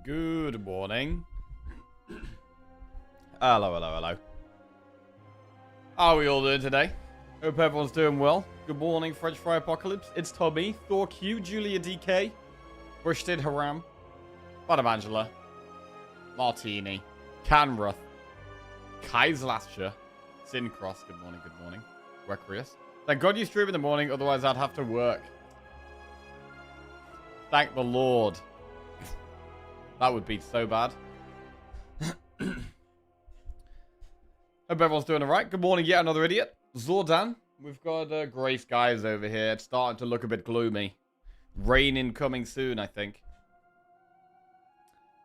Good morning. Hello. How are we all doing today? Hope everyone's doing well. Good morning, French Fry Apocalypse. It's Tommy, Thor Q, Julia DK, Bushdid Haram, Madam Angela, Martini, Canruth, Kaiserlasher, Sincross. Good morning. Requius. Thank God you stream in the morning, otherwise I'd have to work. Thank the Lord. That would be so bad. Hope everyone's doing alright. Good morning, yet another idiot. Zordan. We've got grey skies over here. It's starting to look a bit gloomy. Rain incoming soon, I think.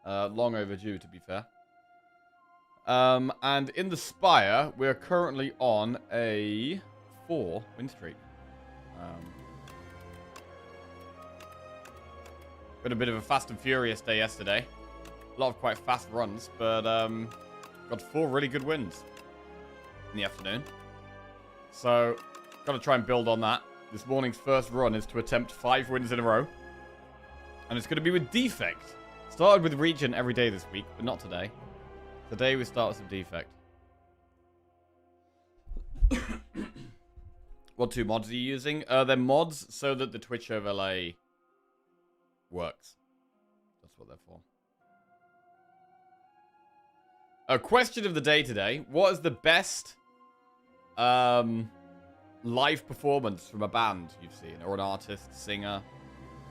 Long overdue, to be fair. And in the Spire, we're currently on a 4 win streak. Been a bit of a fast and furious day yesterday. A lot of quite fast runs, but got 4 really good wins in the afternoon. So, got to try and build on that. This morning's first run is to attempt 5 wins in a row. And it's going to be with Defect. Started with Region every day this week, but not today. Today we start with some Defect. What 2 mods are you using? They're mods so that the Twitch overlay works. That's what they're for. A question of the day today. What is the best live performance from a band you've seen? Or an artist, singer?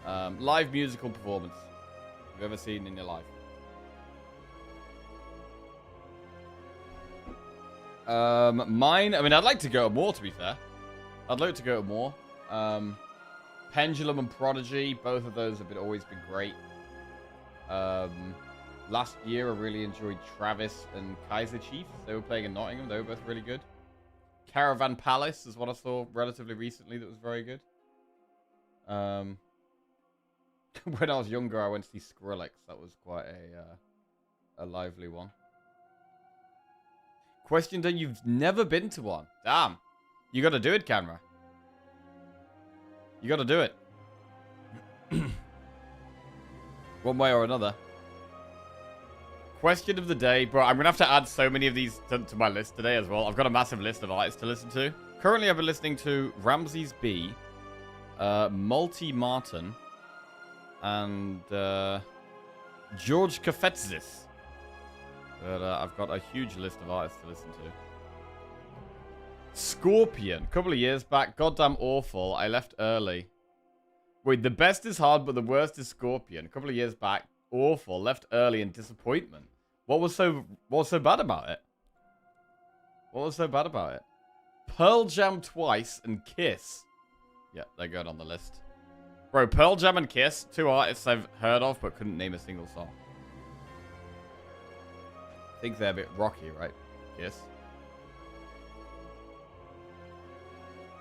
Live musical performance you've ever seen in your life? Mine, I mean, I'd like to go to more, to be fair. I'd like to go to more. Pendulum and Prodigy, both of those have always been great. Last year, I really enjoyed Travis and Kaiser Chiefs. They were playing in Nottingham. They were both really good. Caravan Palace is what I saw relatively recently that was very good. When I was younger, I went to see Skrillex. That was quite a lively one. Question that you've never been to one. Damn. You got to do it, camera. You got to do it. One way or another. Question of the day. Bro, I'm going to have to add so many of these to my list today as well. I've got a massive list of artists to listen to. Currently, I've been listening to Ramses B, Multi Martin, and George Kafetzis. But I've got a huge list of artists to listen to. Scorpion. A couple of years back. Goddamn awful. I left early. Wait, the best is hard, but the worst is Scorpion. A couple of years back. Awful. Left early in disappointment. What was so bad about it? What was so bad about it? Pearl Jam twice and Kiss. Yeah, they're good on the list. Bro, Pearl Jam and Kiss. 2 artists I've heard of, but couldn't name a single song. I think they're a bit rocky, right? Kiss.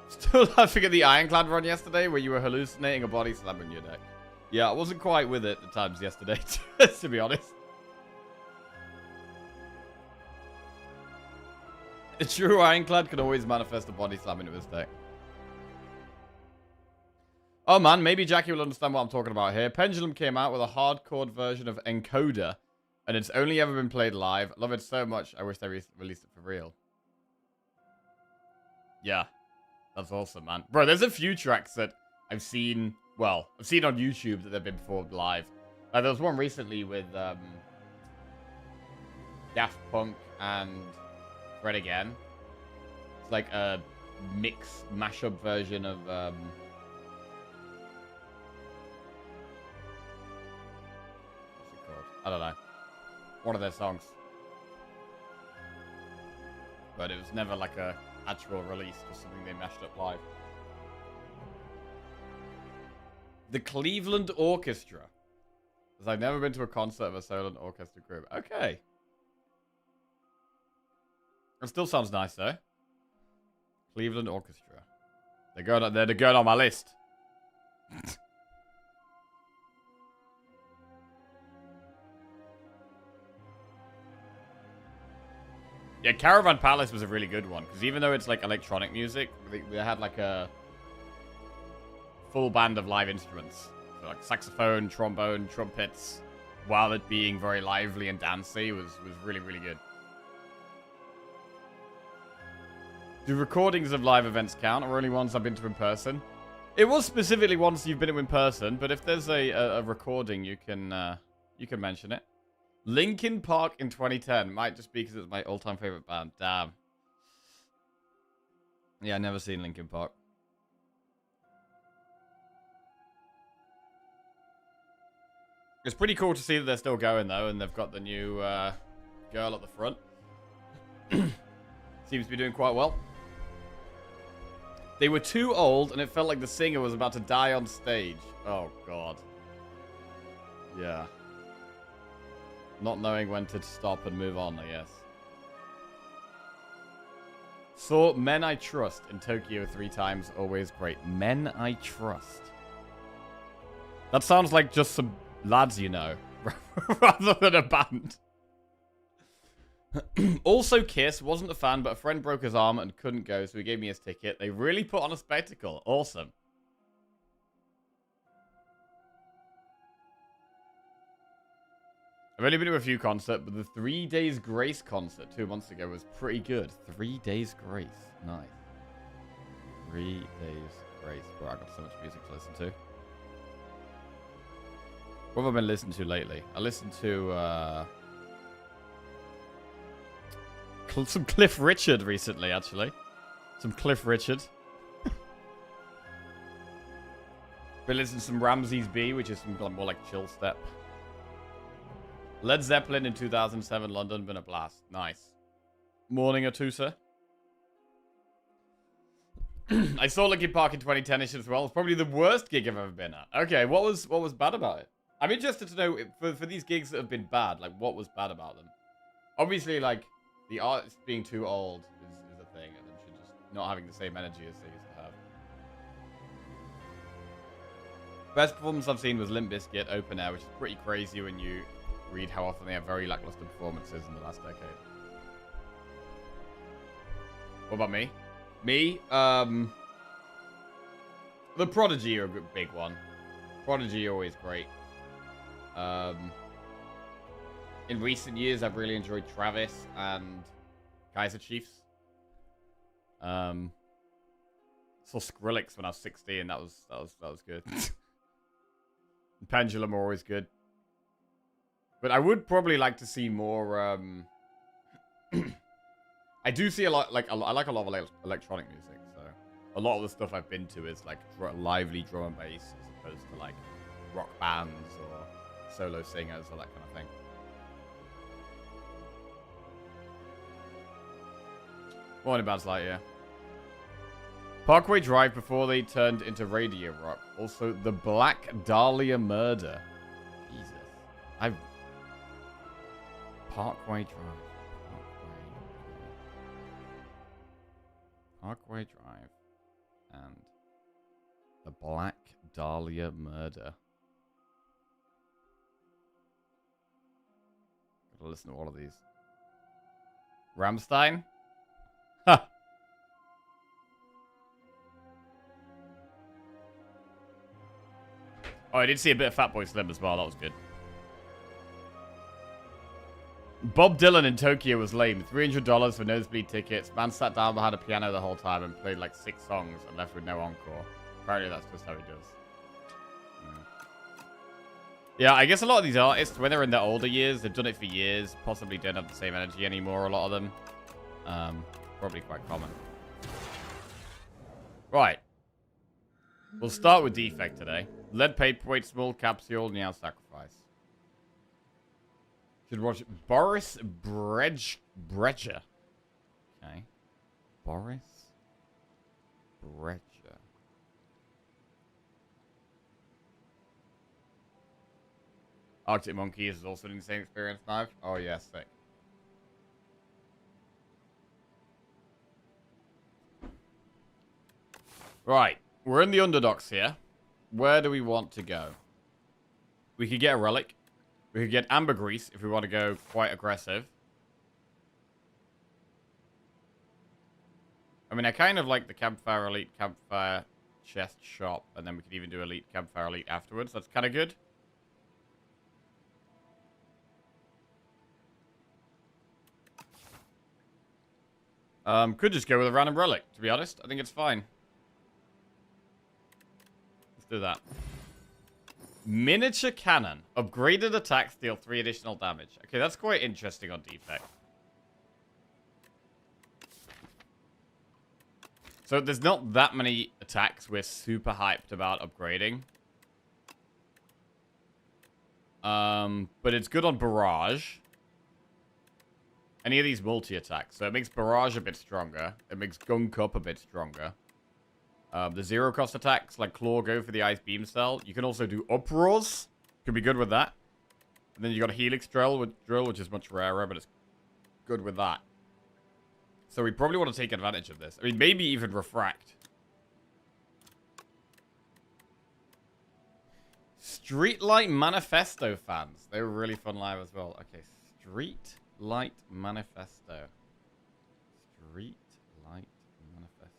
Still laughing at the Ironclad run yesterday where you were hallucinating a body slam in your deck. Yeah, I wasn't quite with it at times yesterday, to be honest. A true Ironclad can always manifest a body slam into his deck. Oh man, maybe Jackie will understand what I'm talking about here. Pendulum came out with a hardcore version of Encoder, and it's only ever been played live. I love it so much, I wish they released it for real. Yeah. That's awesome, man. Bro, there's a few tracks that I've seen, well, I've seen on YouTube that they've been performed live. There was one recently with Daft Punk and Fred Again. It's like a mix, mashup version of what's it called? I don't know. One of their songs. But it was never like a actual release, just something they mashed up live. The Cleveland Orchestra. Because I've never been to a concert of a solo orchestra group. Okay. It still sounds nice though. Cleveland Orchestra. They're going on my list. Yeah, Caravan Palace was a really good one. Because even though it's like electronic music, they had like a full band of live instruments. So like saxophone, trombone, trumpets, while it being very lively and dancey was really, really good. Do recordings of live events count, or only ones I've been to in person? It was specifically ones you've been to in person, but if there's a recording, you can mention it. Linkin Park in 2010 might just be because it's my all-time favorite band. Damn. Yeah, I've never seen Linkin Park. It's pretty cool to see that they're still going, though, and they've got the new girl at the front. Seems to be doing quite well. They were too old, and it felt like the singer was about to die on stage. Oh, God. Yeah. Not knowing when to stop and move on, I guess. Saw Men I Trust in Tokyo 3 times. Always great. Men I Trust. That sounds like just some lads you know, rather than a band. Also, Kiss. Wasn't a fan, but a friend broke his arm and couldn't go, so he gave me his ticket. They really put on a spectacle. Awesome. I've only been to a few concerts, but the 3 Days Grace concert 2 months ago was pretty good. 3 Days Grace. Nice. 3 Days Grace. Bro, I've got so much music to listen to. What have I been listening to lately? I listened to some Cliff Richard recently, actually. Some Cliff Richard. Been listening to some Ramses B, which is some more like chill step. Led Zeppelin in 2007, London. Been a blast. Nice. Morning, Atusa. I saw Linkin Park in 2010-ish as well. It's probably the worst gig I've ever been at. Okay, what was bad about it? I'm interested to know, for these gigs that have been bad, like, what was bad about them? Obviously, like, the artist being too old is a thing, and them should just not having the same energy as they used to have. Best performance I've seen was Limp Bizkit Open Air, which is pretty crazy when you read how often they have very lackluster performances in the last decade. What about me? Me? The Prodigy are a big one. Prodigy are always great. In recent years, I've really enjoyed Travis and Kaiser Chiefs. Saw Skrillex when I was 16. That was good. Pendulum are always good. But I would probably like to see more. I do see a lot. I like a lot of electronic music. So a lot of the stuff I've been to is like lively drum and bass, as opposed to like rock bands or solo singers or that kind of thing. Morning, Bad's Light, yeah. Parkway Drive before they turned into Radio Rock. Also, the Black Dahlia Murder. Jesus. Parkway Drive. Parkway Drive. And the Black Dahlia Murder. Gotta listen to all of these. Rammstein? Ha! Oh, I did see a bit of Fatboy Slim as well. That was good. Bob Dylan in Tokyo was lame. $300 for nosebleed tickets. Man sat down behind a piano the whole time and played like 6 songs and left with no encore. Apparently that's just how he does. Yeah, I guess a lot of these artists, when they're in their older years, they've done it for years, possibly don't have the same energy anymore, a lot of them. Probably quite common. Right. We'll start with Defect today. Lead Paperweight, Small Capsule, Meow Sacrifice. Should watch Boris Brecher. Okay. Boris Brecher. Arctic Monkeys is also an insane experience now. Oh, yeah, sick. Right. We're in the Underdogs here. Where do we want to go? We could get a relic. We could get ambergris if we want to go quite aggressive. I mean, I kind of like the Campfire Elite Campfire Chest Shop, and then we could even do Elite Campfire Elite afterwards. That's kind of good. Could just go with a random relic, to be honest. I think it's fine. Let's do that. Miniature cannon. Upgraded attacks deal 3 additional damage. Okay, that's quite interesting on defect. So there's not that many attacks we're super hyped about upgrading. But it's good on barrage. Any of these multi-attacks. So it makes barrage a bit stronger. It makes gunk up a bit stronger. The zero-cost attacks, like Claw, go for the Ice Beam Cell. You can also do Uproars. Could be good with that. And then you got a Helix Drill, which is much rarer, but it's good with that. So we probably want to take advantage of this. I mean, maybe even Refract. Streetlight Manifesto fans. They were really fun live as well. Okay, Streetlight Manifesto. Streetlight Manifesto.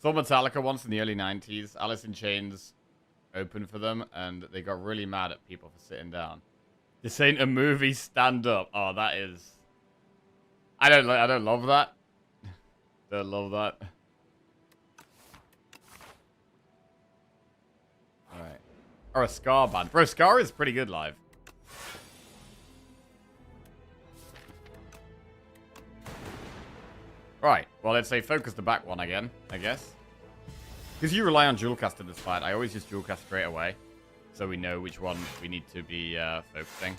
Saw Metallica once in the early 90s. Alice in Chains opened for them, and they got really mad at people for sitting down. This ain't a movie, stand up. Oh, that is... I don't love that. Don't love that. Alright. Or a Scar band. Bro, Scar is pretty good live. Right. Well, let's say focus the back one again, I guess. Because you rely on dual cast in this fight, I always just dual cast straight away. So we know which one we need to be focusing.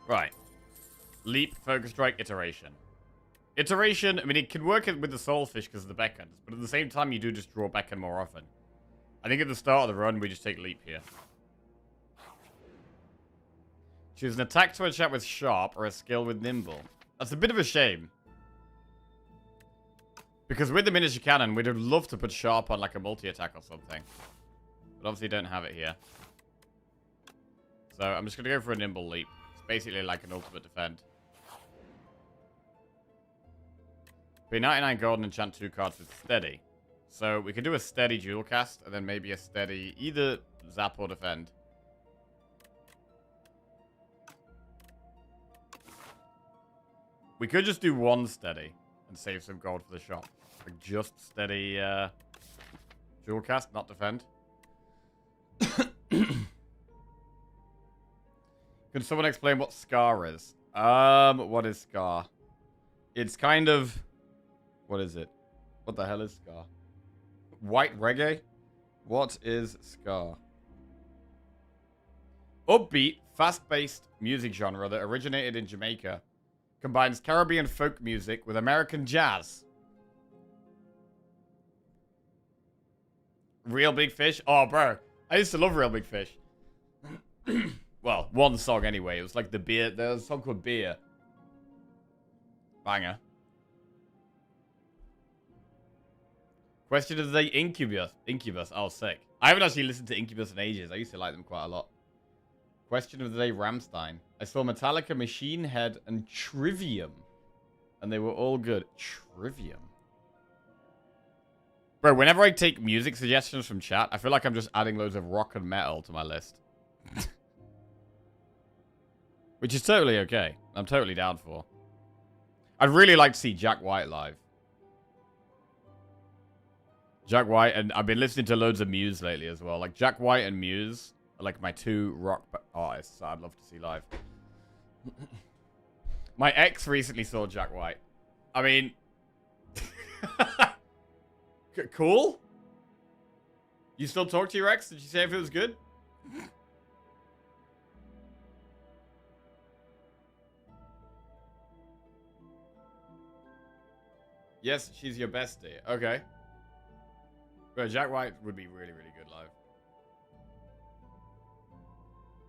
Right. Leap, Focus Strike, Iteration. Iteration, I mean, it can work with the Soulfish because of the beckons, but at the same time, you do just draw beckon more often. I think at the start of the run, we just take Leap here. Choose an attack to chat with Sharp or a skill with Nimble. That's a bit of a shame. Because with the Miniature Cannon, we'd love to put Sharp on like a multi-attack or something. But obviously don't have it here. So I'm just going to go for a Nimble Leap. Basically like an ultimate defend. Pay 99 gold and enchant 2 cards with steady. So we could do a steady dual cast and then maybe a steady either zap or defend. We could just do one steady and save some gold for the shop. Like just steady dual cast, not defend. Can someone explain what Scar is? What is Scar? It's kind of... What is it? What the hell is Scar? White reggae? What is Scar? Upbeat, fast-paced music genre that originated in Jamaica. Combines Caribbean folk music with American jazz. Real Big Fish? Oh, bro. I used to love Real Big Fish. Well, one song anyway. It was like the beer. There was a song called Beer. Banger. Question of the day, Incubus. Incubus. Oh, sick. I haven't actually listened to Incubus in ages. I used to like them quite a lot. Question of the day, Rammstein. I saw Metallica, Machine Head, and Trivium. And they were all good. Trivium. Bro, whenever I take music suggestions from chat, I feel like I'm just adding loads of rock and metal to my list. Which is totally okay. I'm totally down for. I'd really like to see Jack White live. Jack White, and I've been listening to loads of Muse lately as well. Like, Jack White and Muse are like my 2 rock artists I'd love to see live. My ex recently saw Jack White. I mean... Cool? You still talk to your ex? Did you say if it was good? Yes, she's your bestie. Okay. But Jack White would be really, really good live.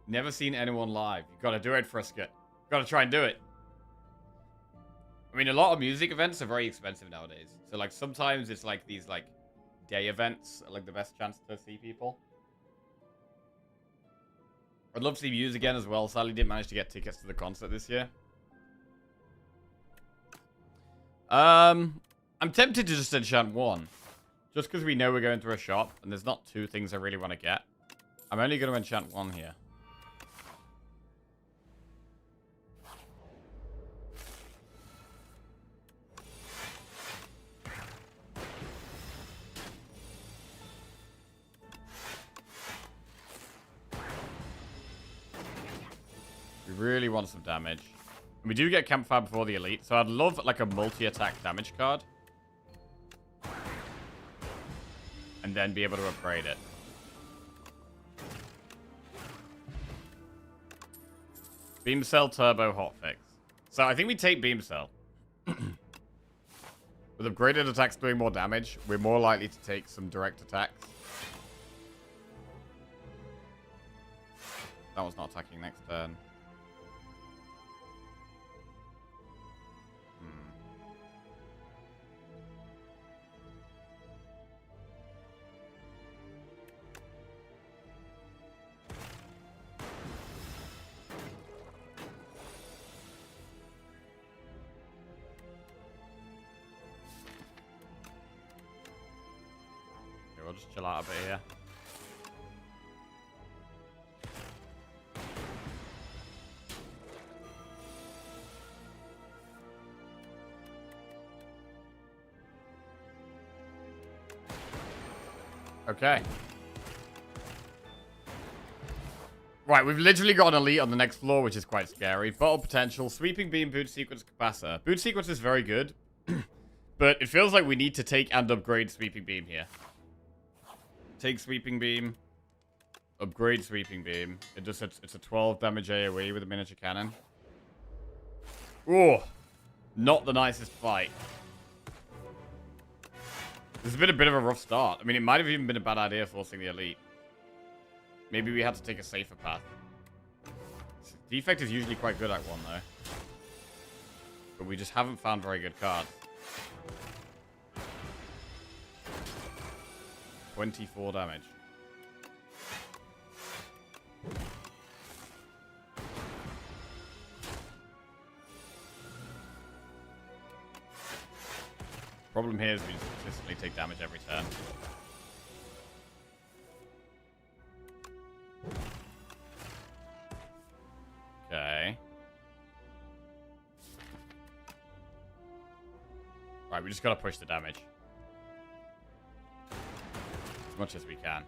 Never seen anyone live. You gotta do it, Frisket. Gotta try and do it. I mean, a lot of music events are very expensive nowadays. So, like, sometimes it's like these, like, day events are, like, the best chance to see people. I'd love to see Muse again as well. Sadly, didn't manage to get tickets to the concert this year. I'm tempted to just enchant one. Just because we know we're going through a shop, and there's not two things I really want to get. I'm only going to enchant one here. We really want some damage. And we do get Campfire before the Elite, so I'd love like a multi-attack damage card. And then be able to upgrade it. Beam Cell Turbo Hotfix. So I think we take Beam Cell. With upgraded attacks doing more damage, we're more likely to take some direct attacks. That one's not attacking next turn. We'll just chill out a bit here. Okay. Right, we've literally got an Elite on the next floor, which is quite scary. Bottle potential, Sweeping Beam, Boot Sequence, Capacitor. Boot Sequence is very good, but it feels like we need to take and upgrade Sweeping Beam here. Take Sweeping Beam. Upgrade Sweeping Beam. It's a 12 damage AoE with a miniature cannon. Ooh. Not the nicest fight. This has been a bit of a rough start. I mean, it might have even been a bad idea forcing the Elite. Maybe we had to take a safer path. Defect is usually quite good at one, though. But we just haven't found very good cards. 24 damage. Problem here is we just consistently take damage every turn. Okay. Right, we just gotta push the damage. As much as we can.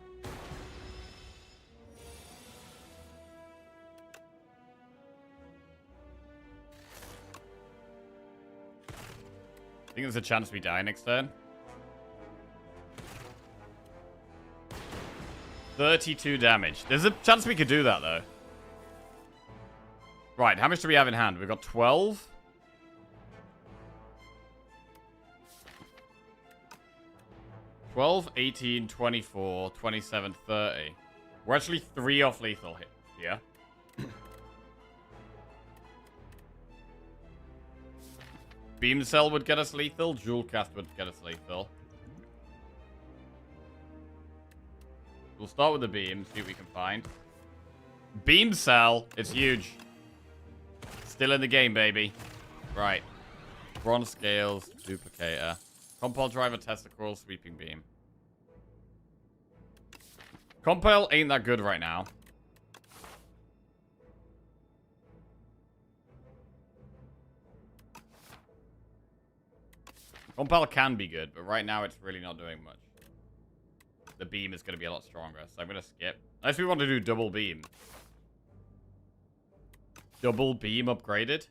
I think there's a chance we die next turn. 32 damage. There's a chance we could do that, though. Right, how much do we have in hand? We've got 12. $12, 18, 24, 27, 30. We're actually 3 off lethal hit here. Beam Cell would get us lethal. Jewel Cast would get us lethal. We'll start with the beam, see what we can find. Beam Cell. It's huge. Still in the game, baby. Right. Bronze Scales, Duplicator. Compile Driver, Testicle, Sweeping Beam. Compile ain't that good right now. Compile can be good, but right now it's really not doing much. The beam is going to be a lot stronger, so I'm going to skip. Unless we want to do double beam. Double beam upgraded.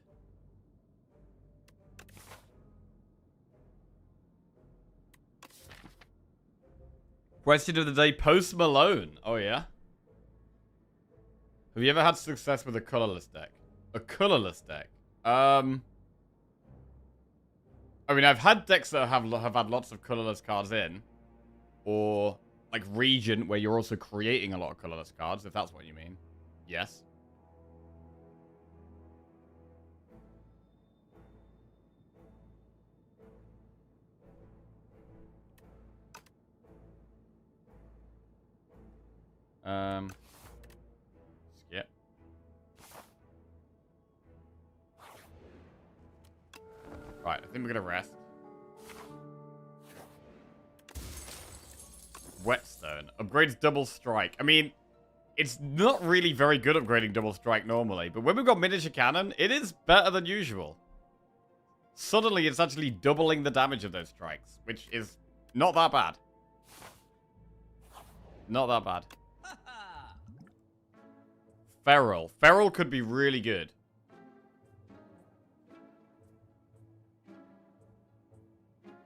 Question of the day, Post Malone. Oh, yeah? Have you ever had success with a colorless deck? A colorless deck? I mean, I've had decks that have had lots of colorless cards in. Or, like, Region, where you're also creating a lot of colorless cards, if that's what you mean. Yes. Skip. Right, I think we're gonna rest. Whetstone. Upgrades double strike. I mean, it's not really very good upgrading double strike normally, but when we've got miniature cannon, it is better than usual. Suddenly, it's actually doubling the damage of those strikes, which is not that bad. Not that bad. Feral. Feral could be really good.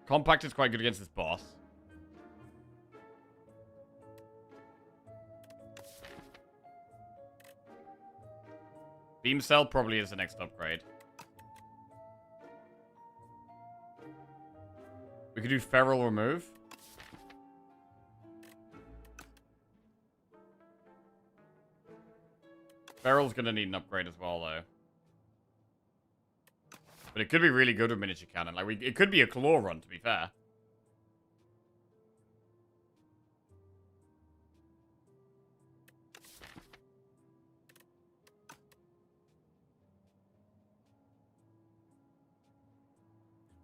Compact is quite good against this boss. Beam Cell probably is the next upgrade. We could do Feral Remove. Feral's gonna need an upgrade as well, though. But it could be really good with miniature cannon. Like, it could be a claw run, to be fair.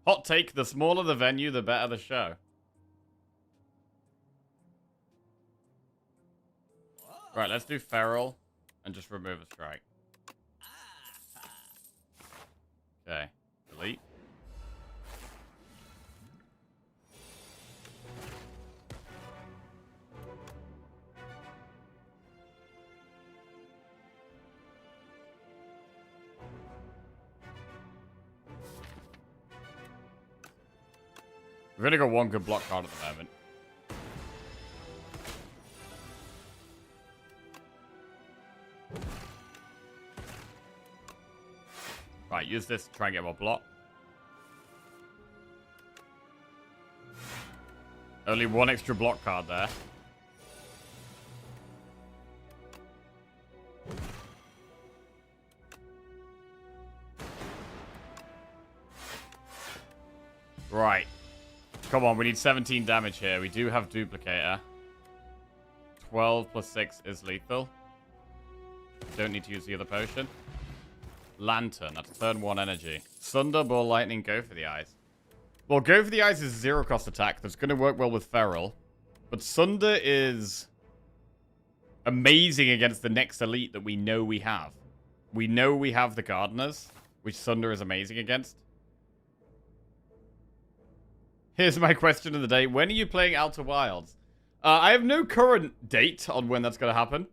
Hot take, the smaller the venue, the better the show. Right, let's do Feral and just remove a strike. Okay, delete. We've only got one good block card at the moment. Right, use this to try and get more block. Only one extra block card there. Right. Come on, we need 17 damage here. We do have Duplicator. 12 plus 6 is lethal. Don't need to use the other potion. Lantern, that's turn 1 energy. Sunder, Ball, Lightning, go for the eyes. Well, go for the eyes is 0 cost attack. That's going to work well with Feral. But Sunder is amazing against the next elite that we know we have. We know we have the Gardeners, which Sunder is amazing against. Here's my question of the day. When are you playing Outer Wilds? I have no current date on when that's going to happen.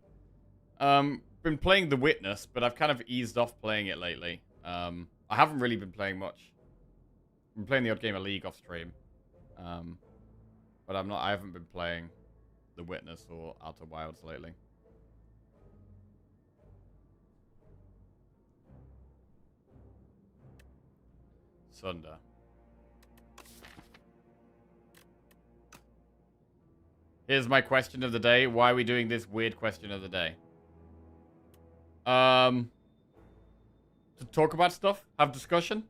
Been playing The Witness, but I've kind of eased off playing it lately. I haven't really been playing much. I've been playing the odd game of League off stream. But I haven't been playing The Witness or Outer Wilds lately. Sunder. Here's my question of the day. Why are we doing this weird question of the day? To talk about stuff? Have discussion?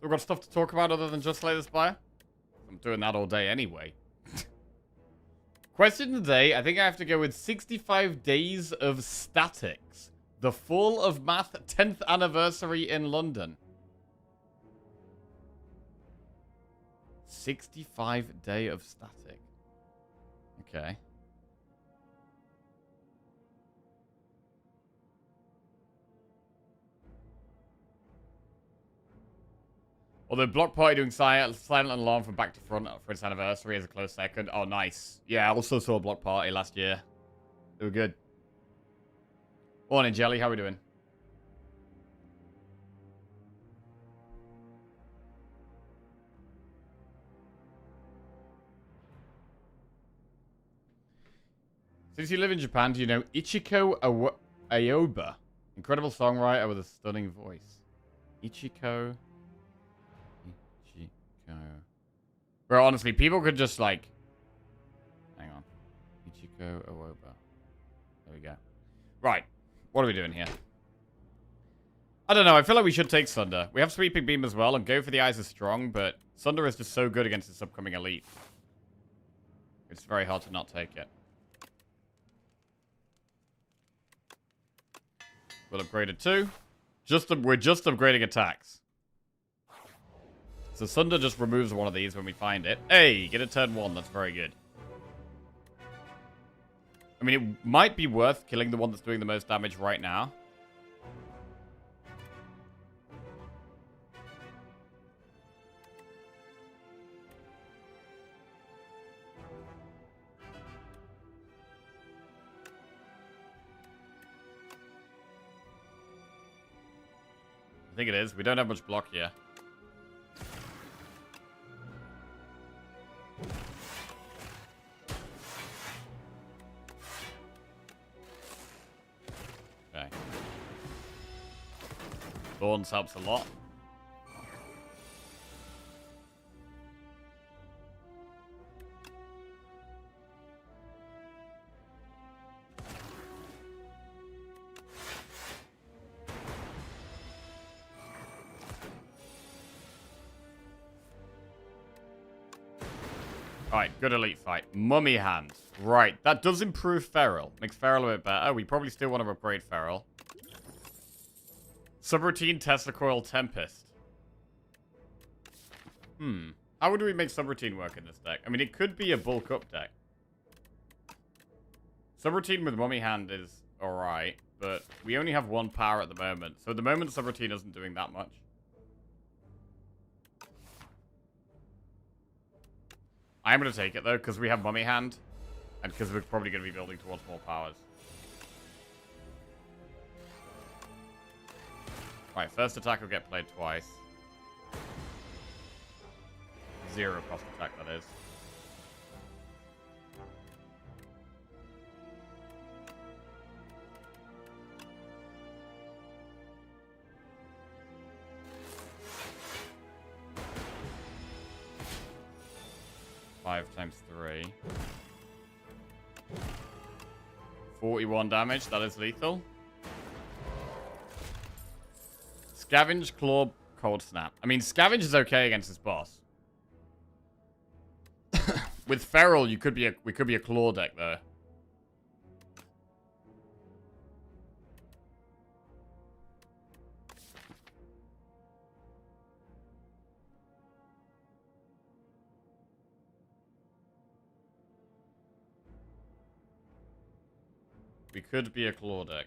We've got stuff to talk about other than just Slay the Spire? I'm doing that all day anyway. Question of the day. I think I have to go with 65 Days of Statics. The Fall of Math 10th Anniversary in London. 65 Day of Static. Okay. Although Block Party doing Silent Alarm from back to front for its anniversary is a close second. Oh, nice. Yeah, I also saw Block Party last year. They were good. Morning, Jelly. How are we doing? Since you live in Japan, do you know Ichiko Aoba? Incredible songwriter with a stunning voice. Ichiko. Bro, honestly, people could just like... Hang on. Ichiko Aoba. There we go. Right. What are we doing here? I don't know. I feel like we should take Sunder. We have Sweeping Beam as well, and Go for the Eyes is strong, but Sunder is just so good against this upcoming elite. It's very hard to not take it. We'll upgrade it too. We're just upgrading attacks. So Sunder just removes one of these when we find it. Hey, get a turn 1. That's very good. I mean, it might be worth killing the one that's doing the most damage right now. I think it is. We don't have much block here. Okay. Thorns helps a lot. Alright, good elite fight. Mummy hand. Right, that does improve Feral. Makes Feral a bit better. We probably still want to upgrade Feral. Subroutine Tesla Coil Tempest. How would we make Subroutine work in this deck? I mean, it could be a bulk up deck. Subroutine with Mummy hand is alright, but we only have 1 power at the moment. So at the moment, Subroutine isn't doing that much. I'm going to take it, though, because we have Mummy Hand. And because we're probably going to be building towards more powers. Right, first attack will get played twice. 0 cost attack, that is. Times 3. 41 damage. That is lethal. Scavenge, Claw, Cold Snap. I mean, Scavenge is okay against this boss. With Feral, we could be a Claw deck though. We could be a Claw deck.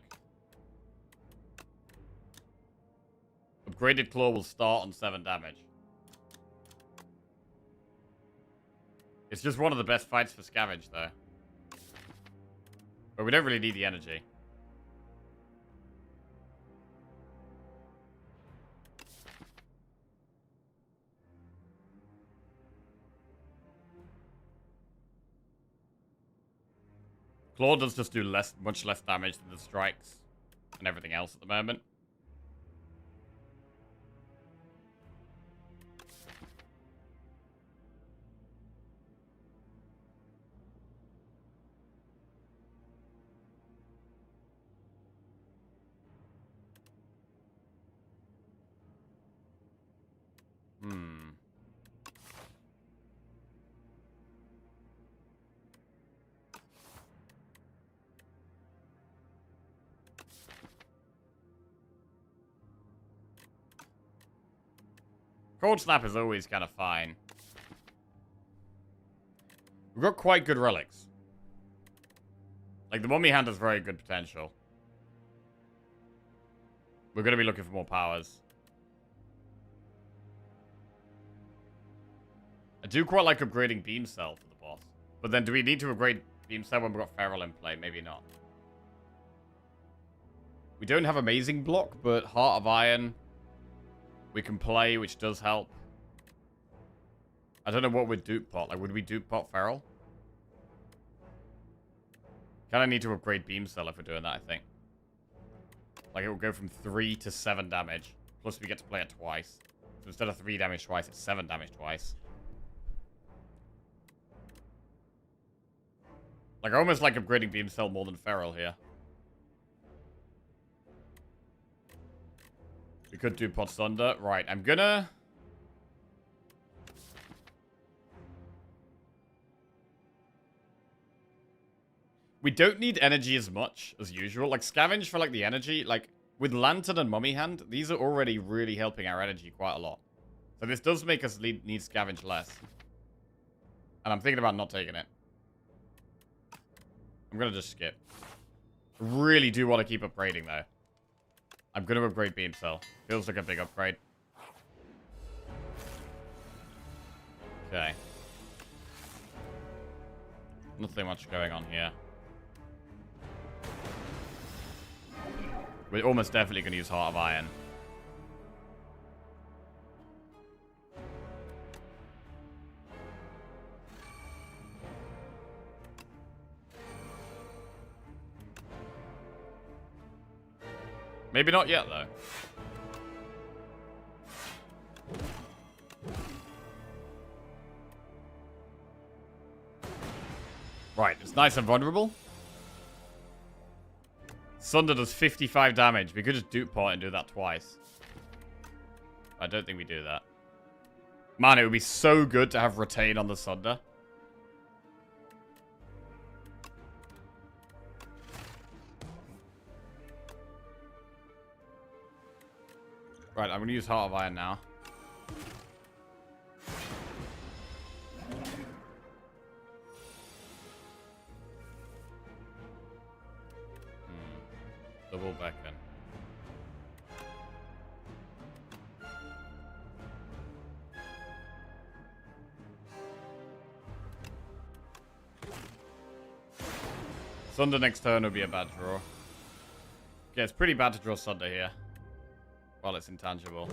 Upgraded Claw will start on 7 damage. It's just one of the best fights for Scavenge, though. But we don't really need the energy. Claw does just do much less damage than the strikes and everything else at the moment. Cold Snap is always kind of fine. We've got quite good relics. Like, the Mummy Hand has very good potential. We're going to be looking for more powers. I do quite like upgrading Beam Cell for the boss. But then do we need to upgrade Beam Cell when we've got Feral in play? Maybe not. We don't have amazing block, but Heart of Iron we can play, which does help. I don't know what we'd dupe pot. Like, would we dupe pot Feral? Kind of need to upgrade Beam Cell if we're doing that, I think. Like, it will go from 3 to 7 damage. Plus, we get to play it twice. So instead of 3 damage twice, it's 7 damage twice. Like, I almost like upgrading Beam Cell more than Feral here. We could do Pot Thunder. Right, I'm gonna... We don't need energy as much as usual. Like, Scavenge for, like, the energy. Like, with Lantern and Mummy Hand, these are already really helping our energy quite a lot. So this does make us need scavenge less. And I'm thinking about not taking it. I'm going to just skip. Really do want to keep upgrading, though. I'm going to upgrade Beam Cell. Feels like a big upgrade. Okay. Nothing much going on here. We're almost definitely going to use Heart of Iron. Maybe not yet, though. Right, it's nice and vulnerable. Sunder does 55 damage. We could just dupe pot and do that twice. I don't think we do that. Man, it would be so good to have Retain on the Sunder. Right, I'm going to use Heart of Iron now. Double beacon. Sunder next turn would be a bad draw. Okay, it's pretty bad to draw Sunder here. While it's intangible.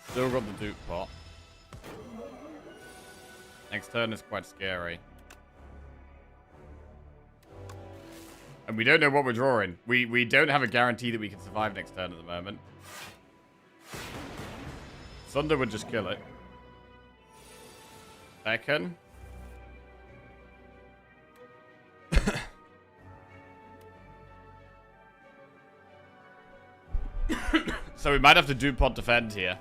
Still got the dupe pot. Next turn is quite scary. And we don't know what we're drawing. We don't have a guarantee that we can survive next turn at the moment. Sunder would just kill it. Beacon. So we might have to do pot defend here.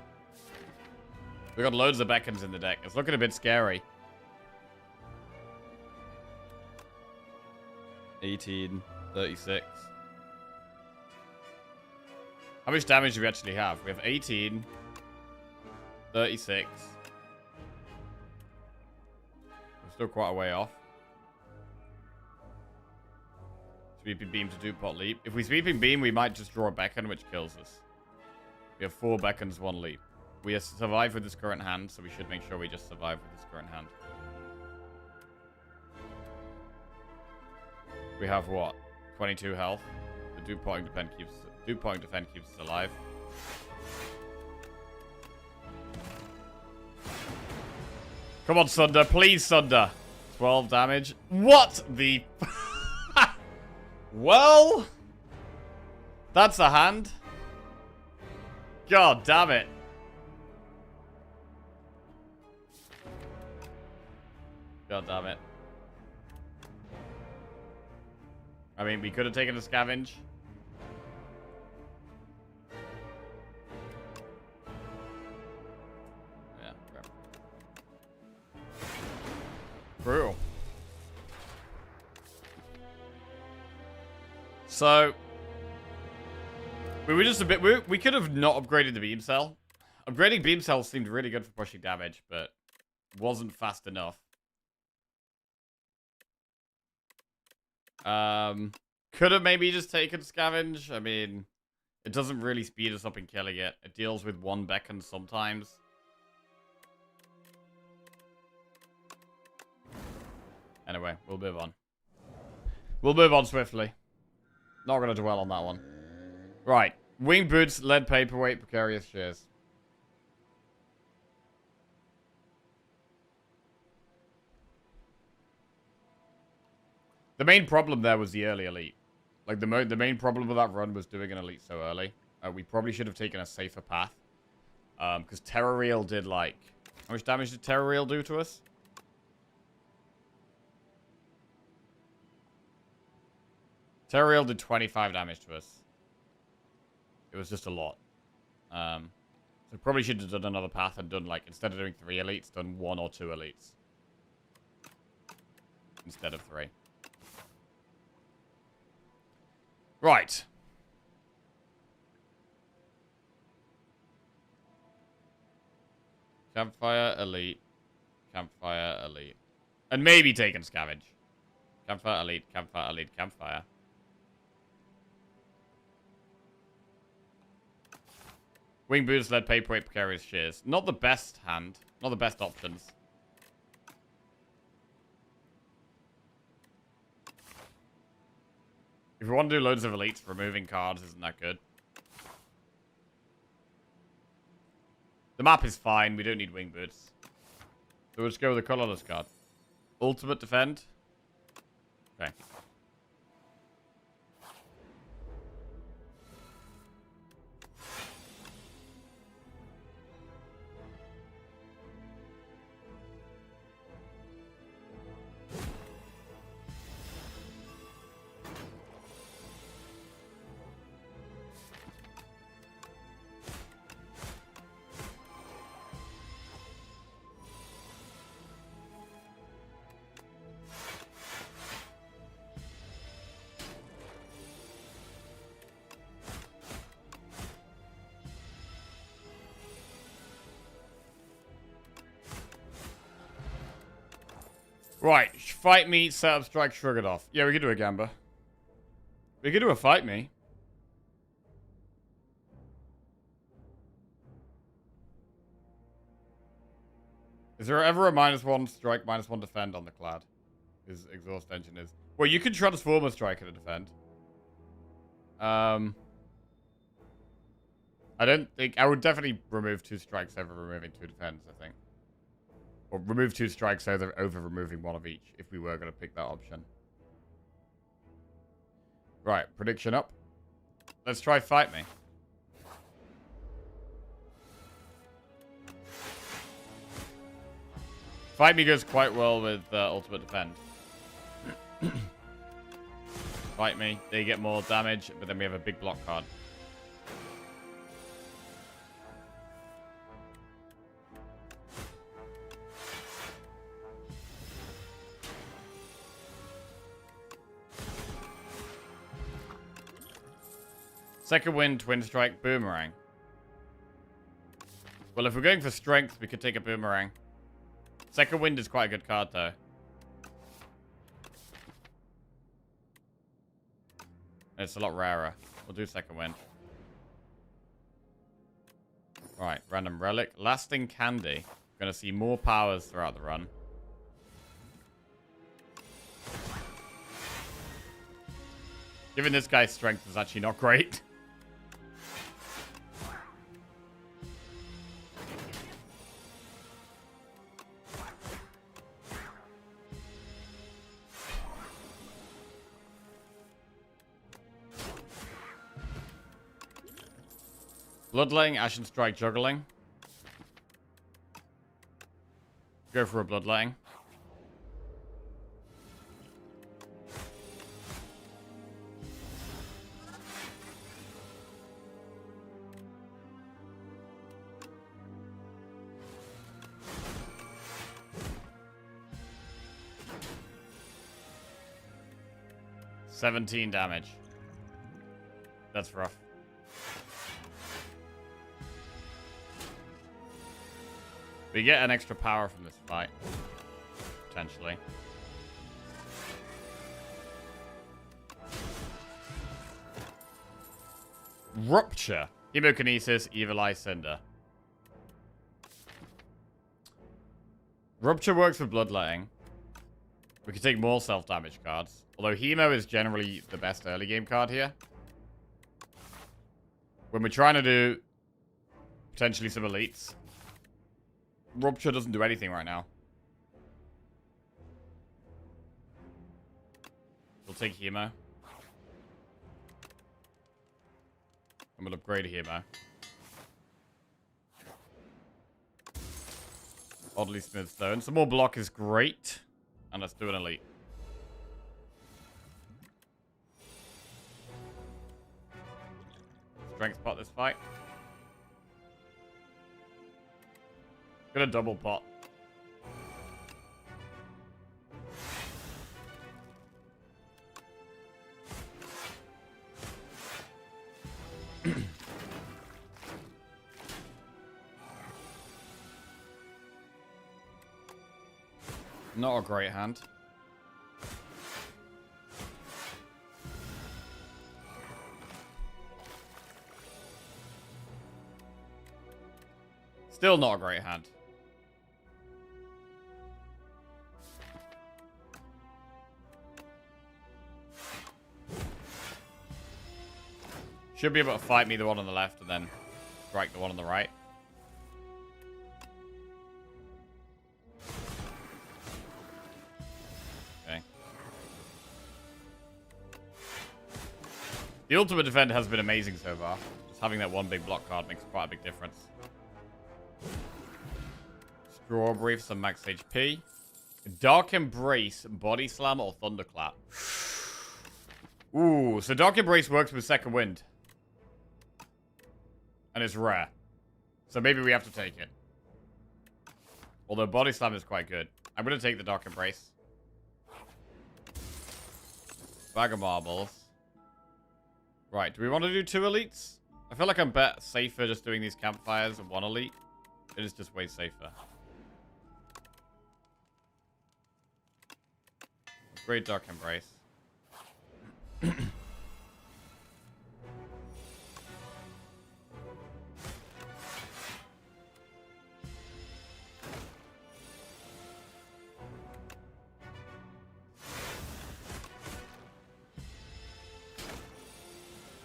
We got loads of beacons in the deck. It's looking a bit scary. 18, 36. How much damage do we actually have? We have 18, 36. We're still quite a way off. Sweeping Beam to do pot leap. If we Sweeping Beam, we might just draw a beacon, which kills us. We have 4 beacons, 1 leap. We have survived with this current hand, so we should make sure we just survive with this current hand. We have what? 22 health. The dupe potting defend keeps us alive. Come on, Sunder. Please, Sunder. 12 damage. What the... Well... That's a hand. God damn it. God damn it. I mean, we could have taken a scavenge. Yeah, crap. Brutal. So... We were just a bit... We could have not upgraded the beam cell. Upgrading beam cell seemed really good for pushing damage, but wasn't fast enough. Could have maybe just taken scavenge. I mean, it doesn't really speed us up in killing it. It deals with 1 beacon sometimes. Anyway, we'll move on. We'll move on swiftly. Not going to dwell on that one. Right. Wing boots, lead paperweight, precarious shares. The main problem there was the early elite. Like, the main problem with that run was doing an elite so early. We probably should have taken a safer path. Because Terroreel did, like... How much damage did Terroreel do to us? Terroreel did 25 damage to us. It was just a lot. So probably should have done another path and done, like, instead of doing 3 elites, done 1 or 2 elites. Instead of 3. Right. Campfire, elite. Campfire, elite. And maybe take and scavenge. Campfire, elite, campfire, elite, campfire. Wing boots, lead, paperweight, precarious shears. Not the best hand. Not the best options. If you want to do loads of elites, removing cards isn't that good. The map is fine. We don't need wing boots. So we'll just go with the colorless card. Ultimate defend. Okay. Right, fight me, set up, strike, shrug it off. Yeah, we could do a gamba. We could do a fight me. Is there ever a -1 strike, -1 defend on the clad? His exhaust engine is. Well, you could transform a strike and a defend. I don't think... I would definitely remove 2 strikes over removing 2 defends, I think. Or remove 2 strikes over removing 1 of each, if we were going to pick that option. Right, prediction up. Let's try fight me. Fight me goes quite well with ultimate defend. Fight me, they get more damage, but then we have a big block card. Second wind, twin strike, boomerang. Well, if we're going for strength, we could take a boomerang. Second wind is quite a good card, though. It's a lot rarer. We'll do second wind. Right, random relic. Lasting candy. Gonna see more powers throughout the run. Given this guy's strength is actually not great. Bloodletting, Ashen Strike, Juggling. Go for a Bloodletting. $17 damage. That's rough. We get an extra power from this fight. Potentially. Rupture. Hemokinesis, Evil Eye Cinder. Rupture works with Bloodletting. We can take more self-damage cards. Although Hemo is generally the best early game card here. When we're trying to do potentially some elites. Rupture doesn't do anything right now. We'll take Hemo. And we'll upgrade Hemo. Oddly Smooth Stone. Some more block is great. And let's do an elite. Strength pot this fight. Gonna double pot. Not a great hand. Still not a great hand. Should be able to fight me the one on the left and then strike the one on the right. Okay. The ultimate defender has been amazing so far. Just having that one big block card makes quite a big difference. Strawberry for some max HP. Dark Embrace, Body Slam, or Thunderclap. Ooh, so Dark Embrace works with Second Wind. And it's rare. So maybe we have to take it. Although Body Slam is quite good. I'm going to take the Dark Embrace. Bag of marbles. Right, do we want to do 2 elites? I feel like I'm safer just doing these campfires and 1 elite. It is just way safer. Great Dark Embrace.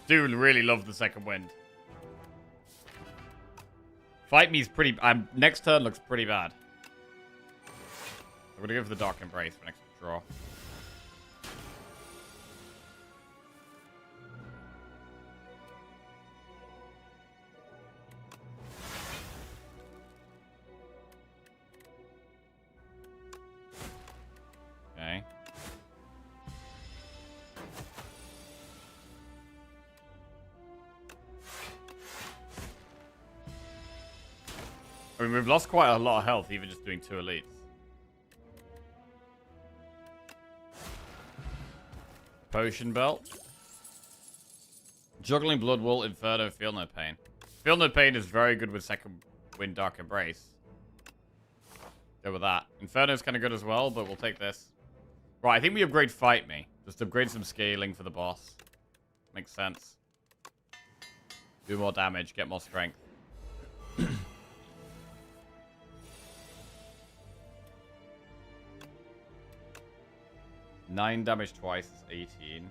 Dude, really love the Second Wind. Fight me's pretty... next turn looks pretty bad. I'm going to go for the Dark Embrace for next draw. Okay. I mean, we've lost quite a lot of health, even just doing 2 elites. Potion Belt. Juggling Blood Wool, Inferno, Feel No Pain. Feel No Pain is very good with Second Wind Dark Embrace. Go with that. Inferno's kind of good as well, but we'll take this. Right, I think we upgrade Fight Me. Just upgrade some scaling for the boss. Makes sense. Do more damage, get more strength. 9 damage twice is 18.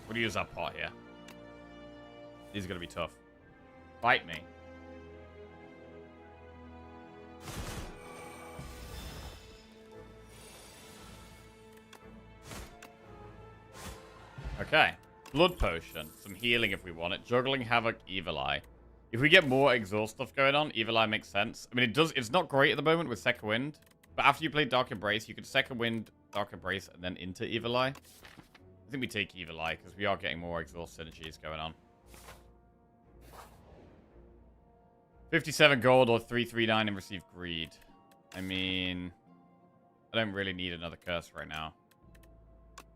We'll use that pot here. These are going to be tough. Fight me. Okay. Blood Potion. Some healing if we want it. Juggling Havoc, Evil Eye. If we get more exhaust stuff going on, Evil Eye makes sense. I mean, it's not great at the moment with Second Wind. But after you play Dark Embrace, you can Second Wind, Dark Embrace, and then into Evil Eye. I think we take Evil Eye, because we are getting more exhaust synergies going on. 57 gold or 339 and receive Greed. I mean, I don't really need another curse right now.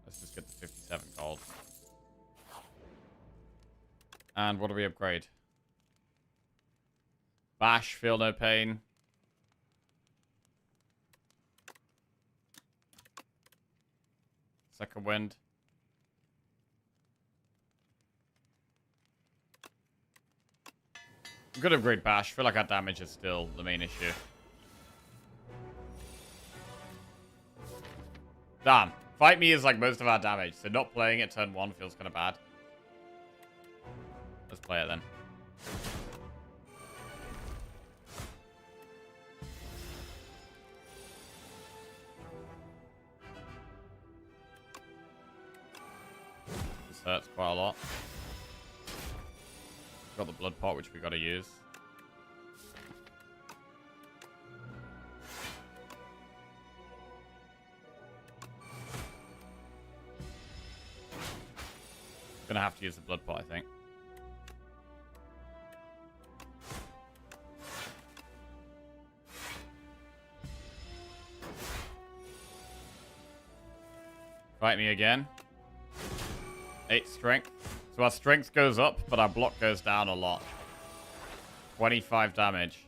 Let's just get the 57 gold. And what do we upgrade? Bash, Feel No Pain. Second Wind. I'm gonna upgrade Bash. I feel like our damage is still the main issue. Damn. Fight Me is like most of our damage, so not playing it turn 1 feels kind of bad. Let's play it then. This hurts quite a lot. Got the blood pot, which we got to use. Gonna have to use the blood pot, I think. Fight me again. 8 strength. So our strength goes up, but our block goes down a lot. 25 damage.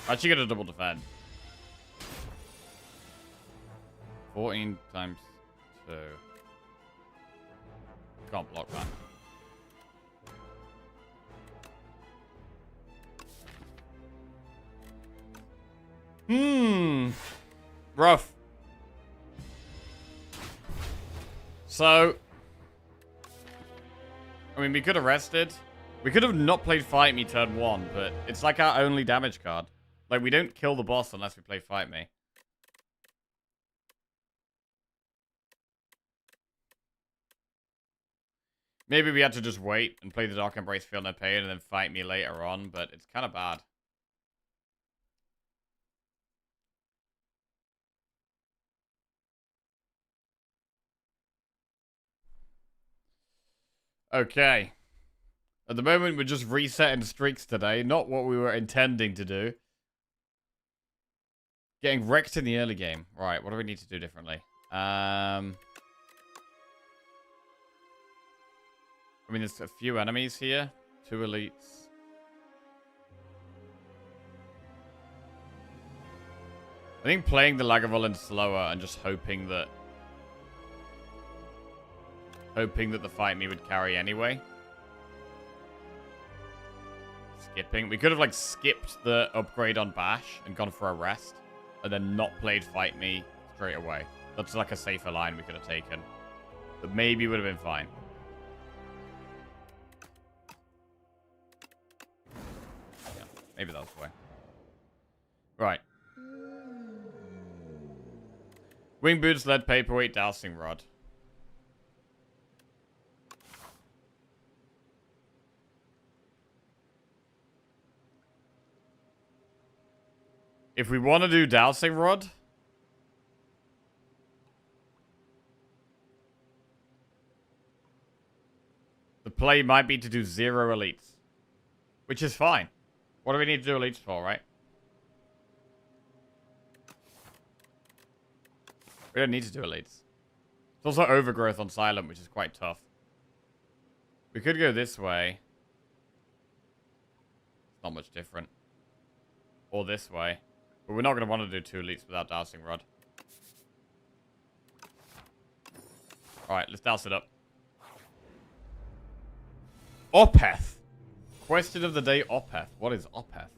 I should get a double defend. 14 times 2. Can't block that. Rough. So, I mean, we could have rested. We could have not played Fight Me turn 1, but it's like our only damage card. Like, we don't kill the boss unless we play Fight Me. Maybe we had to just wait and play the Dark Embrace, Feel No Pain, and then Fight Me later on, but it's kind of bad. Okay. At the moment, we're just resetting streaks today. Not what we were intending to do. Getting wrecked in the early game. Right, what do we need to do differently? I mean, there's a few enemies here. 2 elites. I think playing the Lagavulin slower and just hoping that the Fight Me would carry anyway. Skipping. We could have, like, skipped the upgrade on Bash and gone for a rest. And then not played Fight Me straight away. That's like a safer line we could have taken. But maybe would have been fine. Yeah, maybe that was the way. Right. Wing Boots, Lead Paperweight, Dowsing Rod. If we want to do Dowsing Rod, the play might be to do 0 elites, which is fine. What do we need to do elites for, right? We don't need to do elites. It's also overgrowth on Silent, which is quite tough. We could go this way. It's not much different. Or this way. But we're not going to want to do 2 elites without Dowsing Rod. Alright, let's douse it up. Opeth. Question of the day, Opeth. What is Opeth?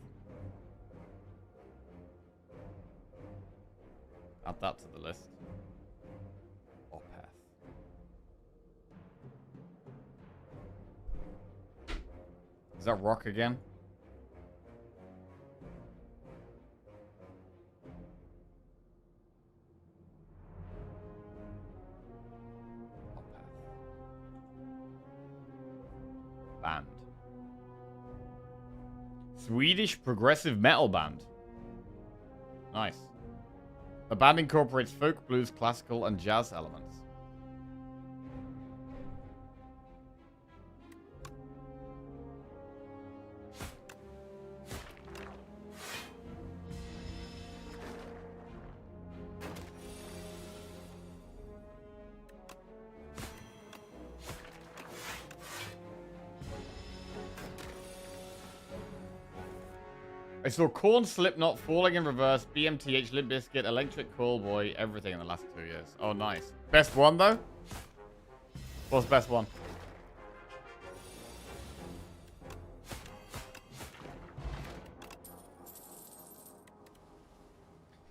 Add that to the list. Opeth. Is that rock again? Band. Swedish progressive metal band. Nice. The band incorporates folk, blues, classical, and jazz elements. I saw Korn, Slipknot, Falling in Reverse, BMTH, Limp Bizkit, Electric Callboy, everything in the last 2 years. Oh, nice. Best one, though? What's best one?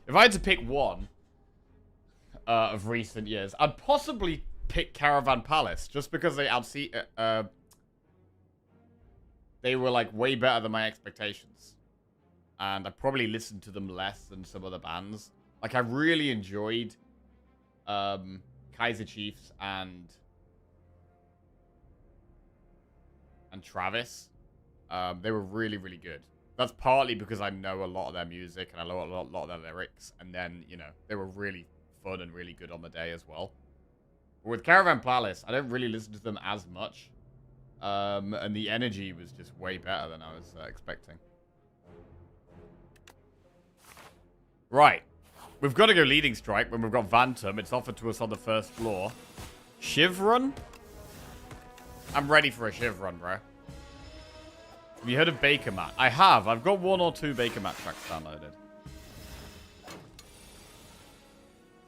If I had to pick one of recent years, I'd possibly pick Caravan Palace, just because they they were, like, way better than my expectations. And I probably listened to them less than some other bands. Like, I really enjoyed Caravan Kaiser Chiefs and Travis. They were really, really good. That's partly because I know a lot of their music and I know a lot of their lyrics. And then, you know, they were really fun and really good on the day as well. But with Caravan Palace, I don't really listen to them as much. And the energy was just way better than I was expecting. Right. We've got to go Leading Strike when we've got Vantum. It's offered to us on the first floor. Shiv Run? I'm ready for a Shiv Run, bro. Have you heard of Baker Mat? I have. I've got 1 or 2 Baker Mat tracks downloaded.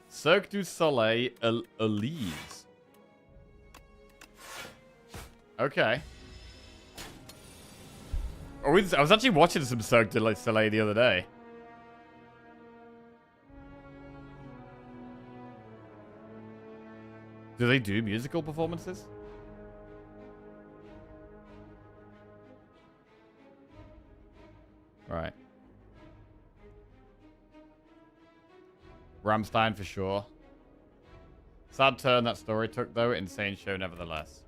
Cirque du Soleil Elise. Okay. I was actually watching some Cirque du Soleil the other day. Do they do musical performances? Right. Rammstein for sure. Sad turn that story took, though. Insane show, nevertheless.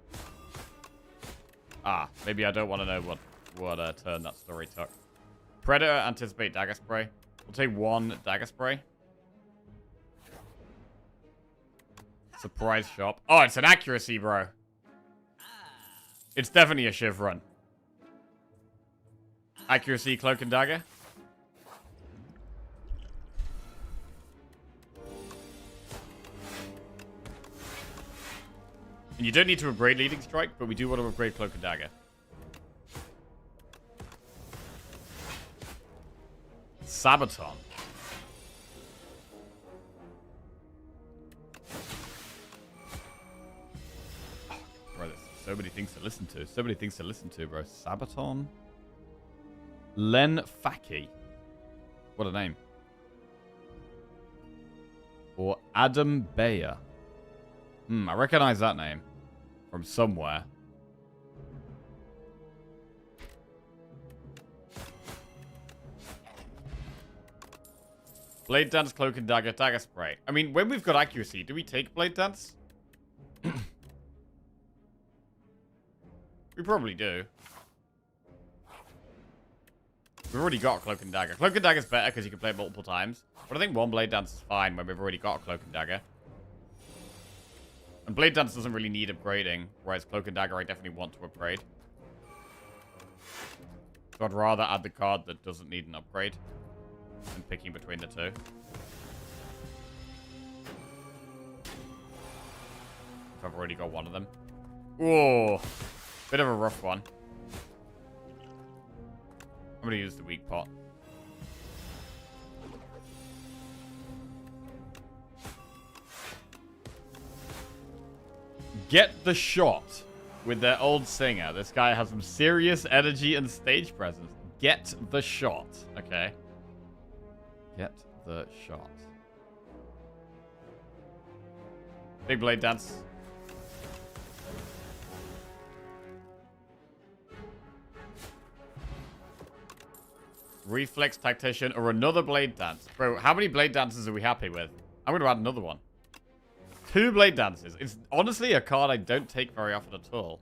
Ah, maybe I don't want to know what turn that story took. Predator, anticipate dagger spray. We'll take 1 dagger spray. Surprise shop. Oh, it's an accuracy, bro. It's definitely a Shiv Run. Accuracy, cloak and dagger. And you don't need to upgrade Leading Strike, but we do want to upgrade cloak and dagger. Sabaton. Oh, bro, there's so many things to listen to. So many things to listen to, bro. Sabaton. Len Faki. What a name. Or Adam Bayer. I recognize that name from somewhere. Blade Dance, Cloak and Dagger, Dagger Spray. I mean, when we've got accuracy, do we take Blade Dance? We probably do. We've already got a Cloak and Dagger. Cloak and Dagger is better because you can play it multiple times. But I think 1 Blade Dance is fine when we've already got a Cloak and Dagger. And Blade Dance doesn't really need upgrading, whereas Cloak and Dagger I definitely want to upgrade. So I'd rather add the card that doesn't need an upgrade than picking between the two. If I've already got one of them. Whoa! Bit of a rough one. I'm gonna use the weak pot. Get the shot with their old singer. This guy has some serious energy and stage presence. Get the shot. Okay. Get the shot. Big Blade Dance. Reflex Tactician or another Blade Dance. Bro, how many Blade Dances are we happy with? I'm going to add another one. 2 Blade Dances. It's honestly a card I don't take very often at all.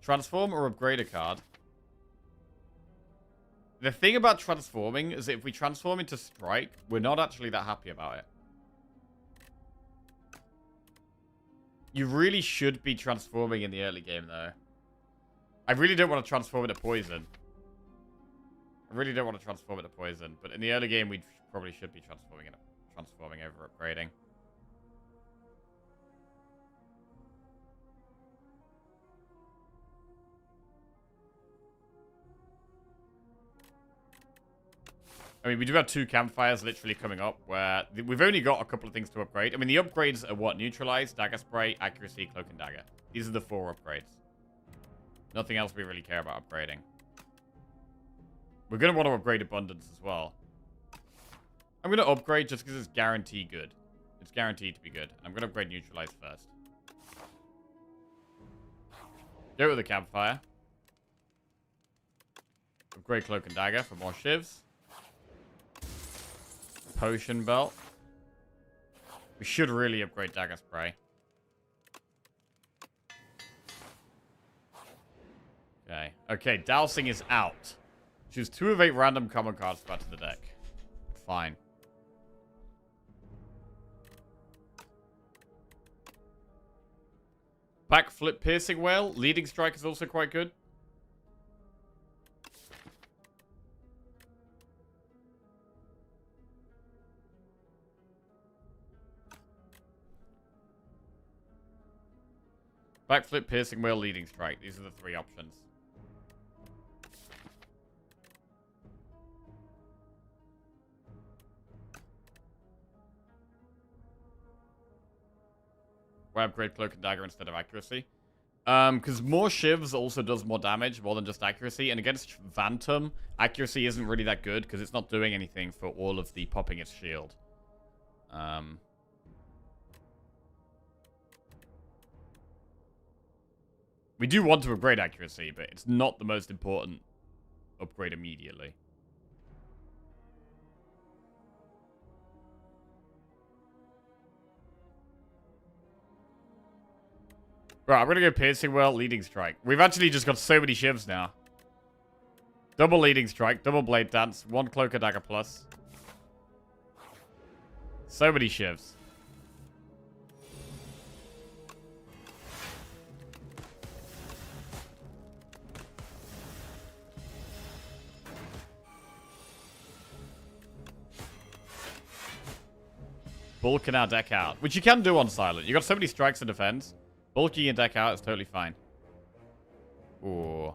Transform or upgrade a card. The thing about transforming is that if we transform into Strike, we're not actually that happy about it. You really should be transforming in the early game, though. I really don't want to transform into Poison. I really don't want to transform into Poison, but in the early game, we probably should be transforming over upgrading. I mean, we do have 2 campfires literally coming up where we've only got a couple of things to upgrade. I mean, the upgrades are what? Neutralize, Dagger Spray, Accuracy, Cloak and Dagger. These are the 4 upgrades. Nothing else we really care about upgrading. We're going to want to upgrade Abundance as well. I'm going to upgrade just because it's guaranteed good. It's guaranteed to be good. I'm going to upgrade Neutralize first. Go with the campfire. Upgrade Cloak and Dagger for more shivs. Potion Belt. We should really upgrade Dagger Spray. Okay. Okay, Dowsing is out. Choose 2 of 8 random common cards to add to the deck. Fine. Backflip Piercing Whale. Leading Strike is also quite good. Backflip, Piercing Whale, Leading Strike. These are the 3 options. Why upgrade Cloak and Dagger instead of Accuracy? Because more Shivs also does more damage, more than just Accuracy. And against Phantom, Accuracy isn't really that good, because it's not doing anything for all of the popping its shield. We do want to upgrade Accuracy, but it's not the most important upgrade immediately. Right, I'm gonna go Piercing Whale, Leading Strike. We've actually just got so many Shivs now. Double Leading Strike, double Blade Dance, 1 Cloak and Dagger plus. So many Shivs. Bulking our deck out, which you can do on Silent. You got so many strikes and defense. Bulking your deck out is totally fine. Ooh.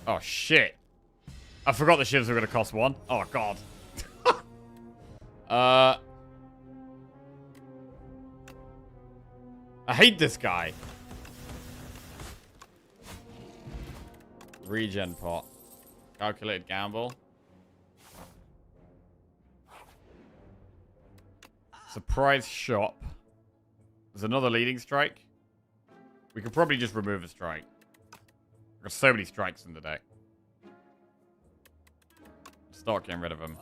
Oh, shit. I forgot the Shivs were going to cost 1. Oh, God. I hate this guy. Regen pot. Calculated gamble. Surprise shop. There's another Leading Strike. We could probably just remove a strike. There's so many strikes in the deck. Start getting rid of them.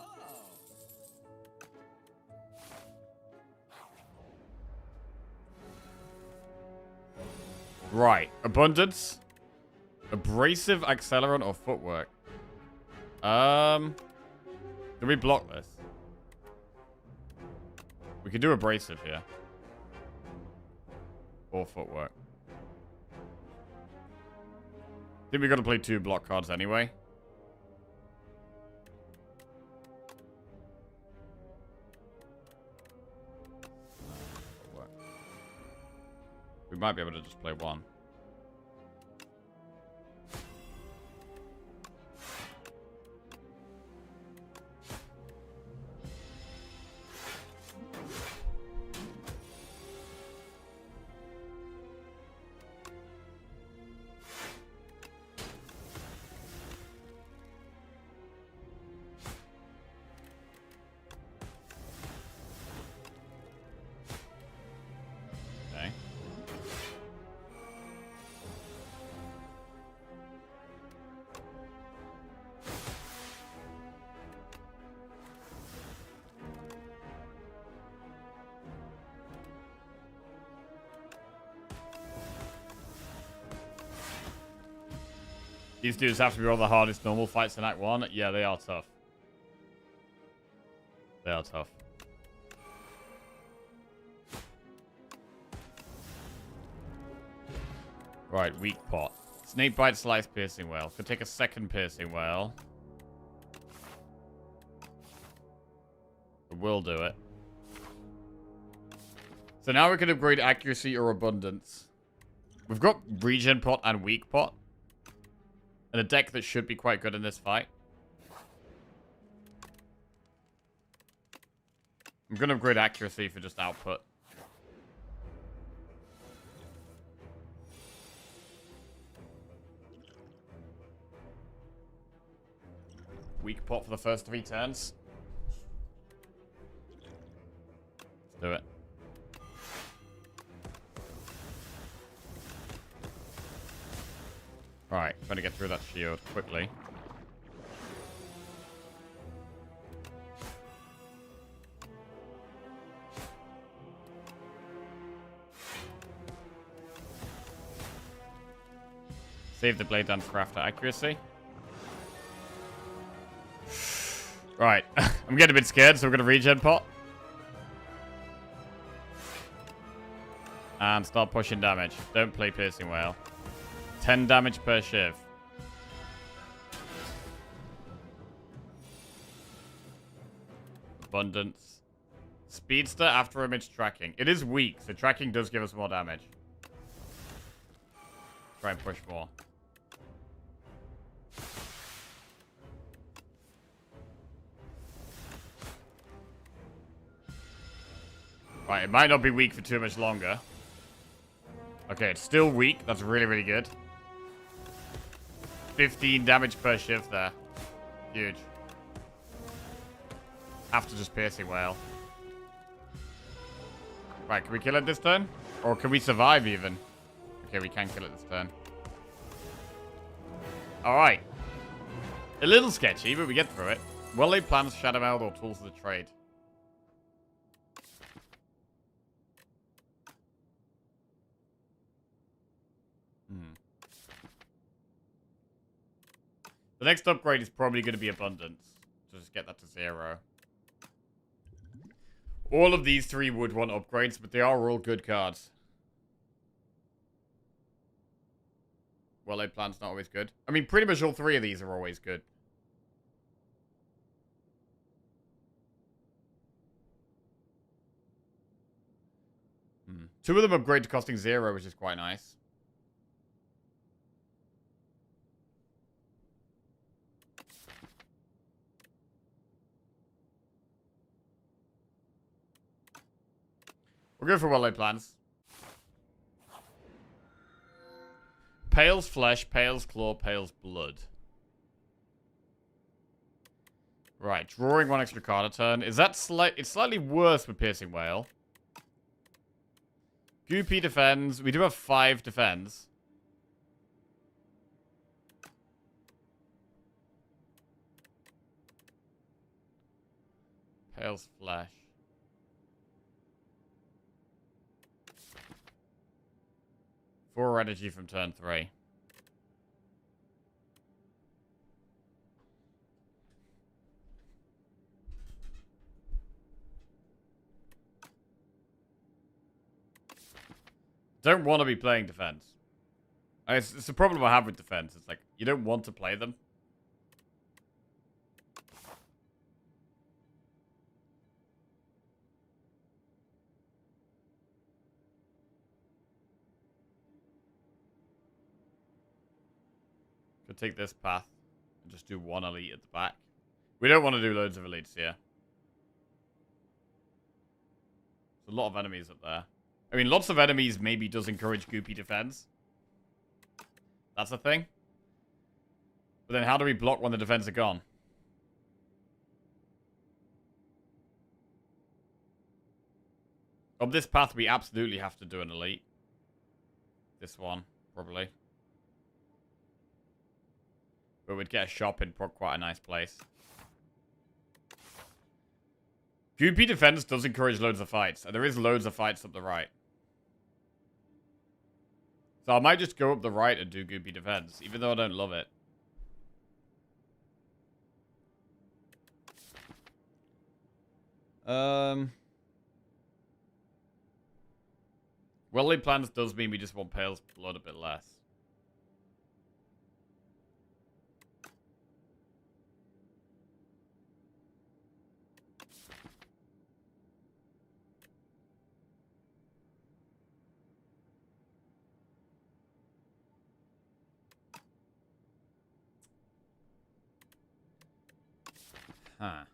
Right. Abundance. Abrasive, Accelerant, or Footwork. Can we block this? We could do Abrasive here. Or Footwork. I think we got to play 2 block cards anyway. We might be able to just play 1. These dudes have to be one of the hardest normal fights in Act 1. Yeah, they are tough. They are tough. Right, weak pot. Snake Bite, Slice, Piercing Whale. Could take a second Piercing Whale. But we'll do it. So now we can upgrade Accuracy or Abundance. We've got Regen Pot and Weak Pot. And a deck that should be quite good in this fight. I'm going to upgrade Accuracy for just output. Weak pot for the first 3 turns. Let's do it. Alright, trying to get through that shield quickly. Save the blade dance for after accuracy. Right. I'm getting a bit scared, so we're going to regen pot. And start pushing damage. Don't play Piercing Whale. 10 damage per shiv. Abundance. Speedster after image tracking. It is weak, so tracking does give us more damage. Try and push more. Right, it might not be weak for too much longer. Okay, it's still weak. That's really, really good. 15 damage per shift there. Huge. After just Piercing Whale. Right, can we kill it this turn? Or can we survive even? Okay, we can kill it this turn. Alright. A little sketchy, but we get through it. Well-laid plans, Shadow Meld, or tools of the trade. The next upgrade is probably going to be Abundance. So just get that to 0. All of these three would want upgrades, but they are all good cards. Well-laid plan's not always good. I mean, pretty much all three of these are always good. Two of them upgrade to costing 0, which is quite nice. We'll go for well-laid plans. Pale's flesh, Pale's claw, Pale's blood. Right, drawing one extra card a turn. Is that it's slightly worse with Piercing Whale. Goopy defends. We do have 5 defense. Pale's flesh. Four energy from turn 3. Don't want to be playing defense. It's a problem I have with defense. It's like, you don't want to play them. Could take this path and just do one elite at the back. We don't want to do loads of elites here. There's a lot of enemies up there. I mean, lots of enemies maybe does encourage goopy defense. That's a thing. But then how do we block when the defense are gone? Up this path, we absolutely have to do an elite. This one, probably. But we'd get a shop in quite a nice place. Goopy defense does encourage loads of fights. And there is loads of fights up the right. So I might just go up the right and do goopy defense. Even though I don't love it. Well-laid plans does mean we just want Pale's blood a bit less. Huh.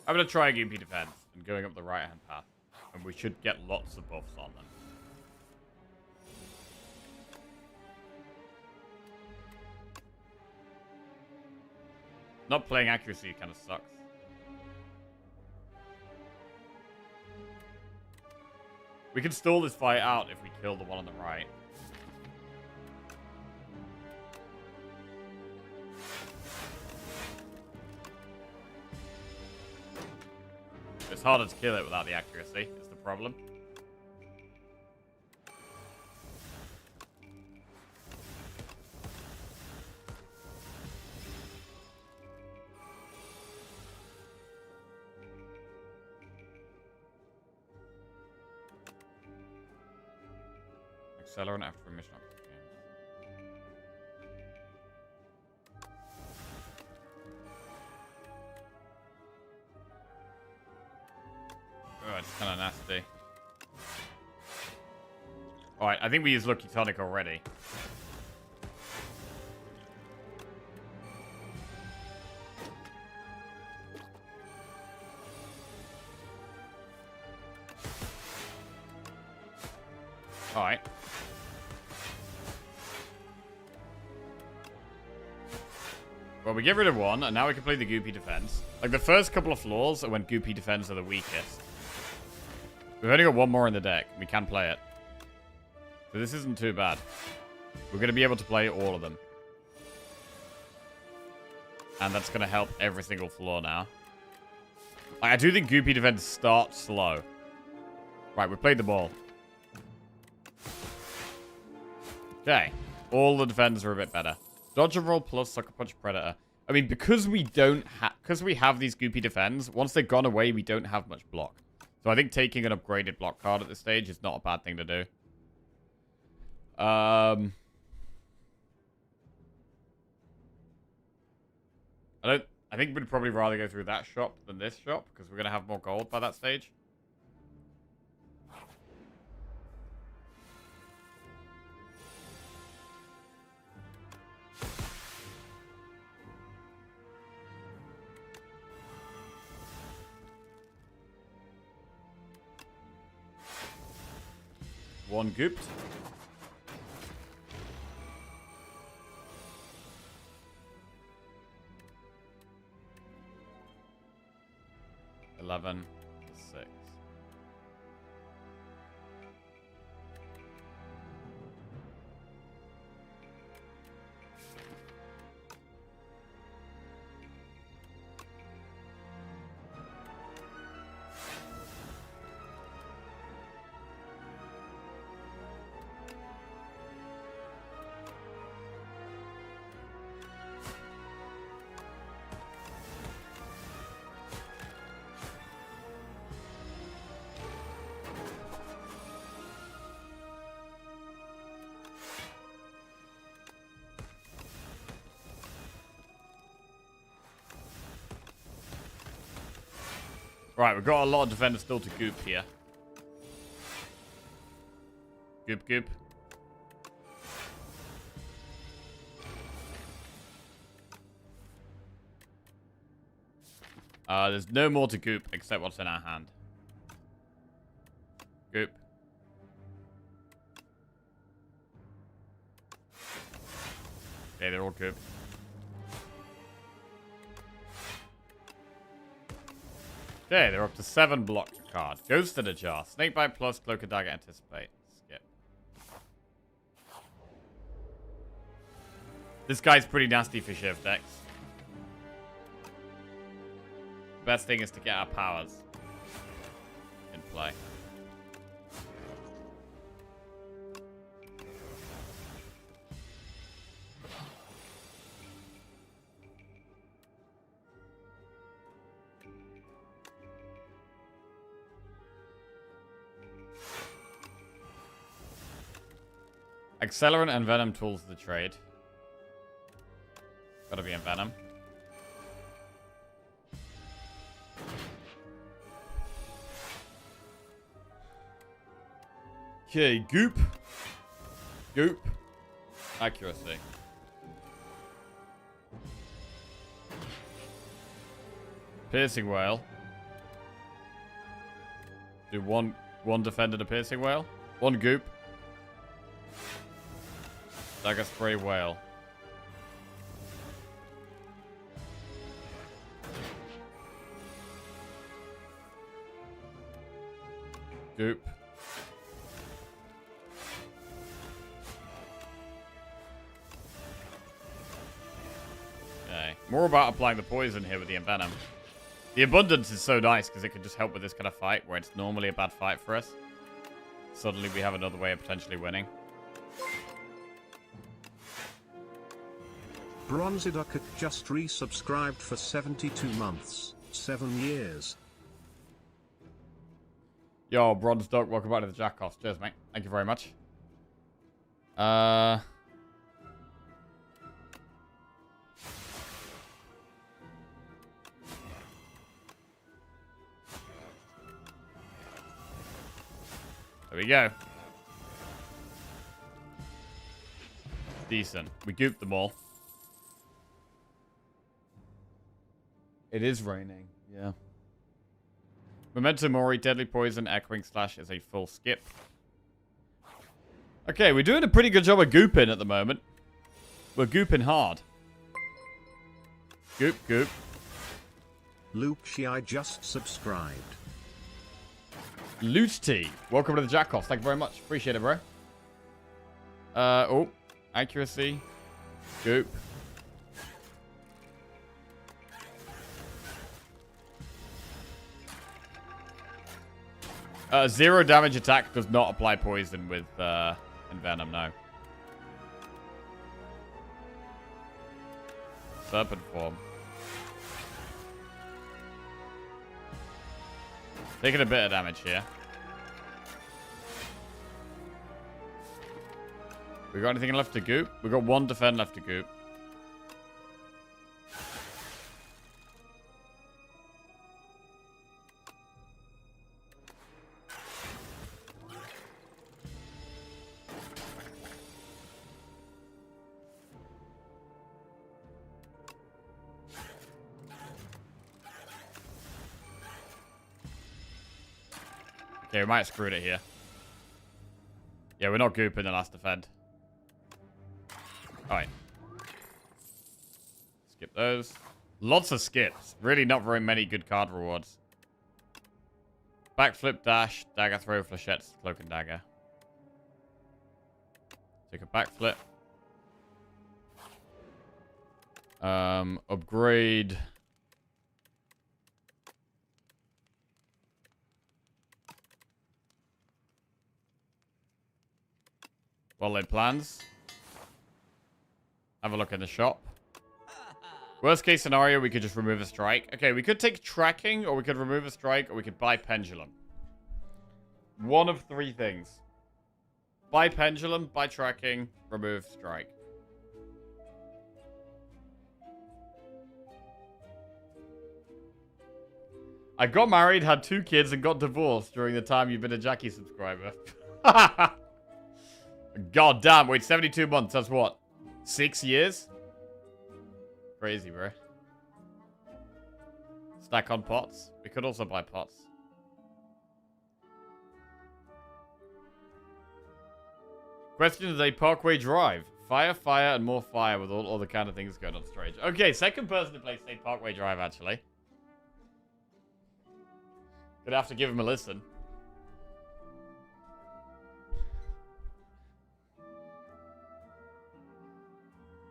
I'm going to try goopy defense and going up the right-hand path. And we should get lots of buffs on them. Not playing accuracy kind of sucks. We can stall this fight out if we kill the one on the right. It's harder to kill it without the accuracy, is the problem. Accelerant after a mission application. Oh, it's kind of nasty. Alright, I think we used Lucky Tonic already. Alright. Well, we get rid of one, and now we can play the Goopy Defense. Like, the first couple of floors are when Goopy Defense are the weakest. We've only got one more in the deck. We can play it. So this isn't too bad. We're going to be able to play all of them. And that's going to help every single floor now. Like, I do think Goopy Defense starts slow. Right, we played the ball. Okay. All the defenders are a bit better. Dodge and roll plus Sucker Punch Predator. I mean, because we have these Goopy Defends, once they've gone away, we don't have much block. So I think taking an upgraded block card at this stage is not a bad thing to do. I think we'd probably rather go through that shop than this shop, because we're going to have more gold by that stage. One gooped. $11 to 6. Right, we've got a lot of defenders still to goop here. Goop, goop. There's no more to goop except what's in our hand. Goop. Okay, they're all goop. Okay, they're up to 7 block card. Ghost in a jar. Snakebite plus Cloak and Dagger Anticipate. Skip. This guy's pretty nasty for Shiv decks. Best thing is to get our powers in play. Accelerant and Venom tools the trade. Gotta be in Venom. Okay, goop. Goop. Accuracy. Piercing Whale. Do one defender to Piercing Whale. One goop. Dagger Spray Whale. Goop. More about applying the poison here with the Envenom. The abundance is so nice because it can just help with this kind of fight where it's normally a bad fight for us. Suddenly we have another way of potentially winning. Bronzy Ducket just resubscribed for 72 months, 7 years. Yo, Bronze Duck, welcome back to the Jackoffs. Cheers, mate. Thank you very much. There we go. Decent. We gooped them all. It is raining. Yeah. Memento Mori, Deadly Poison, Echoing Slash is a full skip. Okay, we're doing a pretty good job of gooping at the moment. We're gooping hard. Goop, goop. Luke Shai just subscribed. Loot Tea, welcome to the Jackoffs. Thank you very much. Appreciate it, bro. Oh, accuracy. Goop. 0 damage attack does not apply poison with Envenom, no. Serpent form. Taking a bit of damage here. We got anything left to goop? We got 1 defend left to goop. Okay, we might have screwed it here. Yeah, we're not gooping the last defend. Alright. Skip those. Lots of skips. Really not very many good card rewards. Backflip, dash, dagger throw, flechettes, cloak and dagger. Take a backflip. Upgrade. Well laid plans. Have a look in the shop. Worst case scenario, we could just remove a strike. Okay, we could take tracking, or we could remove a strike, or we could buy pendulum. One of 3 things. Buy pendulum, buy tracking, remove strike. I got married, had 2 kids, and got divorced during the time you've been a Jackie subscriber. God damn, wait, 72 months, that's what? 6 years? Crazy, bro. Stack on pots. We could also buy pots. Question today, Parkway Drive. Fire, fire, and more fire with all the kind of things going on strange. Okay, second person to play State Parkway Drive, actually. Gonna have to give him a listen.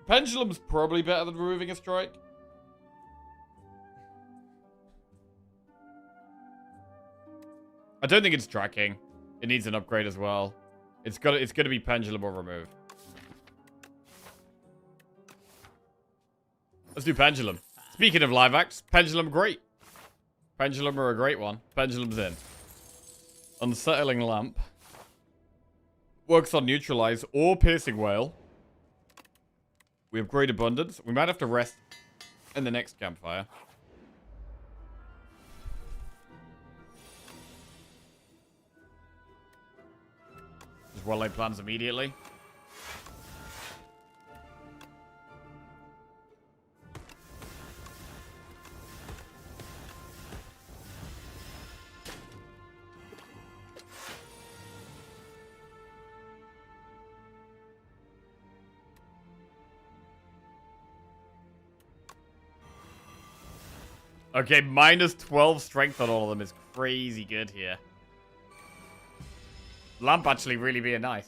Pendulum's probably better than removing a strike. I don't think it's tracking. It needs an upgrade as well. It's gonna be pendulum or remove. Let's do pendulum. Speaking of live acts, pendulum great. Pendulum are a great one. Pendulum's in. Unsettling lamp. Works on neutralize or piercing whale. We have great abundance. We might have to rest in the next campfire. Just well laid plans immediately. Okay, minus 12 strength on all of them is crazy good here. Lamp actually really being nice.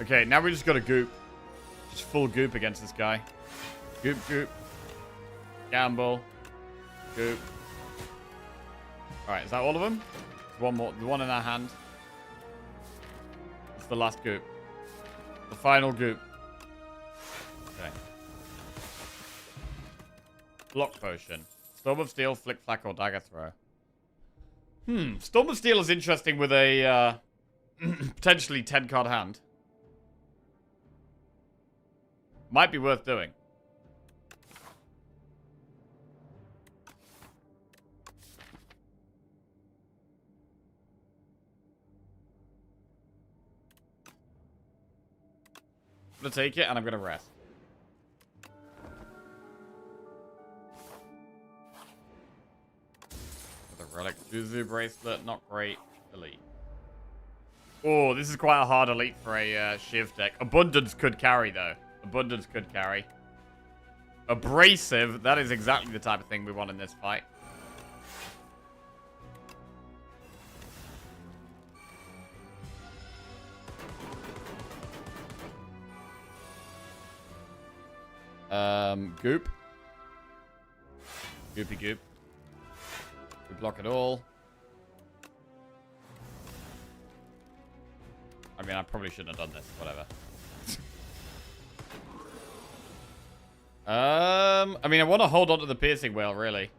Okay, now we just got to goop. Just full goop against this guy. Goop, goop. Gamble. Goop. Alright, is that all of them? There's one more. The one in our hand. It's the last goop. The final goop. Okay. Block potion. Storm of Steel, Flick, Flack, or Dagger Throw. Storm of Steel is interesting with a potentially 10-card hand. Might be worth doing. I'm gonna take it and I'm gonna rest. The relic Juzu bracelet, not great. Elite. Oh, this is quite a hard elite for a Shiv deck. Abundance could carry though. Abundance could carry. Abrasive, that is exactly the type of thing we want in this fight. Goop. Goopy goop. We block it all. I mean, I probably shouldn't have done this. Whatever. I mean, I want to hold on to the piercing whale, really.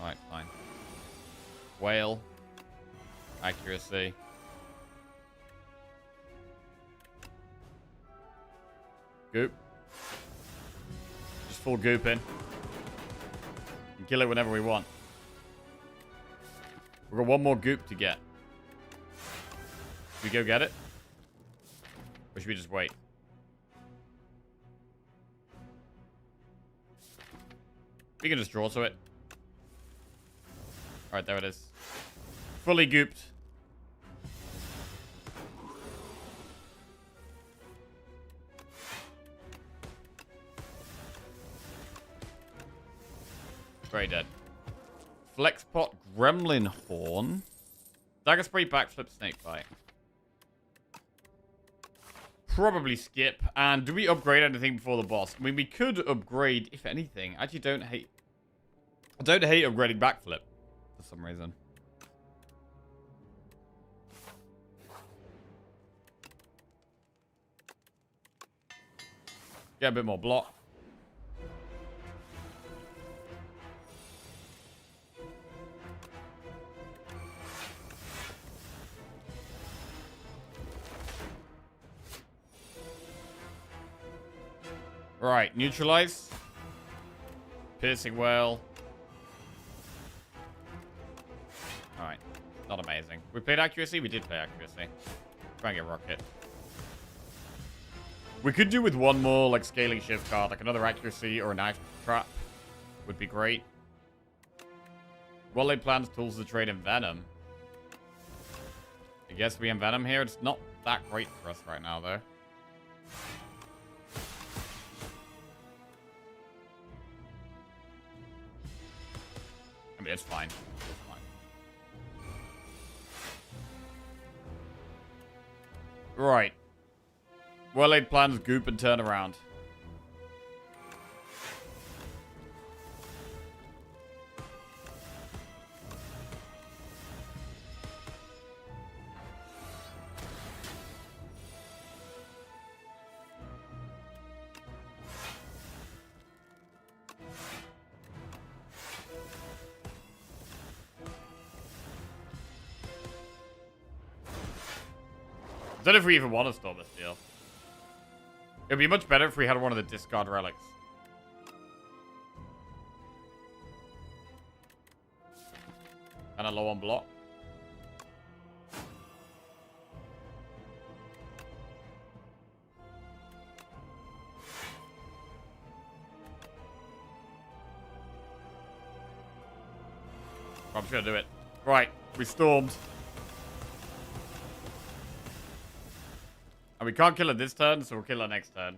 Alright, fine. Whale. Accuracy. Goop. Just full goop in. And kill it whenever we want. We've got one more goop to get. Should we go get it? Or should we just wait? We can just draw to it. Alright, there it is. Fully gooped. Very dead. Flexpot Gremlin Horn. Dagger Spray, Backflip, Snakebite. Probably skip. And do we upgrade anything before the boss? I mean, we could upgrade, if anything. I actually don't hate upgrading Backflip for some reason. Get a bit more block. Right, neutralize. Piercing whale. Alright, not amazing. We played accuracy? We did play accuracy. Try and get rocket. We could do with one more, like, scaling shift card, like another accuracy or a knife trap. Would be great. Well-laid plans, tools to trade in Venom. I guess we envenom here. It's not that great for us right now, though. I mean, it's fine. It's fine. Right. Well-laid plans, goop, and turn around. I don't know if we even want to storm this deal. It'd be much better if we had one of the discard relics. And a low on block. I'm just gonna do it. Right, we stormed. And we can't kill it this turn, so we'll kill it next turn.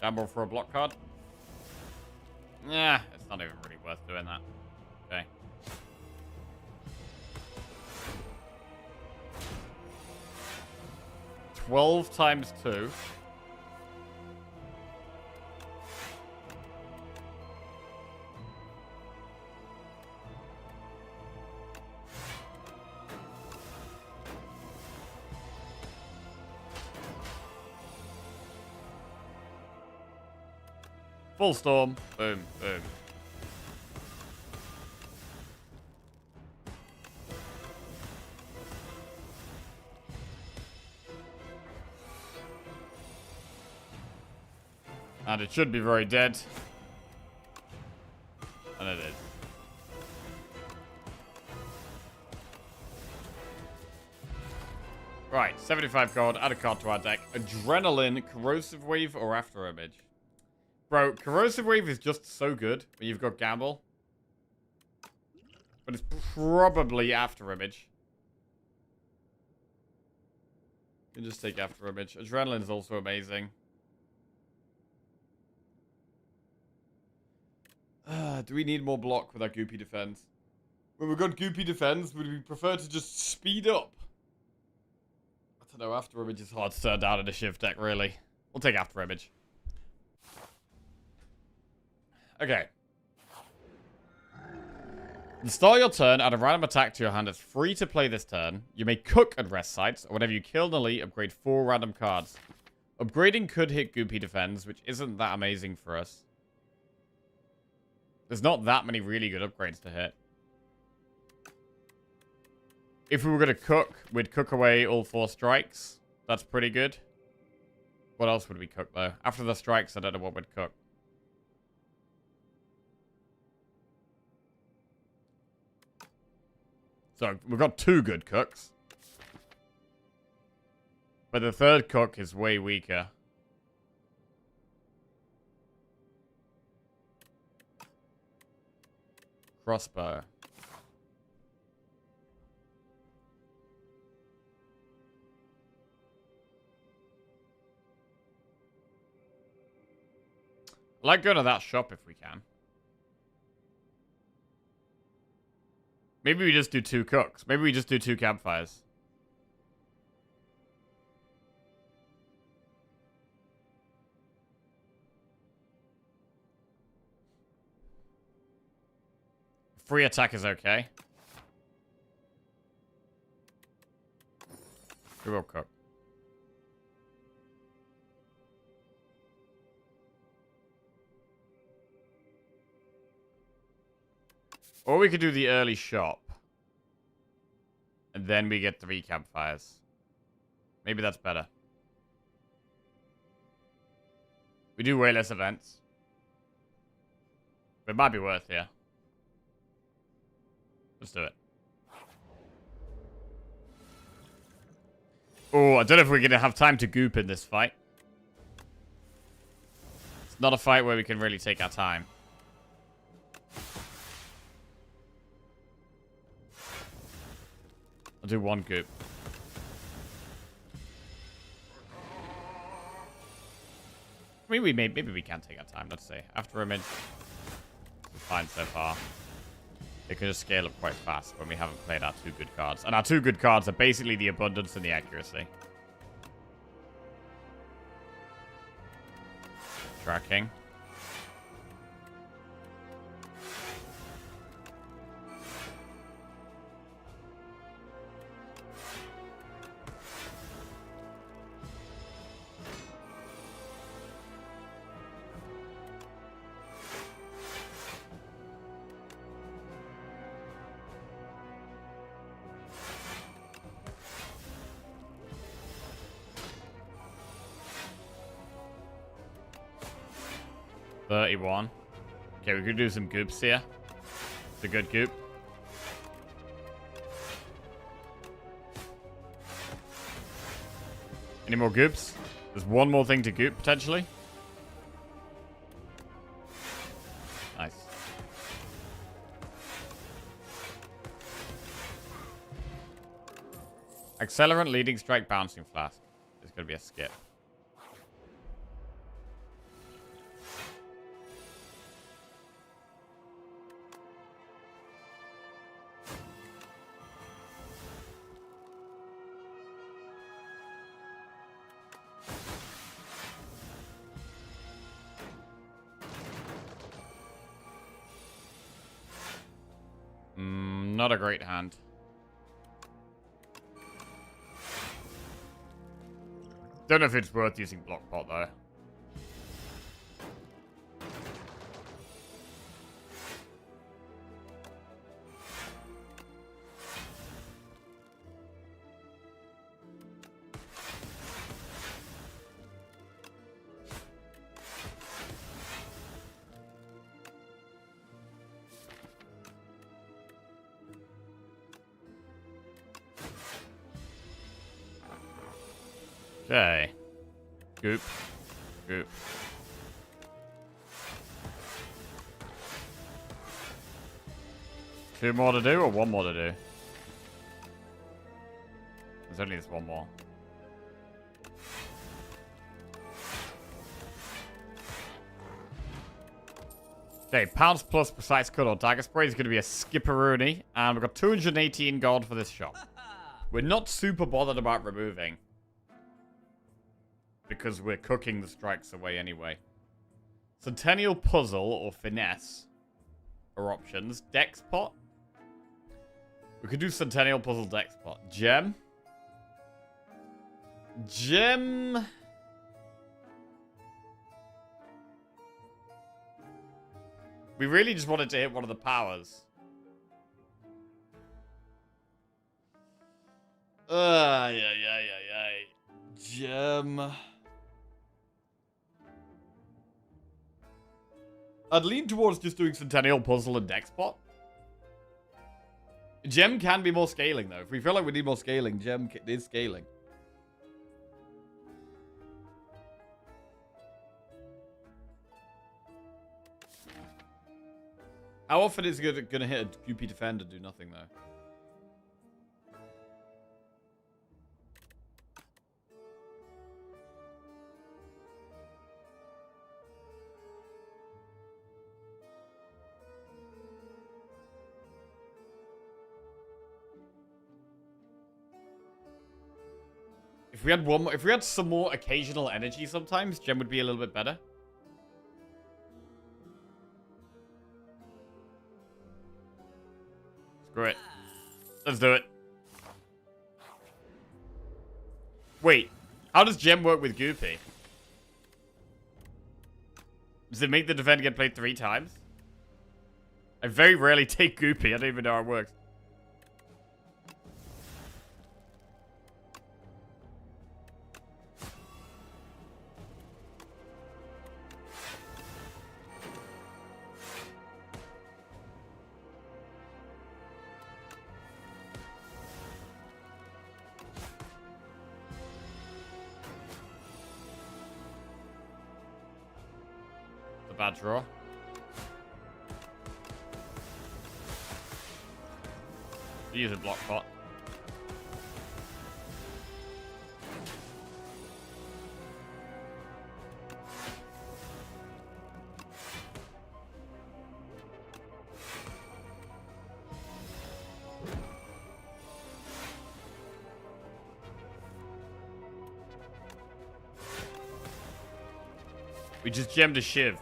Gamble for a block card. Yeah, it's not even really worth doing that. Okay. $12 times 2. Full storm. Boom, boom. And it should be very dead. And it is. Right, 75 gold, add a card to our deck. Adrenaline, Corrosive Wave, or After Image. Bro, Corrosive Wave is just so good when you've got Gamble. But it's probably After Image. You can just take After Image. Adrenaline is also amazing. Do we need more block with our Goopy Defense? When we've got Goopy Defense, would we prefer to just speed up? I don't know, After Image is hard to turn down in a Shiv deck, really. We'll take After Image. Okay. At the start of your turn, add a random attack to your hand that's free to play this turn. You may cook at rest sites, or whenever you kill an elite, upgrade 4 random cards. Upgrading could hit Goopy Defense, which isn't that amazing for us. There's not that many really good upgrades to hit. If we were going to cook, we'd cook away all 4 strikes. That's pretty good. What else would we cook, though? After the strikes, I don't know what we'd cook. So, we've got 2 good cooks. But the third cook is way weaker. Crossbow. I like going to that shop if we can. Maybe we just do 2 cooks. Maybe we just do 2 campfires. Free attack is okay. We will cook. Or we could do the early shop. And then we get 3 campfires. Maybe that's better. We do way less events. But it might be worth, yeah. Let's do it. Oh, I don't know if we're going to have time to goop in this fight. It's not a fight where we can really take our time. I'll do 1 goop. I mean, maybe we can take our time. Let's see. After Image, we're fine so far. It can just scale up quite fast when we haven't played our 2 good cards. And our 2 good cards are basically the abundance and the accuracy. Tracking. $31. Okay, we could do some goops here. It's a good goop. Any more goops? There's 1 more thing to goop, potentially. Nice. Accelerant, Leading Strike, Bouncing Flask. It's going to be a skip. Not a great hand. Don't know if it's worth using block pot though. Okay. Goop. Goop. Two more to do or one more to do? There's only this one more. Okay, pounds plus precise cut or dagger spray is going to be a skipperoonie. And we've got 218 gold for this shop. We're not super bothered about removing, because we're cooking the strikes away anyway. Centennial Puzzle or Finesse are options. Dex Pot. We could do Centennial Puzzle Dex Pot. Gem. Gem. We really just wanted to hit one of the powers. Gem. I'd lean towards just doing Centennial Puzzle and Dexpot. Gem can be more scaling, though. If we feel like we need more scaling, Gem is scaling. How often is it going to hit a QP defender and do nothing, though? If we had one more, if we had some more occasional energy sometimes, Gem would be a little bit better. Screw it. Let's do it. Wait, how does Gem work with Goopy? Does it make the defender get played 3 times? I very rarely take Goopy. I don't even know how it works. Bad draw. Use a block pot. We just gemmed a shiv.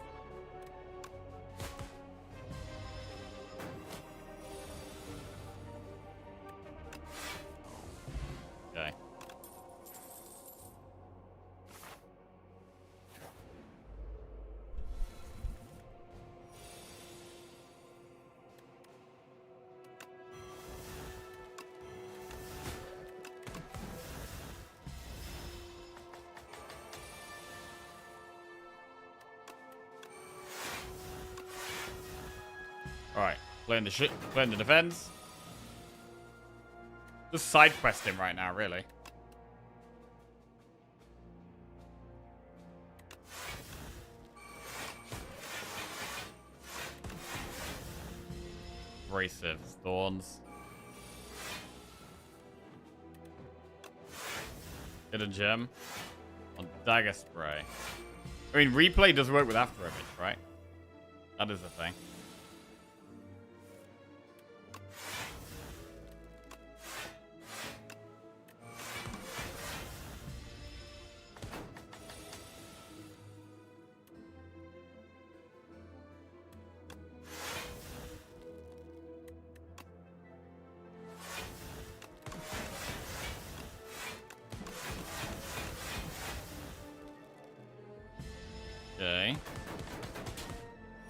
Alright, playing the defense. Just side quest him right now, really. Abrasive thorns. Get a gem on dagger spray. I mean, replay does work with after image, right? That is the thing.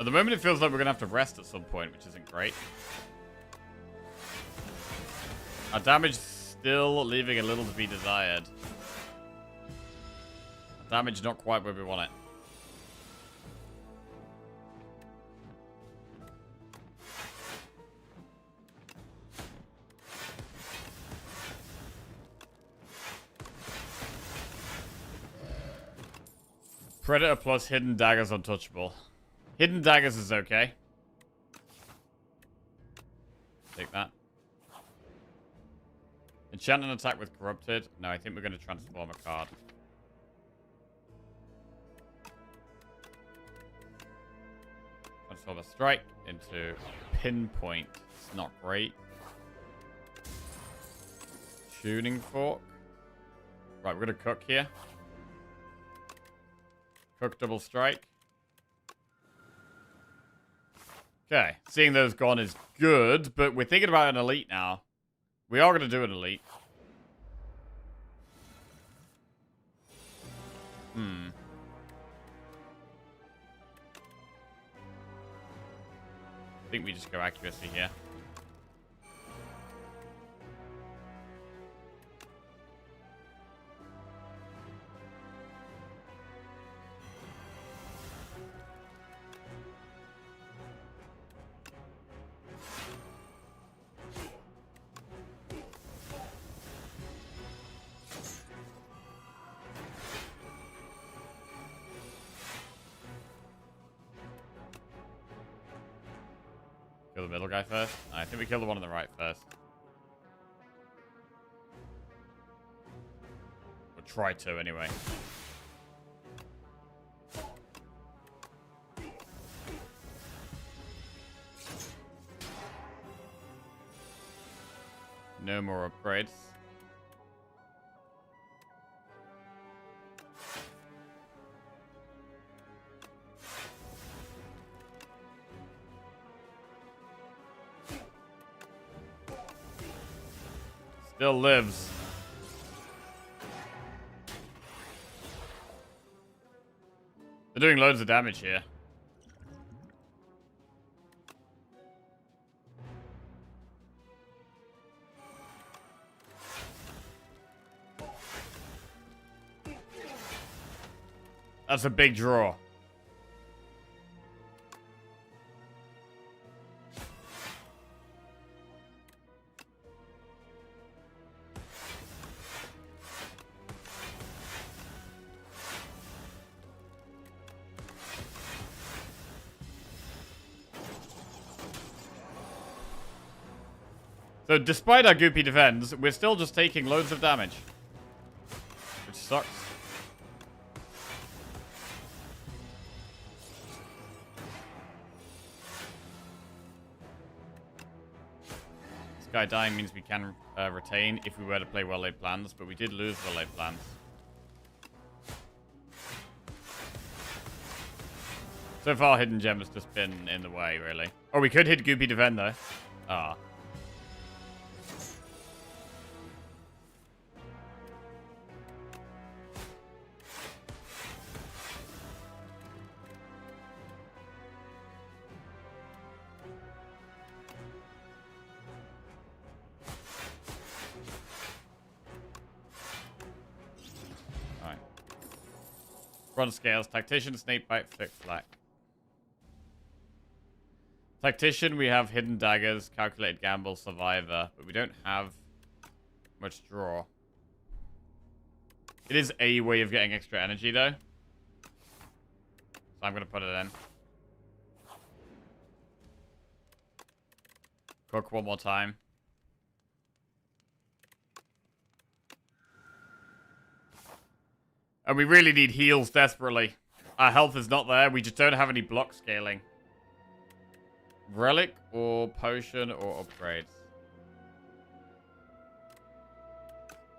At the moment, it feels like we're going to have to rest at some point, which isn't great. Our damage still leaving a little to be desired. Damage not quite where we want it. Predator plus Hidden Daggers untouchable. Hidden Daggers is okay. Take that. Enchant an attack with Corrupted. No, I think we're going to transform a card. Transform a strike into Pinpoint. It's not great. Tuning Fork. Right, we're going to cook here. Cook double strike. Okay, seeing those gone is good, but we're thinking about an elite now. We are going to do an elite. I think we just go accuracy here. Kill the middle guy first. I think we kill the one on the right first. We'll try to anyway. No more upgrades. Still lives. They're doing loads of damage here. That's a big draw. So despite our goopy defense, we're still just taking loads of damage. Which sucks. This guy dying means we can retain if we were to play well-laid plans, but we did lose well-laid plans. So far, Hidden Gem has just been in the way, really. Oh, we could hit goopy defend, though. Ah. Bronze scales, tactician, snakebite, flick, flack. Tactician, we have hidden daggers, calculated gamble, survivor, but we don't have much draw. It is a way of getting extra energy, though. So I'm going to put it in. Cook one more time. And we really need heals desperately. Our health is not there. We just don't have any block scaling. Relic or potion or upgrades?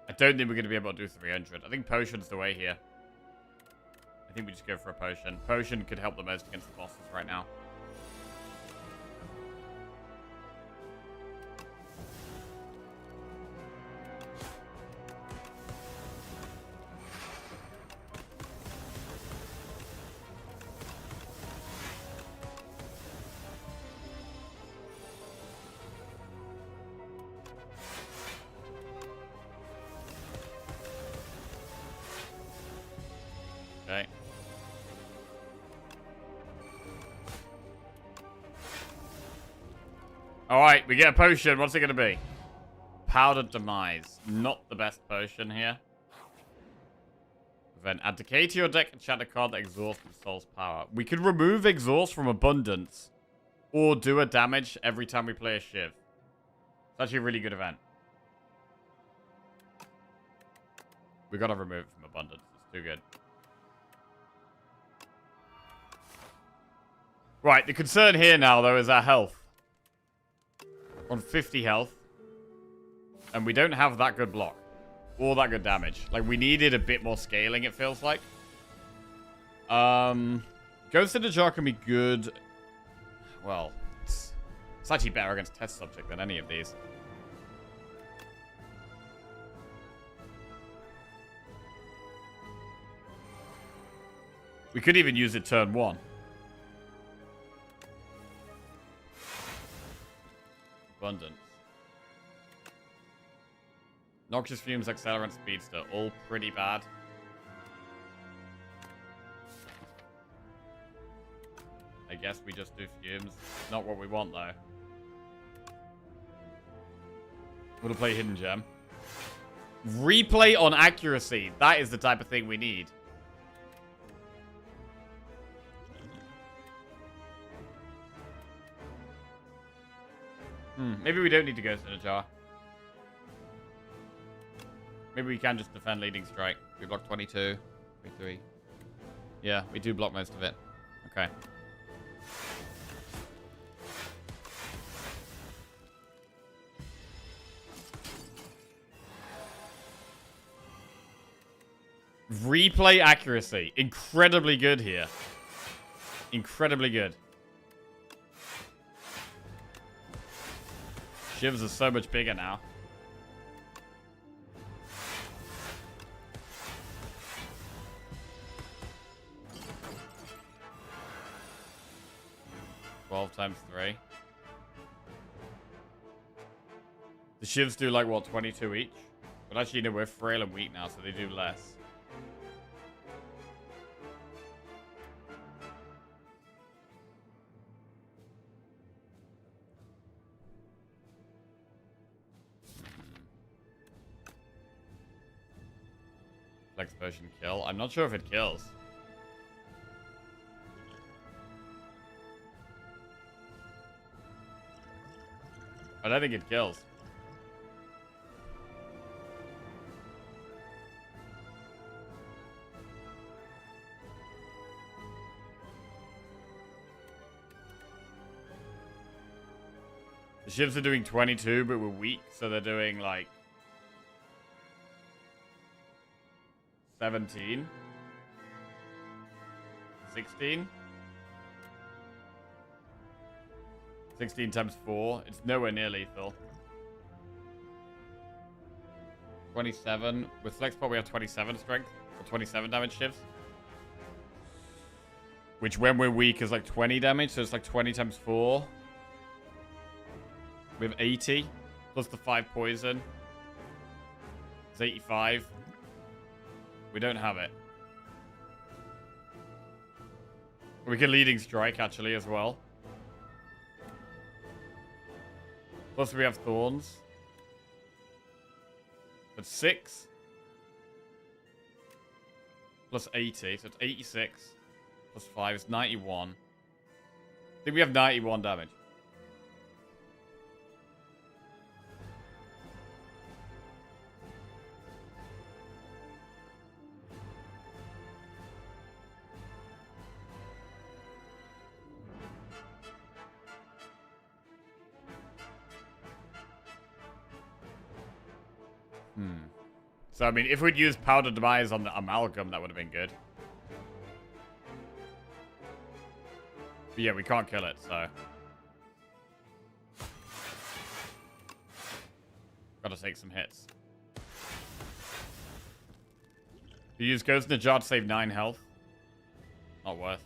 I don't think we're going to be able to do 300. I think potion's the way here. I think we just go for a potion. Potion could help the most against the bosses right now. Alright, we get a potion. What's it going to be? Powdered Demise. Not the best potion here. Then add decay to your deck and chat a card that exhausts the soul's power. We could remove exhaust from abundance. Or do a damage every time we play a Shiv. It's actually a really good event. We gotta remove it from abundance. It's too good. Right, the concern here now, though, is our health. On 50 health. And we don't have that good block. Or that good damage. Like, we needed a bit more scaling, it feels like. Ghost in the Jar can be good. Well, it's actually better against test subject than any of these. We could even use it turn 1. Abundance. Noxious Fumes, Accelerant, Speedster. All pretty bad. I guess we just do Fumes. Not what we want, though. We'll play Hidden Gem. Replay on accuracy. That is the type of thing we need. Maybe we don't need to go to the jar. Maybe we can just defend Leading Strike. We block 22, 23. Yeah, we do block most of it. Okay. Replay accuracy. Incredibly good here. Incredibly good. Shivs are so much bigger now. Times 3. The Shivs do like, what, 22 each? But actually, no, we're frail and weak now, so they do less. Flex Potion kill. I'm not sure if it kills. I don't think it kills. The Shivs are doing 22, but we're weak, so they're doing like 17, 16. 16 times 4. It's nowhere near lethal. 27. With Flex Pot, we have 27 strength. Or 27 damage Shivs. Which, when we're weak, is like 20 damage. So it's like 20 times 4. We have 80. Plus the 5 poison. It's 85. We don't have it. We can Leading Strike, actually, as well. Plus we have Thorns. That's 6. Plus 80, so it's 86. Plus 5 is 91. I think we have 91 damage. So, I mean, if we'd used Powder Demise on the Amalgam, that would have been good. But yeah, we can't kill it, so. Gotta take some hits. You use Ghost in the Jar to save 9 health. Not worth.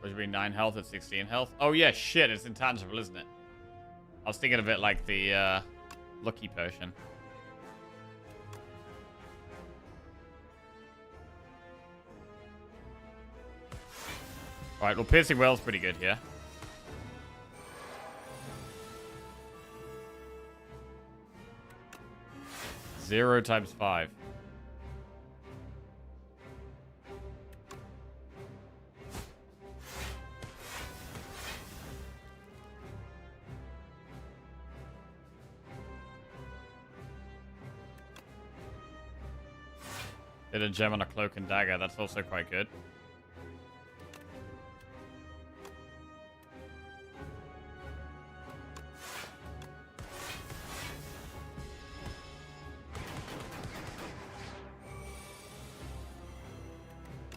Which would be 9 health at 16 health. Oh yeah, shit, it's intangible, isn't it? I was thinking of it like the lucky potion. Alright, well, piercing well's pretty good here. Zero times 5. Did a gem on a cloak and dagger. That's also quite good.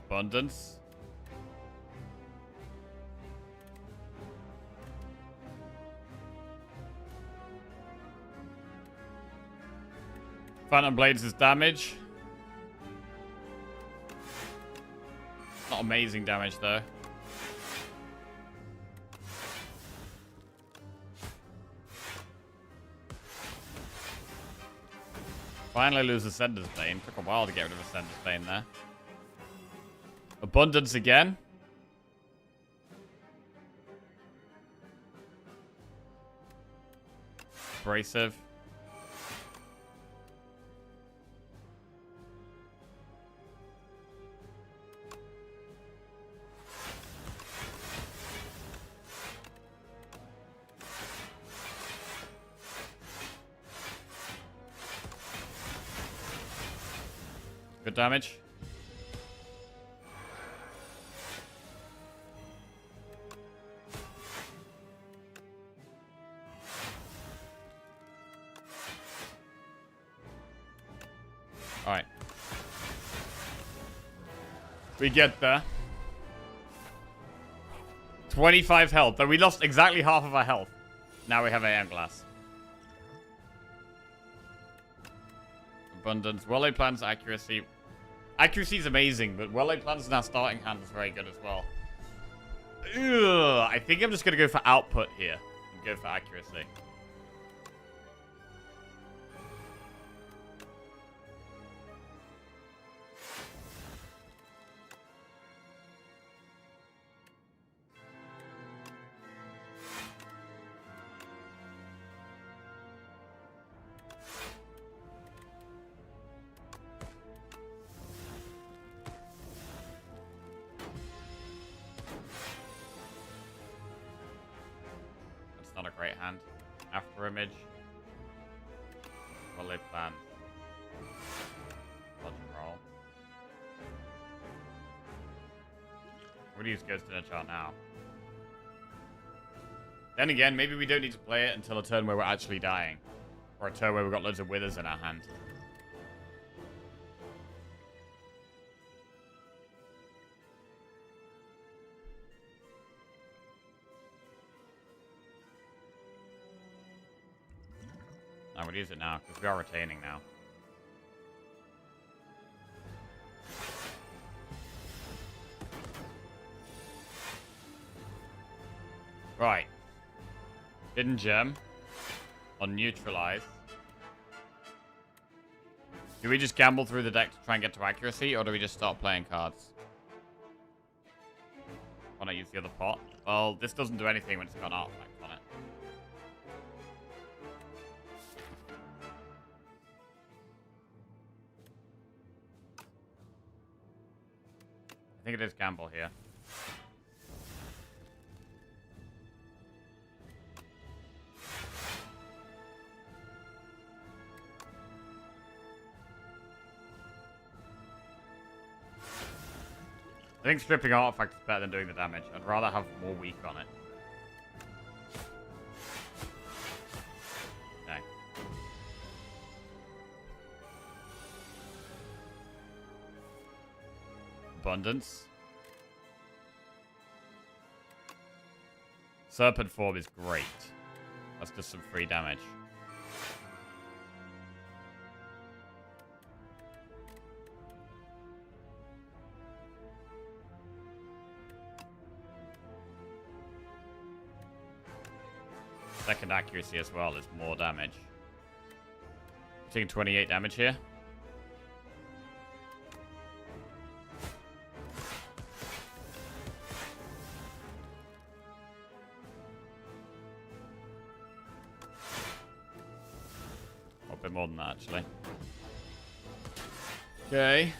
Abundance. Phantom Blades is damage. Not amazing damage though. Finally lose Ascender's Bane. Took a while to get rid of Ascender's Bane there. Abundance again. Abrasive. Good damage. Alright. We get there. 25 health. Though we lost exactly half of our health. Now we have AM glass. Abundance. Well-laid plans, accuracy. Accuracy is amazing, but well-laid plans in our starting hand is very good as well. Ugh, I think I'm just going to go for output here. And go for accuracy. Not a great hand. After image. Well-laid plan. Dodge and roll. We're gonna use Ghost in a chart now. Then again, maybe we don't need to play it until a turn where we're actually dying. Or a turn where we've got loads of withers in our hand. I would use it now, because we are retaining now. Right. Hidden gem. On neutralize. Do we just gamble through the deck to try and get to accuracy, or do we just start playing cards? Why not use the other pot? Well, this doesn't do anything when it's got an artifact on it. I think it is gamble here. I think stripping artifact is better than doing the damage. I'd rather have more weak on it. Okay. Abundance. Serpent form is great. That's just some free damage. Second accuracy as well is more damage. Taking 28 damage here. A bit more than that, actually. Okay.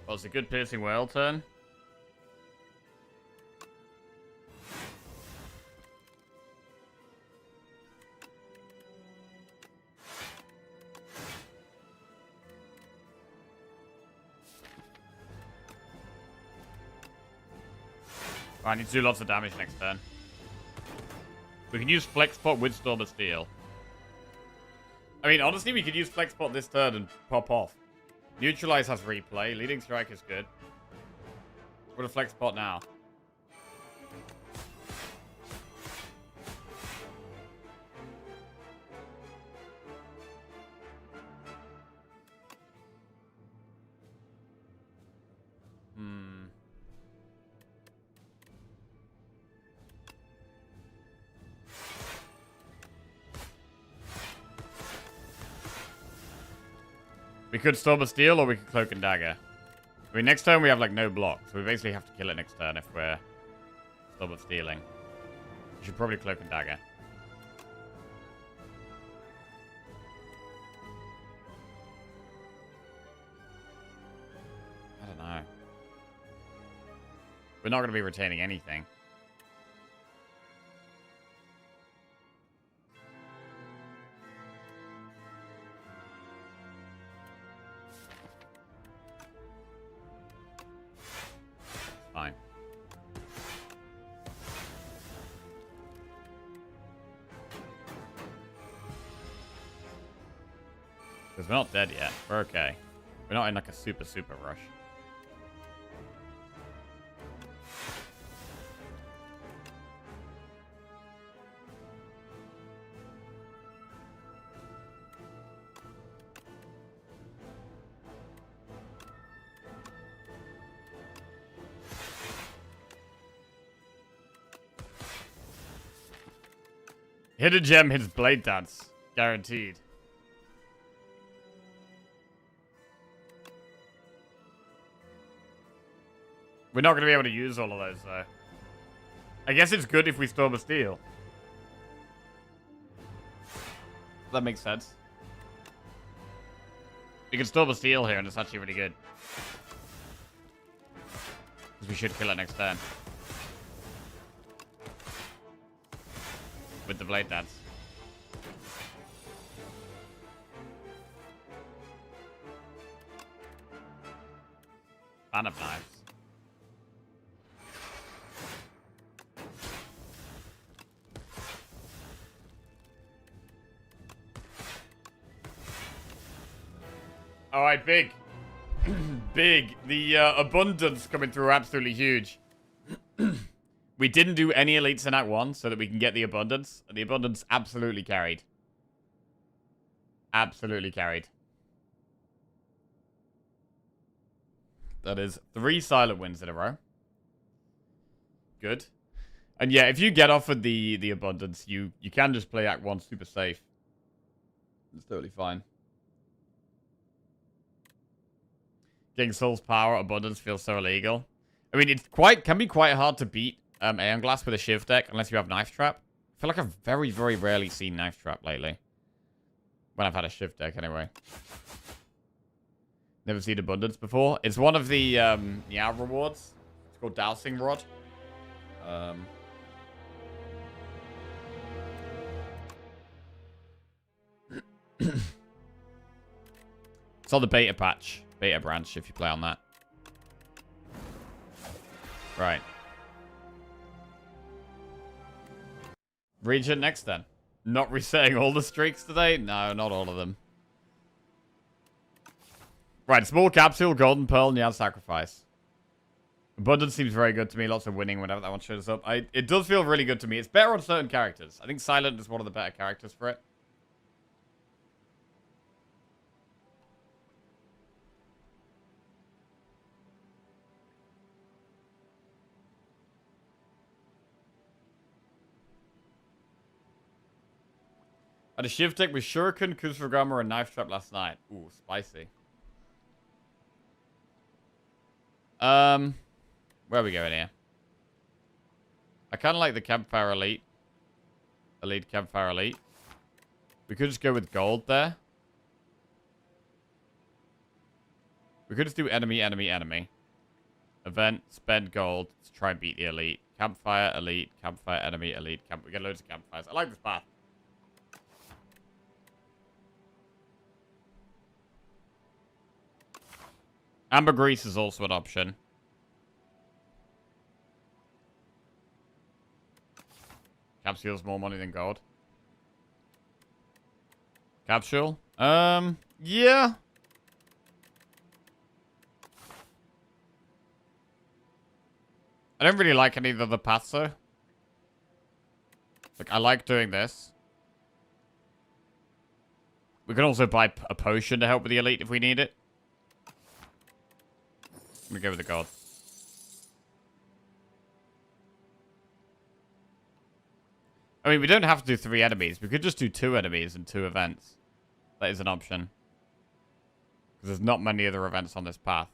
Well, it's a good piercing whale turn. I need to do lots of damage next turn. We can use Flex Pot with Storm of Steel. I mean, honestly, we could use Flex Pot this turn and pop off. Neutralize has replay. Leading Strike is good. What a Flex Pot now? We could Storm of Steel or we could Cloak and Dagger. I mean, next turn we have, like, no block. So we basically have to kill it next turn if we're Storm of Stealing. We should probably Cloak and Dagger. I don't know. We're not going to be retaining anything. Fine. Because we're not dead yet. We're okay. We're not in like a super rush. Hit a gem, hits Blade Dance. Guaranteed. We're not going to be able to use all of those, though. I guess it's good if we Storm of Steel. That makes sense. We can Storm of Steel here, and it's actually really good. Because we should kill it next turn. With the Blade Dance. Fan of Knives. Alright, big. Big. The abundance coming through absolutely huge. We didn't do any elites in Act 1 so that we can get the abundance. And the abundance absolutely carried. Absolutely carried. That is 3 silent wins in a row. Good. And yeah, if you get offered the abundance, you can just play Act 1 super safe. It's totally fine. Getting Soul's Power, abundance feels so illegal. I mean, can be quite hard to beat Aeon Glass with a Shiv deck unless you have Knife Trap. I feel like I've very rarely seen Knife Trap lately. When I've had a Shiv deck, anyway. Never seen Abundance before. It's one of the Meow rewards. It's called Dowsing Rod. It's on the beta patch. Beta branch, if you play on that. Right. Regent next, then. Not resetting all the streaks today? No, not all of them. Right, small capsule, golden pearl, Nyan sacrifice. Abundance seems very good to me. Lots of winning whenever that one shows up. It does feel really good to me. It's better on certain characters. I think Silent is one of the better characters for it. I had a shiv deck with Shuriken, Kusarigama, and Knife Trap last night. Ooh, spicy. Where are we going here? I kind of like the Campfire Elite. Elite Campfire Elite. We could just go with gold there. We could just do enemy, enemy, enemy. Event, spend gold to try and beat the elite. Campfire, elite, campfire, enemy, elite, camp. We get loads of campfires. I like this path. Ambergris is also an option. Capsule's more money than gold. Capsule? Yeah. I don't really like any of the other paths, though. Like, I like doing this. We can also buy a potion to help with the elite if we need it. I'm gonna go with the gold. I mean, we don't have to do 3 enemies. We could just do 2 enemies and 2 events. That is an option. Because there's not many other events on this path.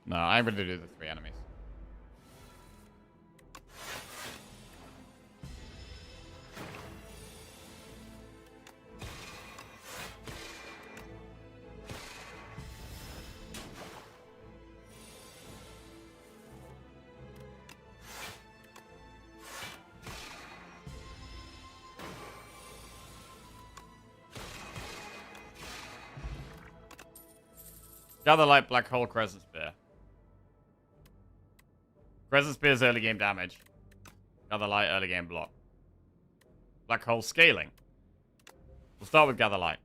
No, I'm going to do the 3 enemies. Gather Light, Black Hole, Crescent Spear. Crescent Spear's early game damage. Gather Light, early game block. Black Hole, scaling. We'll start with Gather Light.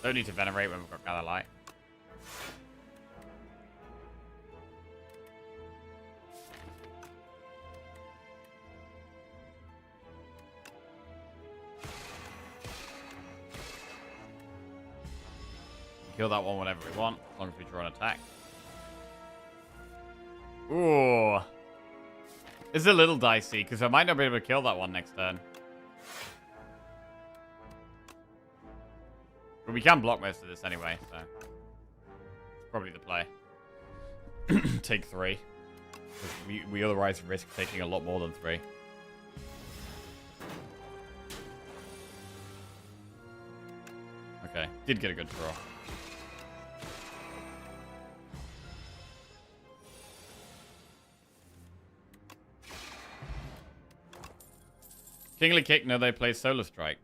Don't need to venerate when we've got Gather Light. Kill that one whenever we want, as long as we draw an attack. Ooh. It's a little dicey, because I might not be able to kill that one next turn. But we can block most of this anyway, so it's probably the play. Take 3. We otherwise risk taking a lot more than 3. Okay, did get a good draw. Kingly Kick, no, they play Solar Strike.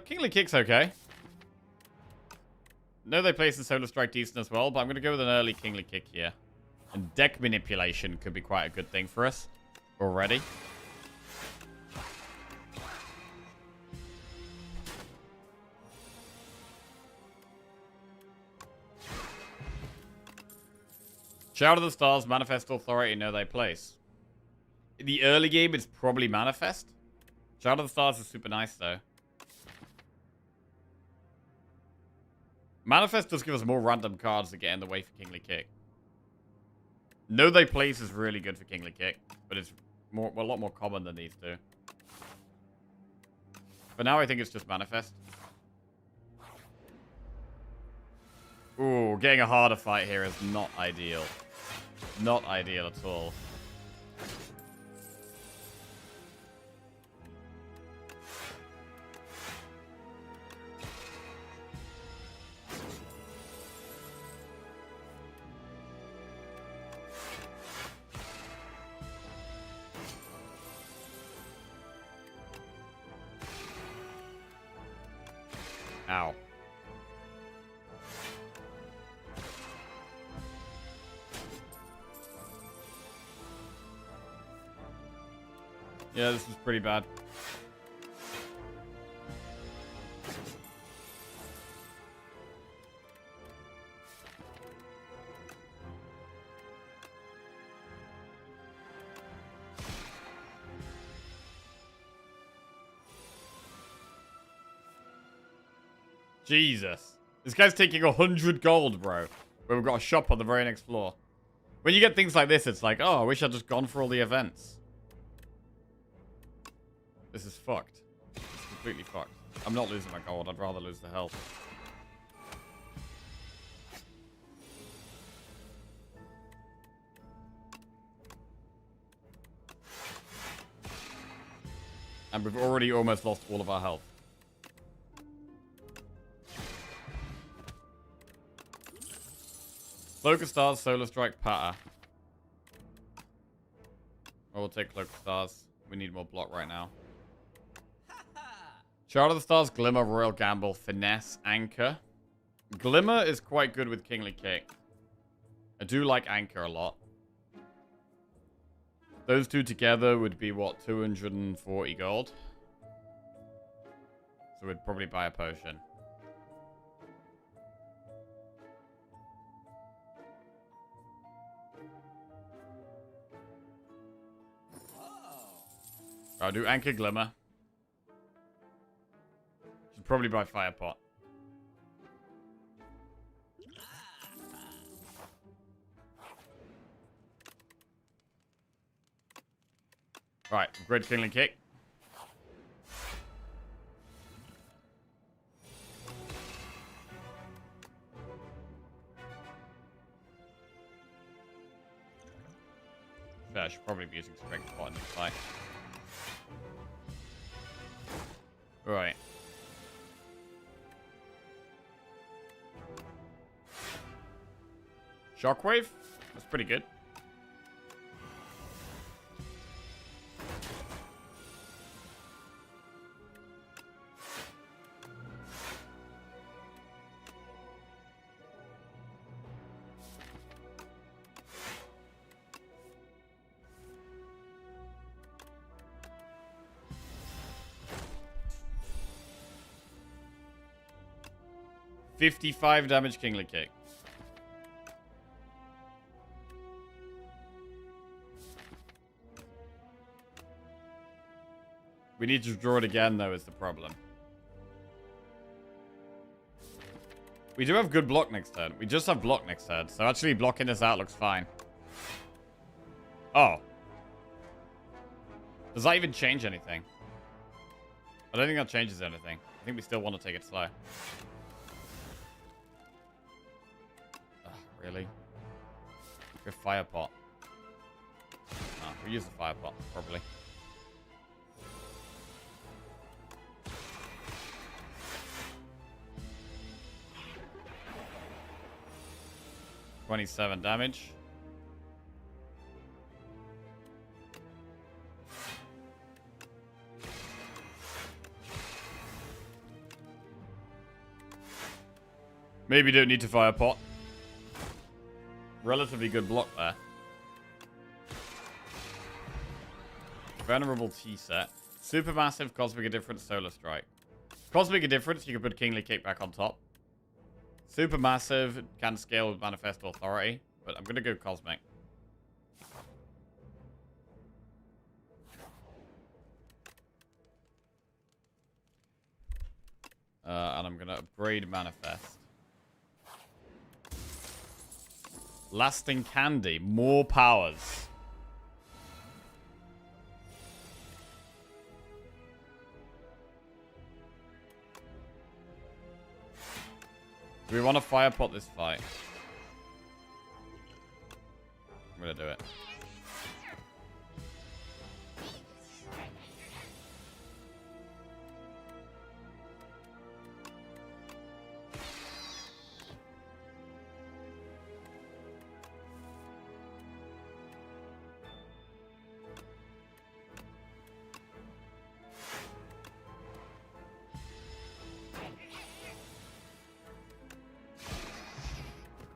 Kingly Kick's okay. No, they play the Solar Strike decent as well, but I'm going to go with an early Kingly Kick here. And deck manipulation could be quite a good thing for us already. Shout of the Stars, Manifest Authority, no, they place. In the early game, it's probably Manifest. Shout of the Stars is super nice, though. Manifest does give us more random cards that get in the way for Kingly Kick. No, they place is really good for Kingly Kick, but it's a lot more common than these two. But now I think it's just Manifest. Ooh, getting a harder fight here is not ideal. Not ideal at all. Ow. Yeah, this was pretty bad. Jesus. This guy's taking 100 gold, bro. But we've got a shop on the very next floor. When you get things like this, it's like, oh, I wish I'd just gone for all the events. This is fucked. It's completely fucked. I'm not losing my gold. I'd rather lose the health. And we've already almost lost all of our health. Cloak of Stars, Solar Strike, Patter. Oh, we'll take Cloak of Stars. We need more block right now. Shard of the Stars, Glimmer, Royal Gamble, Finesse, Anchor. Glimmer is quite good with Kingly Kick. I do like Anchor a lot. Those two together would be, what, 240 gold? So we'd probably buy a potion. I'll do Anchor Glimmer. Should probably buy Fire Pot. Right, Great Kingly Kick. Yeah, I should probably be using Strength Pot in this fight. Right. Shockwave? That's pretty good. $55 damage Kingly Kick. We need to draw it again, though, is the problem. We do have good block next turn. We just have block next turn. So actually blocking this out looks fine. Oh. Does that even change anything? I don't think that changes anything. I think we still want to take it slow. Really? Good Fire Pot. Oh, we use the Fire Pot, probably. $27 damage. Maybe don't need to Fire Pot. Relatively good block there. Venerable T-set. Supermassive, Cosmic Indifference, Solar Strike. Cosmic Indifference, you can put Kingly Kick back on top. Supermassive can scale with Manifest Authority, but I'm going to go Cosmic. And I'm going to upgrade Manifest. Lasting Candy. More powers. Do we want to Fire Pot this fight? I'm going to do it.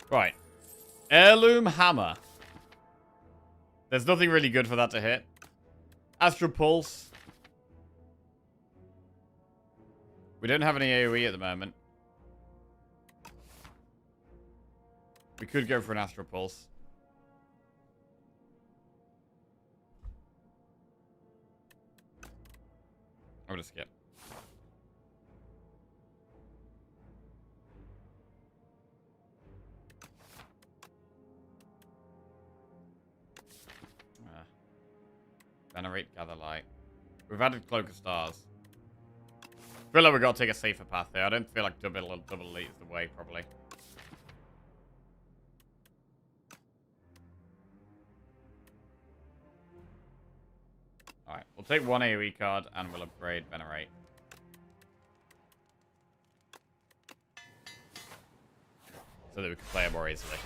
Right. Heirloom Hammer. There's nothing really good for that to hit. Astral Pulse. We don't have any AoE at the moment. We could go for an Astral Pulse. I'm gonna skip. Venerate, Gather Light. We've added Cloak of Stars. I feel like we've got to take a safer path there. I don't feel like double elite is the way, probably. Alright, we'll take one AoE card and we'll upgrade Venerate. So that we can play it more easily.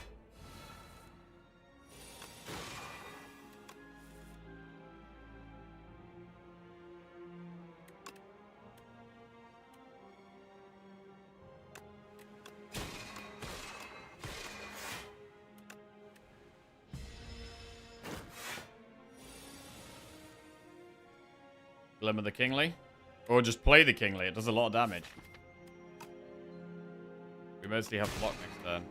Glimmer the Kingly. Or just play the Kingly. It does a lot of damage. We mostly have block next turn.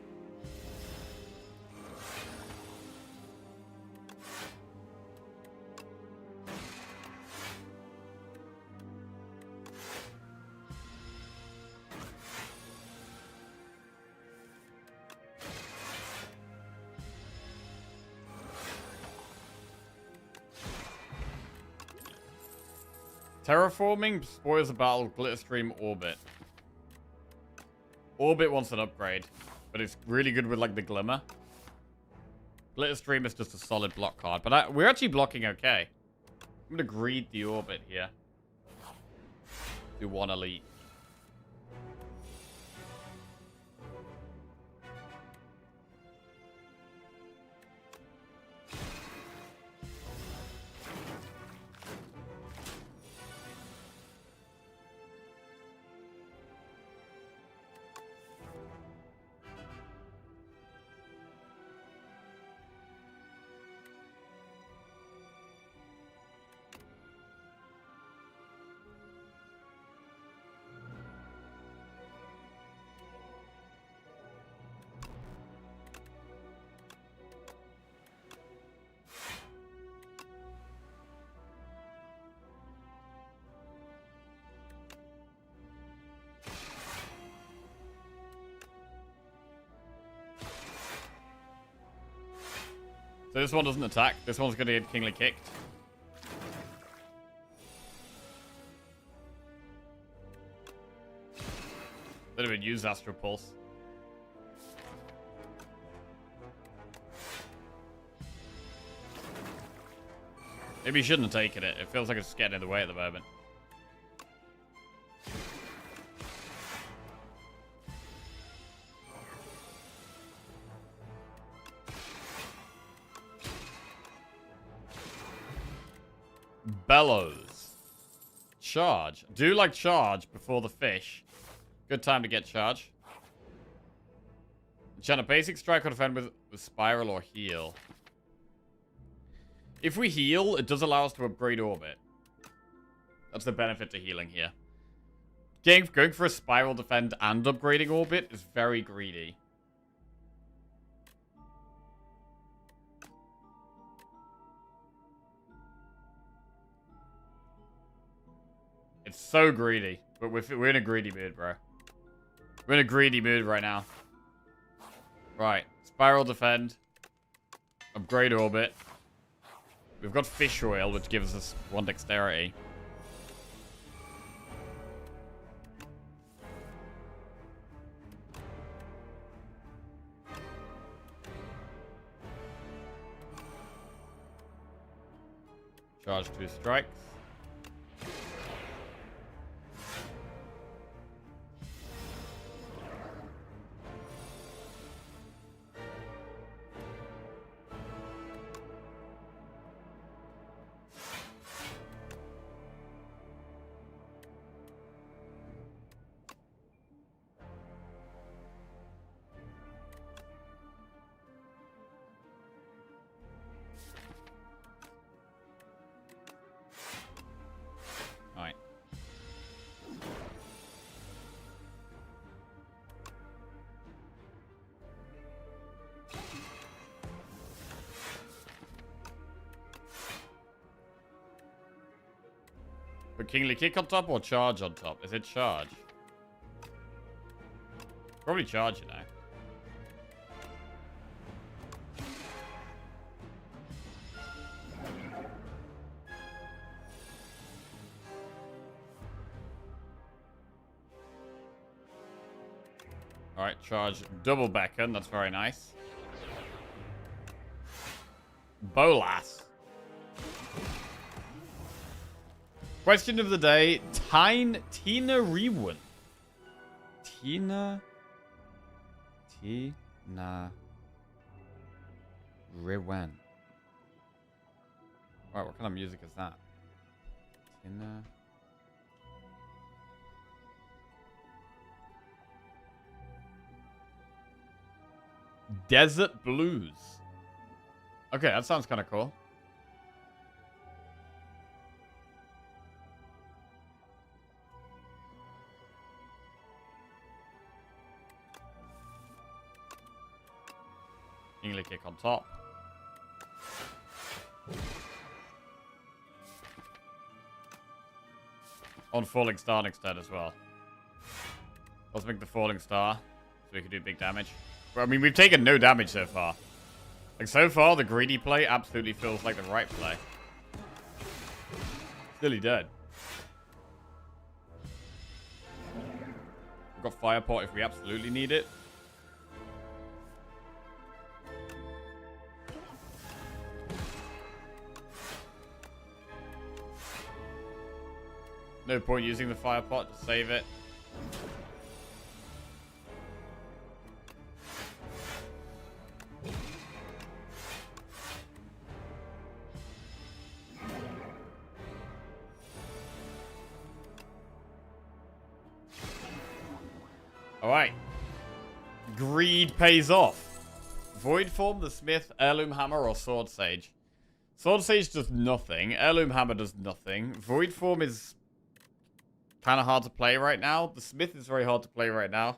Terraforming, Spoils the Battle, Glitterstream, Orbit. Orbit wants an upgrade, but it's really good with like the Glimmer. Glitterstream is just a solid block card, but we're actually blocking okay. I'm gonna greed the Orbit here. Do one elite. So this one doesn't attack. This one's going to get Kingly kicked. Don't even use Astral Pulse. Maybe you shouldn't have taken it. It feels like it's getting in the way at the moment. Bellows. Charge. Do like charge before the fish. Good time to get charge. Enchant a basic strike or defend with spiral or heal. If we heal, it does allow us to upgrade orbit. That's the benefit to healing here. Going for a spiral defend and upgrading orbit is very greedy. It's so greedy, but we're in a greedy mood, bro. We're in a greedy mood right now. Right, spiral defend, upgrade orbit. We've got fish oil, which gives us 1 dexterity. Charge 2 strikes. Put Kingly Kick on top or charge on top? Is it charge? Probably charge, you know. Alright, charge double beacon. That's very nice. Bolas. Question of the day. Tina Rewen. Tina Rewen. Alright, what kind of music is that? Tina... Desert Blues. Okay, that sounds kind of cool. Kingly Kick on top. On Falling Star next turn as well. Let's make the Falling Star so we can do big damage. But, I mean, we've taken no damage so far. Like, so far, the greedy play absolutely feels like the right play. Still he dead. We've got Firepot if we absolutely need it. No point using the Firepot to save it. Alright. Greed pays off. Void Form, the Smith, Heirloom Hammer, or Sword Sage? Sword Sage does nothing. Heirloom Hammer does nothing. Void Form is kind of hard to play right now. The Smith is very hard to play right now.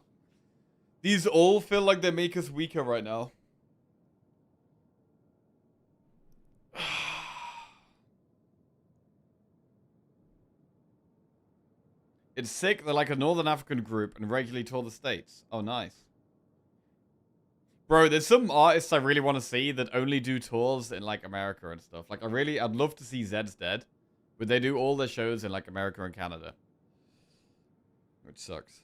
These all feel like they make us weaker right now. It's sick. They're like a Northern African group and regularly tour the States. Oh, nice. Bro, there's some artists I really want to see that only do tours in, like, America and stuff. Like, I'd love to see Zed's Dead. But they do all their shows in, like, America and Canada. Which sucks.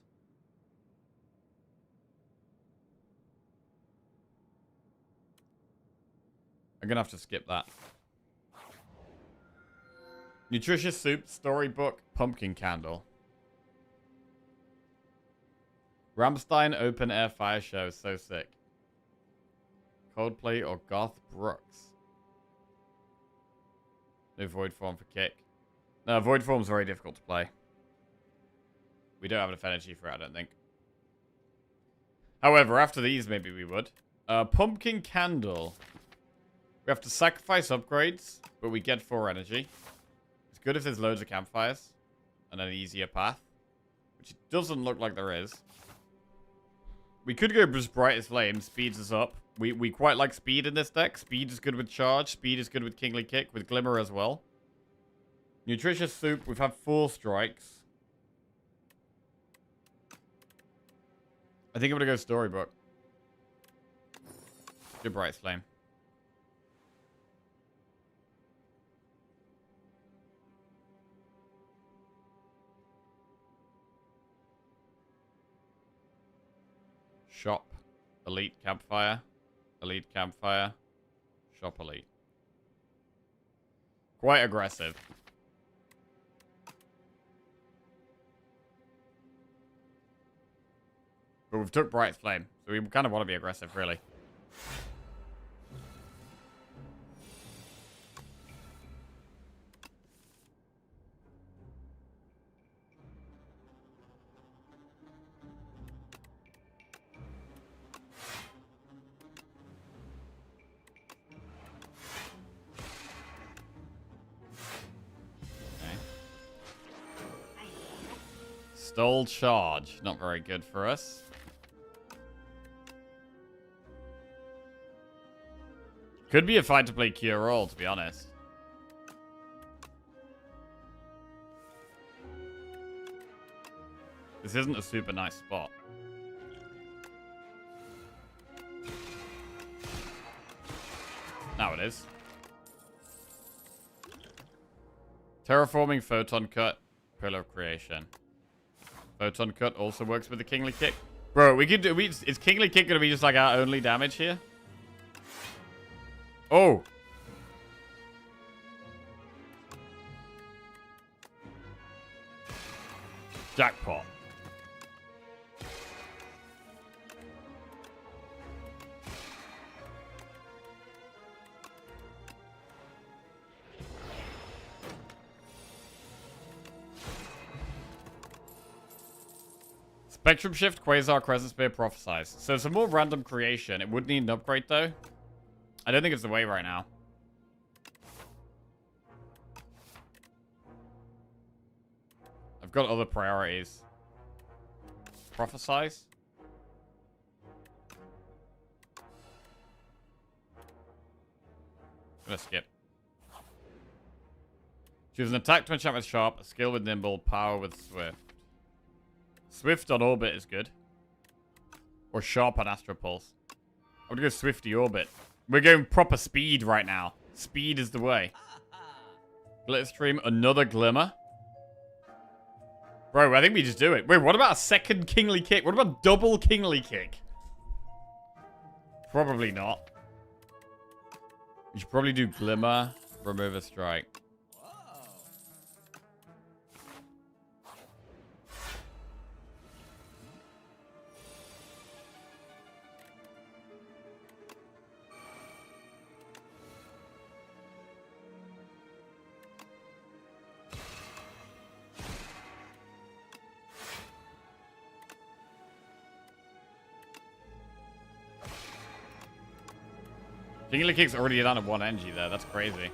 I'm gonna have to skip that. Nutritious Soup, Storybook, Pumpkin Candle. Rammstein Open Air Fire Show, so sick. Coldplay or Garth Brooks. No Void Form for kick. No, Void Form's very difficult to play. We don't have enough energy for it, I don't think. However, after these, maybe we would. Pumpkin Candle. We have to sacrifice upgrades, but we get 4 energy. It's good if there's loads of campfires and an easier path, which it doesn't look like there is. We could go just Brightest Flame, speeds us up. We quite like speed in this deck. Speed is good with charge. Speed is good with Kingly Kick, with Glimmer as well. Nutritious Soup, we've had 4 strikes. I think I'm going to go Storybook. Do Brightest Flame. Shop. Elite Campfire. Elite Campfire. Shop Elite. Quite aggressive. But we've took Bright Flame, so we kind of want to be aggressive, really. Stole Charge. Not very good for us. Could be a fight to play Cure All, to be honest. This isn't a super nice spot. Now it is. Terraforming, photon cut, pillar of creation. Photon cut also works with the kingly kick. Bro, we could do. Is kingly kick gonna be just like our only damage here? Oh. Jackpot. Spectrum Shift, Quasar, Crescent Spear, Prophesize. So some more random creation. It would need an upgrade, though. I don't think it's the way right now. I've got other priorities. Prophesize? Gonna skip. Choose an attack to enchant with Sharp, a skill with Nimble, power with Swift. Swift on Orbit is good. Or Sharp on Astro Pulse. I'm gonna go Swifty Orbit. We're going proper speed right now. Speed is the way. Glitterstream, another Glimmer. Bro, I think we just do it. Wait, what about a second Kingly Kick? What about double Kingly Kick? Probably not. We should probably do Glimmer, remove a strike. Kingly Kick's already down at 1 NG there. That's crazy.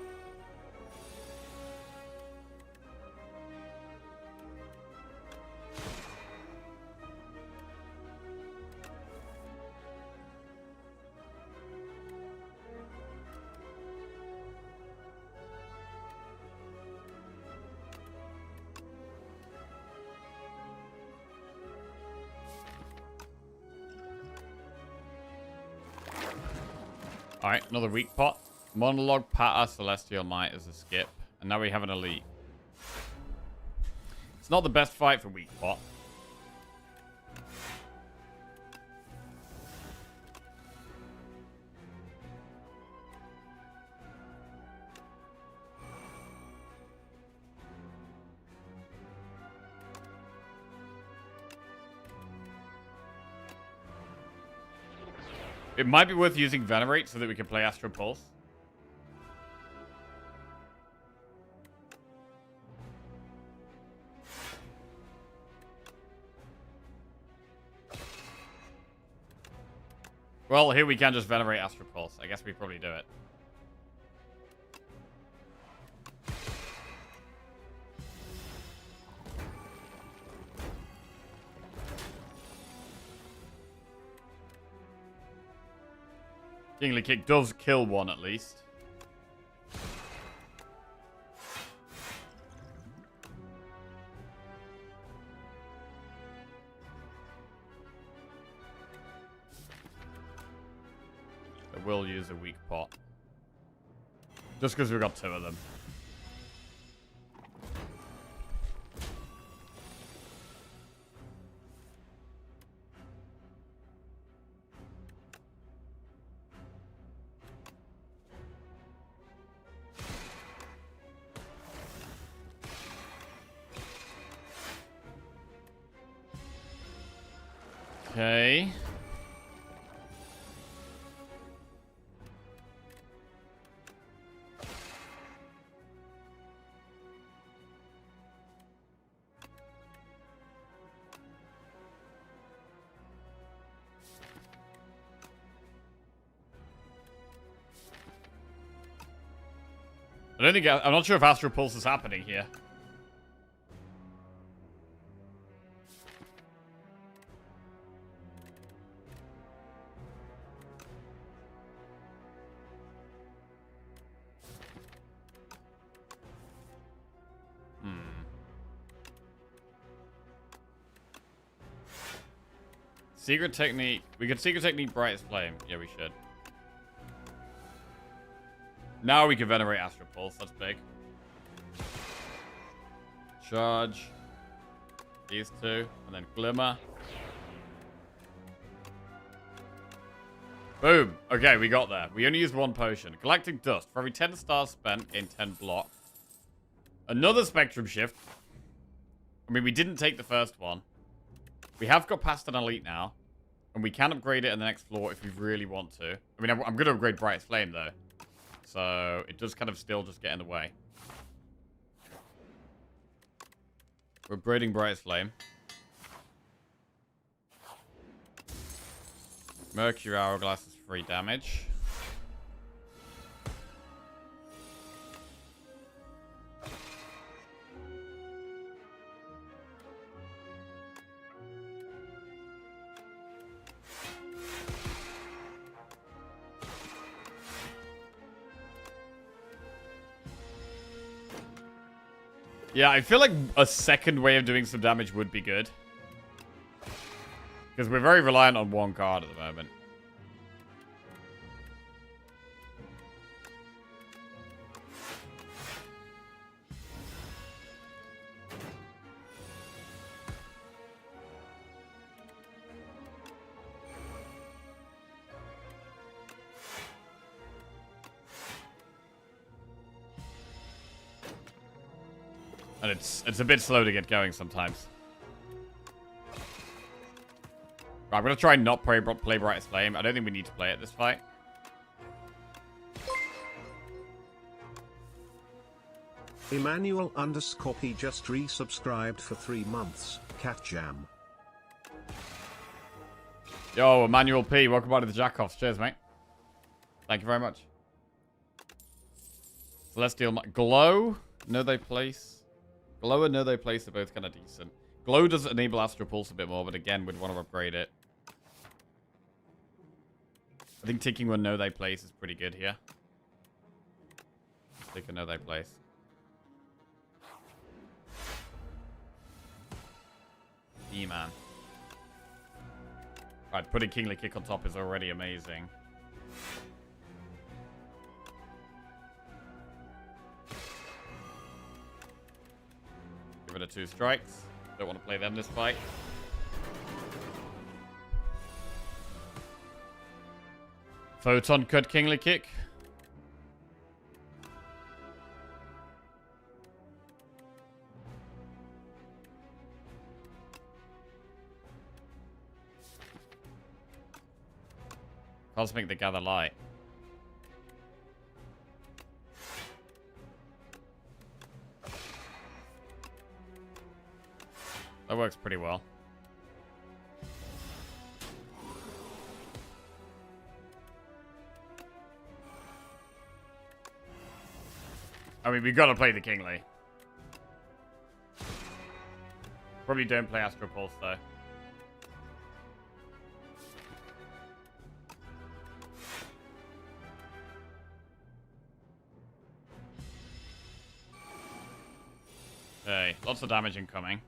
Alright, another weak pot. Monologue, Patter, Celestial Might as a skip. And now we have an elite. It's not the best fight for weak pot. It might be worth using Venerate so that we can play Astro Pulse. Well, here we can just Venerate Astro Pulse. I guess we probably do it. Kingly Kick does kill one at least. I will use a weak pot. Just because we've got 2 of them. Okay. I'm not sure if Astro Pulse is happening here. Secret technique. We could secret technique brightest flame. Yeah, we should. Now we can venerate Astral Pulse. That's big. Charge. These two. And then Glimmer. Boom. Okay, we got there. We only used one potion. Galactic Dust. For every 10 stars spent in 10 block. Another Spectrum Shift. I mean, we didn't take the first one. We have got past an elite now. And we can upgrade it in the next floor if we really want to. I mean, I'm going to upgrade Brightest Flame, though. So, it does kind of still just get in the way. We're upgrading Brightest Flame. Mercury Hourglass is free damage. Yeah, I feel like a second way of doing some damage would be good. Because we're very reliant on one card at the moment. And it's a bit slow to get going sometimes. Right, I'm going to try and not play Brightest Flame. I don't think we need to play it this fight. Emmanuel _P just resubscribed for 3 months. Cat Jam. Yo, Emmanuel P, welcome back to the Jackoffs. Cheers, mate. Thank you very much. Celestial Glow, Know Thy Place. Glow and Know Thy Place are both kind of decent. Glow does enable Astral Pulse a bit more, but again, we'd want to upgrade it. I think taking one Know Thy Place is pretty good here. Let's take a Know Thy Place. E-man. Right, putting Kingly Kick on top is already amazing. Give it a 2 strikes. Don't want to play them this fight. Photon cut Kingly Kick. Cosmic the Gather Light. That works pretty well. I mean, we've got to play the Kingly. Probably don't play Astral Pulse, though. Okay, lots of damage incoming.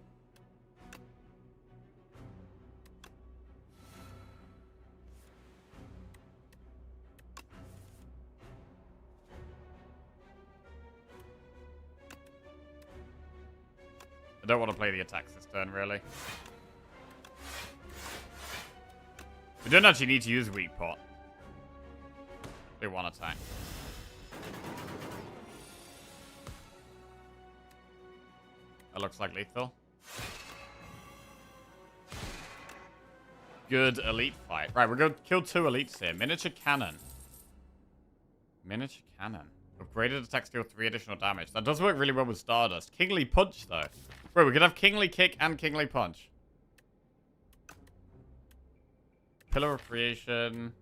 I don't want to play the attacks this turn, really. We don't actually need to use Weak Pot. Do one attack. That looks like lethal. Good elite fight. Right, we're going to kill 2 elites here. Miniature Cannon. Miniature Cannon. Upgraded attacks deal 3 additional damage. That does work really well with Stardust. Kingly Punch, though. Wait, we could have Kingly Kick and Kingly Punch. Pillar of Creation.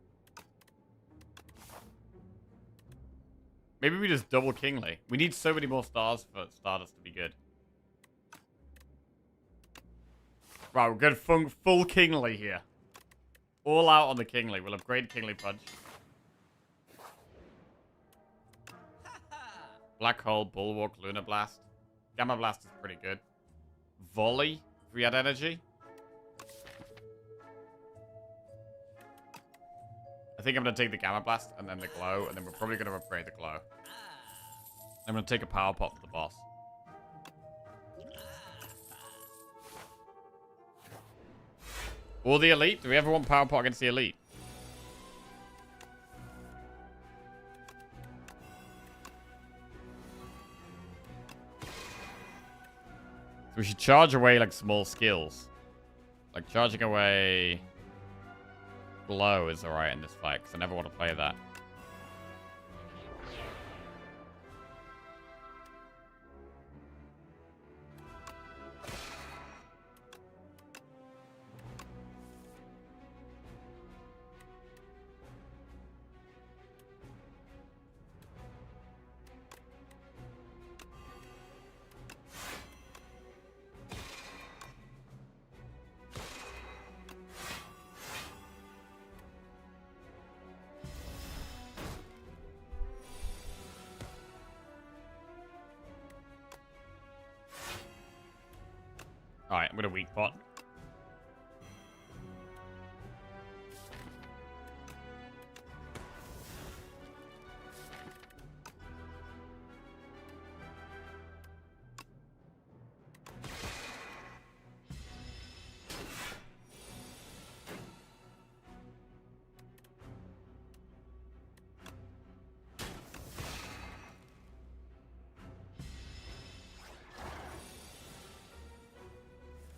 Maybe we just double Kingly. We need so many more stars for Stardust to be good. Right, we're going full Kingly here. All out on the Kingly. We'll upgrade Kingly Punch. Black Hole, Bulwark, Lunar Blast. Gamma Blast is pretty good. Volley, if we had energy. think I'm going to take the Gamma Blast and then the Glow, and then we're probably going to upgrade the Glow. I'm going to take a Power Pot for the boss. Or the Elite? Do we ever want Power Pot against the Elite? So we should charge away, like, small skills. Like, charging away Glow is alright in this fight, because I never want to play that. Alright, I'm going to weak pot.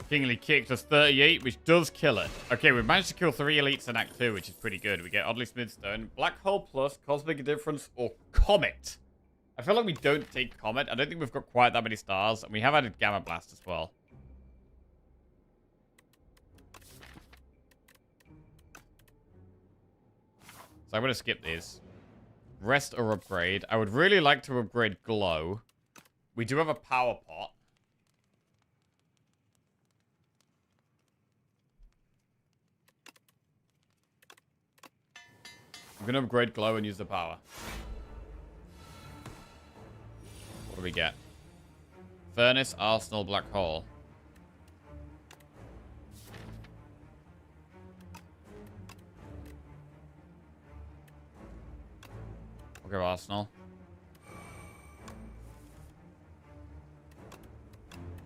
Kingly Kick does 38, which does kill it. Okay, we've managed to kill 3 elites in Act 2, which is pretty good. We get Oddly Smooth Stone, Black Hole Plus, Cosmic Indifference, or Comet. I feel like we don't take Comet. I don't think we've got quite that many stars, and we have added Gamma Blast as well. So I'm going to skip these. Rest or upgrade. I would really like to upgrade Glow. We do have a Power Pot. I'm going to upgrade Glow and use the power. What do we get? Furnace, Arsenal, Black Hole. We'll go Arsenal.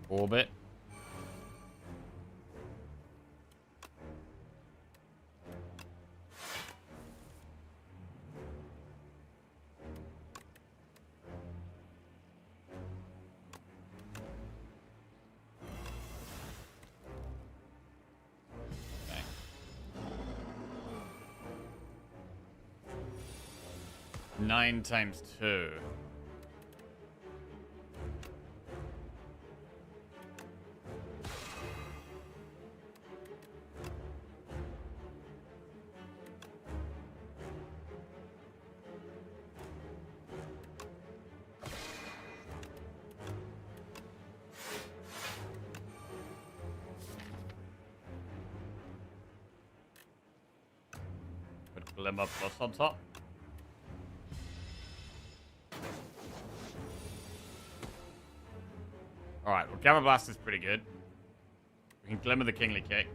Orbit. Okay. 9 times 2. Put Glimmer Plus on top. Alright, well, Gamma Blast is pretty good. We can Glimmer the Kingly Kick.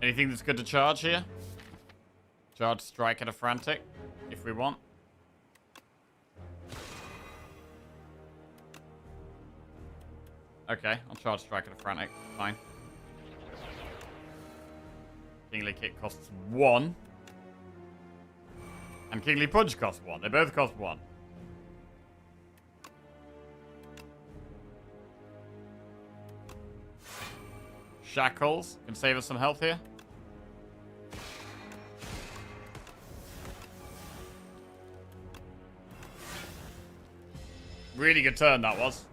Anything that's good to charge here? Charge Strike at a Frantic, if we want. Okay, I'll charge Strike at a Frantic. Fine. Kingly Kick costs 1. And Kingly Punch costs 1. They both cost 1. Shackles can save us some health here. Really good turn that was.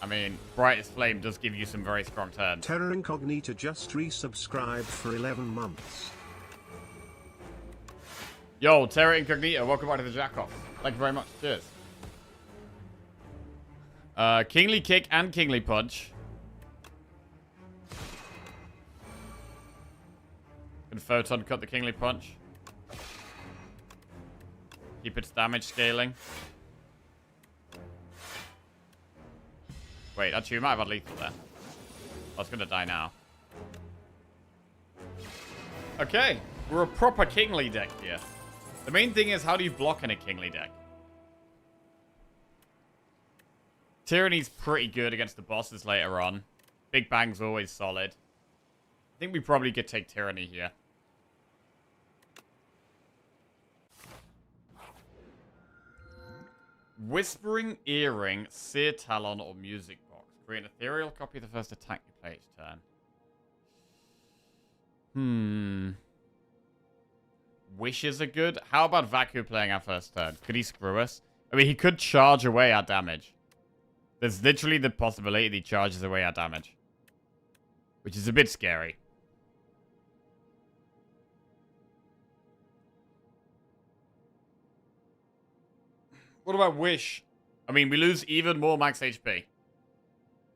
I mean, Brightest Flame does give you some very strong turns. Terra Incognita just resubscribed for 11 months. Yo, Terra Incognita, welcome back to the Jack-Off. Thank you very much. Cheers. Kingly Kick and Kingly Punch. Can Photon cut the Kingly Punch? Keep its damage scaling. Wait, actually, we might have had lethal there. I was going to die now. Okay. We're a proper kingly deck here. The main thing is, how do you block in a kingly deck? Tyranny's pretty good against the bosses later on. Big Bang's always solid. I think we probably could take Tyranny here. Whispering Earring, Sear Talon, or Music Box. Create an ethereal copy of the first attack you play each turn. Wishes are good. How about Vaku playing our first turn? Could he screw us? I mean, he could charge away our damage. There's literally the possibility that he charges away our damage. Which is a bit scary. What about Wish? I mean, we lose even more max HP.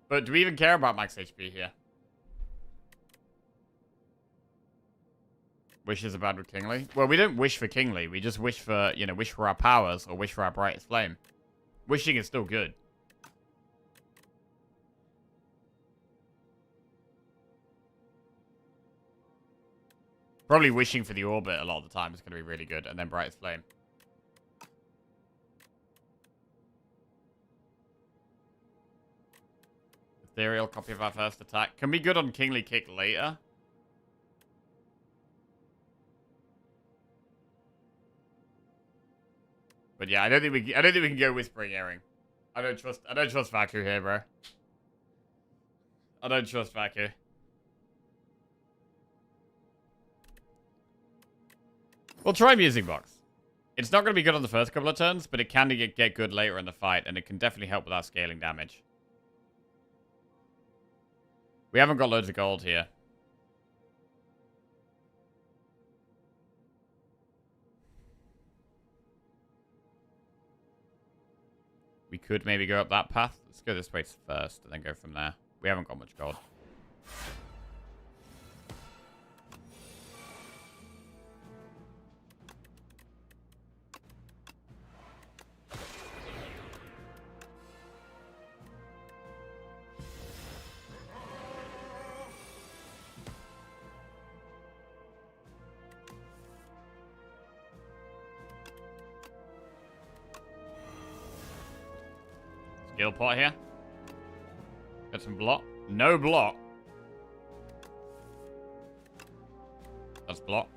But do we even care about max HP here? Wishes are bad with Kingly? Well, we don't wish for Kingly. We just wish for, you know, wish for our powers or wish for our brightest flame. Wishing is still good. Probably wishing for the orbit a lot of the time is going to be really good. And then brightest flame. Ethereal copy of our first attack. Can be good on Kingly Kick later. But yeah, I don't think we can go Whispering Earring. I don't trust Vaku here, bro. I don't trust Vaku. We'll try Music Box. It's not going to be good on the first couple of turns, but it can get good later in the fight, and it can definitely help with our scaling damage. We haven't got loads of gold here. We could maybe go up that path. Let's go this way first and then go from there. We haven't got much gold. Skill pot here. Get some block. No block. That's block.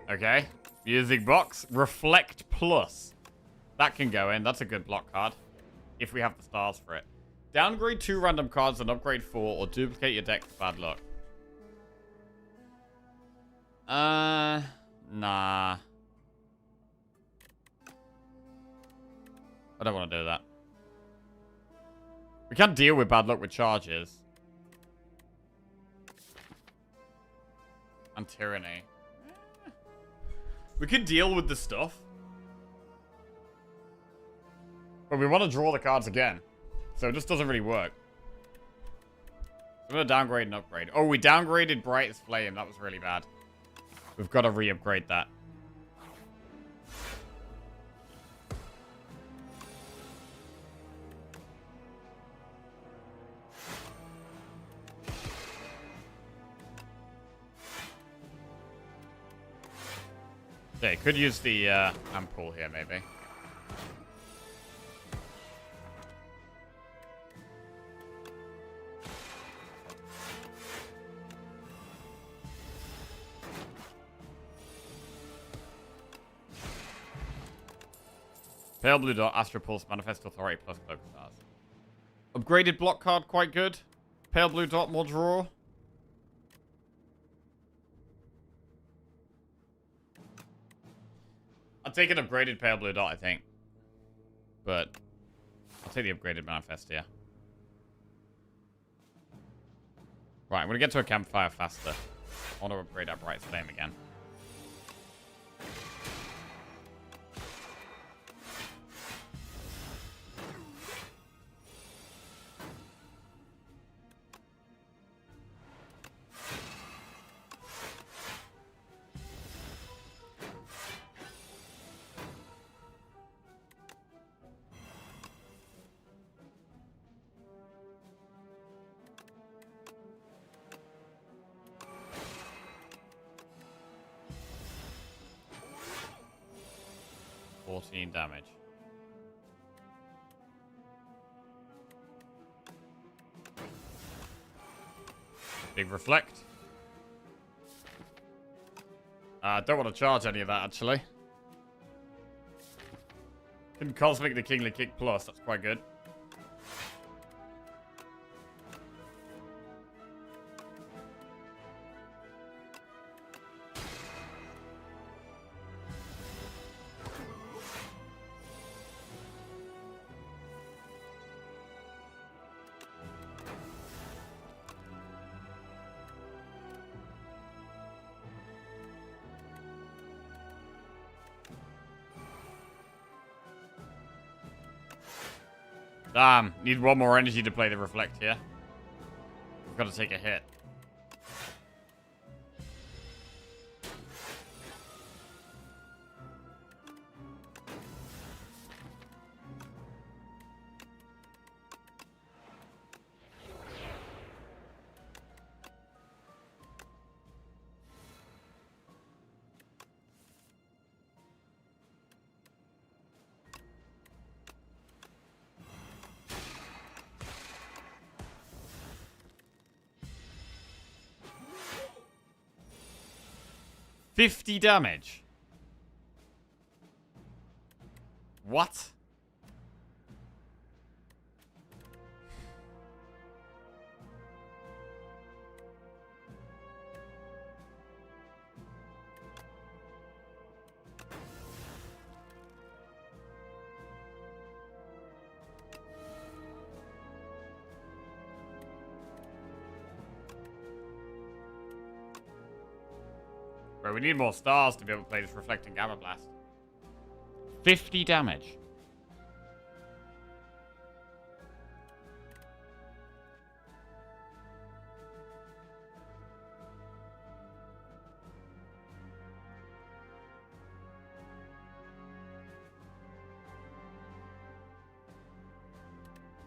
Okay. Music Box. Reflect Plus. That can go in. That's a good block card. If we have the stars for it. Downgrade 2 random cards and upgrade 4 or duplicate your deck for bad luck. Nah. I don't want to do that. We can't deal with bad luck with charges. And Tyranny. We could deal with the stuff. But we want to draw the cards again. So it just doesn't really work. I'm going to downgrade and upgrade. Oh, we downgraded Brightest Flame. That was really bad. We've got to re-upgrade that. Okay, could use the Ampoule here, maybe. Pale Blue Dot, Astro Pulse, Manifest Authority, plus Cloak Stars. Upgraded block card, quite good. Pale Blue Dot, more draw. I'll take an upgraded Pale Blue Dot, I think. But I'll take the upgraded Manifest here. Right, I'm going to get to a campfire faster. I want to upgrade our Bright Flame again. 14 damage. Big reflect. I don't want to charge any of that, actually. Can Cosmic the Kingly Kick Plus. That's quite good. Damn, need one more energy to play the reflect here. We've got to take a hit. $50 damage. What? Bro, we need more stars to be able to play this Reflecting Gamma Blast. 50 damage.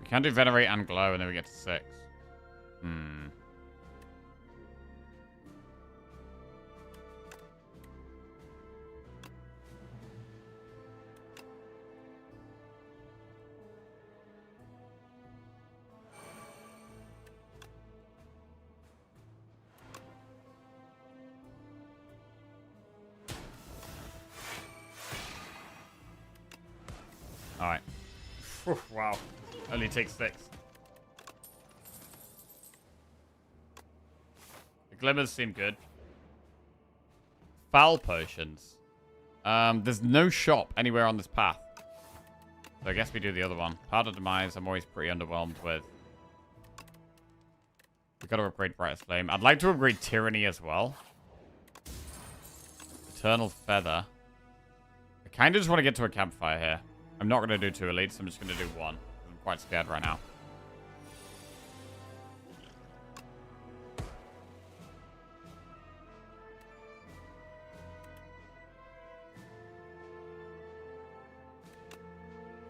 We can do Venerate and Glow and then we get to 6. Alright. Wow. Only takes 6. The glimmers seem good. Foul potions. There's no shop anywhere on this path. So I guess we do the other one. Powder Demise, I'm always pretty underwhelmed with. We've got to upgrade Brightest Flame. I'd like to upgrade Tyranny as well. Eternal Feather. I kind of just want to get to a campfire here. I'm not going to do 2 elites. I'm just going to do 1. I'm quite scared right now.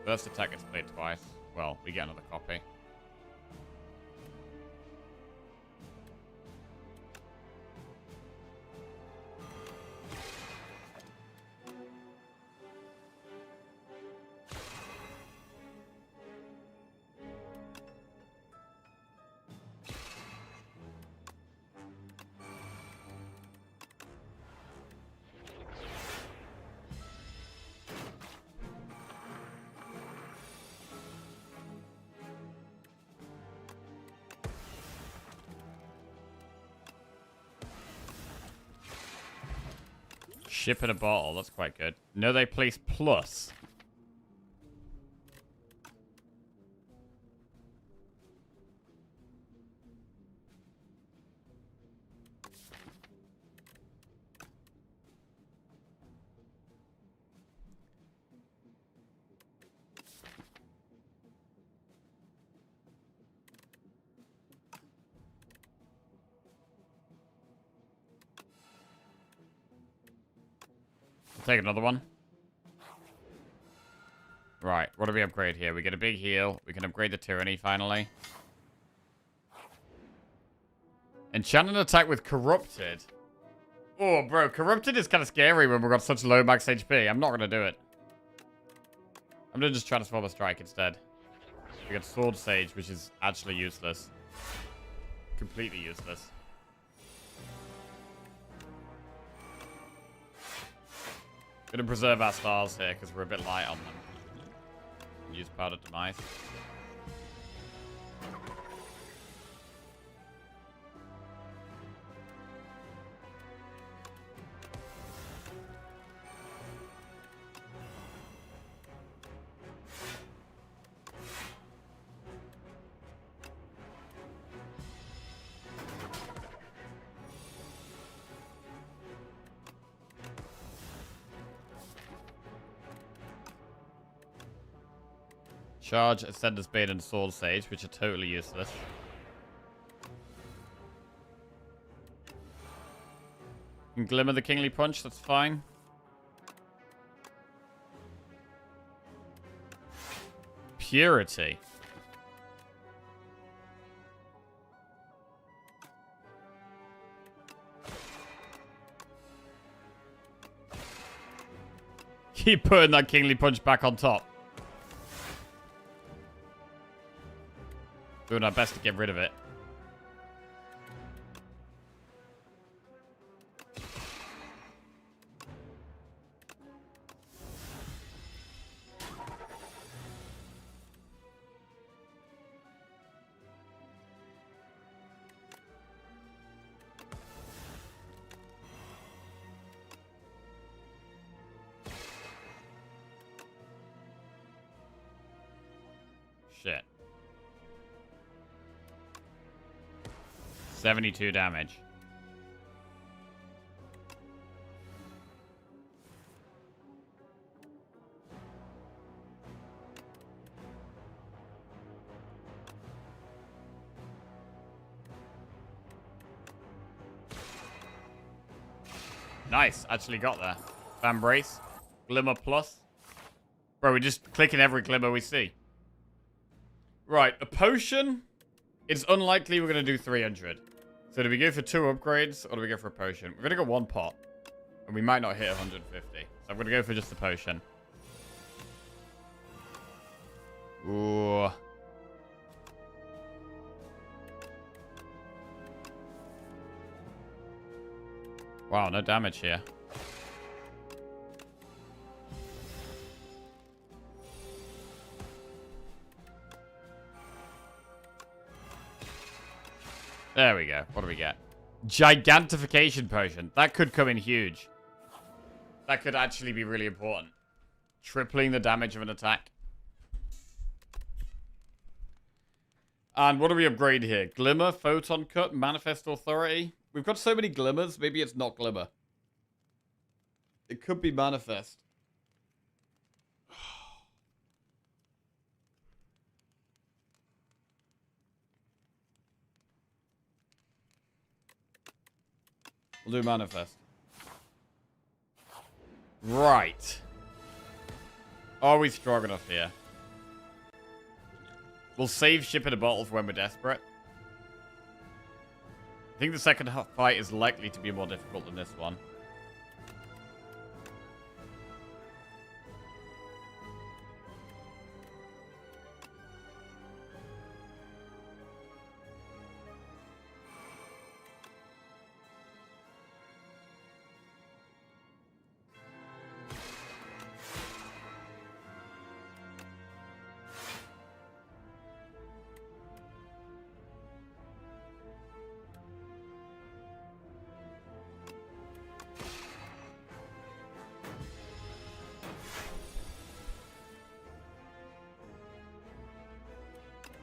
First attack gets played twice. Well, we get another copy. Ship in a bottle, that's quite good. No, they place plus. Take another one. Right, what do we upgrade here? We get a big heal. We can upgrade the Tyranny finally. Enchanted attack with Corrupted. Oh, bro, Corrupted is kind of scary when we've got such low max HP. I'm not going to do it. I'm gonna just transform a strike instead. We got Sword Sage, which is actually useless. Completely useless. Gonna preserve our stars here because we're a bit light on them. Use Powder Demise. Charge, Ascender's Bane, and Sword Sage, which are totally useless. And Glimmer the Kingly Punch, that's fine. Purity. Keep putting that Kingly Punch back on top. Doing our best to get rid of it. Shit. 72 damage. Nice. Actually got there. Fan Brace. Glimmer Plus. Bro, we're just clicking every glimmer we see. Right. A potion. It's unlikely we're going to do 300. So do we go for 2 upgrades or do we go for a potion? We're going to go 1 pot. And we might not hit 150. So I'm going to go for just the potion. Ooh. Wow, no damage here. There we go. What do we get? Gigantification potion. That could come in huge. That could actually be really important. Tripling the damage of an attack. And what do we upgrade here? Glimmer, Photon Cut, Manifest Authority. We've got so many glimmers. Maybe it's not Glimmer. It could be Manifest. We'll do Manifest. Right. Are we strong enough here? We'll save Ship in a Bottle for when we're desperate. I think the second fight is likely to be more difficult than this one.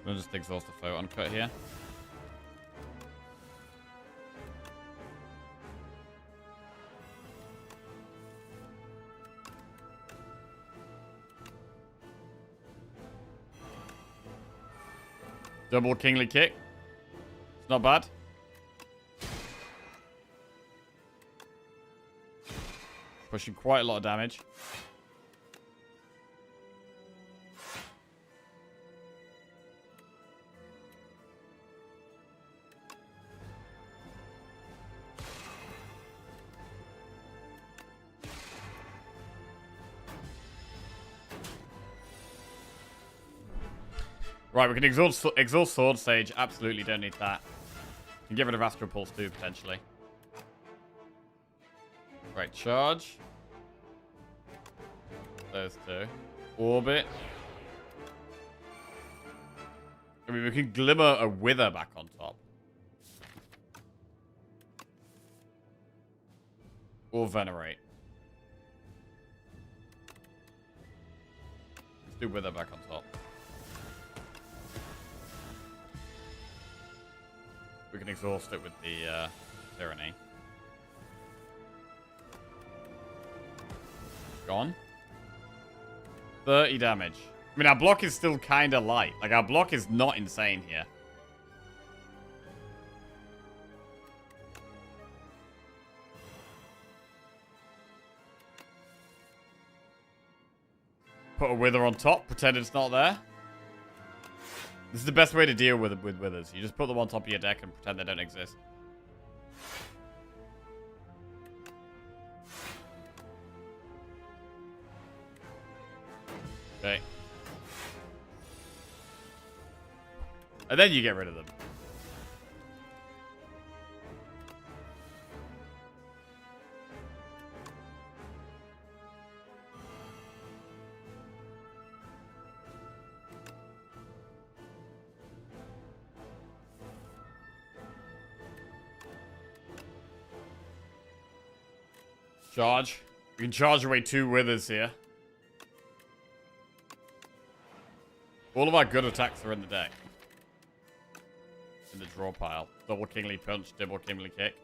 We'll just exhaust the Photon Cut here. Double Kingly Kick. It's not bad. Pushing quite a lot of damage. Right, we can exhaust Sword Sage. Absolutely don't need that. Can get rid of Astral Pulse too, potentially. Right, charge. Those two. Orbit. I mean, we can Glimmer a Wither back on top. Or Venerate. Let's do Wither back on top. We can exhaust it with the Tyranny. Gone. 30 damage. I mean, our block is still kind of light. Like, our block is not insane here. Put a Wither on top. Pretend it's not there. This is the best way to deal with Withers. You just put them on top of your deck and pretend they don't exist. Okay. And then you get rid of them. Charge. We can charge away 2 Withers here. All of our good attacks are in the deck. In the draw pile. Double Kingly Punch, double Kingly Kick.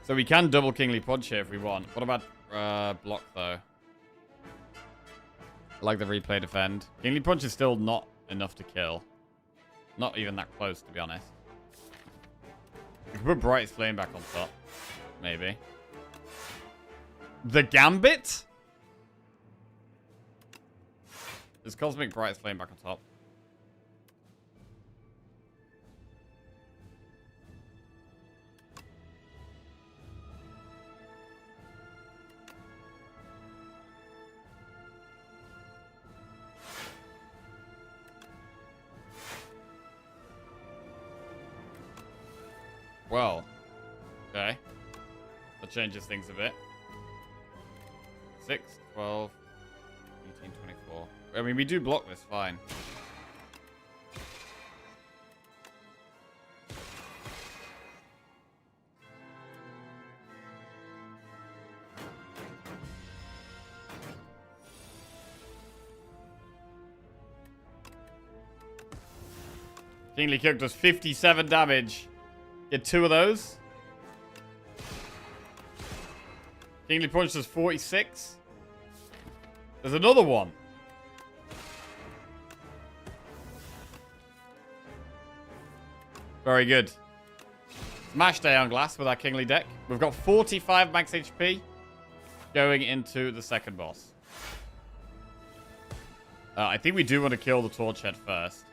So we can double Kingly Punch here if we want. What about block though? I like the replay defend. Kingly Punch is still not enough to kill. Not even that close, to be honest. We can put Bright's Flame back on top. Maybe. The Gambit? There's Cosmic Bright's Flame back on top. Well, okay. That changes things a bit. 6, 12, 18, 24. I mean, we do block this fine. Kingly Kick does 57 damage. Get 2 of those. Kingly Punch does 46. There's another one. Very good. Smash Day on Glass with our Kingly deck. We've got 45 max HP going into the second boss. I think we do want to kill the Torch Head first.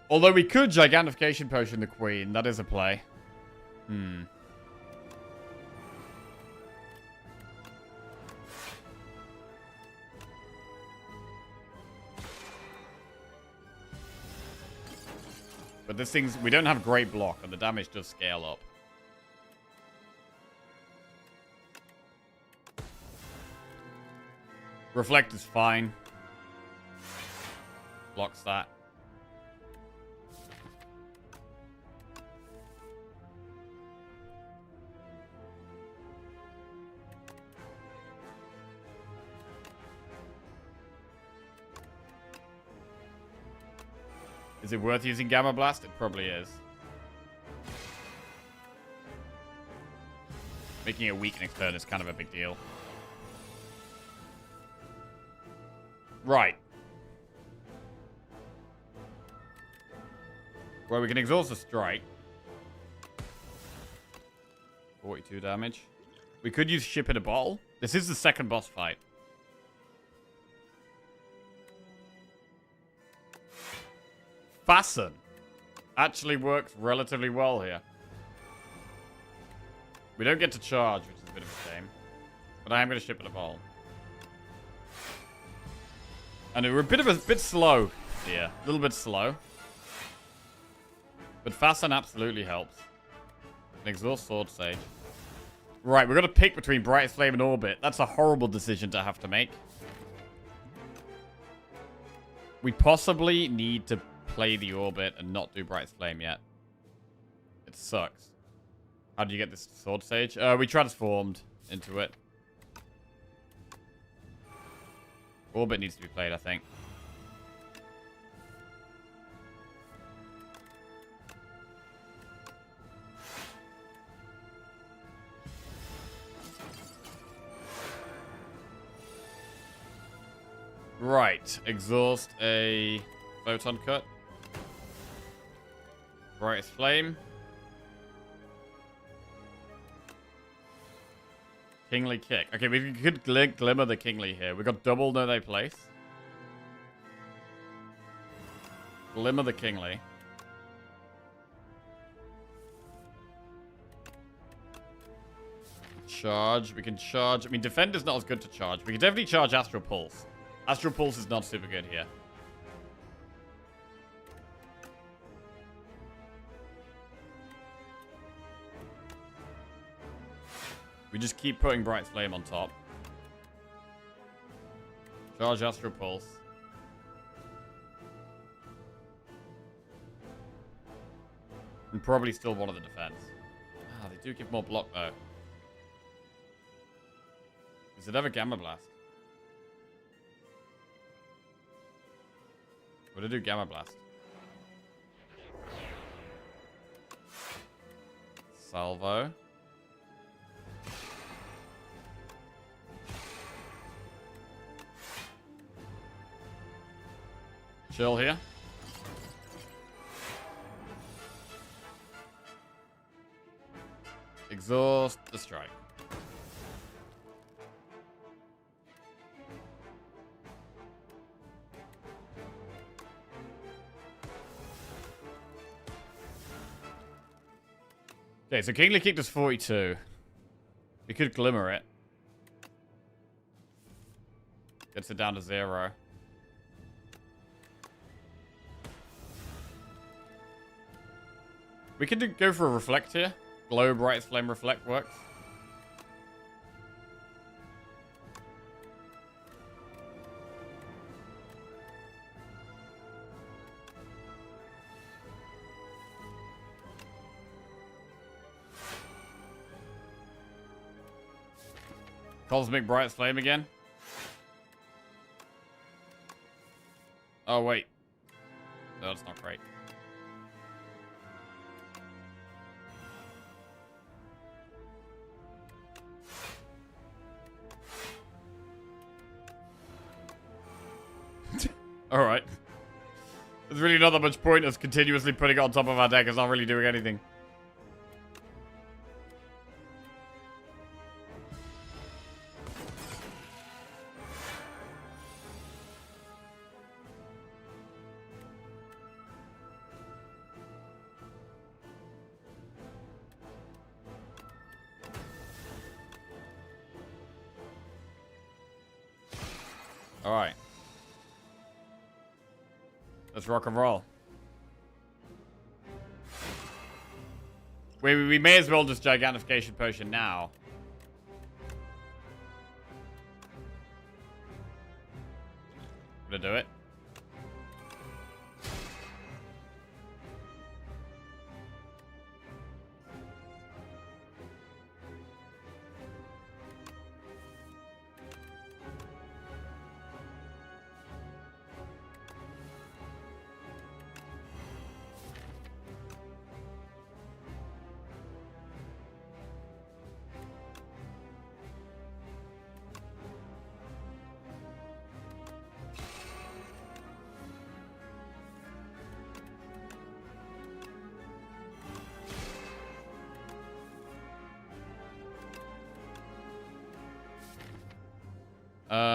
Although we could Gigantification Potion the Queen. That is a play. But this thing's... We don't have great block, and the damage does scale up. Reflect is fine. Blocks that. Is it worth using Gamma Blast? It probably is. Making a weak next turn is kind of a big deal. Right. Well, we can exhaust the strike. 42 damage. We could use Ship in a Bottle. This is the second boss fight. Fasten actually works relatively well here. We don't get to charge, which is a bit of a shame. But I am going to ship it a bowl. And we're a bit slow here. A little bit slow. But Fasten absolutely helps. An exhaust sword sage. Right, we're going to pick between Brightest Flame and Orbit. That's a horrible decision to have to make. We possibly need to play the Orbit and not do Brightest Flame yet. It sucks. How do you get this sword sage? We transformed into it. Orbit needs to be played, I think. Right. Exhaust a photon cut. Brightest Flame. Kingly Kick. Okay, we could glimmer the Kingly here. We got double no they place. Glimmer the Kingly. Charge. We can charge. I mean, Defender's not as good to charge. We can definitely charge Astral Pulse. Astral Pulse is not super good here. We just keep putting Bright Flame on top. Charge Astral Pulse. And probably still one of the defense. Ah, they do give more block though. Is it ever Gamma Blast? Would it do Gamma Blast? Salvo. Chill here. Exhaust the strike. Okay, so Kingly Kick does 42. We could Glimmer it. Gets it down to 0. We could go for a Reflect here. Glow, Brightest Flame, Reflect works. Cosmic Brightest Flame again. Oh, wait. No, that's not great. Alright. There's really not that much point us continuously putting it on top of our deck. It's not really doing anything. Alright. Let's rock and roll. We may as well just Gigantification Potion now. Gonna do it.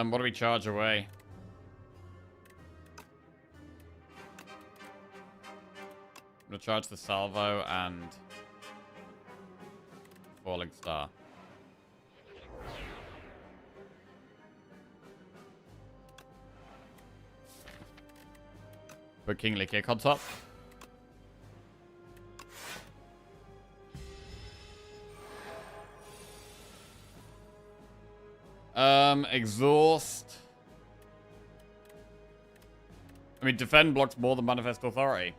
What do we charge away? I'm gonna charge the salvo and falling star. Put Kingly Kick on top. Exhaust. I mean, defend blocks more than Manifest Authority.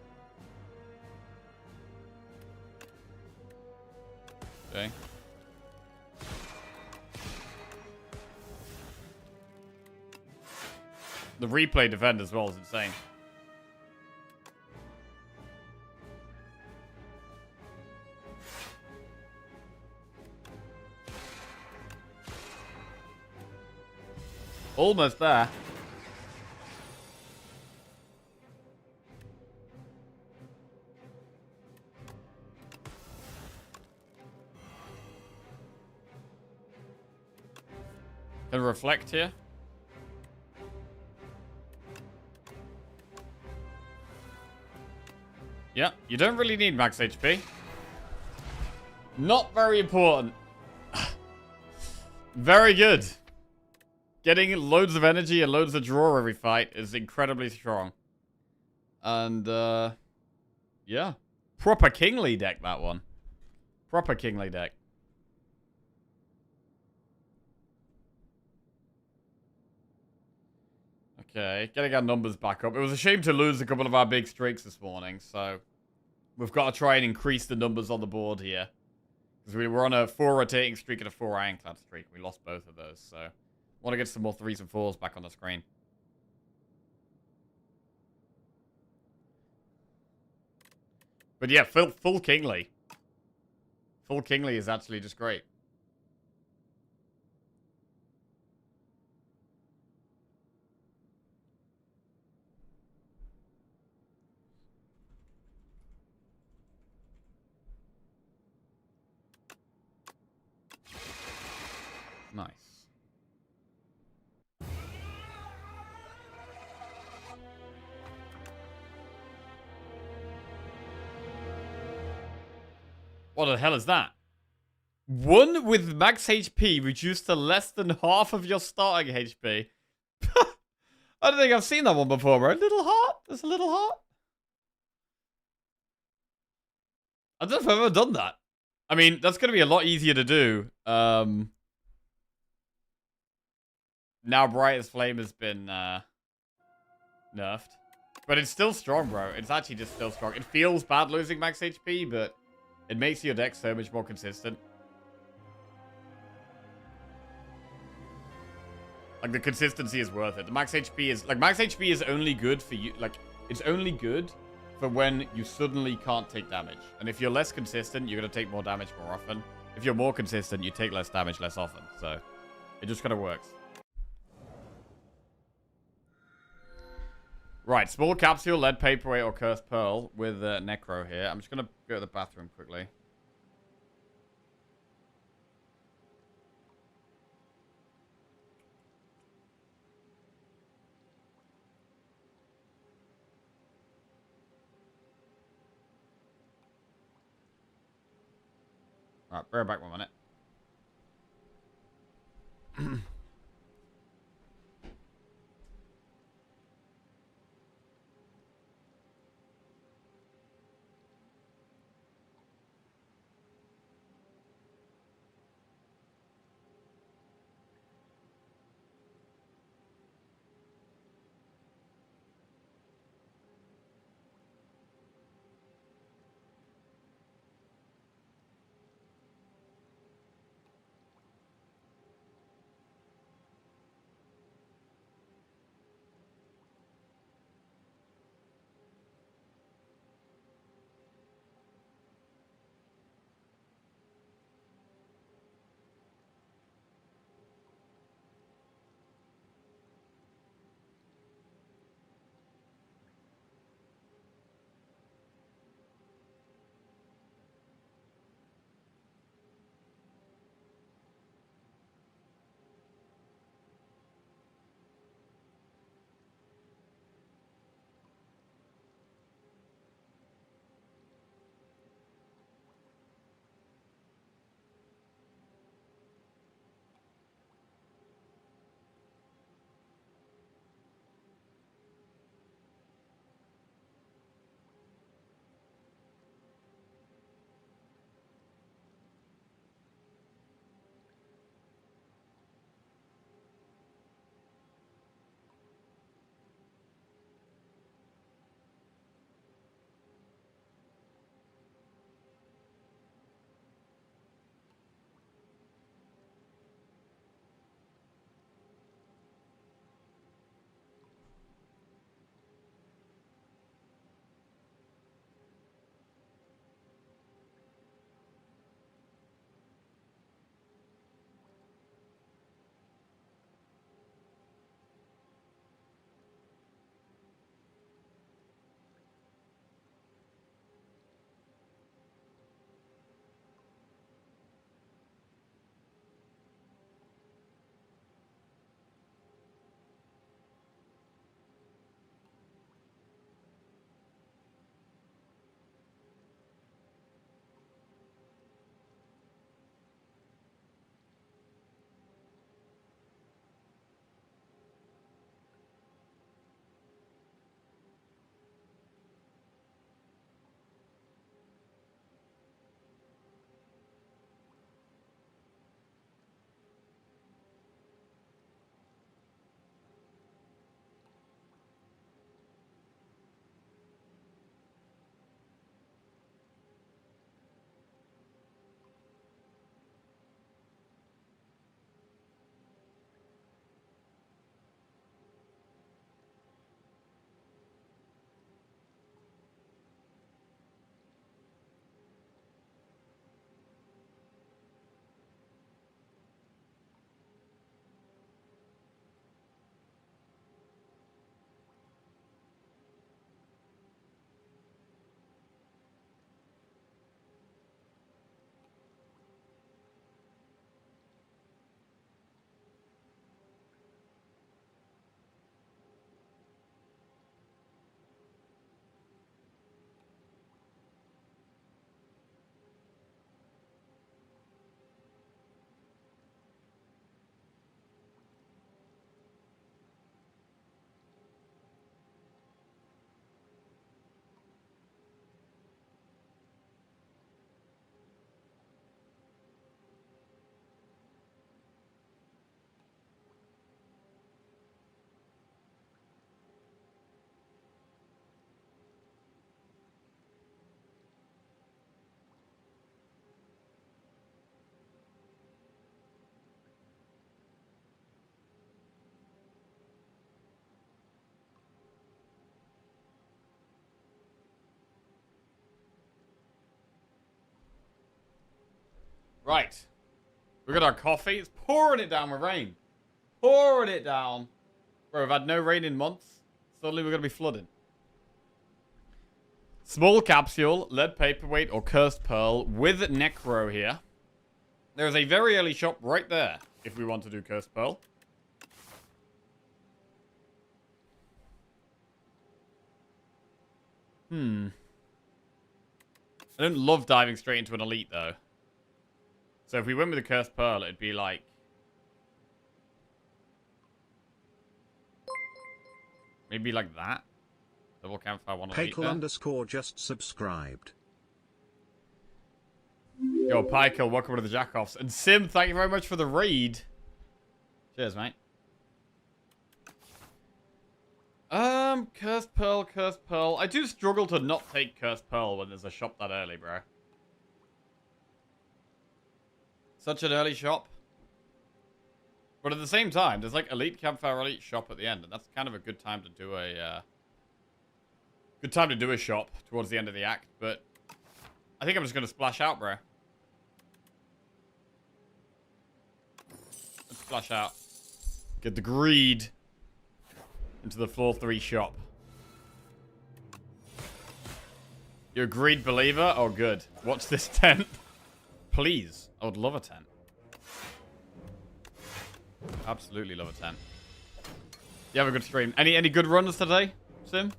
Okay. The replay defend as well is insane. Almost there. Can reflect here. Yeah, you don't really need max HP. Not very important. Very good. Getting loads of energy and loads of draw every fight is incredibly strong. And, yeah. Proper Kingly deck, that one. Proper Kingly deck. Okay, getting our numbers back up. It was a shame to lose a couple of our big streaks this morning, so we've got to try and increase the numbers on the board here. Because we were on a 4 rotating streak and a 4 ironclad streak. We lost both of those, so want to get some more 3s and 4s back on the screen. But yeah, full Kingly. Full Kingly is actually just great. Nice. What the hell is that? 1 with max HP reduced to less than half of your starting HP. I don't think I've seen that one before, bro. Little heart? There's a little heart? I don't know if I've ever done that. I mean, that's going to be a lot easier to do. Now Brightest Flame has been nerfed. But it's still strong, bro. It's actually just still strong. It feels bad losing max HP, but it makes your deck so much more consistent. Like, the consistency is worth it. The max HP is... Like, max HP is only good for you... Like, it's only good for when you suddenly can't take damage. And if you're less consistent, you're going to take more damage more often. If you're more consistent, you take less damage less often. So, it just kind of works. Right, small capsule, lead paperweight, or cursed pearl with Necro here. I'm just going to go to the bathroom quickly. Alright, bear back 1 minute. Right. We got our coffee. It's pouring it down with rain. Pouring it down. Bro, we've had no rain in months. Suddenly we're going to be flooding. Small capsule, lead paperweight, or cursed pearl with necro here. There is a very early shop right there if we want to do cursed pearl. I don't love diving straight into an elite, though. So if we went with a cursed pearl, it'd be like... maybe like that. Double campfire, one elite there. Pakel_ just subscribed. Yo, Pykel, welcome to the Jackoffs. And Sim, thank you very much for the raid. Cheers, mate. Cursed Pearl, Cursed Pearl. I do struggle to not take Cursed Pearl when there's a shop that early, bro. Such an early shop. But at the same time, there's like Elite Campfire Elite shop at the end, and that's kind of a good time to do a, shop towards the end of the act, but I think I'm just going to splash out, bro. Let's splash out. Get the greed into the floor 3 shop. You're a greed believer? Oh, good. Watch this tent. Please. I would love a tent. Absolutely love a tent. You have a good stream. Any good runs today, Sim?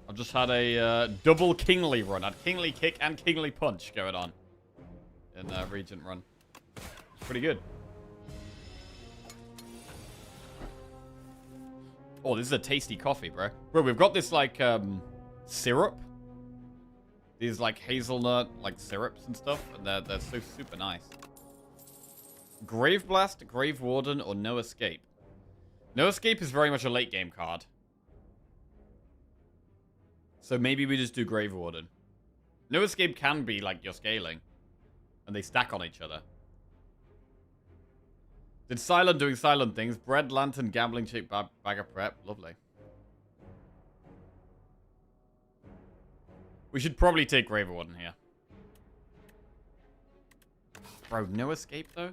I've just had a double Kingly run. I had Kingly Kick and Kingly Punch going on in Regent run. Pretty good. Oh, this is a tasty coffee, bro. Bro, we've got this, like, syrup. These, like, hazelnut, like, syrups and stuff. And they're so super nice. Grave Blast, Grave Warden, or No Escape? No Escape is very much a late game card. So maybe we just do Grave Warden. No Escape can be, like, you're scaling. And they stack on each other. Did Silent doing silent things. Bread, lantern, gambling chip, bag of prep. Lovely. We should probably take Grave Warden here. Bro, No Escape, though?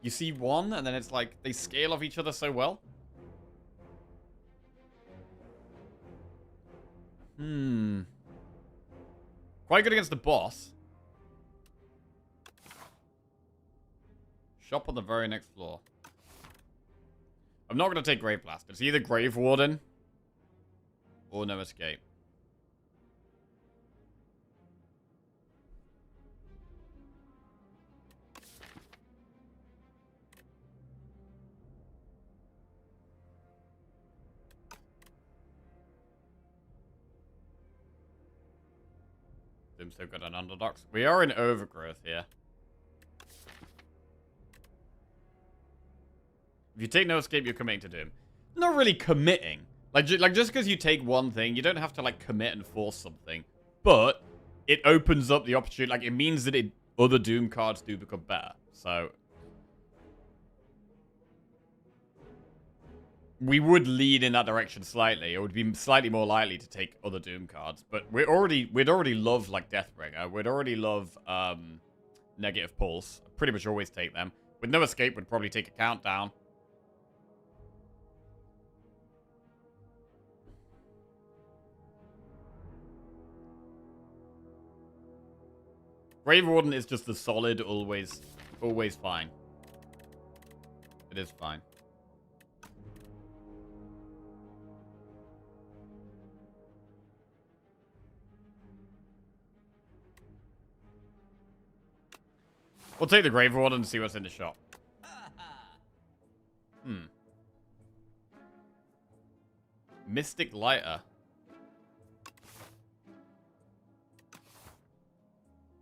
You see one, and then it's like, they scale off each other so well. Quite good against the boss. Shop on the very next floor. I'm not going to take Grave Blast. It's either Grave Warden or No Escape. Seems so good on Underdogs. We are in Overgrowth here. If you take No Escape, you're committing to Doom. Not really committing. Like just because you take one thing, you don't have to, like, commit and force something. But it opens up the opportunity. Like, it means that other Doom cards do become better. So we would lead in that direction slightly. It would be slightly more likely to take other Doom cards. But we'd already love, like, Deathbringer. We'd already love Negative Pulse. Pretty much always take them. With No Escape, we'd probably take a Countdown. Grave Warden is just the solid, always fine. It is fine. We'll take the Grave Warden and see what's in the shop. Mystic Lighter.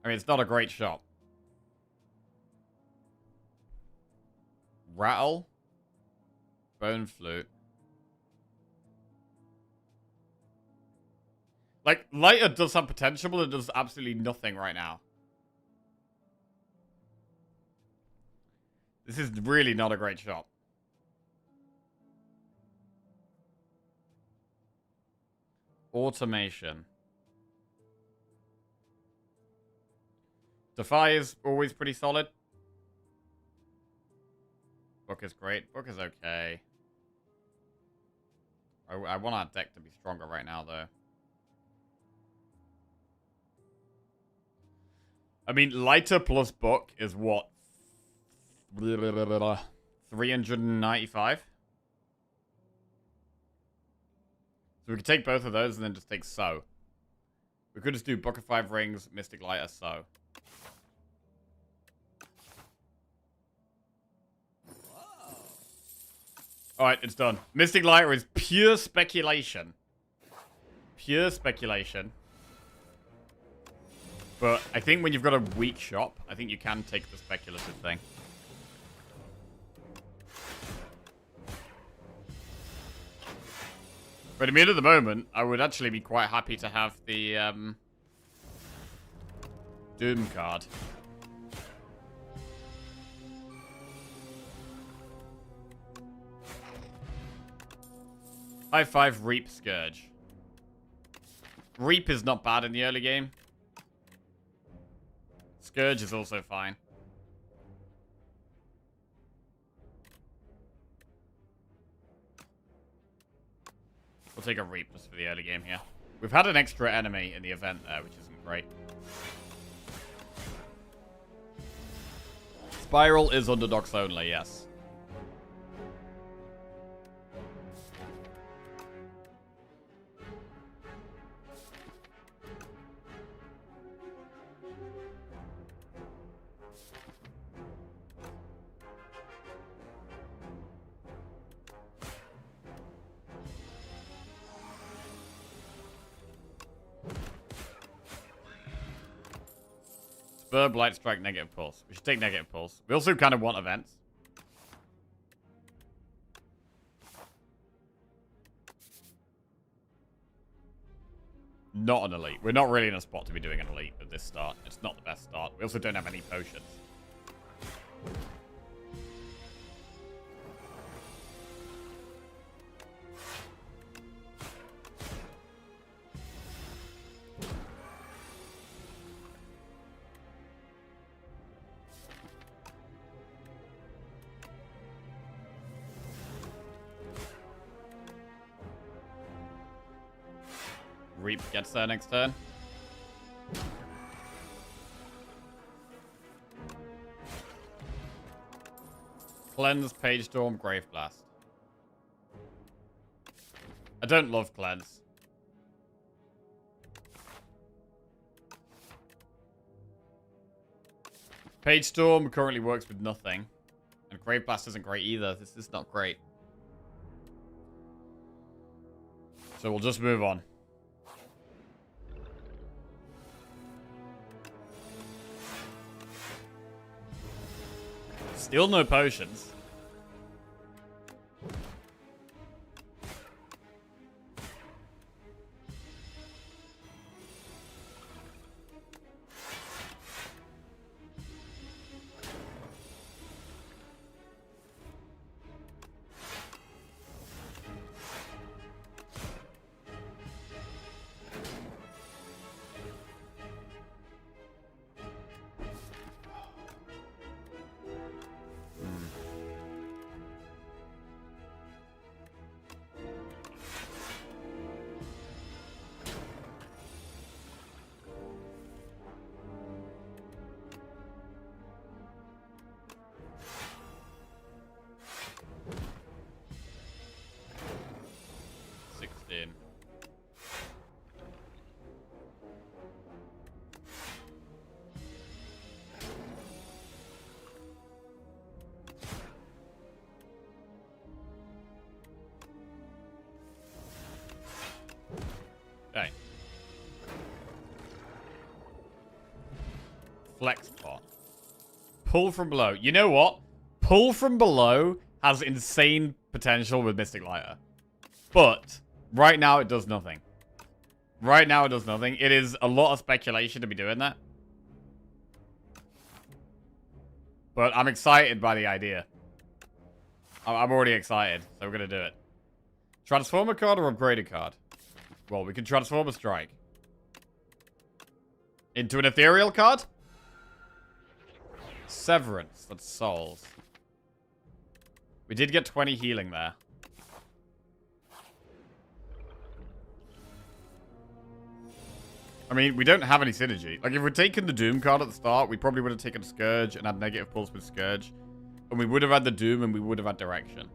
I mean, it's not a great shop. Rattle. Bone Flute. Like, Lighter does have potential, but it does absolutely nothing right now. This is really not a great shop. Automation. Defy is always pretty solid. Book is great. Book is okay. I want our deck to be stronger right now, though. I mean, lighter plus book is what? 395? So we could take both of those and then just take So. We could just do Book of 5 Rings, Mystic Lighter, So. Alright, it's done. Mystic Lighter is pure speculation. Pure speculation. But I think when you've got a weak shop, I think you can take the speculative thing. But I mean, at the moment, I would actually be quite happy to have the Doom card. High 5 Reap Scourge. Reap is not bad in the early game. Scourge is also fine. We'll take a Reap just for the early game here. We've had an extra enemy in the event there, which isn't great. Spiral is underdogs only, yes. Verb, Light Strike, Negative Pulse. We should take Negative Pulse. We also kind of want events. Not an elite. We're not really in a spot to be doing an elite at this start. It's not the best start. We also don't have any potions. Reap gets there next turn. Cleanse, Page Storm, Grave Blast. I don't love Cleanse. Page Storm currently works with nothing. And Grave Blast isn't great either. This is not great. So we'll just move on. Still no potions. Okay. Flex pot. Pull from below. You know what? Pull from below has insane potential with Mystic Lighter. But right now it does nothing. Right now it does nothing. It is a lot of speculation to be doing that. But I'm excited by the idea. I'm already excited, so we're going to do it. Transform a card or upgrade a card? Well, we can transform a strike. Into an ethereal card? Severance. That's souls. We did get 20 healing there. I mean, we don't have any synergy. Like, if we'd taken the Doom card at the start, we probably would have taken Scourge and had negative pulse with Scourge. And we would have had the Doom and we would have had Direction.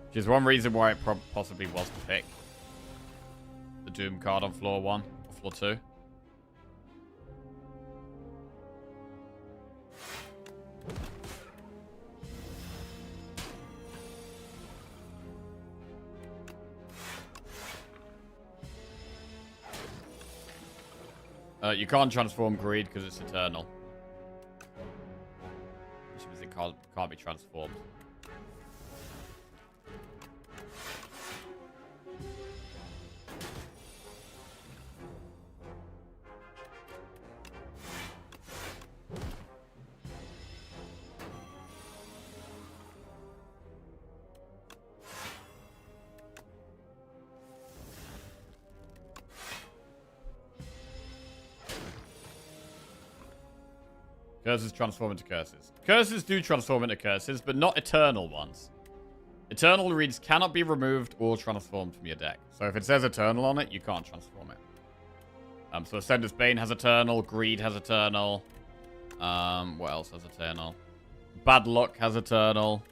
Which is one reason why it possibly was to pick the Doom card on floor 1 or floor 2. You can't transform Greed because it's eternal. Which means it can't be transformed. Curses transform into curses. Curses do transform into curses, but not eternal ones. Eternal reads cannot be removed or transformed from your deck. So if it says eternal on it, you can't transform it. So Ascender's Bane has eternal. Greed has eternal. What else has eternal? Bad Luck has eternal.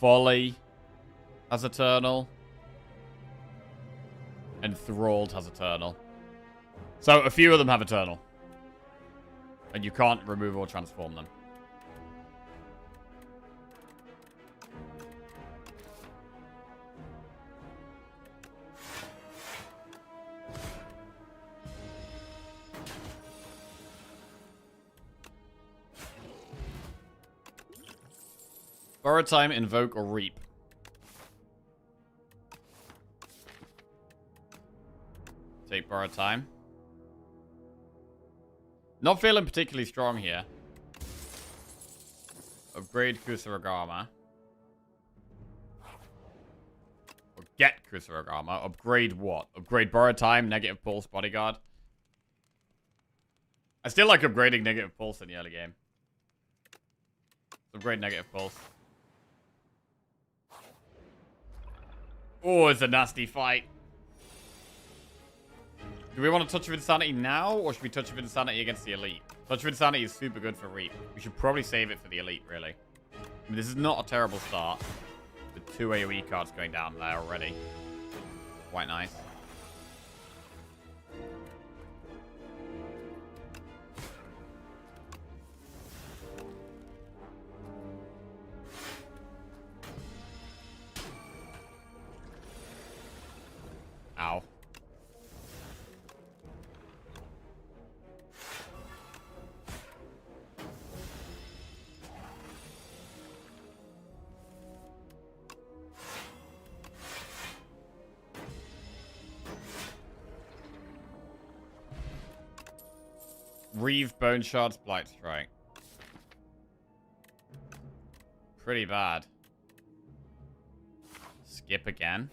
Folly has eternal. Enthralled has eternal. So a few of them have eternal. And you can't remove or transform them. Borrow time, invoke, or reap. Take borrow time. Not feeling particularly strong here. Upgrade Kusarigama. Or get Kusarigama. Upgrade what? Upgrade borrow time, negative pulse, bodyguard. I still like upgrading negative pulse in the early game. Upgrade negative pulse. Oh, it's a nasty fight. Do we want to Touch of Insanity now, or should we Touch of Insanity against the Elite? Touch of Insanity is super good for Reap. We should probably save it for the Elite, really. I mean, this is not a terrible start. With 2 AoE cards going down there already. Quite nice. Ow. Reeve, Bone Shards, Blight Strike. Pretty bad. Skip again.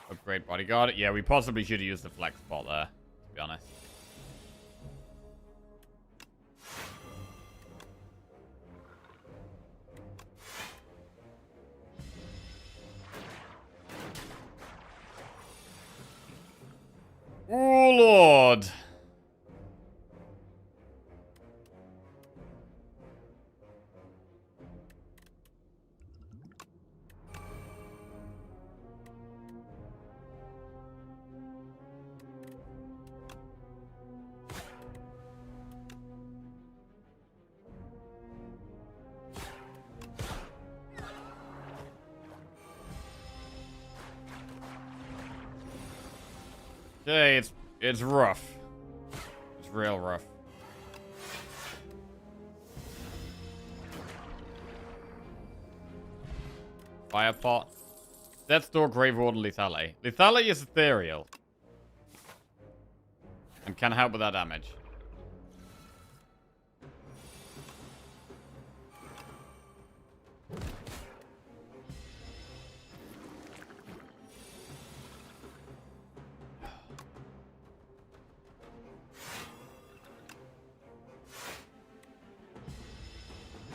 Upgrade Bodyguard. Yeah, we possibly should have used the flex spot there, to be honest. Oh, Lord. Okay, it's rough. It's real rough. Firepot. Death's Door, Grave Ward, and Lethality. Lethality is ethereal. And can help with that damage.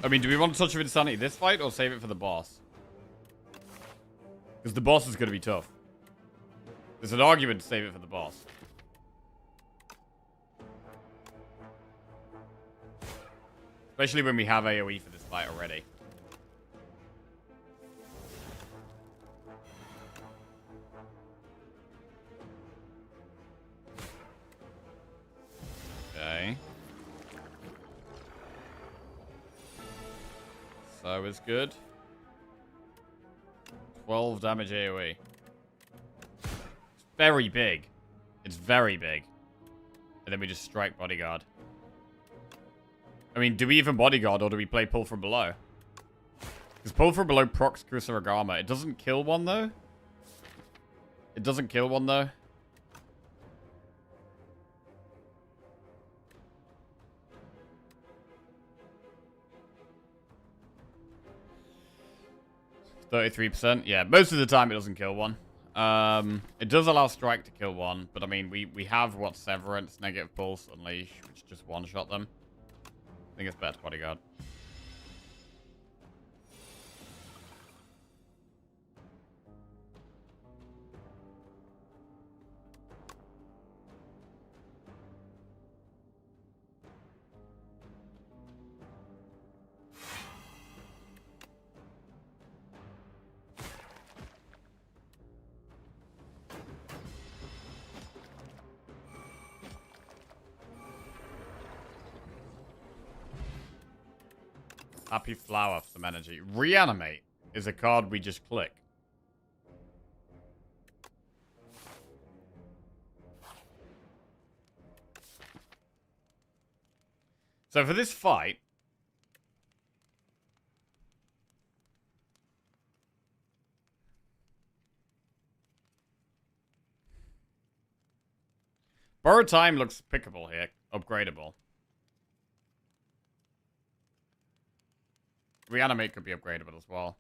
I mean, do we want to Touch of Insanity this fight or save it for the boss? Because the boss is going to be tough. There's an argument to save it for the boss. Especially when we have AoE for this fight already. Okay. So is good. 12 damage AoE. It's very big. It's very big. And then we just strike Bodyguard. I mean, do we even Bodyguard or do we play Pull from Below? Because Pull from Below procs Kusarigama. It doesn't kill one though. It doesn't kill one though. %. Yeah, most of the time it doesn't kill one. It does allow Strike to kill one, but I mean, we have, what, Severance, Negative Pulse, Unleash, which just one-shot them. I think it's better to Bodyguard. Happy Flower for some energy. Reanimate is a card we just click. So for this fight, Borrowed Time looks pickable here, upgradable. Reanimate could be upgradable as well.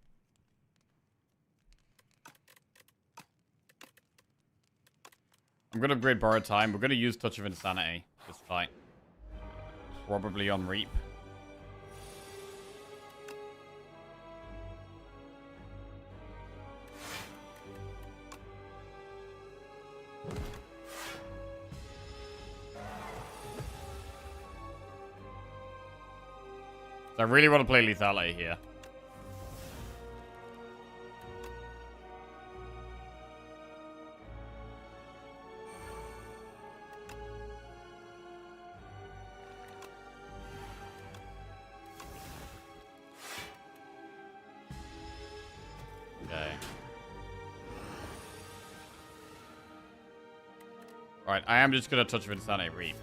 I'm going to upgrade Borrowed Time. We're going to use Touch of Insanity this fight. Probably on Reap. So I really want to play Lethality here. Okay. Right, I am just going to Touch of Insanity Reap.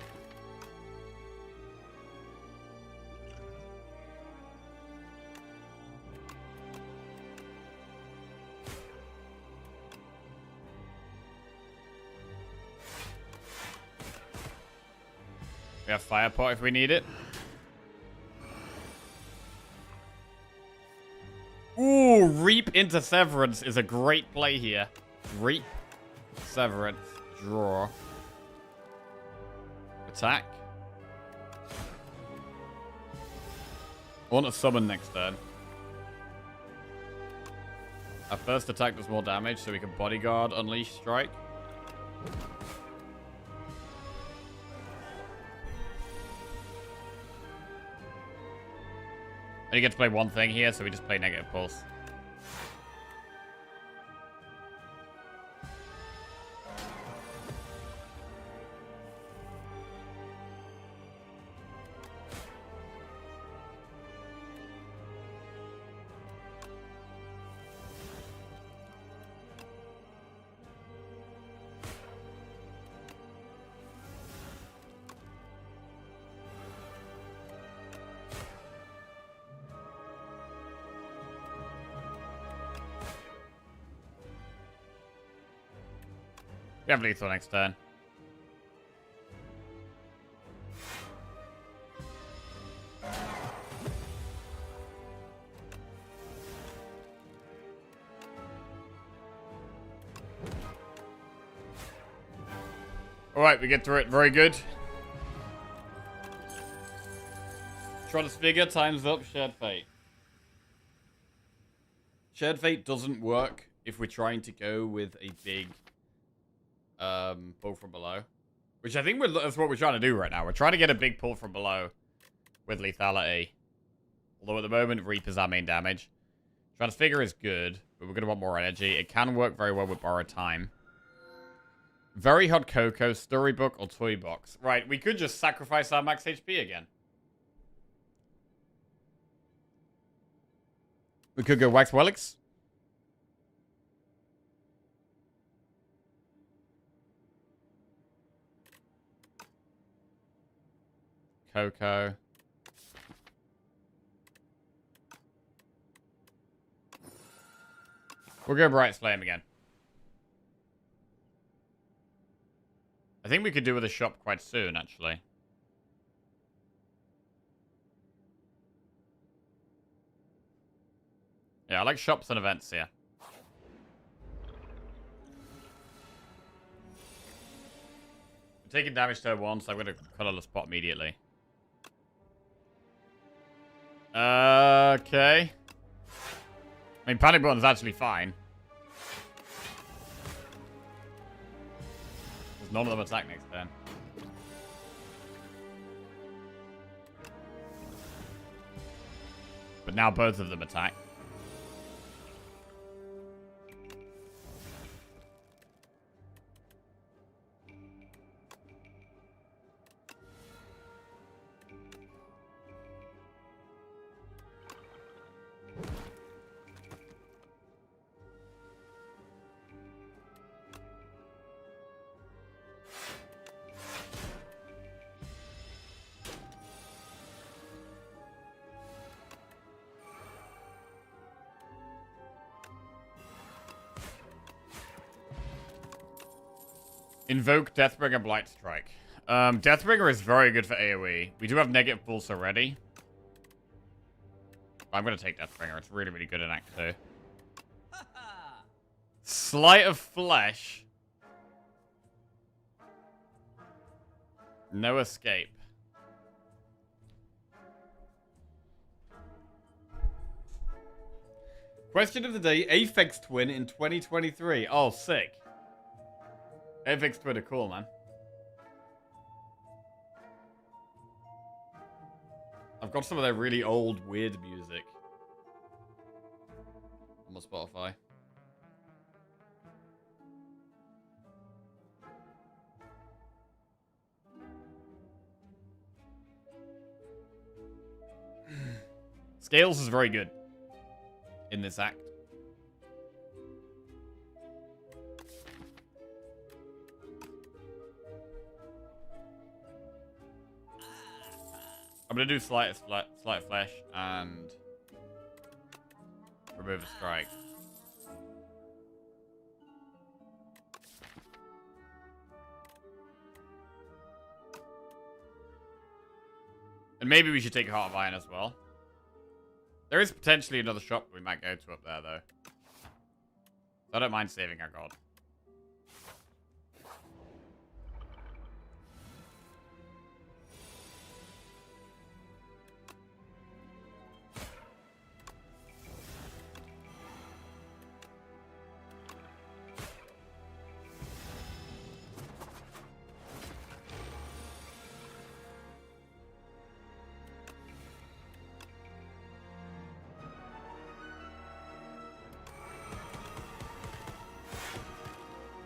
We have Fire Pot if we need it. Ooh, Reap into Severance is a great play here. Reap, Severance, draw. Attack. I want to summon next turn. Our first attack does more damage, so we can Bodyguard, Unleash, Strike. And you get to play one thing here, so we just play Negative Pulse. We have lethal next turn. Alright, we get through it. Very good. Transfigure times up, shared fate. Shared fate doesn't work if we're trying to go with a big pull from below. Which I think that's what we're trying to do right now. We're trying to get a big pull from below with lethality. Although at the moment, Reaper's our main damage. Transfigure is good, but we're going to want more energy. It can work very well with Borrowed Time. Very Hot Cocoa, Storybook, or Toy Box. Right, we could just sacrifice our max HP again. We could go Wax Relics. Cocoa. We'll go Bright Flame again. I think we could do with a shop quite soon, actually. Yeah, I like shops and events here. I'm taking damage turn 1, so I'm going to color the spot immediately. Okay. I mean, Panic Button's actually fine. Because none of them attack next turn. But now both of them attack. Invoke Deathbringer Blight Strike. Deathbringer is very good for AoE. We do have negative pulse already. I'm going to take Deathbringer. It's really, really good in Act 2. Sleight of Flesh. No escape. Question of the day. Aphex Twin in 2023. Oh, sick. Aphex Twin are cool, man. I've got some of their really old, weird music on my Spotify. Scales is very good in this act. I'm going to do Slight Flesh and remove a strike. And maybe we should take Heart of Iron as well. There is potentially another shop we might go to up there, though. So I don't mind saving our god.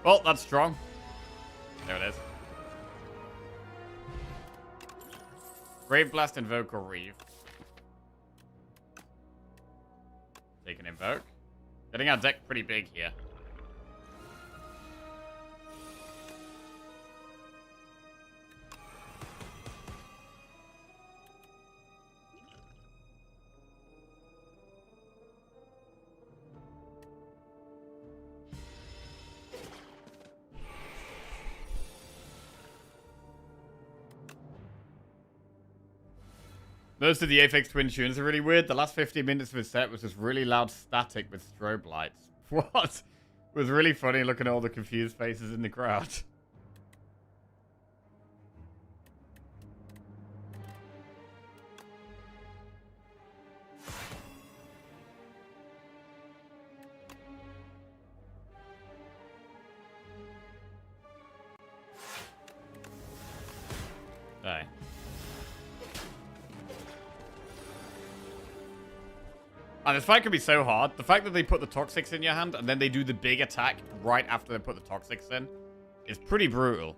Well, that's strong. There it is. Grave Blast, Invoke, or Reeve. Take an Invoke. Getting our deck pretty big here. Most of the Aphex Twin tunes are really weird. The last 15 minutes of his set was just really loud static with strobe lights. What? It was really funny looking at all the confused faces in the crowd. And this fight can be so hard. The fact that they put the Toxics in your hand and then they do the big attack right after they put the Toxics in is pretty brutal.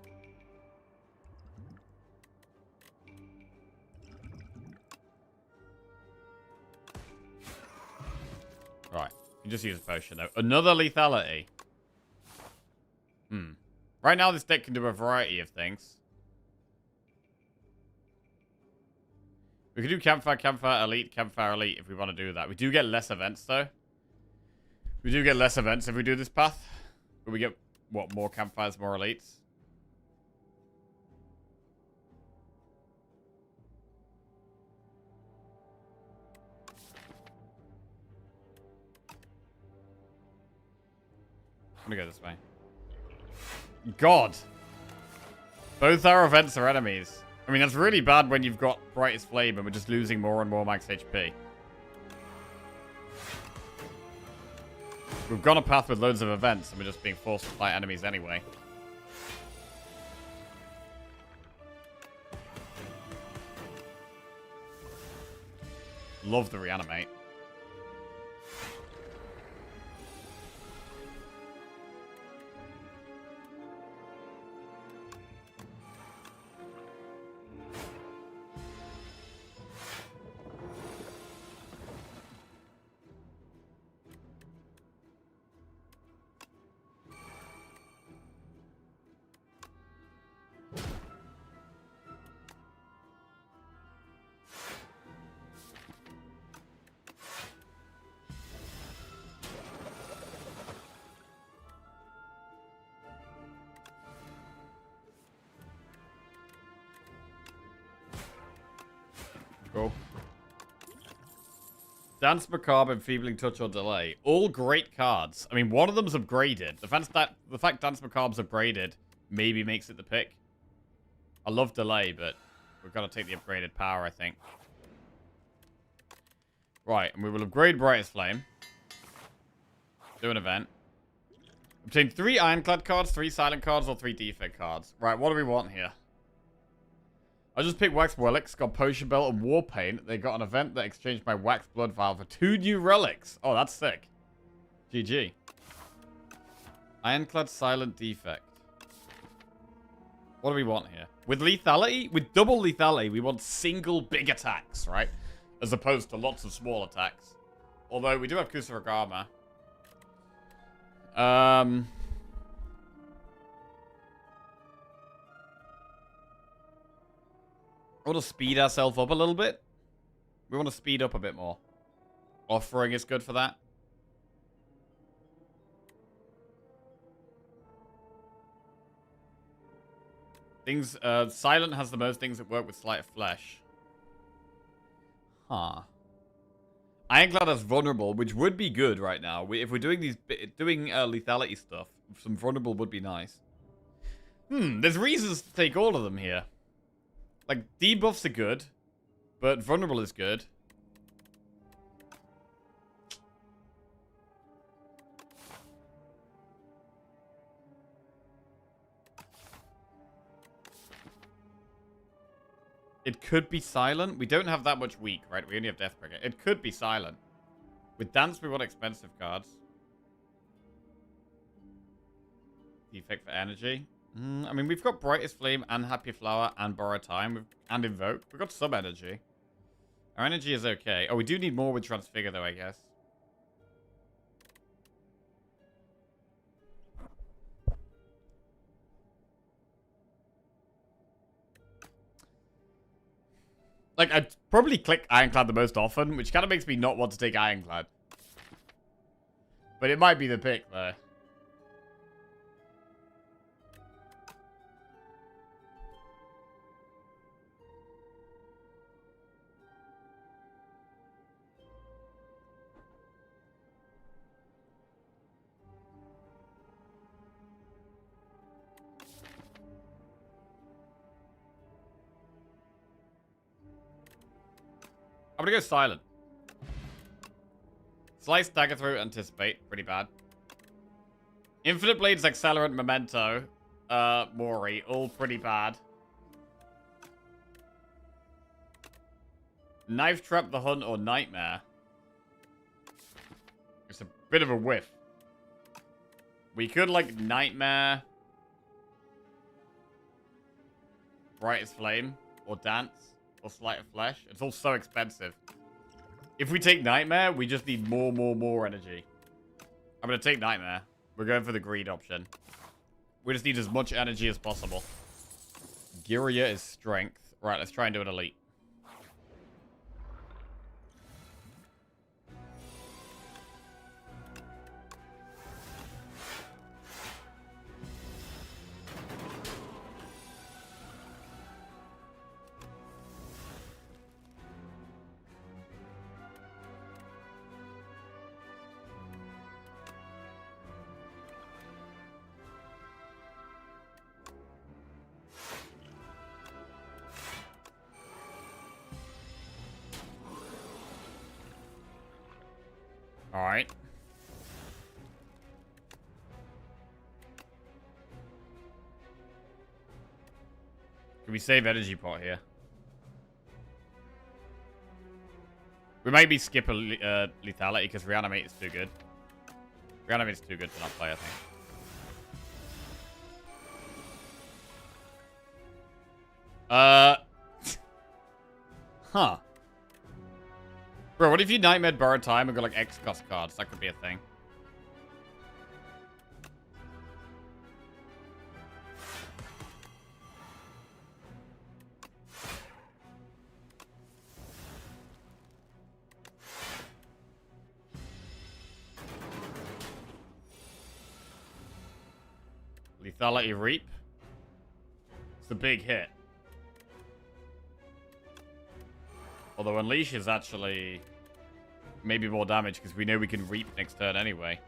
Right. You just use a potion, though. Another lethality. Right now, this deck can do a variety of things. We can do Campfire, Campfire, Elite, Campfire, Elite if we want to do that. We do get less events, though. We do get less events if we do this path. But we get, what, more Campfires, more Elites? I'm gonna go this way. God! Both our events are enemies. I mean, that's really bad when you've got Brightest Flame and we're just losing more and more max HP. We've gone a path with loads of events and we're just being forced to fight enemies anyway. Love the reanimate. Cool. Dance Macabre, Enfeebling Touch, or Delay. All great cards. I mean, one of them's upgraded. The fact Dance Macabre's upgraded maybe makes it the pick. I love Delay, but we've got to take the upgraded power, I think. Right, and we will upgrade Brightest Flame. Do an event. Obtain 3 Ironclad cards, 3 Silent cards, or 3 Defect cards. Right, what do we want here? I just picked Wax Relics, got Potion Belt and War Paint. They got an event that exchanged my Wax Blood Vial for 2 new relics. Oh, that's sick. GG. Ironclad Silent Defect. What do we want here? With lethality, with double lethality, we want single big attacks, right? As opposed to lots of small attacks. Although we do have Kusarigama. I want to speed ourselves up a little bit. We want to speed up a bit more. Offering is good for that. Things, Silent has the most things that work with Sleight of Flesh. Huh. Ironclad has Vulnerable, which would be good right now. If we're doing lethality stuff, some Vulnerable would be nice. There's reasons to take all of them here. Like, debuffs are good, but Vulnerable is good. It could be Silent. We don't have that much weak, right? We only have Deathbringer. It could be Silent. With Dance, we want expensive cards. Defect for energy. I mean, we've got Brightest Flame and Happy Flower and Borrow Time and Invoke. We've got some energy. Our energy is okay. Oh, we do need more with Transfigure, though, I guess. Like, I'd probably click Ironclad the most often, which kind of makes me not want to take Ironclad. But it might be the pick, though. I'm gonna go Silent. Slice, Dagger Through, Anticipate. Pretty bad. Infinite Blades, Accelerant, Memento, Mori. All pretty bad. Knife Trap, The Hunt, or Nightmare. It's a bit of a whiff. We could, like, Nightmare, Brightest Flame, or Dance, or Sleight of Flesh. It's all so expensive. If we take Nightmare, we just need more energy. I'm going to take Nightmare. We're going for the greed option. We just need as much energy as possible. Giria is strength. Right, let's try and do an elite. Alright. Can we save energy pot here? We maybe skip a lethality because reanimate is too good. Reanimate is too good to not play, I think. Huh. Bro, what if you Nightmare Borrowed Time and got like X cost cards? That could be a thing. Lethality Reap. It's a big hit. Although Unleash is actually maybe more damage because we know we can Reap next turn anyway.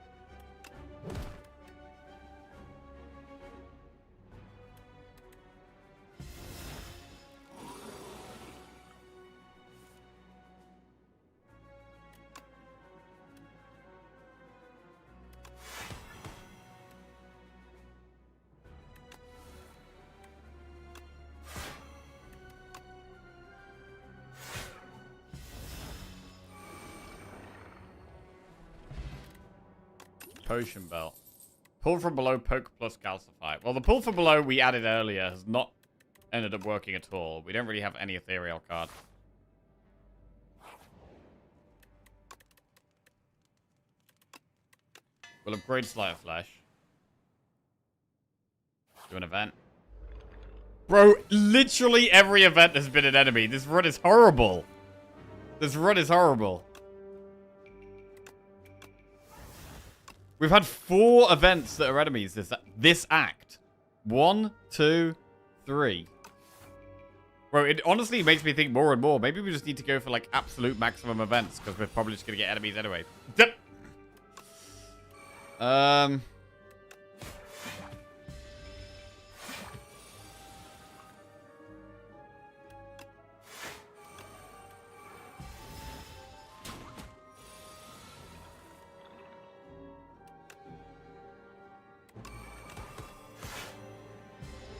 Potion Belt. Pull from below, poke plus calcify. Well, the pull from below we added earlier has not ended up working at all. We don't really have any ethereal cards. We'll upgrade Sleight of Flesh. Do an event. Bro, literally every event has been an enemy. This run is horrible. This run is horrible. We've had 4 events that are enemies this act. 1, 2, 3. Bro, it honestly makes me think more and more. Maybe we just need to go for, like, absolute maximum events, because we're probably just going to get enemies anyway.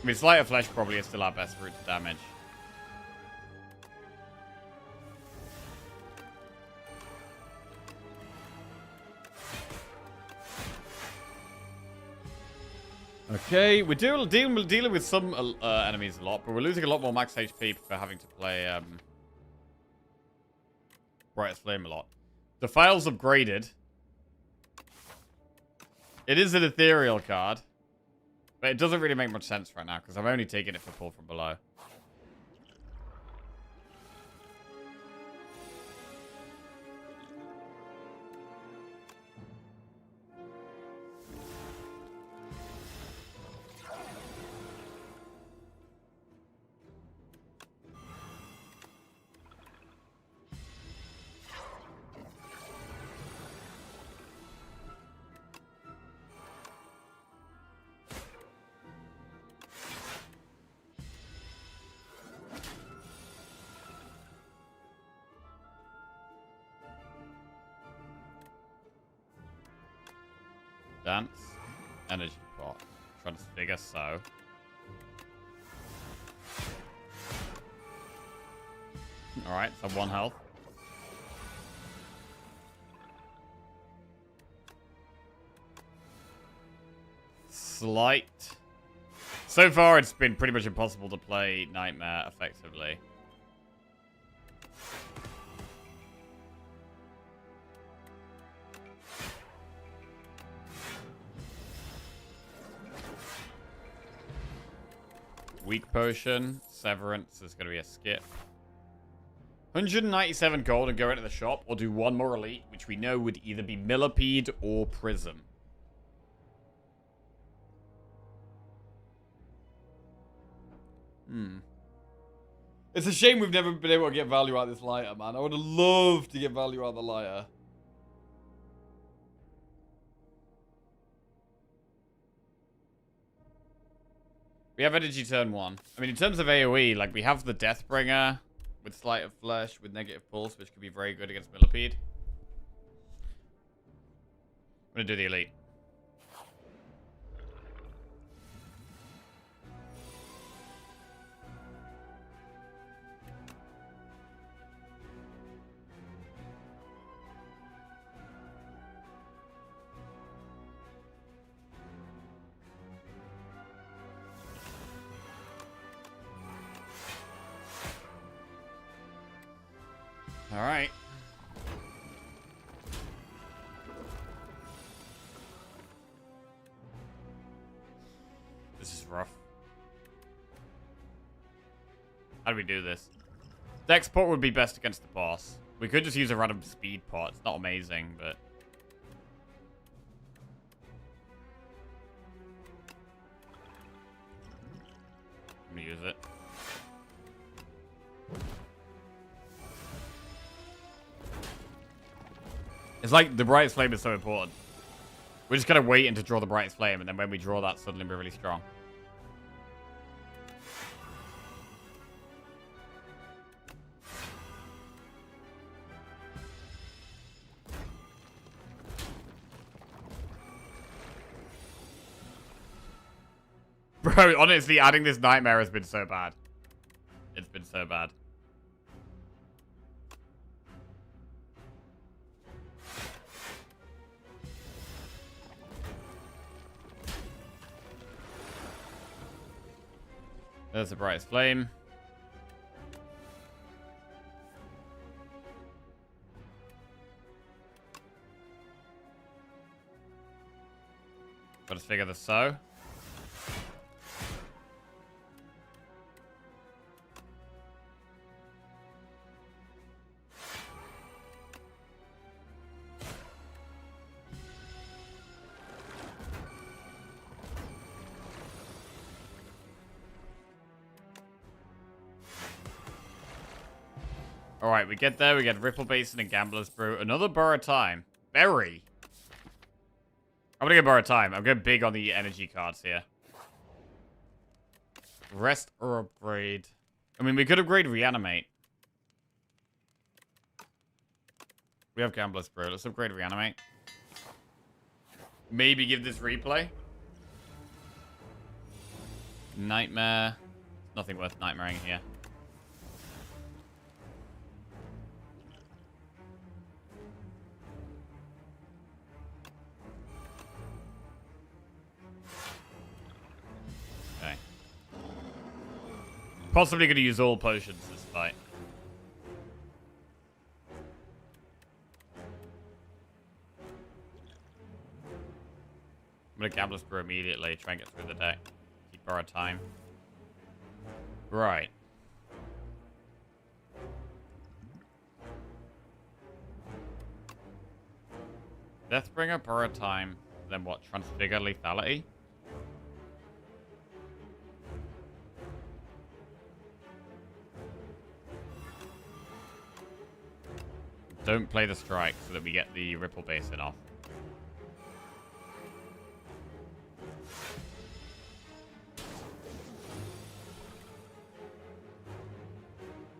I mean, Sleight of Flesh probably is still our best route to damage. Okay, we're dealing with some enemies a lot, but we're losing a lot more max HP for having to play Brightest Flame a lot. The file's upgraded. It is an ethereal card. But it doesn't really make much sense right now, because I've only taken it for pull from below. Dance. Energy pot. Trying to figure so. Alright, so 1 health. slight. So far, it's been pretty much impossible to play Nightmare effectively. Weak Potion. Severance is going to be a skip. 197 gold and go into the shop, or do one more elite, which we know would either be Millipede or Prism. It's a shame we've never been able to get value out of this lighter, man. I would have loved to get value out of the lighter. We have energy turn 1. I mean, in terms of AoE, like, we have the Deathbringer with Sleight of Flesh, with Negative Pulse, which could be very good against Millipede. I'm going to do the elite. All right. This is rough. How do we do this? Dex pot would be best against the boss. We could just use a random speed pot. It's not amazing, but... I'm gonna use it. It's like the brightest flame is so important. We're just kind of waiting to draw the brightest flame, and then when we draw that, suddenly we're really strong. Bro, honestly, adding this nightmare has been so bad. It's been so bad. There's the brightest flame. Got to figure the so. Alright, we get there, we get Ripple Basin and Gambler's Brew. Another Borrow Time. Berry. I'm gonna get Borrow Time. I'm going big on the energy cards here. Rest or upgrade. I mean, we could upgrade Reanimate. We have Gambler's Brew. Let's upgrade Reanimate. Maybe give this replay. Nightmare. Nothing worth nightmaring here. Possibly going to use all potions this fight. I'm going to Gambler's Brew immediately, try and get through the deck. Keep Borrow Time. Right. Deathbringer, Borrow Time, then what? Transfigure Lethality? Don't play the strike so that we get the Ripple Basin off.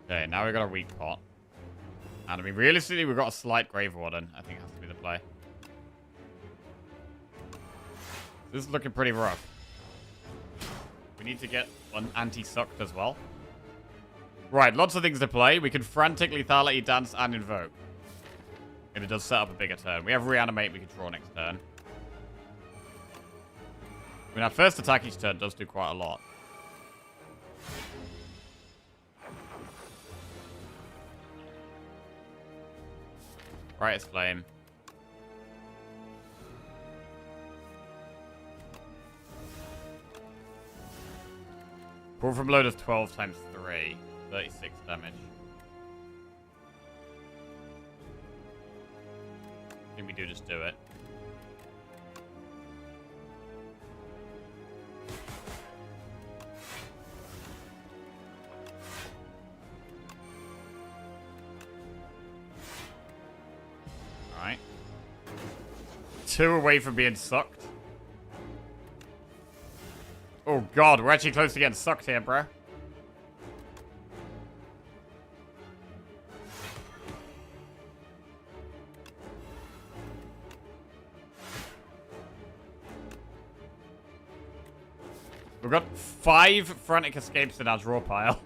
Okay, now we've got a weak pot. And I mean, realistically, we've got a slight Grave Warden. I think it has to be the play. This is looking pretty rough. We need to get an anti-sucked as well. Right, lots of things to play. We can Frantic, Lethality, Dance, and Invoke. If it does set up a bigger turn. We have Reanimate we can draw next turn. I mean, our first attack each turn does do quite a lot. Brightest Flame. Pull from load of 12 times 3. 36 damage. I think we do just do it. Alright. 2 away from being sucked. Oh god, we're actually close to getting sucked here, bro. We've got 5 frantic escapes in our draw pile.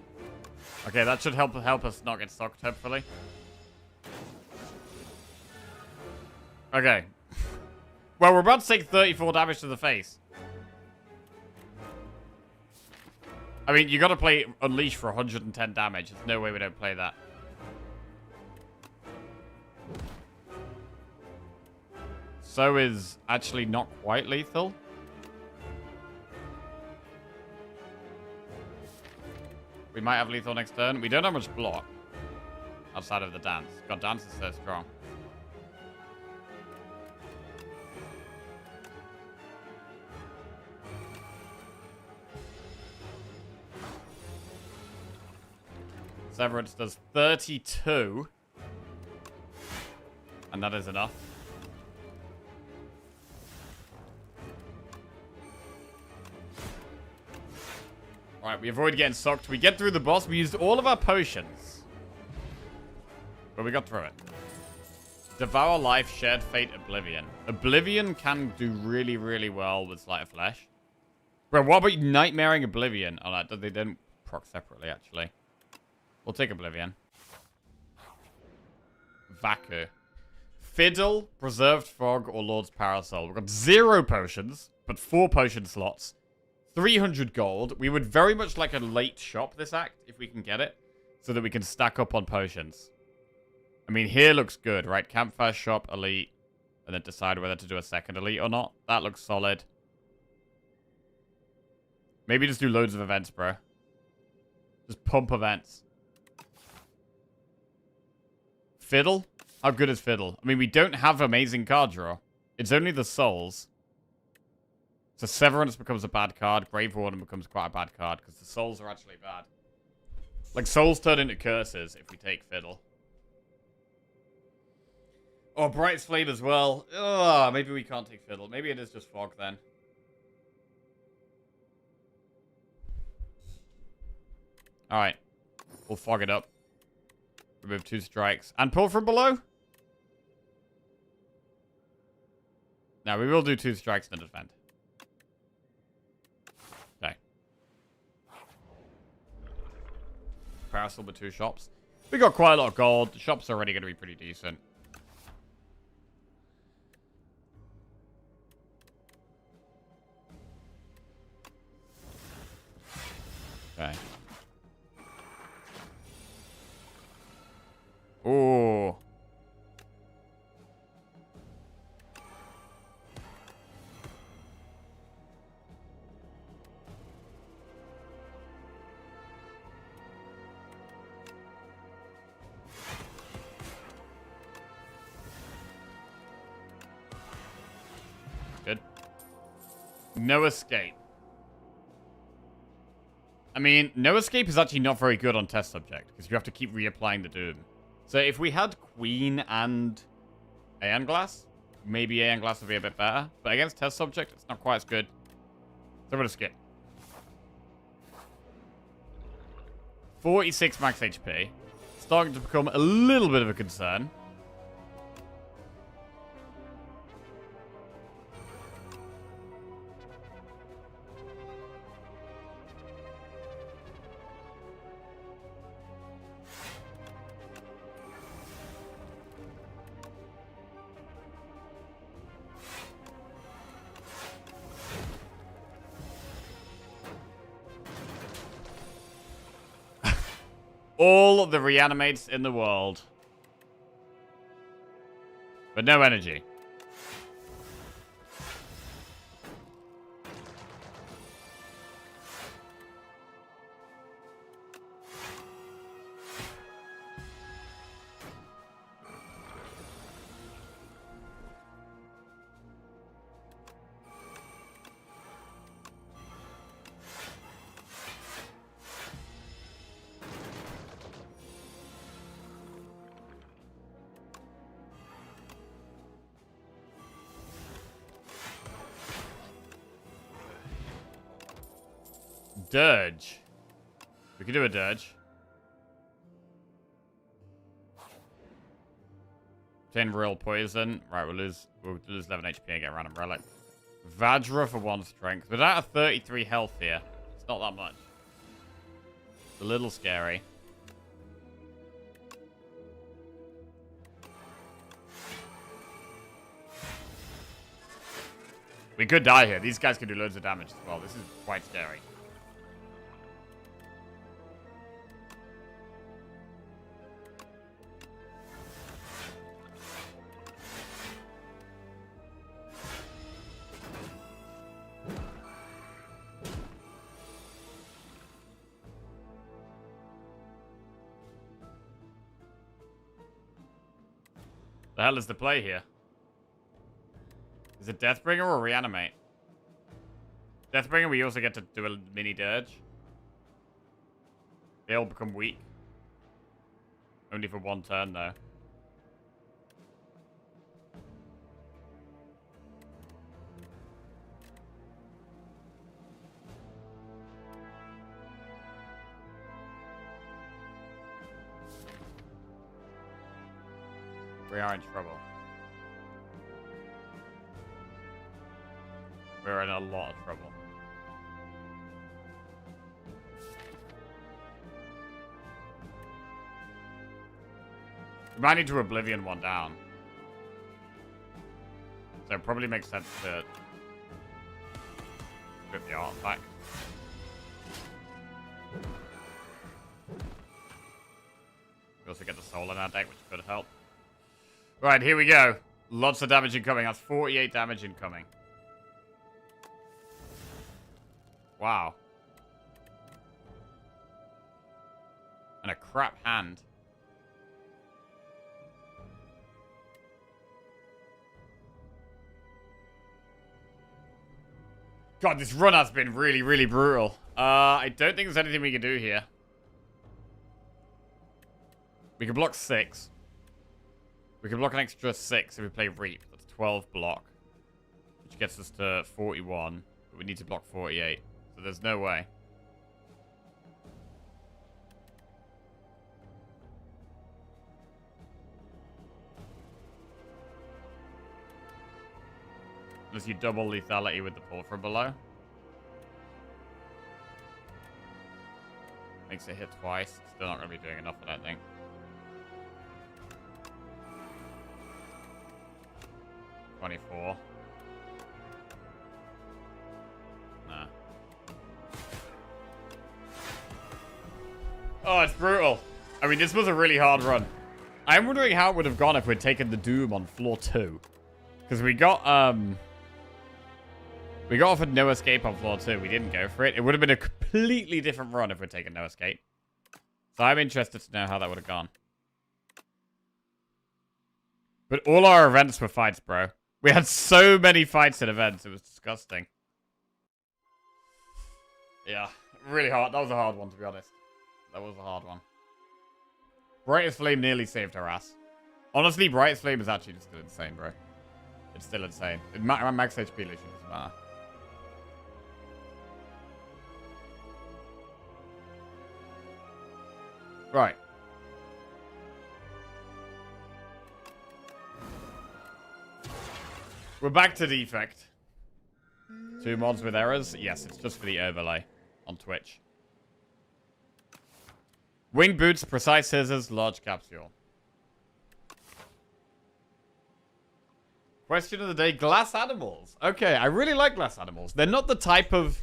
Okay, that should help us not get sucked, hopefully. Okay. Well, we're about to take 34 damage to the face. I mean, you gotta play Unleash for 110 damage. There's no way we don't play that. So is actually not quite lethal. We might have lethal next turn. We don't have much block outside of the dance. God, dance is so strong. Severance does 32. And that is enough. Alright, we avoid getting sucked. We get through the boss. We used all of our potions. But we got through it. Devour Life, Shared Fate, Oblivion. Oblivion can do really, really well with Sleight of Flesh. Bro, what about Nightmaring Oblivion? Oh, no, they don't proc separately, actually. We'll take Oblivion. Vaku. Fiddle, Preserved Fog, or Lord's Parasol. We've got 0 potions, but 4 potion slots. 300 gold. We would very much like a late shop this act, if we can get it, so that we can stack up on potions. I mean, here looks good, right? Campfire shop, elite, and then decide whether to do a second elite or not. That looks solid. Maybe just do loads of events, bro. Just pump events. Fiddle? How good is Fiddle? I mean, we don't have amazing card draw. It's only the souls. So Severance becomes a bad card. Grave Warden becomes quite a bad card because the souls are actually bad. Like, souls turn into curses if we take Fiddle. Oh, Bright's Flame as well. Ugh, maybe we can't take Fiddle. Maybe it is just Fog then. Alright. We'll Fog it up. Remove 2 strikes. And pull from below? No, we will do 2 strikes and defend. Okay. Parasol with 2 shops. We got quite a lot of gold. The shop's already going to be pretty decent. Okay. Ooh. Good. No escape. I mean, no escape is actually not very good on test subject because you have to keep reapplying the doom. So if we had Queen and Aeon Glass, maybe Aeon Glass would be a bit better. But against test subject, it's not quite as good. So I'm going to skip. 46 max HP. Starting to become a little bit of a concern. all the reanimates in the world. But no energy. Dirge. We can do a dirge. 10 real poison. Right, we'll lose 11 HP and get a random relic. Vajra for 1 strength. But at a 33 health here, it's not that much. It's a little scary. We could die here. These guys can do loads of damage as well. This is quite scary. The hell is the play here? Is it Deathbringer or Reanimate? Deathbringer, we also get to do a mini dirge. They all become weak. Only for 1 turn, though. We are in trouble. We're in a lot of trouble. We might need to Oblivion 1 down. So it probably makes sense to strip the artifact. We also get the soul in our deck, which could help. Right, here we go. Lots of damage incoming. That's 48 damage incoming. Wow. And a crap hand. God, this run has been really, really brutal. I don't think there's anything we can do here. We can block 6. We can block an extra 6 if we play Reap. That's 12 block. Which gets us to 41. But we need to block 48. So there's no way. Unless you double lethality with the pull from below. Makes it hit twice. Still not going to be doing enough, I don't think. $24. Nah. Oh, it's brutal. I mean, this was a really hard run. I'm wondering how it would have gone if we'd taken the Doom on floor 2. Because we got offered no escape on floor 2. We didn't go for it. It would have been a completely different run if we'd taken no escape. So I'm interested to know how that would have gone. But all our events were fights, bro. We had so many fights and events. It was disgusting. Yeah, really hard. That was a hard one, to be honest. That was a hard one. Brightest Flame nearly saved her ass. Honestly, Brightest Flame is actually still insane, bro. It's still insane. Max HP issue doesn't matter. Right. We're back to Defect. 2 mods with errors? Yes, it's just for the overlay on Twitch. Wing Boots, Precise Scissors, Large Capsule. Question of the day, glass animals. Okay, I really like glass animals. They're not the type of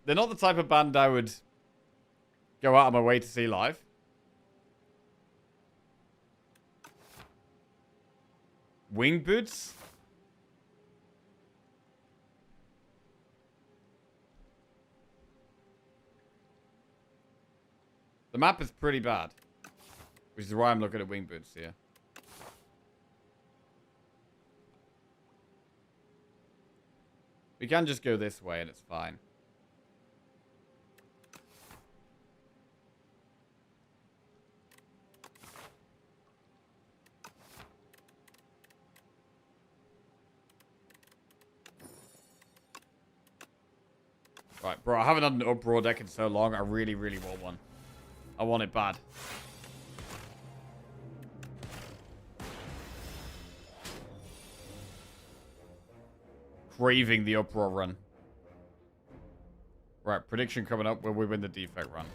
band I would go out of my way to see live. Wing boots? The map is pretty bad. Which is why I'm looking at wing boots here. We can just go this way and it's fine. Right, bro, I haven't had an uproar deck in so long. I really, really want one. I want it bad. Craving the uproar run. Right, prediction coming up where we win the defect run.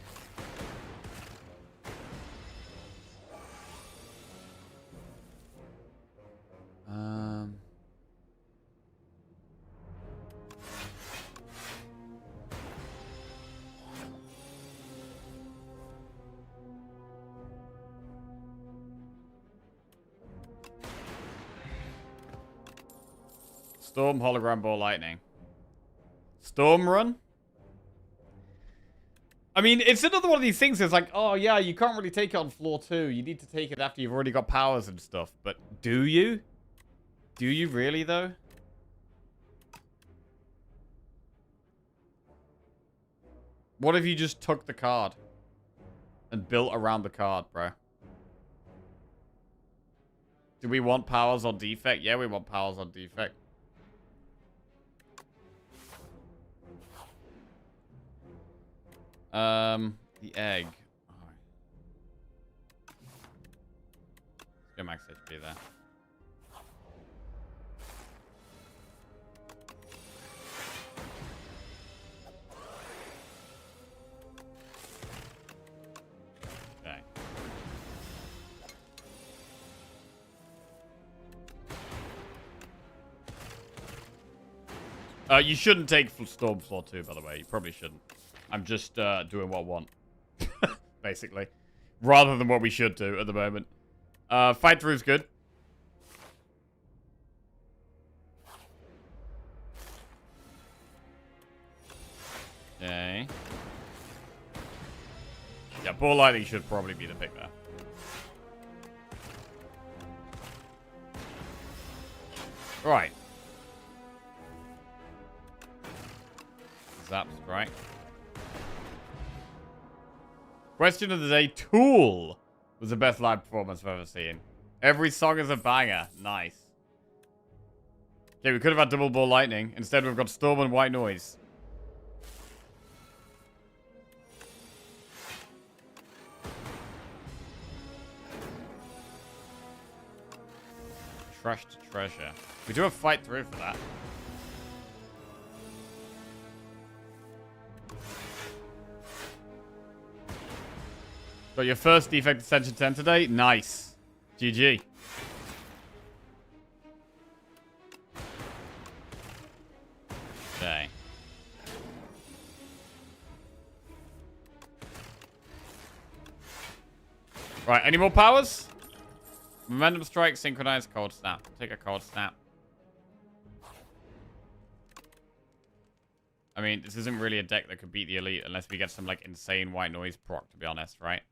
Storm, hologram, ball, lightning. Storm run? I mean, it's another one of these things. It's like, oh yeah, you can't really take it on floor 2. You need to take it after you've already got powers and stuff. But do you? Do you really, though? What if you just took the card and built around the card, bro? Do we want powers on defect? Yeah, we want powers on defect. The egg. Oh. Let's go max HP there. Okay. You shouldn't take Storm Floor 2, by the way. You probably shouldn't. I'm just doing what I want. Basically. Rather than what we should do at the moment. Fight through is good. Okay. Yeah, ball lightning should probably be the pick there. Right. Zap strike. Question of the day. Tool was the best live performance I've ever seen. Every song is a banger. Nice. Okay, we could have had double ball lightning. Instead, we've got storm and white noise. Trash to treasure. We do have fight through for that. Got your first defect ascension 10 today? Nice. GG. Okay. Right, any more powers? Momentum strike, synchronized, cold snap. Take a cold snap. I mean, this isn't really a deck that could beat the elite unless we get some, like, insane white noise proc, to be honest, right?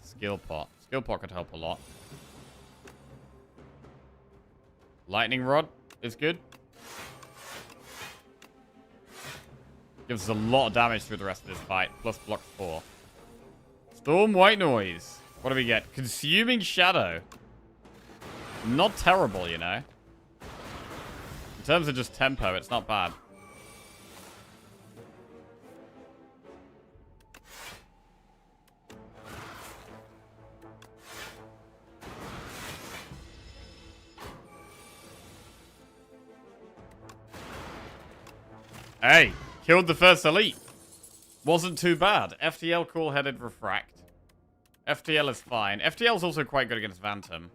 Skill pot. Skill pot could help a lot. Lightning rod is good. Gives us a lot of damage through the rest of this fight. Plus block 4. Storm white noise. What do we get? Consuming shadow. Not terrible, you know. In terms of just tempo, it's not bad. Hey, killed the first elite. Wasn't too bad. FTL cool-headed refract. FTL is fine. FTL is also quite good against Phantom.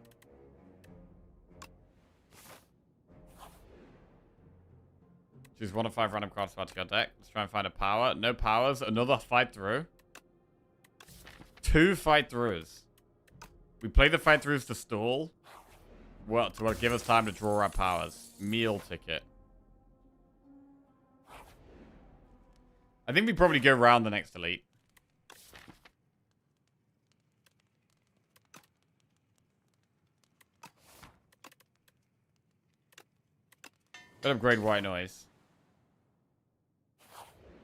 Choose 1 of 5 random cards to add to your deck. Let's try and find a power. No powers. Another fight through. 2 fight throughs. We play the fight throughs to stall. Well, to give us time to draw our powers. Meal ticket. I think we probably go around the next elite. Bit of grade white noise.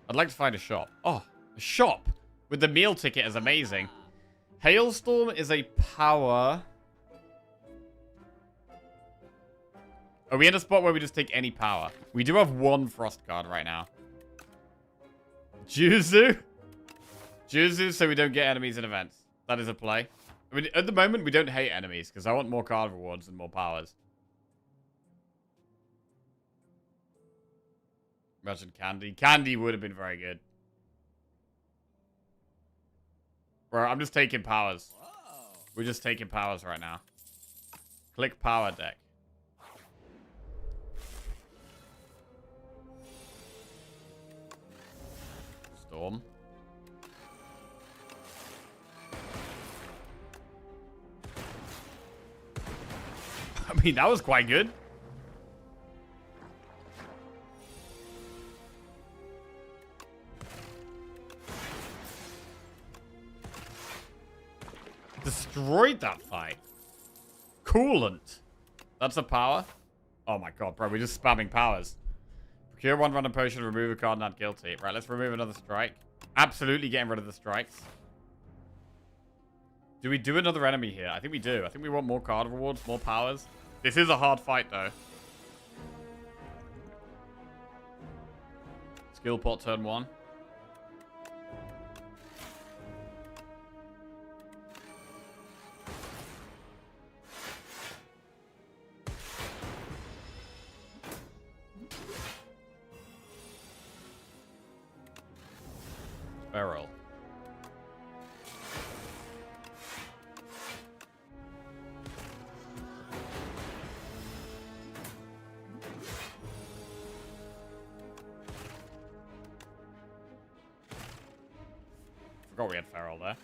I'd like to find a shop. Oh, a shop with the meal ticket is amazing. Hailstorm is a power. Are we in a spot where we just take any power? We do have 1 frost card right now. Juzu? Juzu so we don't get enemies in events. That is a play. I mean, at the moment, we don't hate enemies because I want more card rewards and more powers. Imagine Candy. Candy would have been very good. Bro, I'm just taking powers. We're just taking powers right now. Click power deck. Storm. I mean, that was quite good. Destroyed that fight. Coolant. That's a power. Oh my god, bro. We're just spamming powers. Procure 1 random potion, remove a card, not guilty. Right, let's remove another strike. Absolutely getting rid of the strikes. Do we do another enemy here? I think we do. I think we want more card rewards, more powers. This is a hard fight, though. Skill pot turn 1. Barrel. Forgot we had Feral there.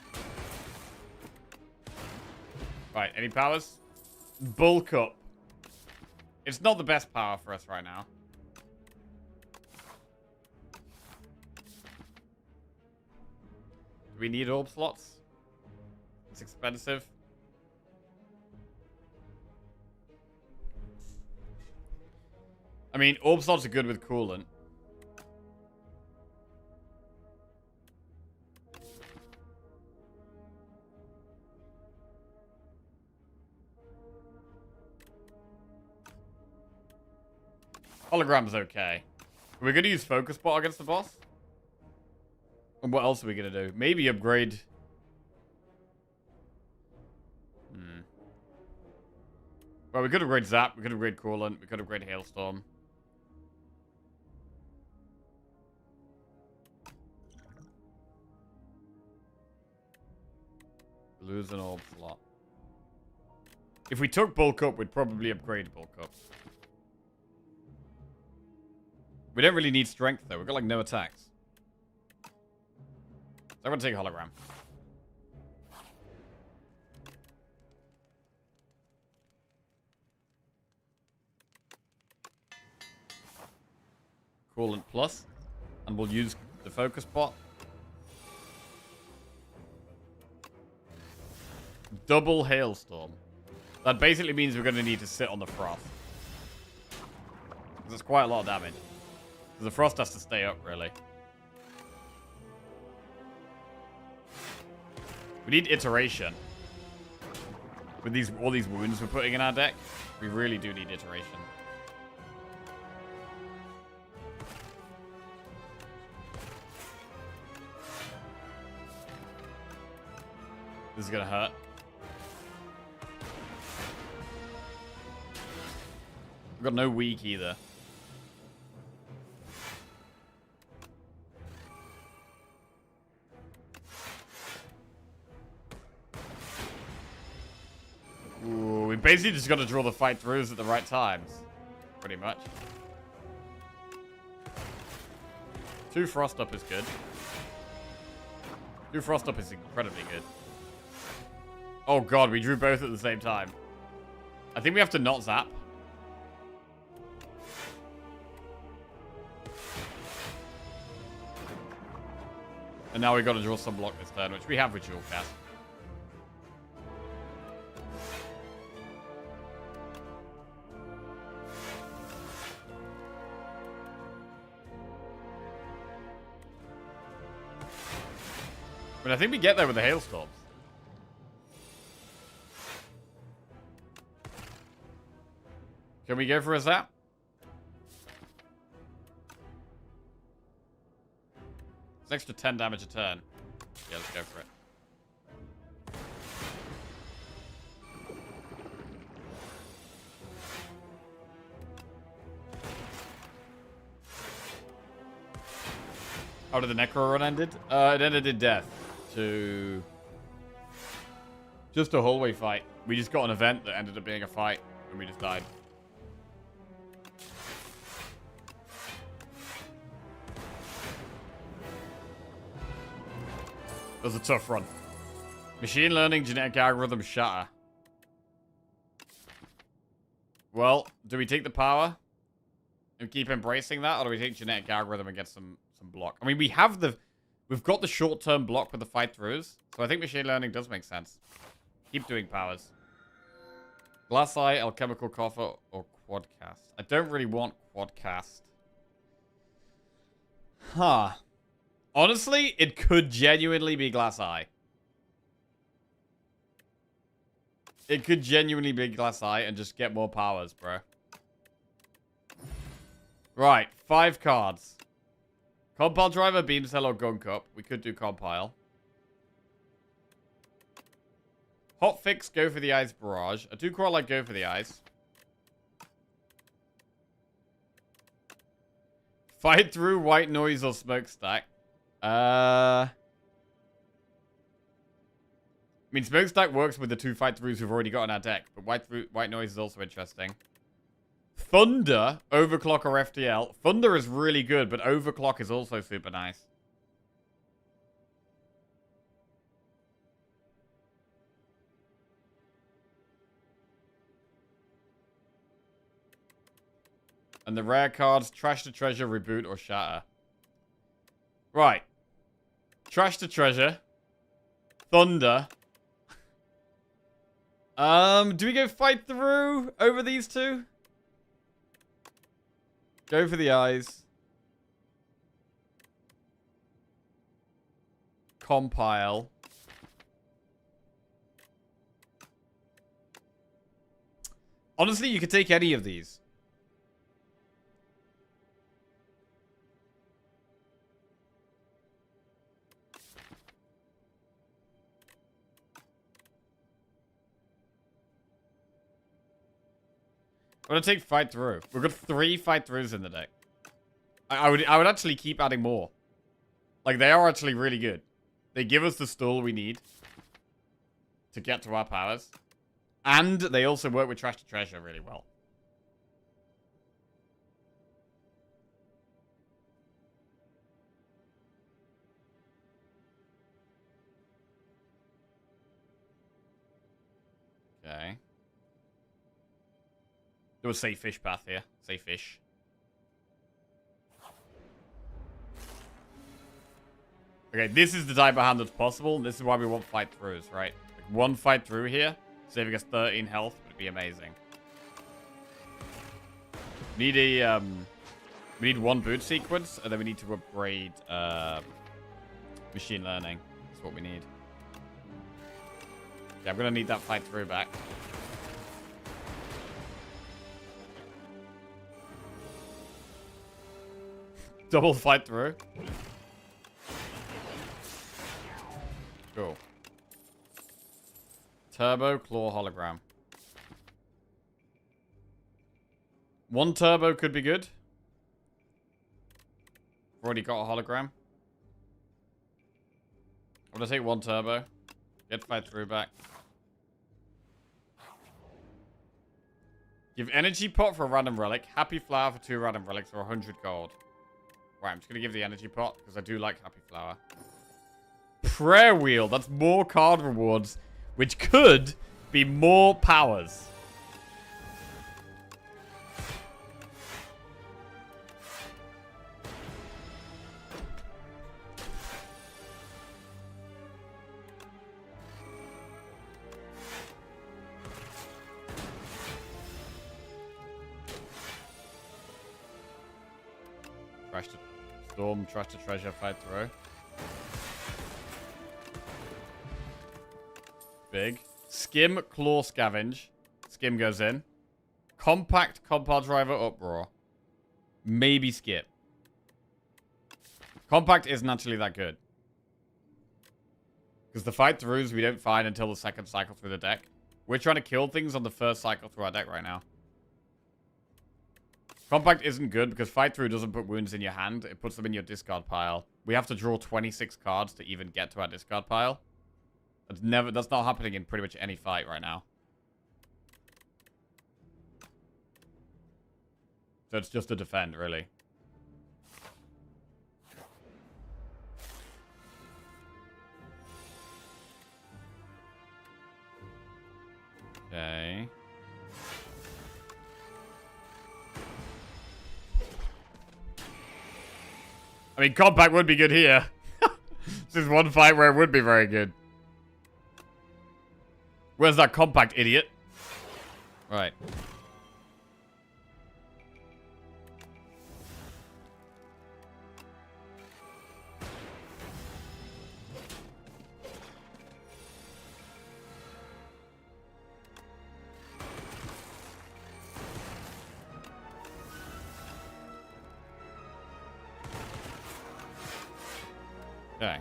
Right, any powers? Bulk up. It's not the best power for us right now. Do we need orb slots? It's expensive. I mean, orb slots are good with coolant. Hologram's okay. Are we going to use Focus Bot against the boss? And what else are we going to do? Maybe upgrade. Well, we could upgrade Zap. We could upgrade Coolant. We could upgrade Hailstorm. Lose an orb slot. If we took Bulk Up, we'd probably upgrade Bulk Up. We don't really need Strength, though. We've got, like, no attacks. So I'm going to take Hologram. Coolant Plus. And we'll use the Focus Bot. Double Hailstorm. That basically means we're going to need to sit on the Frost. Because it's quite a lot of damage. Because the Frost has to stay up, really. We need Iteration. With all these wounds we're putting in our deck, we really do need Iteration. This is going to hurt. We've got no weak either. Ooh, we basically just got to draw the fight throughs at the right times. Pretty much. 2 Frost Up is good. 2 Frost Up is incredibly good. Oh god, we drew both at the same time. I think we have to not zap. And now we got to draw some block this turn, which we have with Jewel Cast. But I think we get there with the Hailstorms. Can we go for a zap? It's an extra 10 damage a turn. Yeah, let's go for it. How did the Necro run ended? It ended in death. To just a hallway fight. We just got an event that ended up being a fight, and we just died. It was a tough run. Machine learning, genetic algorithm, shatter. Well, do we take the power and keep embracing that, or do we take genetic algorithm and get some block? I mean, we've got the short-term block with the fight throughs, so I think machine learning does make sense. Keep doing powers. Glass Eye, Alchemical Coffer, or Quadcast. I don't really want Quadcast. Huh. Honestly, it could genuinely be Glass Eye. It could genuinely be Glass Eye and just get more powers, bro. Right, 5 cards. Compile Driver, Beam Cell, or Gun Cup. We could do Compile. Hot Fix, Go for the Eyes, Barrage. I do quite like Go for the Eyes. Fight Through, White Noise, or Smokestack. I mean, Smokestack works with the 2 fight throughs we've already got in our deck, but White Noise is also interesting. Thunder, Overclock, or FTL. Thunder is really good, but Overclock is also super nice. And the rare cards, Trash to Treasure, Reboot, or Shatter. Right. Trash to Treasure. Thunder. Do we go Fight Through over these two? Go for the Eyes. Compile. Honestly, you could take any of these. I'm gonna take Fight Through. We've got 3 Fight Throughs in the deck. I would actually keep adding more. Like, they are actually really good. They give us the stall we need to get to our powers. And they also work with Trash to Treasure really well. Okay. Do a safe fish path here. Safe fish. Okay, this is the type of hand that's possible. This is why we want Fight Throughs, right? Like 1 Fight Through here, saving us 13 health would be amazing. We need a we need 1 boot sequence, and then we need to upgrade machine learning. That's what we need. Yeah, I'm gonna need that Fight Through back. Double Fight Through. Cool. Turbo Claw Hologram. 1 turbo could be good. Already got a hologram. I'm gonna take 1 turbo. Get Fight Through back. Give Energy Pot for a random relic. Happy Flower for 2 random relics or 100 gold. Right, I'm just going to give the energy pot because I do like Happy Flower. Prayer Wheel. That's more card rewards, which could be more powers. Trash to storm, trash to treasure, fight throw. Big. Skim, claw, scavenge. Skim goes in. Compact, compile driver, uproar. Maybe skip. Compact isn't actually that good. Because the fight throughs we don't find until the second cycle through the deck. We're trying to kill things on the first cycle through our deck right now. Compact isn't good because fight through doesn't put wounds in your hand. It puts them in your discard pile. We have to draw 26 cards to even get to our discard pile. That's not happening in pretty much any fight right now. So it's just a defend, really. Okay. I mean, compact would be good here. This is one fight where it would be very good. Where's that compact, idiot? Right. Okay.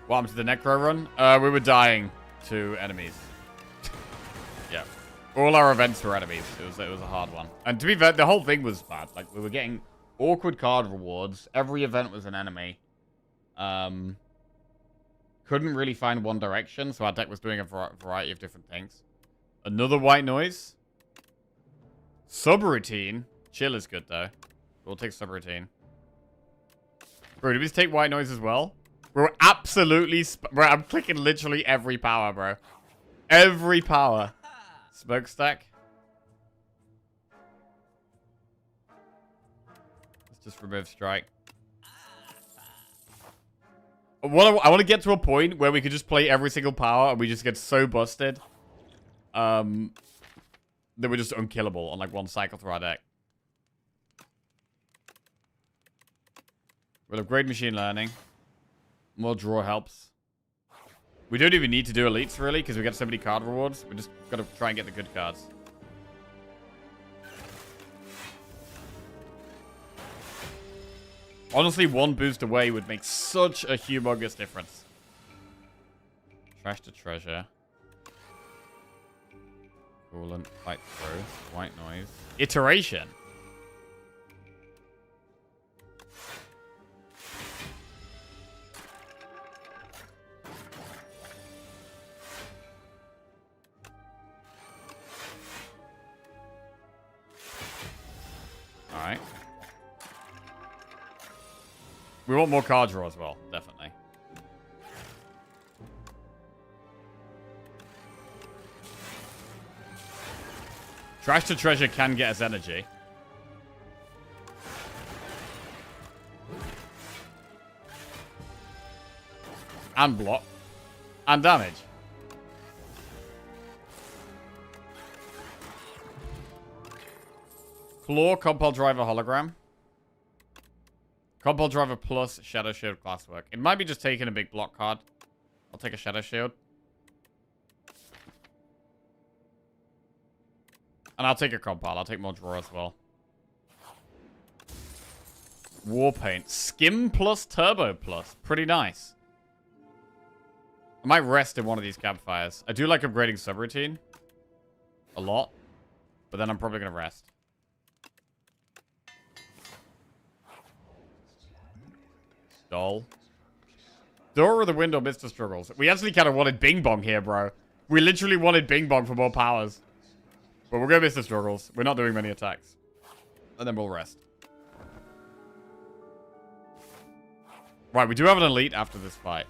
What happened to the Necro run? We were dying to enemies. Yeah. All our events were enemies. It was a hard one. And to be fair, the whole thing was bad. Like, we were getting awkward card rewards. Every event was an enemy. Couldn't really find one direction, so our deck was doing a variety of different things. Another white noise. Subroutine. Chill is good, though. We'll take subroutine. Bro, did we just take white noise as well? We're absolutely... Bro, I'm clicking literally every power, bro. Every power. Smokestack. Let's just remove strike. I want to get to a point where we could just play every single power and we just get so busted. That we're just unkillable on like one cycle through our deck. We'll upgrade machine learning. More draw helps. We don't even need to do elites, really, because we get so many card rewards. We just got to try and get the good cards. Honestly, one boost away would make such a humongous difference. Trash to treasure. Coolant, fight through, white noise. Iteration. Alright. We want more card draw as well, definitely. Trash to treasure can get us energy. And block. And damage. Claw, Compile Driver, Hologram. Compile Driver plus Shadow Shield, Glasswork. It might be just taking a big block card. I'll take a Shadow Shield. And I'll take a Compile. I'll take more draw as well. Warpaint. Skim plus Turbo plus. Pretty nice. I might rest in one of these campfires. I do like upgrading subroutine. A lot. But then I'm probably going to rest. Doll. Door or the window, Mr. Struggles. We actually kind of wanted Bing Bong here, bro. We literally wanted Bing Bong for more powers. But we're going to Mr. Struggles. We're not doing many attacks. And then we'll rest. Right, we do have an elite after this fight.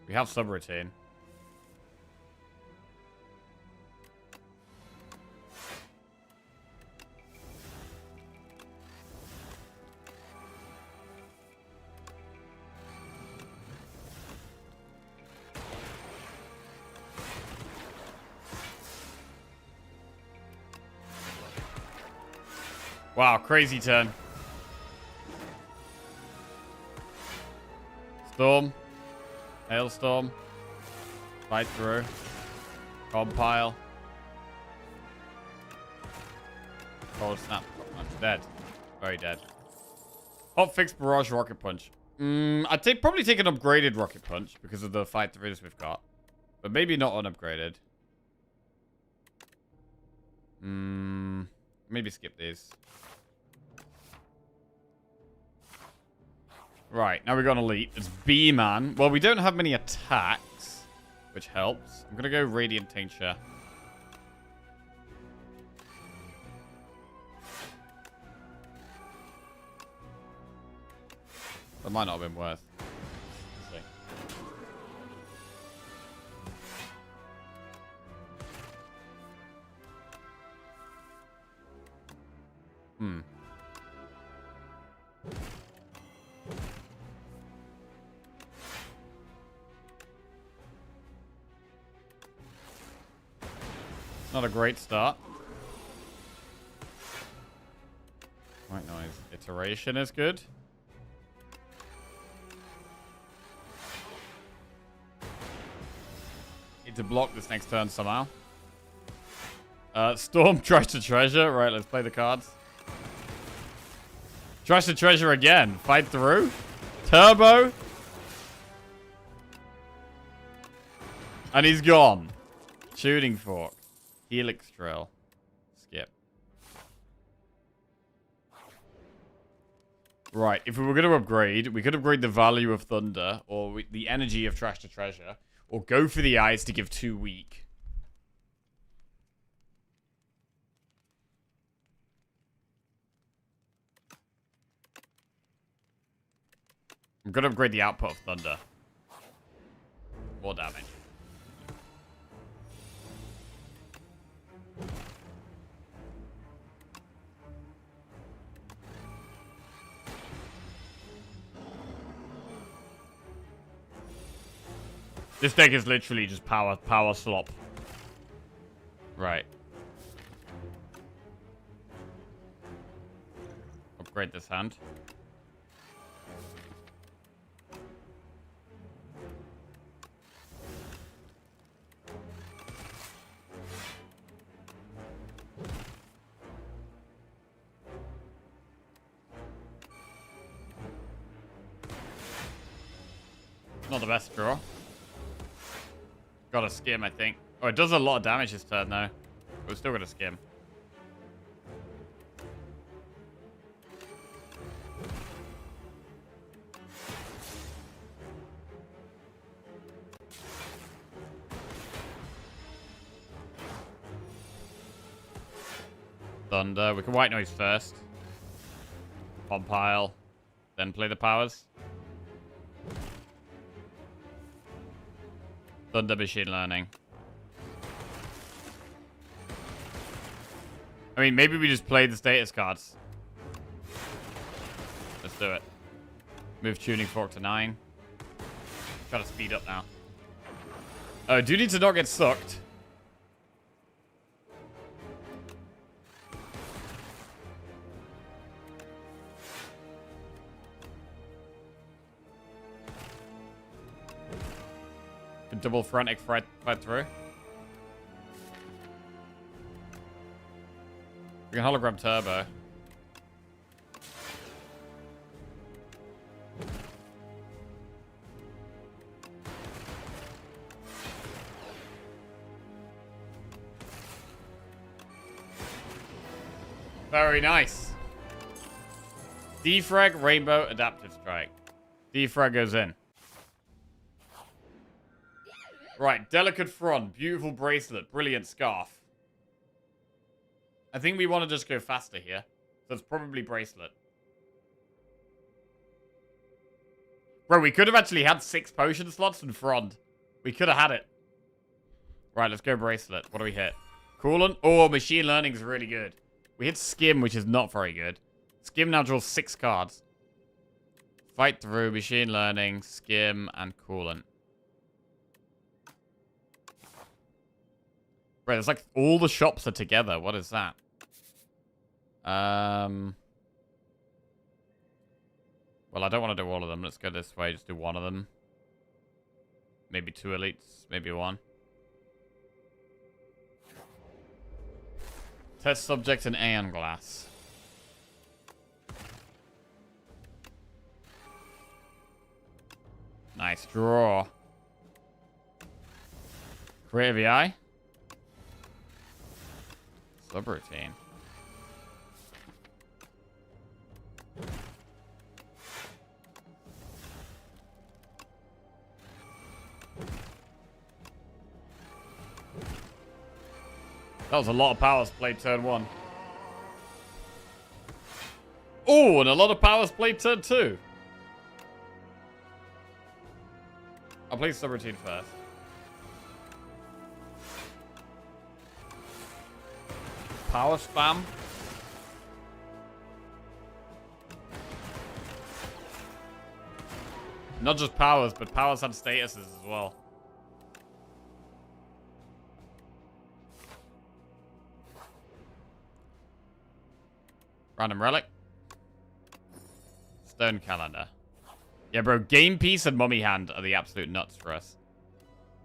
We have subroutine. Wow, crazy turn. Storm. Hailstorm. Fight through. Compile. Cold snap. I'm dead. Very dead. Hot fix barrage rocket punch. I'd probably take an upgraded rocket punch because of the fight throughs we've got. But maybe not unupgraded. Maybe skip these. Right, now we got an elite. It's B-Man. Well, we don't have many attacks, which helps. I'm gonna go Radiant Tincture. That might not have been worth. Let's see. Not a great start. White noise. Iteration is good. Need to block this next turn somehow. Storm tries to treasure. Right, let's play the cards. Tries to treasure again. Fight through. Turbo. And he's gone. Shooting fork. Helix drill. Skip. Right, if we were going to upgrade, we could upgrade the value of Thunder, or the energy of Trash to Treasure, or go for the eyes to give 2 weak. I'm going to upgrade the output of Thunder. More damage. This deck is literally just power slop. Right. Upgrade this hand. Not the best draw. Got a skim, I think. Oh, it does a lot of damage this turn, though. But we're still going to skim. Thunder. We can white noise first. Compile. Then play the powers. Thunder machine learning. I mean, maybe we just play the status cards. Let's do it. Move tuning fork to 9. Try to speed up now. Oh, do need to not get sucked. Double frantic fight through. We can hologram turbo. Very nice. Defrag, Rainbow, Adaptive Strike. Defrag goes in. Right, Delicate Frond, Beautiful Bracelet, Brilliant Scarf. I think we want to just go faster here. So it's probably Bracelet. Bro, we could have actually had 6 potion slots and Frond. We could have had it. Right, let's go Bracelet. What do we hit? Coolant? Oh, Machine Learning is really good. We hit Skim, which is not very good. Skim now draws 6 cards. Fight Through, Machine Learning, Skim, and Coolant. Right, there's like all the shops are together. What is that? Well, I don't want to do all of them. Let's go this way. Just do one of them. Maybe 2 elites. Maybe 1. Test subject in Aeon Glass. Nice draw. Creative EI. Subroutine. That was a lot of powers played turn 1. Oh, and a lot of powers played turn 2. I'll play subroutine first. Power spam. Not just powers, but powers and statuses as well. Random relic. Stone calendar. Yeah, bro. Game piece and mummy hand are the absolute nuts for us.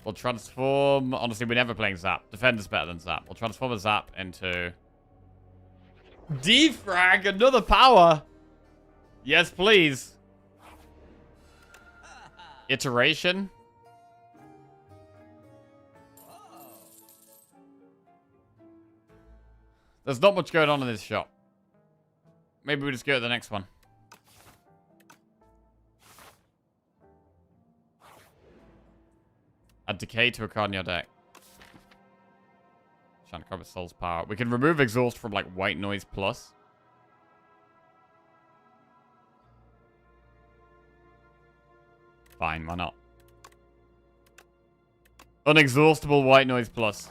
We'll transform... Honestly, we're never playing Zap. Defender's better than Zap. We'll transform a Zap into... Defrag! Another power! Yes, please. Iteration. There's not much going on in this shop. Maybe we just go to the next one. Add decay to a card in your deck. Trying to cover Soul's Power. We can remove exhaust from like White Noise Plus. Fine, why not? Unexhaustible White Noise Plus.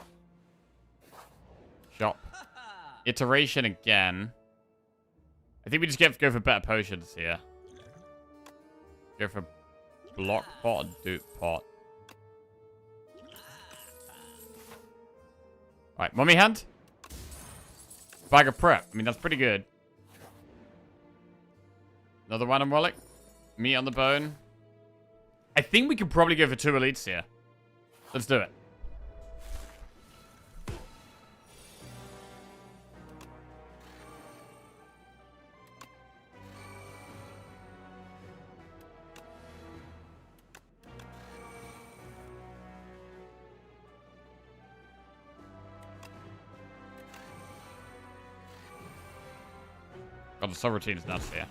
Shop. Iteration again. I think we just get to go for better potions here. Go for block pot and dupe pot. Right, mummy hand. Bag of prep. I mean, that's pretty good. Another random relic. Meat on the bone. I think we could probably go for 2 elites here. Let's do it. God, the subroutine is nuts here.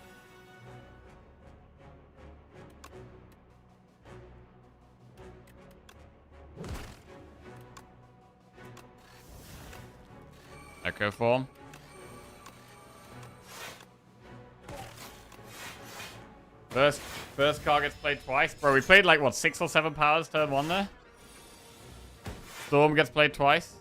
Echo form. First card gets played twice. Bro, we played like, what, 6 or 7 powers turn 1 there? Storm gets played twice.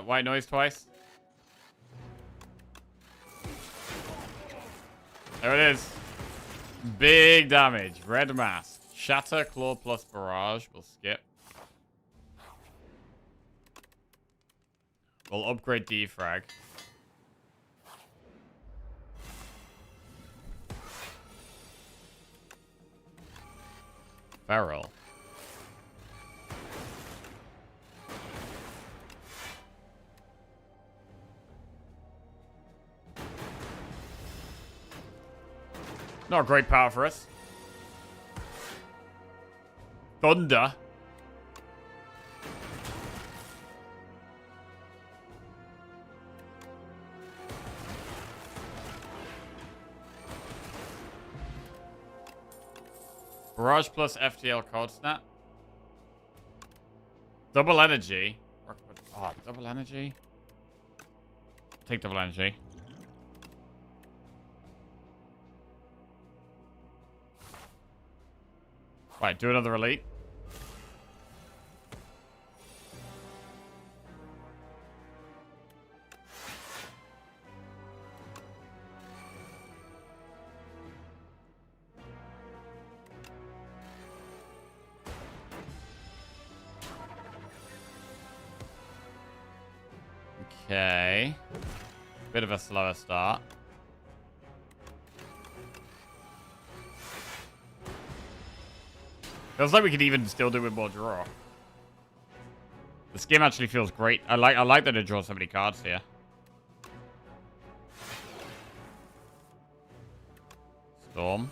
White noise twice. There it is. Big damage. Red mask. Shatter, claw plus barrage. We'll skip. We'll upgrade defrag. Feral. Not a great power for us. Thunder. Barrage plus FTL Cold Snap. Double energy. Oh, double energy. Take double energy. Right, do another elite. Okay. Bit of a slower start. Feels like we could even still do with more draw. The skim actually feels great. I like that it draws so many cards here. Storm.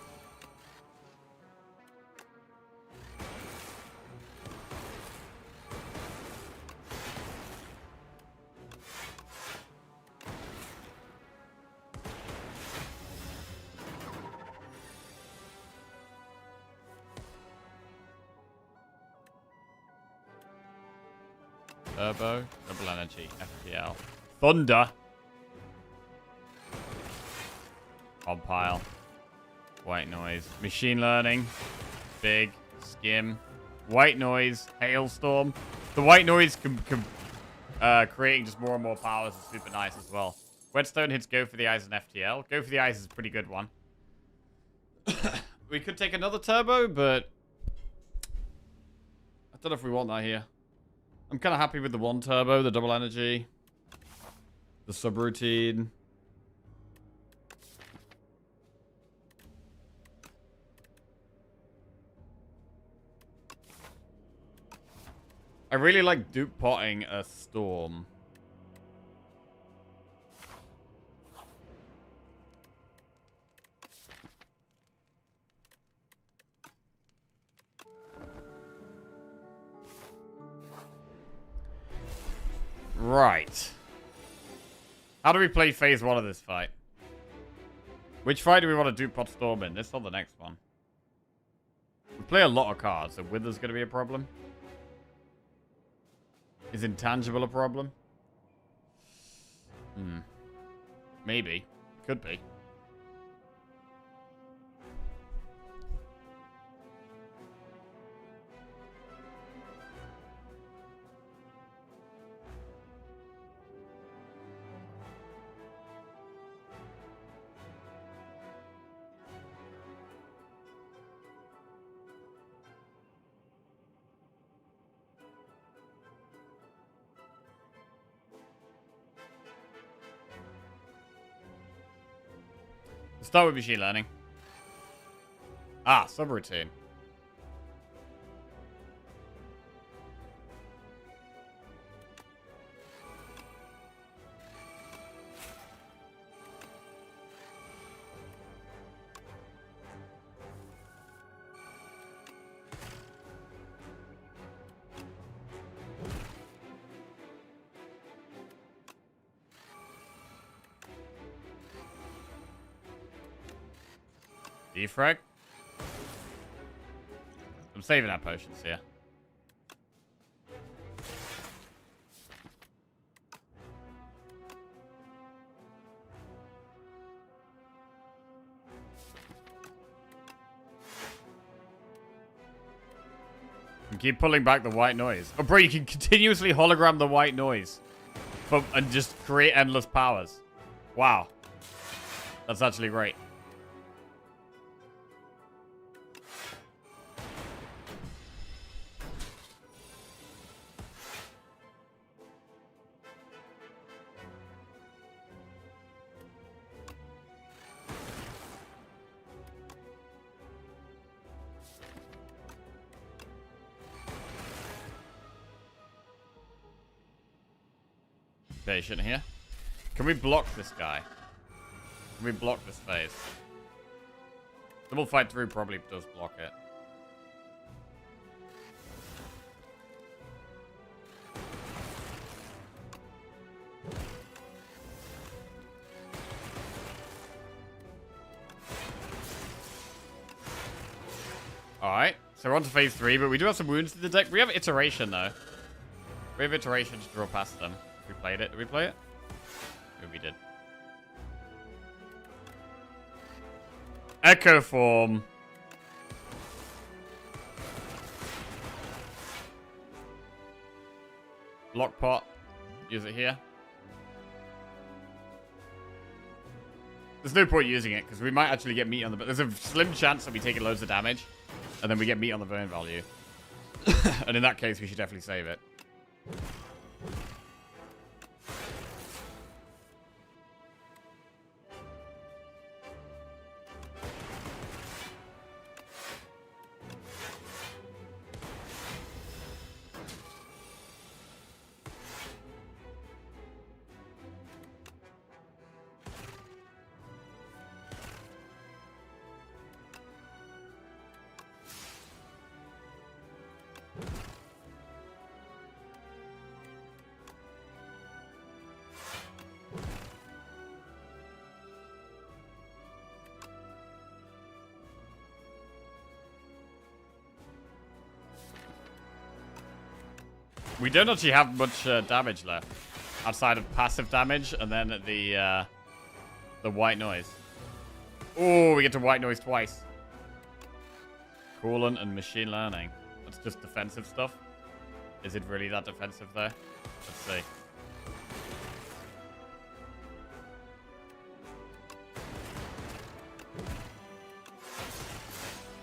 Turbo, double energy, FPL. Thunder. Compile. White noise. Machine learning. Big. Skim. White noise. Hailstorm. The white noise creating just more and more powers is super nice as well. Whetstone hits Go for the Eyes and FTL. Go for the Eyes is a pretty good one. We could take another turbo, but I don't know if we want that here. I'm kind of happy with the one turbo, the double energy, the subroutine. I really like dupe potting a storm. Right. How do we play phase 1 of this fight? Which fight do we want to do pot storm in? This or the next one? We play a lot of cards, so Wither's going to be a problem. Is Intangible a problem? Maybe. Could be. Start with machine learning. Ah, subroutine. Defrag. I'm saving our potions here. And keep pulling back the white noise. Oh, bro, you can continuously hologram the white noise. And just create endless powers. Wow. That's actually great. patient here. Can we block this guy? Can we block this phase? Double fight through probably does block it. Alright, so we're on to phase 3, but we do have some wounds to the deck. We have iteration, though. We have iteration to draw past them. We played it. Did we play it? Maybe we did. Echo form. Block pot. Use it here. There's no point using it, because we might actually get meat on the... There's a slim chance that we take loads of damage. And then we get meat on the burn value. And in that case, we should definitely save it. We don't actually have much damage left. Outside of passive damage and then the white noise. Oh, we get to white noise twice. Coolant and machine learning. That's just defensive stuff. Is it really that defensive there? Let's see.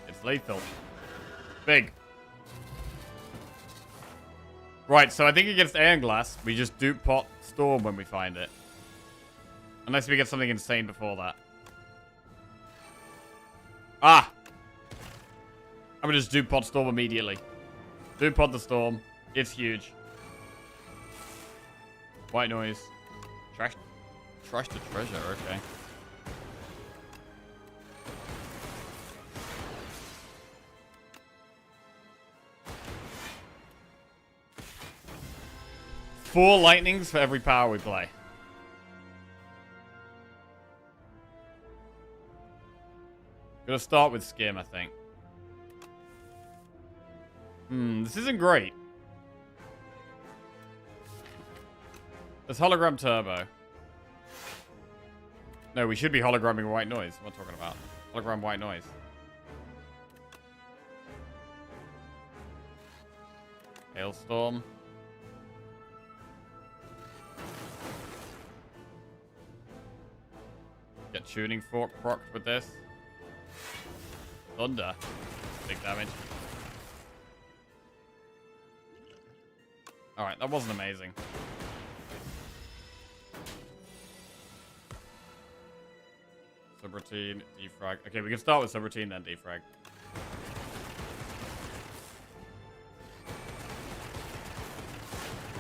It's lethal. Big. Right, so I think against Iron Glass, we just dupe pot Storm when we find it. Unless we get something insane before that. Ah! I'm gonna just dupe pot Storm immediately. Dupe pot the Storm. It's huge. White noise. Trash the treasure, okay. Four lightnings for every power we play. Gonna start with Skim, I think. This isn't great. There's Hologram Turbo. No, we should be hologramming White Noise. What am I talking about? Hologram White Noise. Hailstorm. Get Tuning Fork procced with this. Thunder. Big damage. Alright, that wasn't amazing. Subroutine, defrag. Okay, we can start with subroutine, then defrag.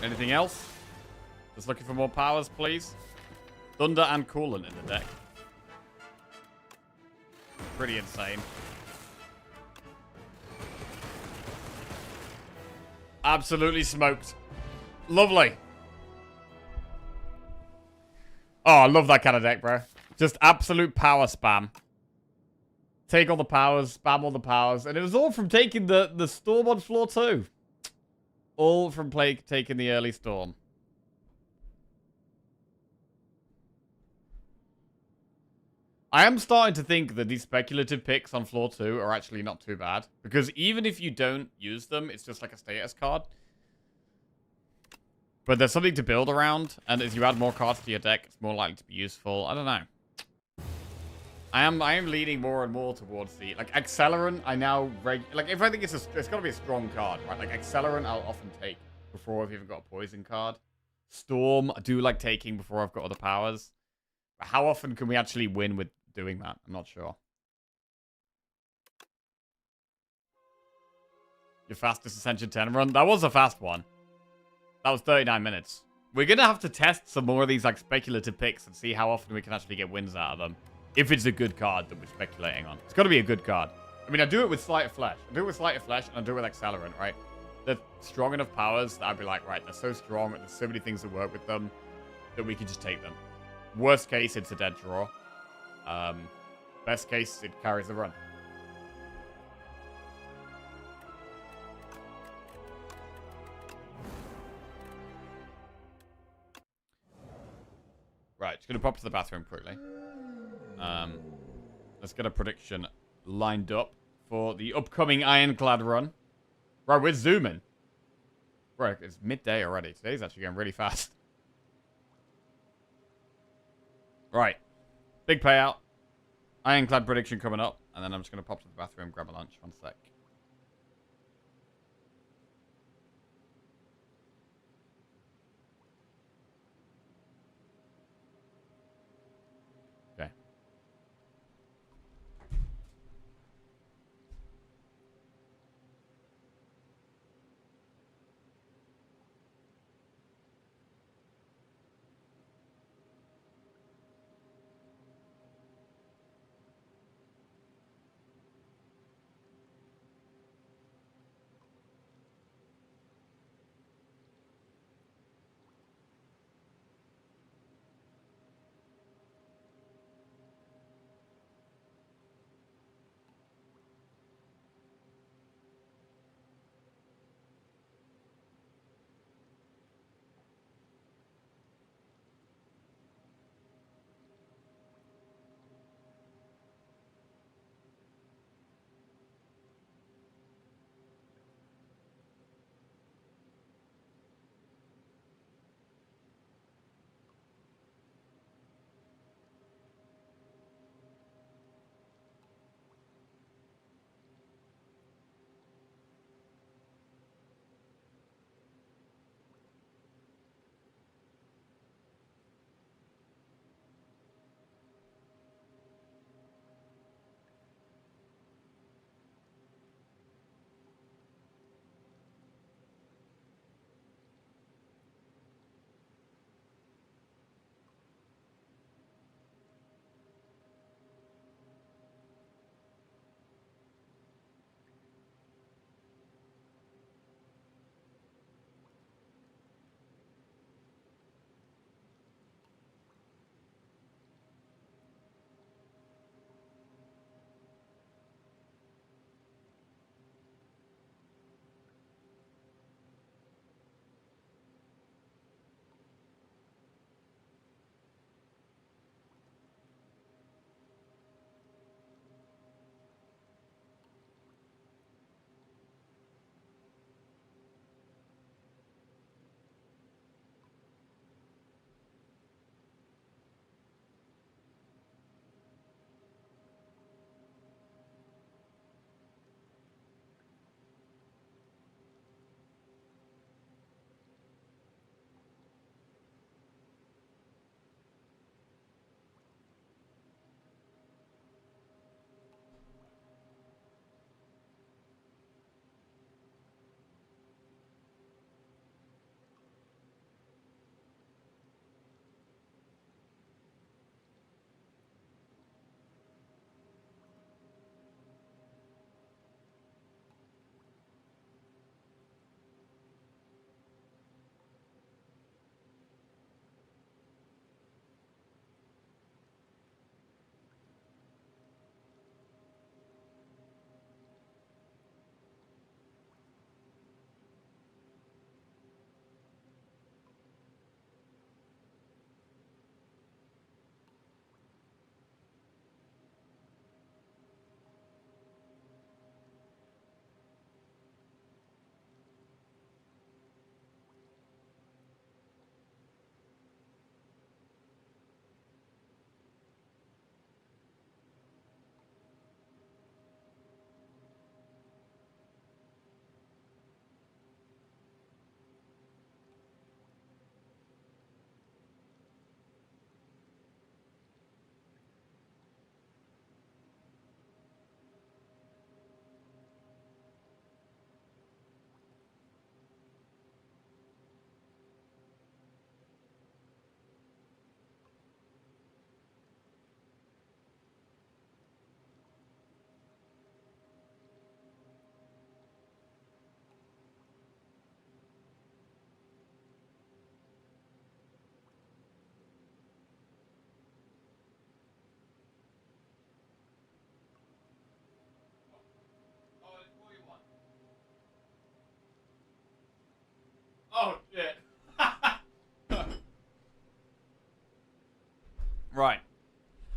Anything else? Just looking for more powers, please. Thunder and Coolant in the deck. Pretty insane. Absolutely smoked. Lovely. Oh, I love that kind of deck, bro. Just absolute power spam. Take all the powers, spam all the powers. And it was all from taking the Storm on floor 2. All from taking the early Storm. I am starting to think that these speculative picks on floor 2 are actually not too bad. Because even if you don't use them, it's just like a status card. But there's something to build around. And as you add more cards to your deck, it's more likely to be useful. I don't know. I am leaning more and more towards the... Like, Accelerant, I now... Like, if I think it's got to be a strong card, right? Like, Accelerant, I'll often take before I've even got a poison card. Storm, I do like taking before I've got other powers. But how often can we actually win with doing that? I'm not sure. Your fastest Ascension 10 run? That was a fast one. That was 39 minutes. We're going to have to test some more of these like speculative picks and see how often we can actually get wins out of them. If it's a good card that we're speculating on. It's got to be a good card. I mean, I do it with Sleight of Flesh. I do it with Sleight of Flesh and I do it with Accelerant, right? They're strong enough powers that I'd be like, right, they're so strong. There's so many things that work with them that we can just take them. Worst case, it's a dead draw. Best case, it carries the run. Right, just going to pop to the bathroom quickly. Let's get a prediction lined up for the upcoming Ironclad run. Right, we're zooming. Right, it's midday already. Today's actually going really fast. Right. Big payout. Ironclad prediction coming up. And then I'm just going to pop to the bathroom, grab a lunch. One sec. Okay.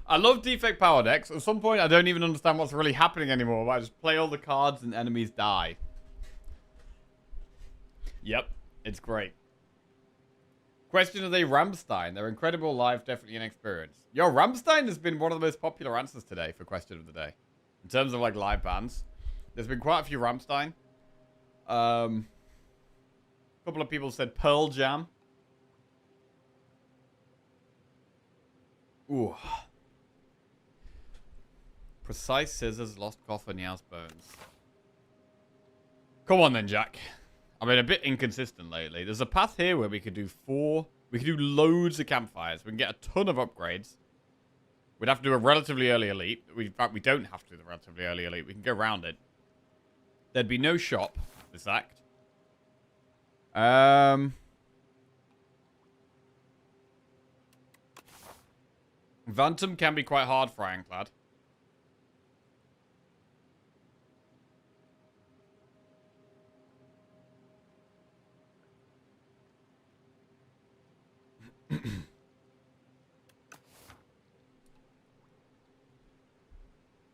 I love defect power decks. At some point, I don't even understand what's really happening anymore. But I just play all the cards and enemies die. Yep, it's great. Question of the day, Ramstein. They're incredible live, definitely an experience. Yo, Ramstein has been one of the most popular answers today for question of the day. In terms of, like, live bands. There's been quite a few Ramstein. A couple of people said Pearl Jam. Ooh. Precise Scissors, Lost Coffer, Nia's Bones. Come on then, Jack. I've been a bit inconsistent lately. There's a path here where we could do we could do loads of campfires. We can get a ton of upgrades. We'd have to do a relatively early elite. In fact, we don't have to do the relatively early elite. We can go around it. There'd be no shop this act. Vantum can be quite hard for Ironclad.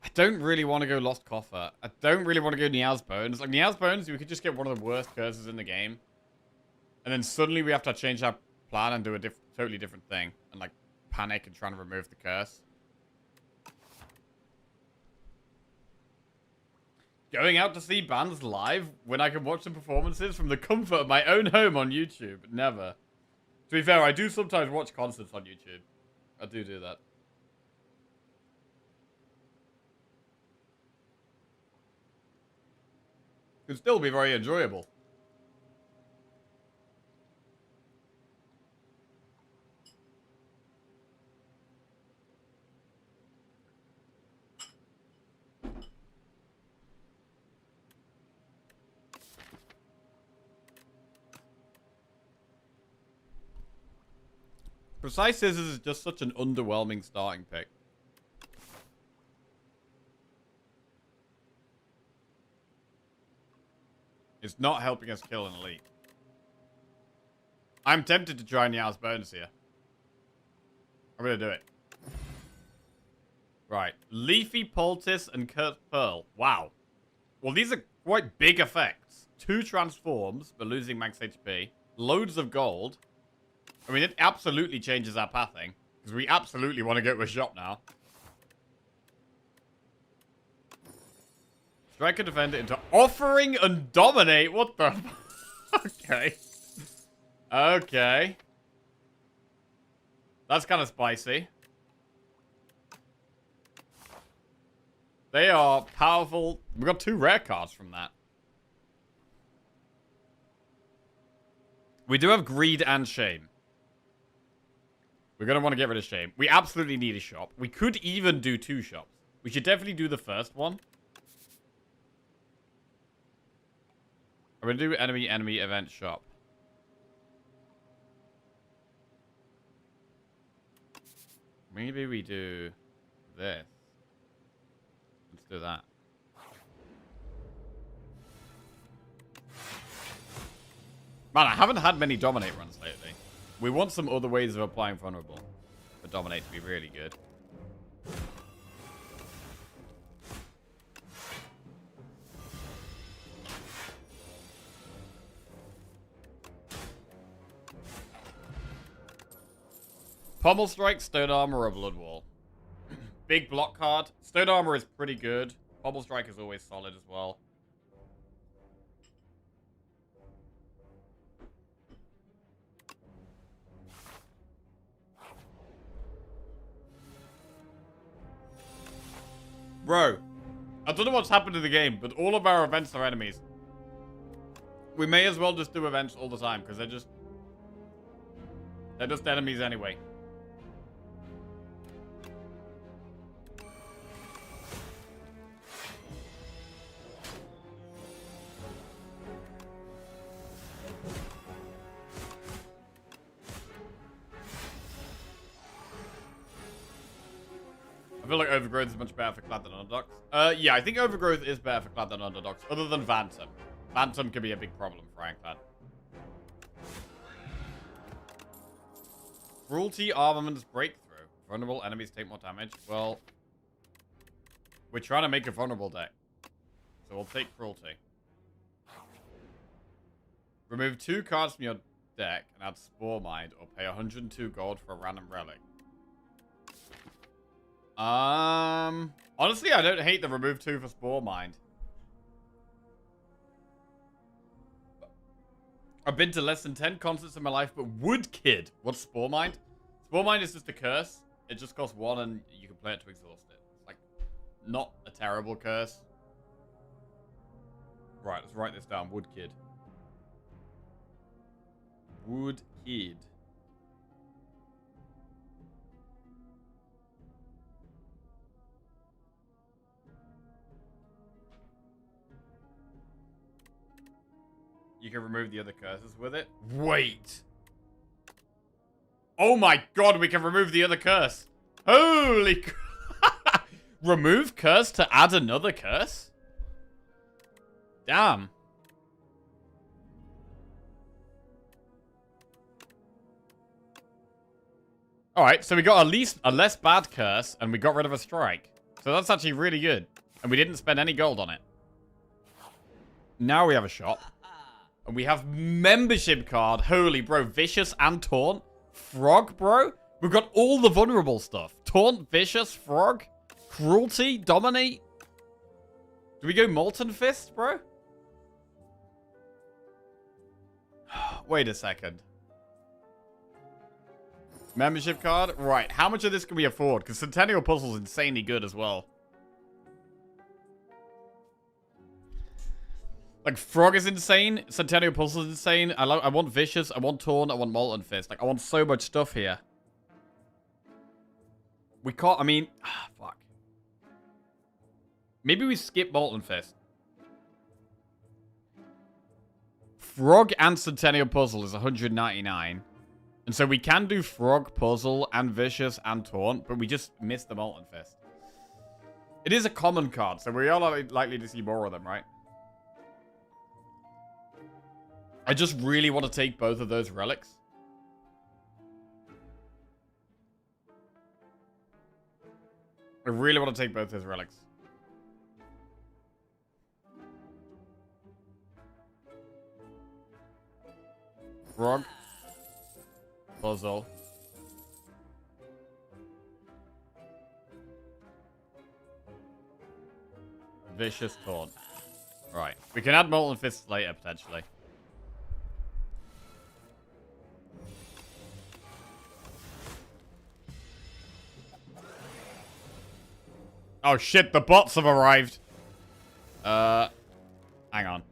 I don't really want to go Lost Coffer. I don't really want to go Nia's Bones. Like, Nia's Bones, we could just get one of the worst curses in the game. And then suddenly we have to change our plan and do a totally different thing. And, like, panic and try and remove the curse. Going out to see bands live when I can watch the performances from the comfort of my own home on YouTube. Never. To be fair, I do sometimes watch concerts on YouTube. I do that. Could still be very enjoyable. Precise Scissors is just such an underwhelming starting pick. It's not helping us kill an elite. I'm tempted to try Nia's Bones here. I'm going to do it. Right. Leafy Poultice and Kurt Pearl. Wow. Well, these are quite big effects. 2 transforms, but losing max HP. Loads of gold. I mean, it absolutely changes our pathing. Because we absolutely want to go to a shop now. Strike and defend it into offering and dominate. What the? Okay. Okay. That's kind of spicy. They are powerful. We got 2 rare cards from that. We do have greed and shame. We're going to want to get rid of shame. We absolutely need a shop. We could even do 2 shops. We should definitely do the first one. I'm going to do enemy event shop. Maybe we do this. Let's do that. Man, I haven't had many dominate runs lately. We want some other ways of applying vulnerable for dominate to be really good. Pommel Strike, Stone Armor, or Blood Wall. Big block card. Stone Armor is pretty good. Pommel Strike is always solid as well. Bro, I don't know what's happened to the game, but all of our events are enemies. We may as well just do events all the time, because they're just enemies anyway. I feel like Overgrowth is much better for Clad than Underdogs. Yeah, I think Overgrowth is better for Clad than Underdogs, other than Vantum. Vantum can be a big problem for Ironclad. Cruelty Armaments Breakthrough. Vulnerable enemies take more damage. Well, we're trying to make a vulnerable deck. So we'll take Cruelty. Remove 2 cards from your deck and add Spore Mind, or pay 102 gold for a random relic. Honestly, I don't hate the remove 2 for Spore Mind. I've been to less than 10 concerts in my life, but Wood Kid. What's Spore Mind? Spore Mind is just a curse. It just costs 1 and you can play it to exhaust it. It's like, not a terrible curse. Right, let's write this down. Wood Kid. Wood Kid. You can remove the other curses with it. Wait. Oh my god, we can remove the other curse. Holy remove curse to add another curse? Damn. Alright, so we got a less bad curse, and we got rid of a strike. So that's actually really good. And we didn't spend any gold on it. Now we have a shop. And we have membership card. Holy, bro. Vicious and Taunt. Frog, bro. We've got all the vulnerable stuff. Taunt, Vicious, Frog, Cruelty, Dominate. Do we go Molten Fist, bro? Wait a second. Membership card? Right. How much of this can we afford? Because Centennial Puzzle's insanely good as well. Like, Frog is insane. Centennial Puzzle is insane. I want Vicious. I want Taunt. I want Molten Fist. Like, I want so much stuff here. We can't... I mean... fuck. Maybe we skip Molten Fist. Frog and Centennial Puzzle is 199. And so we can do Frog, Puzzle, and Vicious, and Taunt. But we just missed the Molten Fist. It is a common card. So we are likely to see more of them, right? I just really want to take both of those relics. I really want to take both those relics. Frog. Puzzle. Vicious Taunt. Right. We can add Molten Fists later, potentially. Oh shit, the bots have arrived. Hang on.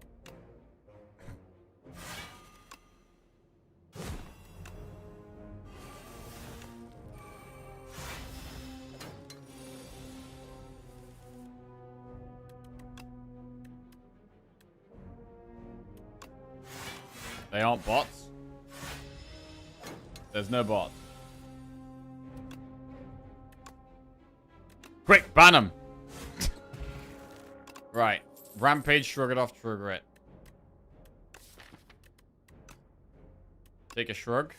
They aren't bots. There's no bots. Quick, ban them. Right. Rampage, shrug it off, trigger it. Take a shrug.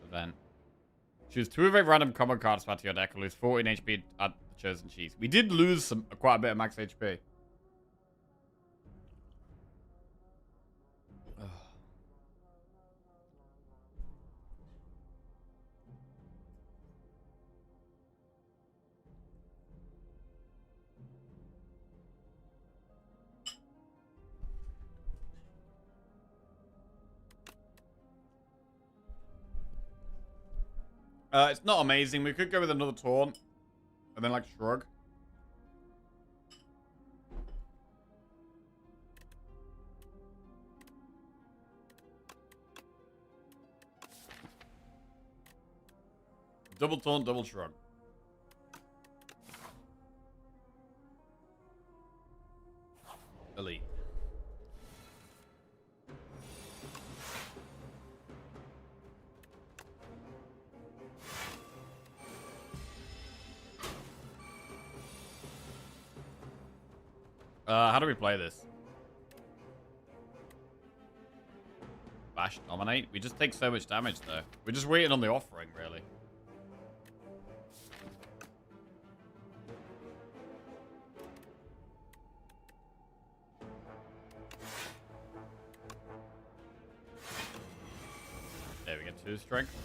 Event. Choose 2 of 8 random common cards to add to your deck and lose 14 HP at the chosen cheese. We did lose quite a bit of max HP. It's not amazing. We could go with another Taunt. And then, like, Shrug. Double Taunt, double Shrug. Elite. How do we play this? Bash, dominate? We just take so much damage, though. We're just waiting on the offering, really. 2 strength.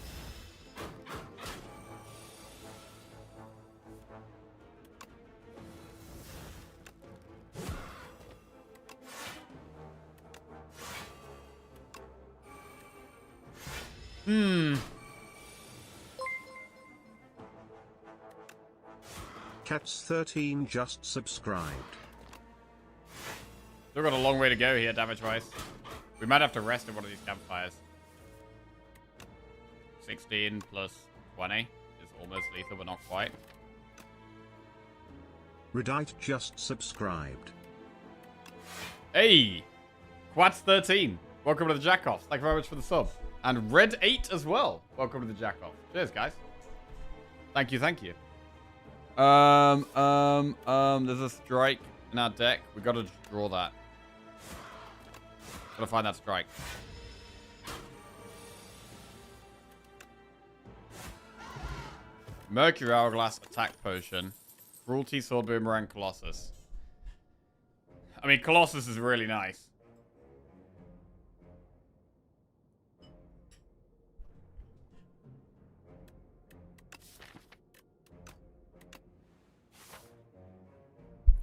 Cats13 just subscribed. Still got a long way to go here, damage-wise. We might have to rest at one of these campfires. 16 plus 20 is almost lethal, but not quite. Redite just subscribed. Hey! Quats13, welcome to the Jack-Offs. Thank you very much for the sub. And Red8 as well. Welcome to the Jack-Off. Cheers, guys. Thank you, thank you. There's a strike in our deck. We gotta just draw that. Gotta find that strike. Mercury Hourglass Attack Potion. Cruelty Sword Boomerang Colossus. I mean, Colossus is really nice.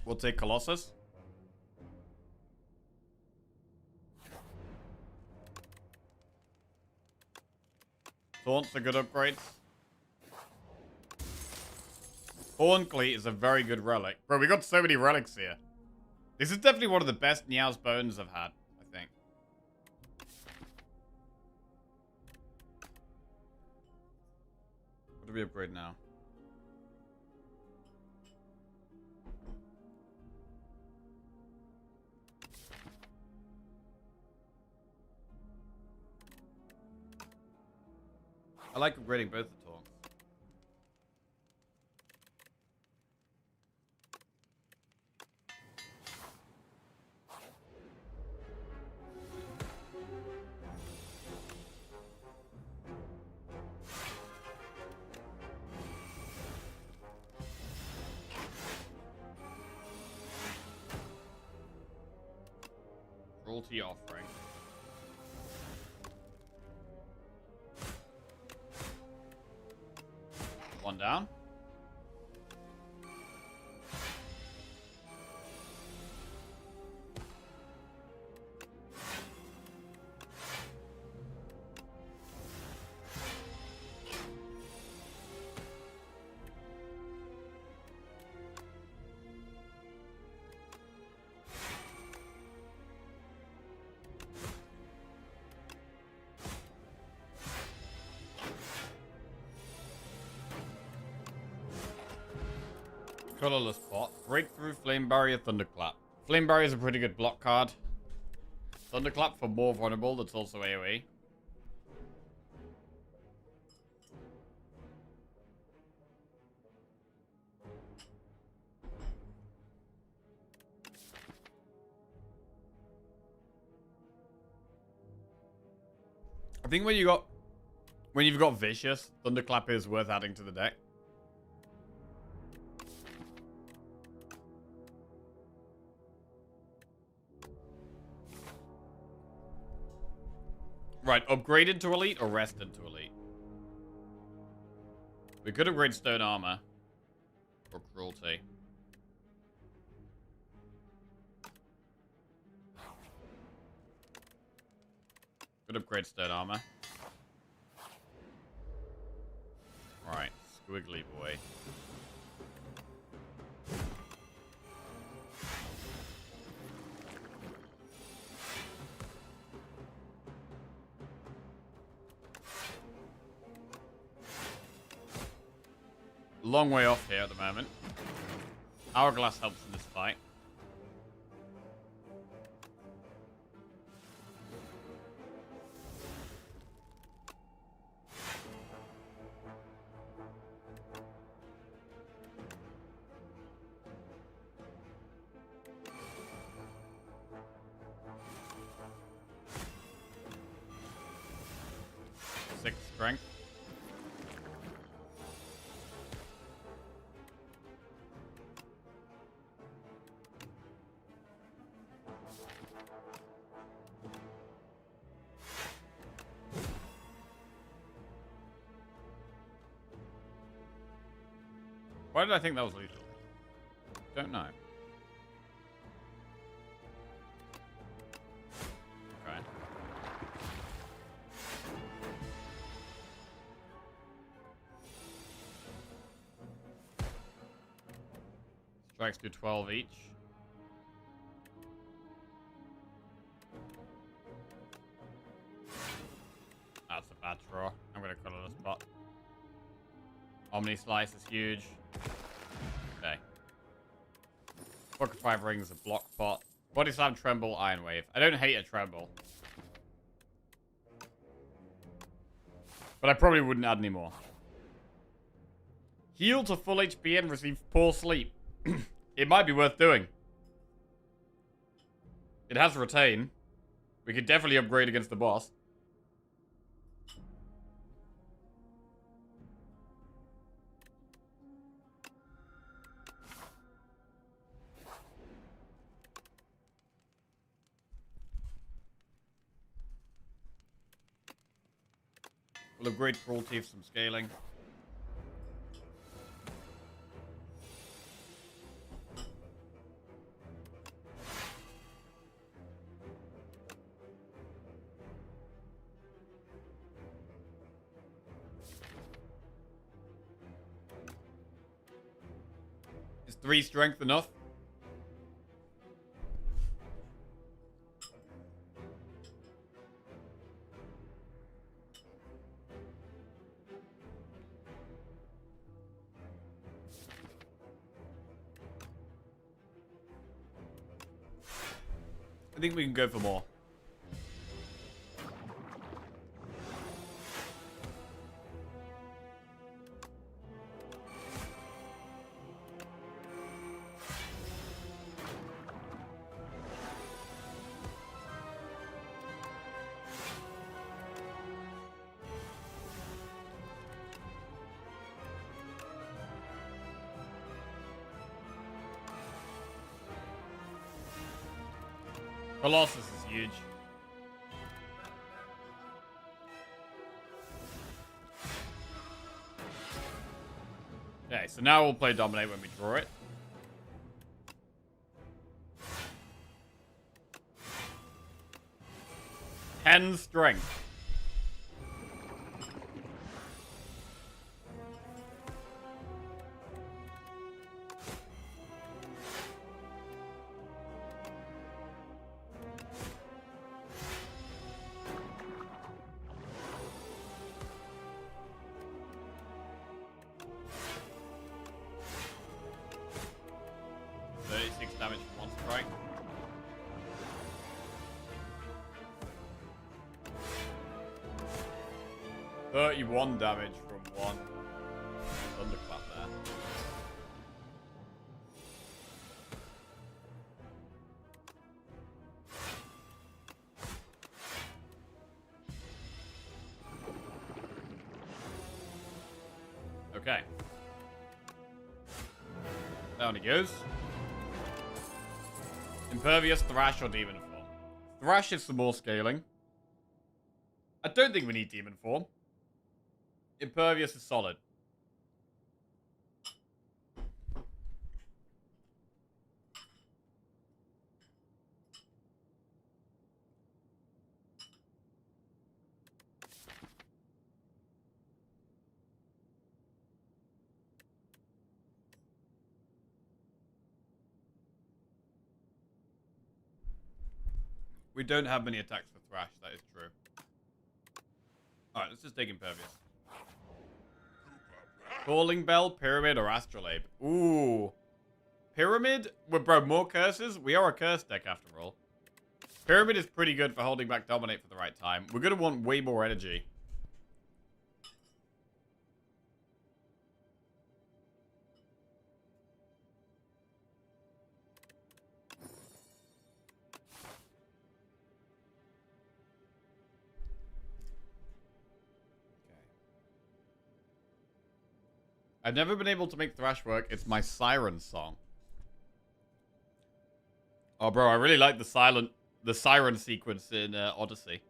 We'll take Colossus. Taunts are good upgrades. Horncleat is a very good relic. Bro, we got so many relics here. This is definitely one of the best Niao's Bones I've had, I think. What do we upgrade now? I like upgrading both the taunts. Cruelty Offering. One down. Colorless Pot. Breakthrough, Flame Barrier, Thunderclap. Flame Barrier is a pretty good block card. Thunderclap for more vulnerable, that's also AoE. I think when you've got Vicious, Thunderclap is worth adding to the deck. Right, upgrade into Elite or rest into Elite? We could upgrade Stone Armor. Or Cruelty. Could upgrade Stone Armor. Alright, Squiggly Boy. Long way off here at the moment. Hourglass helps in this fight. Six strength. Why did I think that was lethal? Don't know. Okay. Strikes do 12 each. That's a bad draw. I'm gonna cut on a spot. Omni Slice is huge. Okay. Book of 5 rings, a block pot. Body Slam, Tremble, Iron Wave. I don't hate a Tremble. But I probably wouldn't add any more. Heal to full HP and receive Poor Sleep. It might be worth doing. It has Retain. We could definitely upgrade against the boss. We'll upgrade Cruelty for some scaling. Is 3 strength enough? I think we can go for more. Colossus is huge. Okay, so now we'll play Dominate when we draw it. Ten strength. Damage from one strike. $31 damage from one thunderclap there. Okay. Down he goes. Impervious, Thrash, or Demon Form. Thrash is some more scaling. I don't think we need Demon Form. Impervious is solid. We don't have many attacks for Thrash, that is true. Alright, let's just take Impervious. Calling Bell, Pyramid, or Astrolabe. Ooh. Pyramid? Well, bro, more curses? We are a curse deck after all. Pyramid is pretty good for holding back Dominate for the right time. We're going to want way more energy. I've never been able to make Thrash work. It's my Siren song. Oh, bro, I really like the Siren sequence in Odyssey.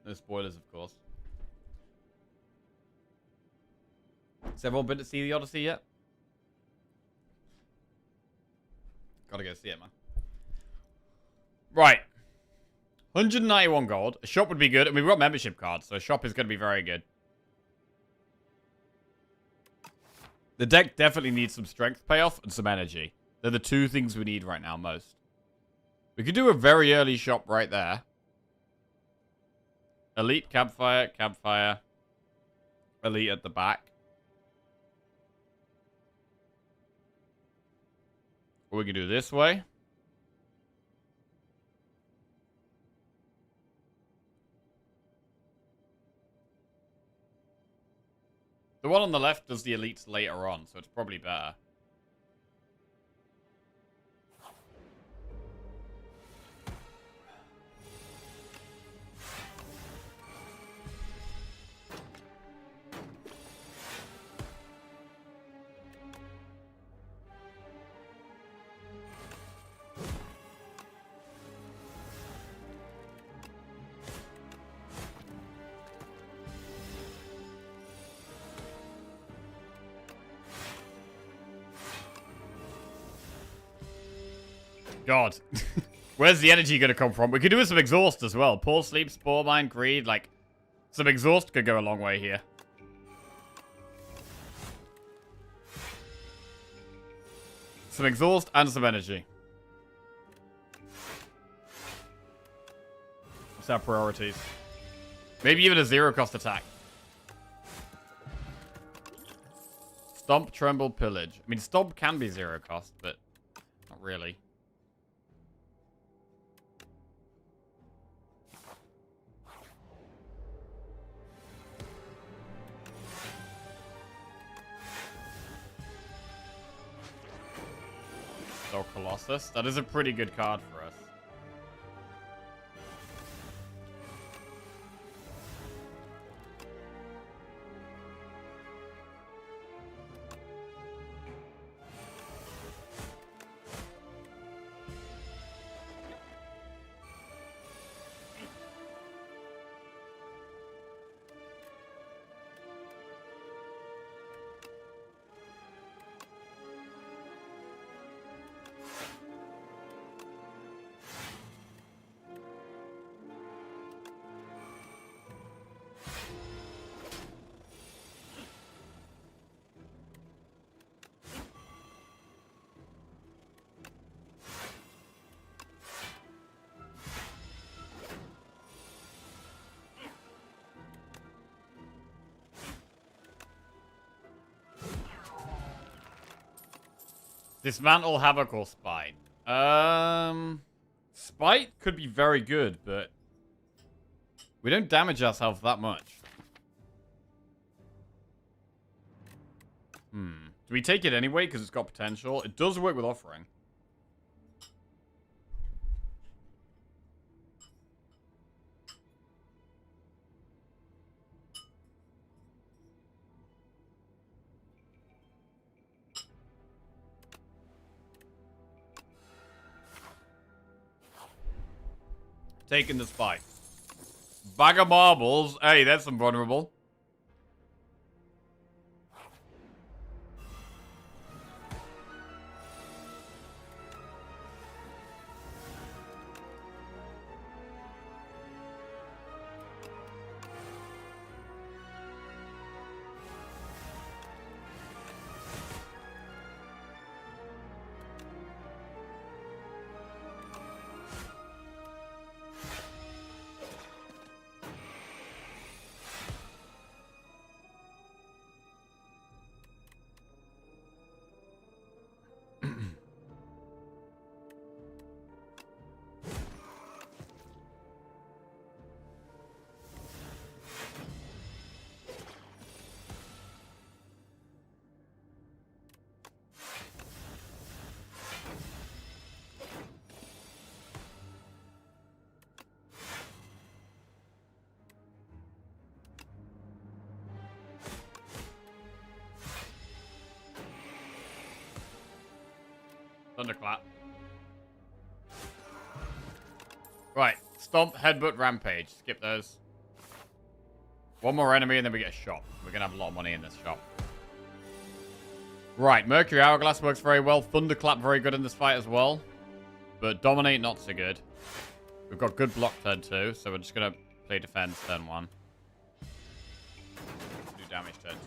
No spoilers, of course. Has everyone been to see the Odyssey yet? Gotta go see it, man. Right. 191 gold. A shop would be good. And we've got membership cards, so a shop is going to be very good. The deck definitely needs some strength payoff and some energy. They're the two things we need right now most. We could do a very early shop right there. Elite, campfire, campfire. Elite at the back. Or we can do this way. The one on the left does the elites later on, so it's probably better. God. Where's the energy going to come from? We could do with some exhaust as well. Poor sleep, spore mine, greed. Like, some exhaust could go a long way here. Some exhaust and some energy. What's our priorities? Maybe even a zero-cost attack. Stomp, tremble, pillage. I mean, stomp can be zero-cost, but not really. Colossus. That is a pretty good card for us. Dismantle, Havoc, or Spite? Spite could be very good, but we don't damage ourselves that much. Do we take it anyway because it's got potential? It does work with offering. Taking the spike. Bag of marbles. Hey, that's some vulnerable. Thunderclap. Right. Stomp, Headbutt, Rampage. Skip those. One more enemy and then we get a shop. We're going to have a lot of money in this shop. Right, Mercury Hourglass works very well. Thunderclap very good in this fight as well. But Dominate not so good. We've got good block turn 2, so we're just going to play defense turn 1. Do damage turn 2.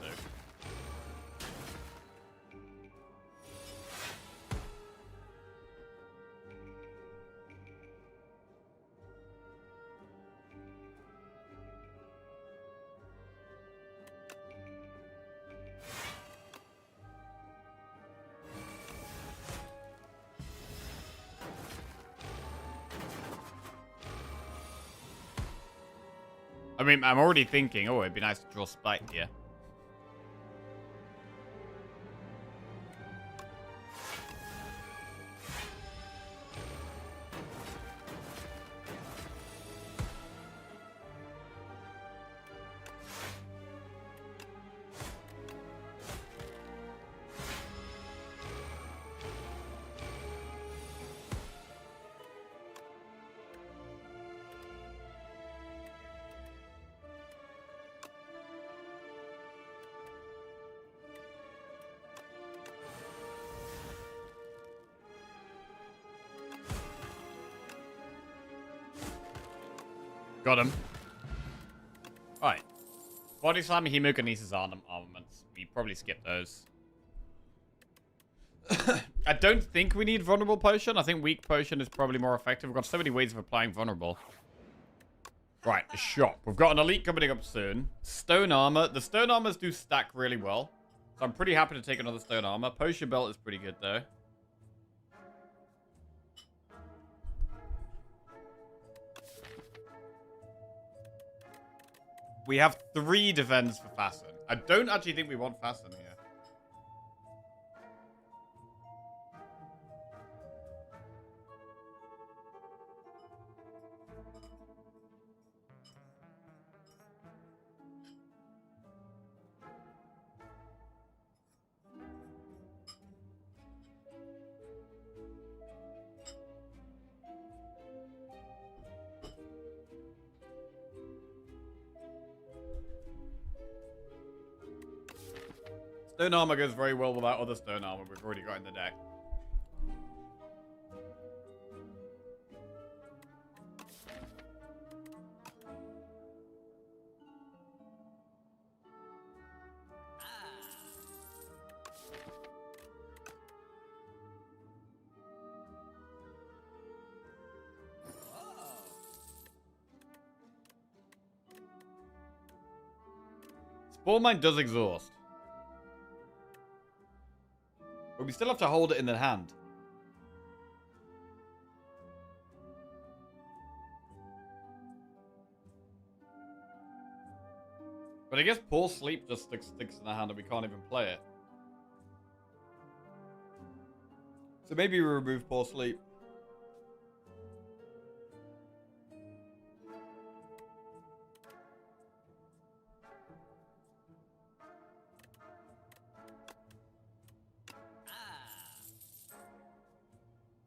I mean, I'm already thinking, oh, it'd be nice to draw Spite here. Got him. Alright. Body Slam, Hemokinesis, armaments. We probably skip those. I don't think we need Vulnerable Potion. I think Weak Potion is probably more effective. We've got so many ways of applying Vulnerable. Right, the shop. We've got an Elite coming up soon. Stone Armor. The Stone Armors do stack really well. So I'm pretty happy to take another Stone Armor. Potion Belt is pretty good, though. We have 3 defense for Fasten. I don't actually think we want Fasten here. Stone Armor goes very well with that other Stone Armor we've already got in the deck. Spore Mine does exhaust. But we still have to hold it in the hand. But I guess Poor Sleep just sticks in the hand and we can't even play it. So maybe we remove Poor Sleep.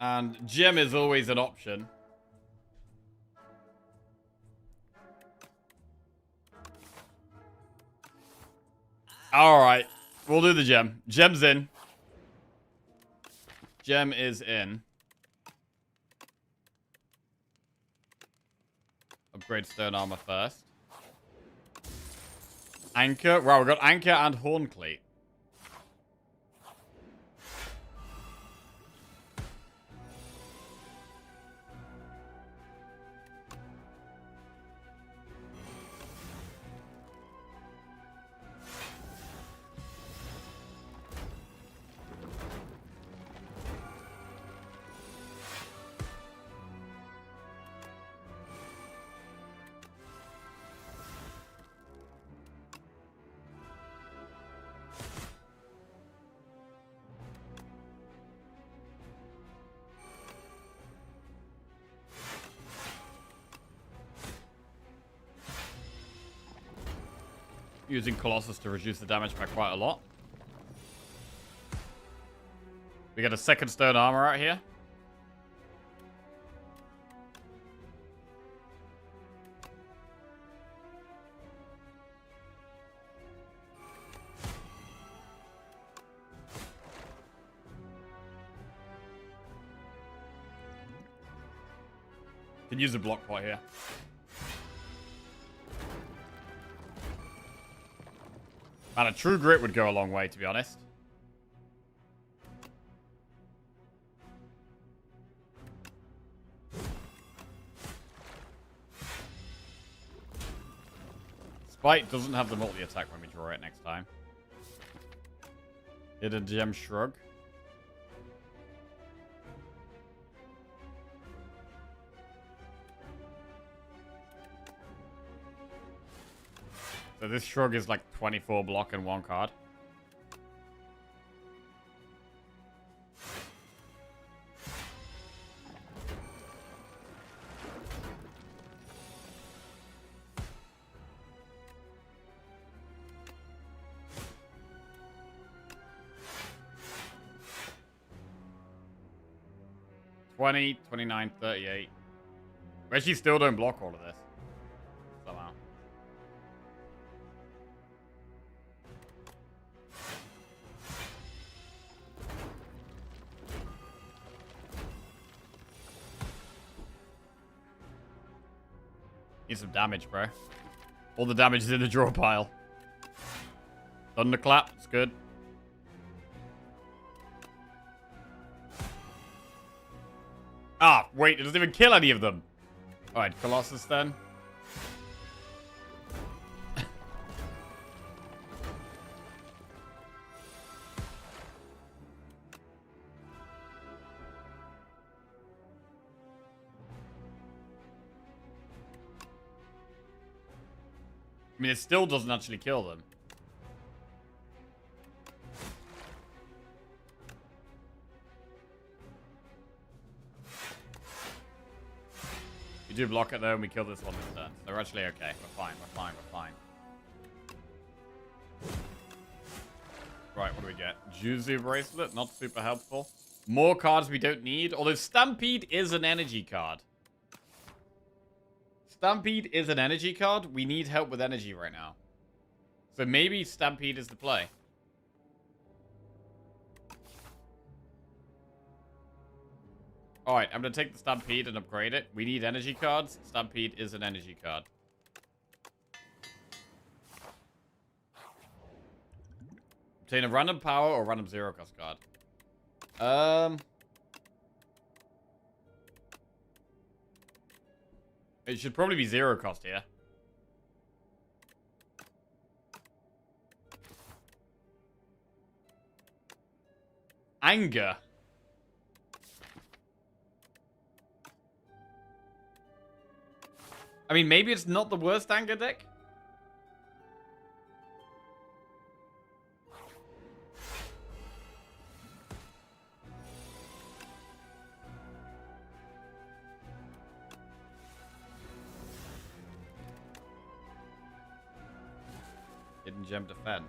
And Gem is always an option. Alright. We'll do the Gem. Gem's in. Gem is in. Upgrade Stone Armor first. Anchor. Wow, we've got Anchor and Horn Cleat. Using Colossus to reduce the damage by quite a lot. We get a second Stone Armor out here. Can use a block pot here. Man, a true grit would go a long way, to be honest. Spite doesn't have the multi-attack when we draw it next time. Hidden Gem Shrug. So this Shrug is like 24 block and 1 card. $20, $29, $38. We actually still don't block all of this. Somehow. Need some damage, bro. All the damage is in the draw pile. Thunderclap, it's good. Ah, wait, it doesn't even kill any of them. Alright, Colossus then. I mean, it still doesn't actually kill them. We do block it though, and we kill this one this turn. So we're actually okay. We're fine, we're fine, we're fine. Right, what do we get? Juzu Bracelet, not super helpful. More cards we don't need, although Stampede is an energy card. Stampede is an energy card. We need help with energy right now. So maybe Stampede is the play. Alright, I'm going to take the Stampede and upgrade it. We need energy cards. Stampede is an energy card. Obtain a random power or random 0-cost card. It should probably be 0-cost here. Anger. I mean, maybe it's not the worst anger deck. Hidden Gem Defend.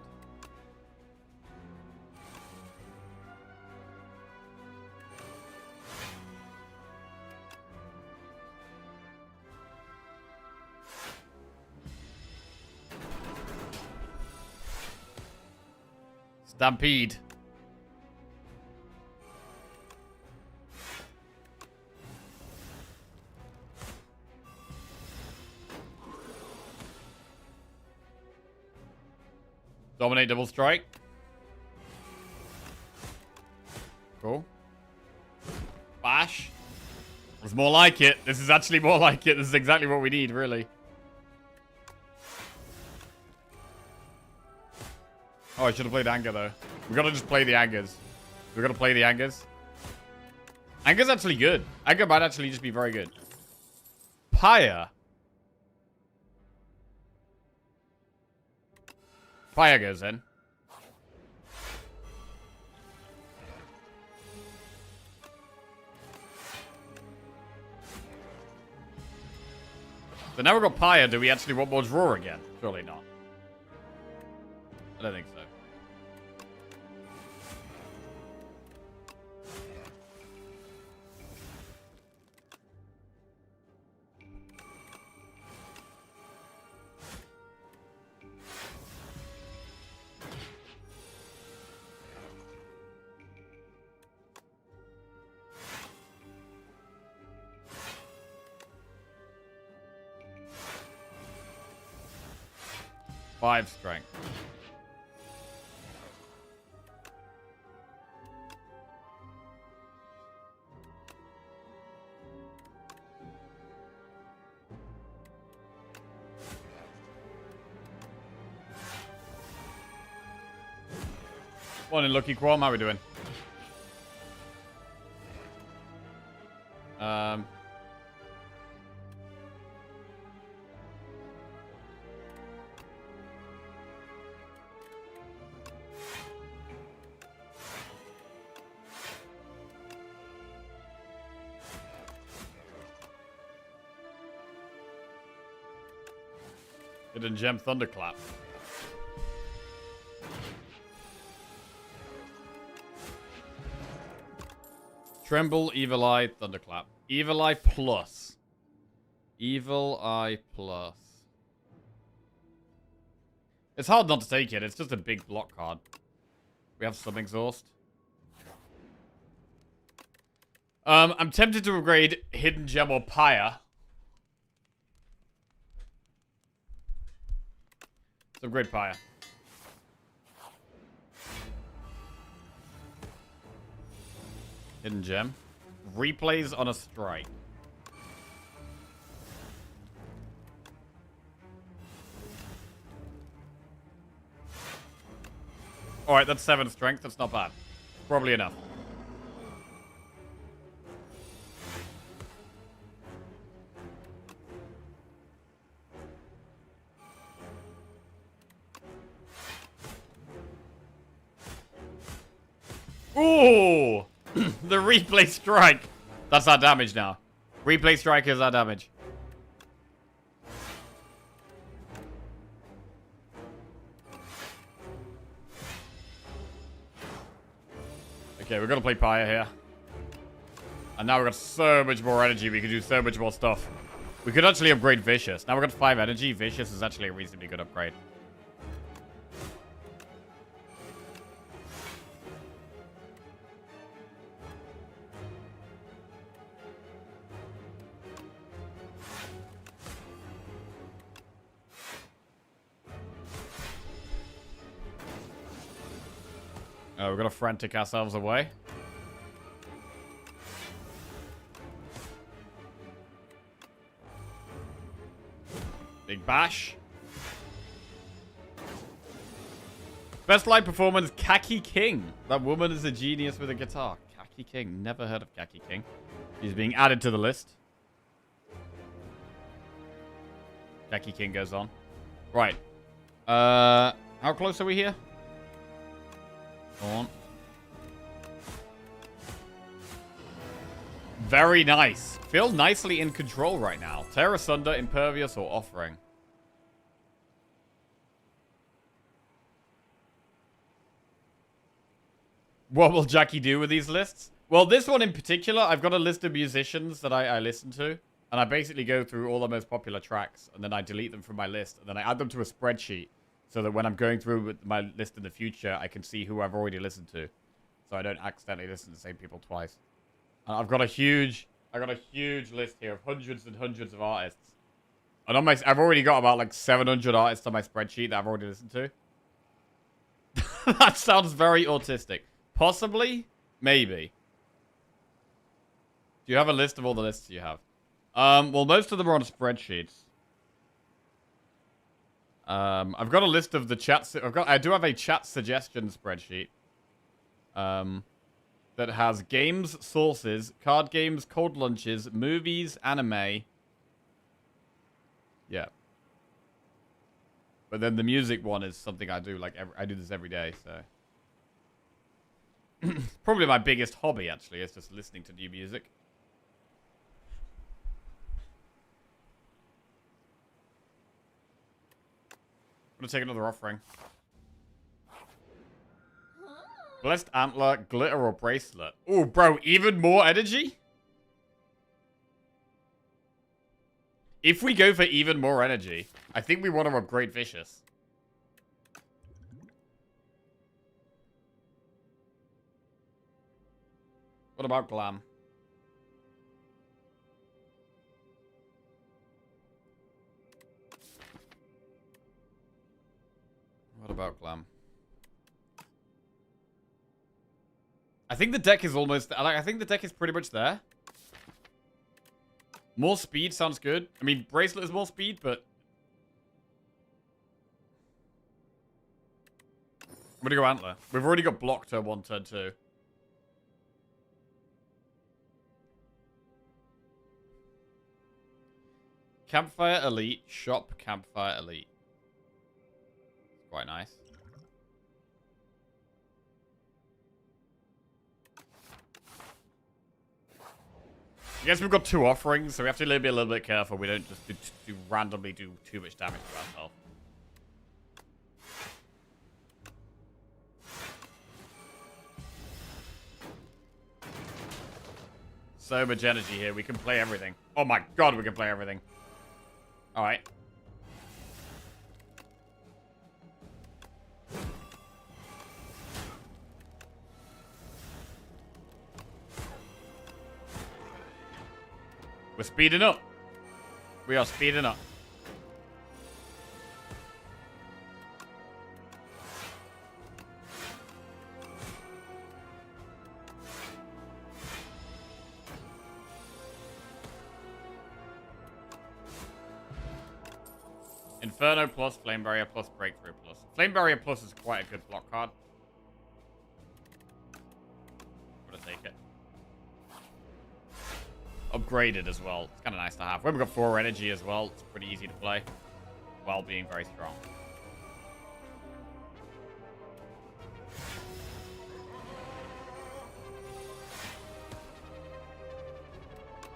Stampede. Dominate double strike. Cool. Bash. It's more like it. This is actually more like it. This is exactly what we need, really. Oh, I should have played Anger, though. We gotta just play the Angers. We gotta play the Angers. Anger's actually good. Anger might actually just be very good. Pyre. Pyre goes in. So now we've got Pyre. Do we actually want more draw again? Surely not. I don't think so. 5 strength. Morning, Lucky Quam. How are we doing? Hidden Gem Thunderclap. Tremble, Evil Eye, Thunderclap. Evil Eye Plus. Evil Eye Plus. It's hard not to take it. It's just a big block card. We have some exhaust. I'm tempted to upgrade Hidden Gem or Pyre. Let's upgrade Pyre. Hidden Gem. Replays on a strike. Alright, that's 7 strength. That's not bad. Probably enough. Ooh! The replay strike. That's our damage now. Replay strike is our damage. Okay, we're gonna play Pyre here. And now we've got so much more energy. We can do so much more stuff. We could actually upgrade Vicious. Now we've got 5 energy. Vicious is actually a reasonably good upgrade. We're gonna frantic ourselves away. Big bash. Best live performance, Khaki King. That woman is a genius with a guitar. Khaki King. Never heard of Khaki King. He's being added to the list. Khaki King goes on. Right. How close are we here? On. Very nice. Feel nicely in control right now. Tear Asunder, Impervious, or Offering. What will Jackie do with these lists? Well, this one in particular, I've got a list of musicians that I listen to. And I basically go through all the most popular tracks. And then I delete them from my list. And then I add them to a spreadsheet. So that when I'm going through with my list in the future, I can see who I've already listened to. So I don't accidentally listen to the same people twice. And I've got a huge list here of hundreds and hundreds of artists. And on I've already got about like 700 artists on my spreadsheet that I've already listened to. That sounds very autistic. Possibly? Maybe. Do you have a list of all the lists you have? Well, most of them are on spreadsheets. I've got a list of the chats. I do have a chat suggestion spreadsheet. That has games, sources, card games, cold lunches, movies, anime. Yeah. But then the music one is something I do. Like I do this every day, so probably my biggest hobby actually is just listening to new music. I'm gonna take another offering. Blessed Antler, Glitter, or Bracelet. Oh, bro, even more energy? If we go for even more energy, I think we want to upgrade Vicious. What about Glam? about Glam. I think the deck is almost... I think the deck is pretty much there. More speed sounds good. I mean, Bracelet is more speed, but... I'm gonna go Antler. We've already got block turn 1, turn 2. Campfire Elite, shop Campfire Elite. Quite nice. I guess we've got 2 offerings, so we have to be a little bit careful. We don't just randomly do too much damage to ourselves. So much energy here. We can play everything. Oh my god, we can play everything. Alright. We're speeding up. We are speeding up. Inferno plus, Flame Barrier plus, Breakthrough plus. Flame Barrier plus is quite a good block card. I'm gonna take it. Upgraded as well. It's kind of nice to have. When we've got 4 energy as well, it's pretty easy to play. While being very strong.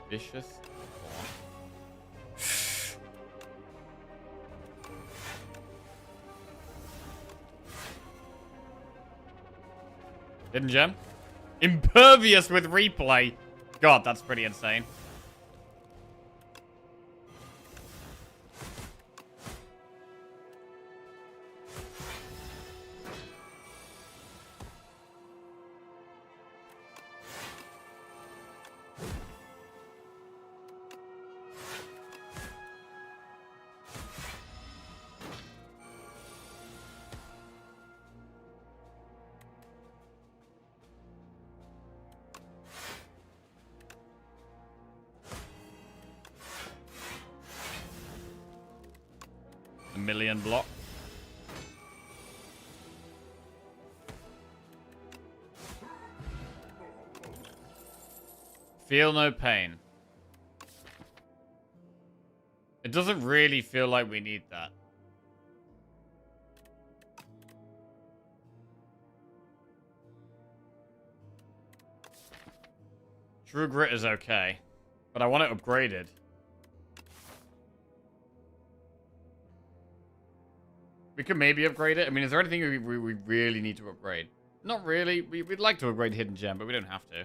Vicious. Hidden Gem. Impervious with replay. God, that's pretty insane. Million block. Feel no pain. It doesn't really feel like we need that. True Grit is okay, but I want it upgraded. We could maybe upgrade it. I mean, is there anything we really need to upgrade? Not really. We'd like to upgrade Hidden Gem, but we don't have to.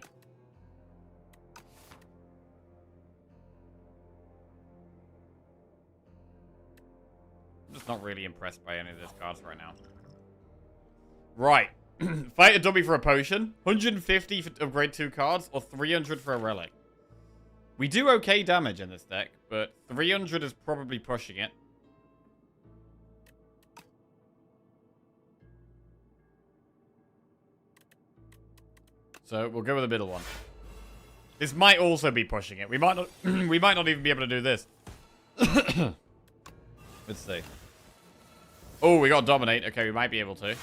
I'm just not really impressed by any of these cards right now. Right. Fight a dummy for a potion. 150 for upgrade 2 cards, or 300 for a relic. We do okay damage in this deck, but 300 is probably pushing it. So we'll go with the middle one. This might also be pushing it. We might not we might not even be able to do this. Let's see. Oh, we got Dominate. Okay, we might be able to.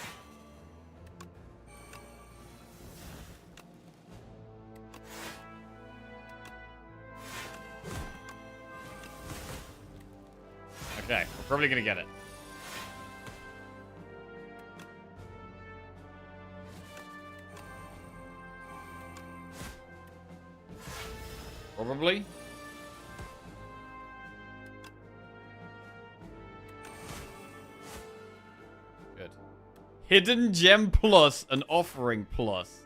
Okay, we're probably gonna get it. Probably. Good. Hidden Gem plus an Offering plus.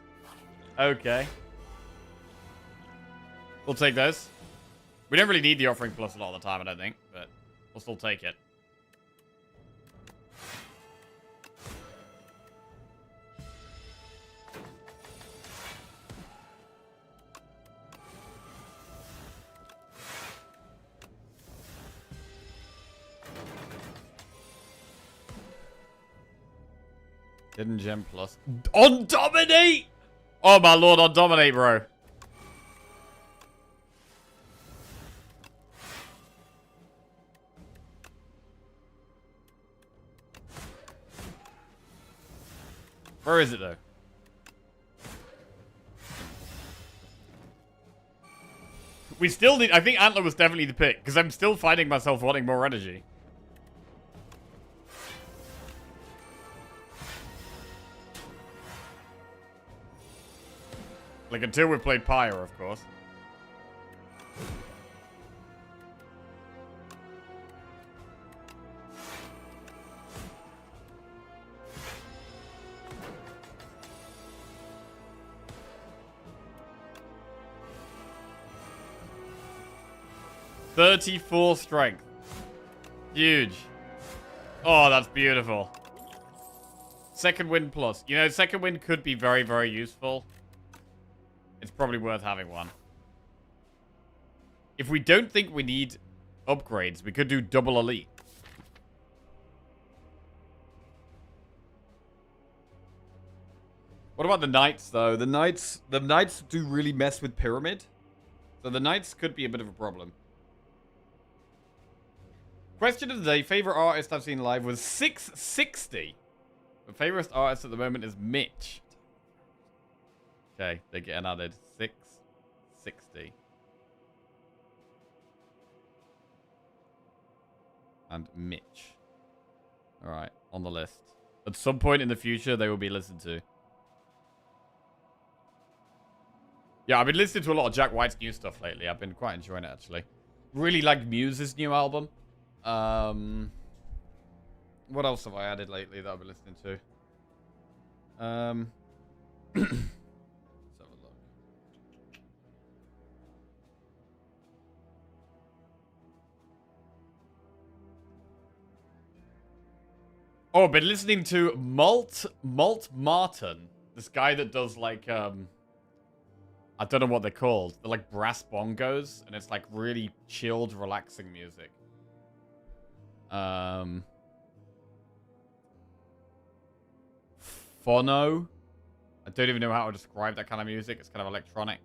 Okay. We'll take those. We don't really need the Offering plus a lot of the time, I don't think, but we'll still take it. Hidden gem plus. On dominate! Oh my lord, on dominate, bro. Where is it though? We still need. I think Antler was definitely the pick because I'm still finding myself wanting more energy. Like until we've played Pyre, of course. .34 strength. Huge. Oh, that's beautiful. Second wind plus. You know, second wind could be very, very useful. It's probably worth having one. If we don't think we need upgrades, we could do double elite. What about the knights, though? The knights do really mess with pyramid. So the knights could be a bit of a problem. Question of the day. Favorite artist I've seen live was 660. My favorite artist at the moment is Mitch. Okay, they're getting added. 660. And Mitch. Alright, on the list. At some point in the future, they will be listened to. Yeah, I've been listening to a lot of Jack White's new stuff lately. I've been quite enjoying it, actually. Really like Muse's new album. What else have I added lately that I've been listening to? Let's have a look. Oh, I've been listening to Malt Martin. This guy that does like I don't know what they're called. They're like brass bongos, and it's like really chilled, relaxing music. Phono. I don't even know how to describe that kind of music. It's kind of electronic.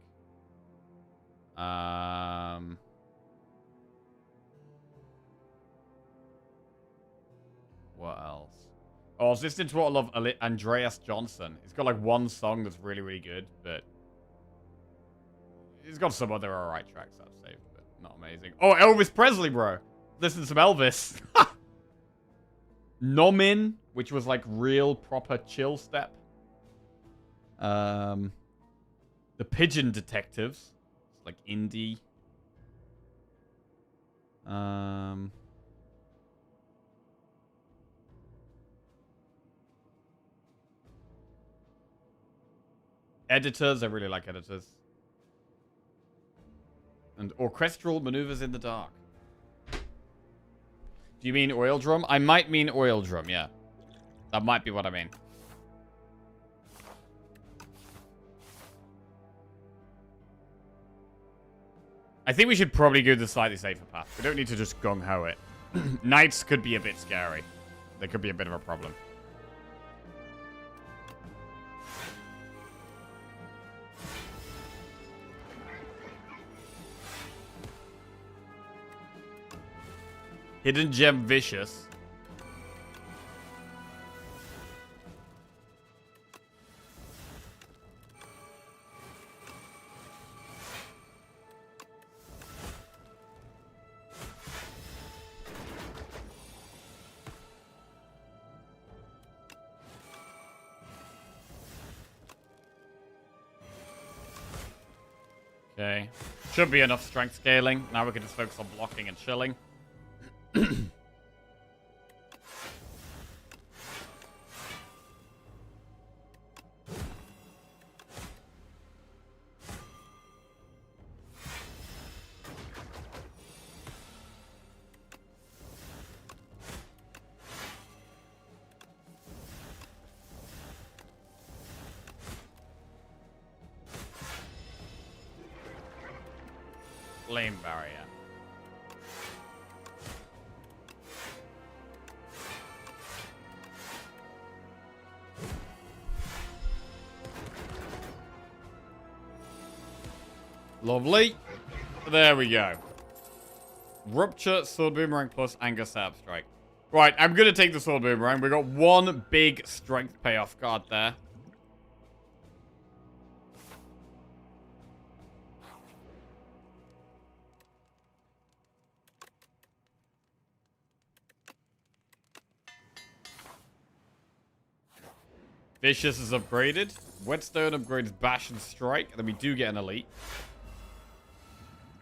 What else? Oh, I was listening to what I love, Andreas Johnson. He's got like one song that's really, really good, but he's got some other alright tracks I've saved, but not amazing. Oh, Elvis Presley, bro. Listen to some Elvis. Nomin, which was like real proper chill step. The Pigeon Detectives. It's like indie. Editors, I really like editors. And orchestral maneuvers in the dark. Do you mean oil drum? I might mean oil drum, yeah. That might be what I mean. I think we should probably go the slightly safer path. We don't need to just gung-ho it. Knights could be a bit scary. They could be a bit of a problem. Hidden Gem Vicious. Okay. Should be enough strength scaling. Now we can just focus on blocking and chilling. Flame barrier. Lovely. There we go. Rupture, Sword Boomerang plus Anger Setup Strike. Right, I'm going to take the Sword Boomerang. We got one big strength payoff card there. Vicious is upgraded. Whetstone upgrades Bash and Strike. And then we do get an Elite.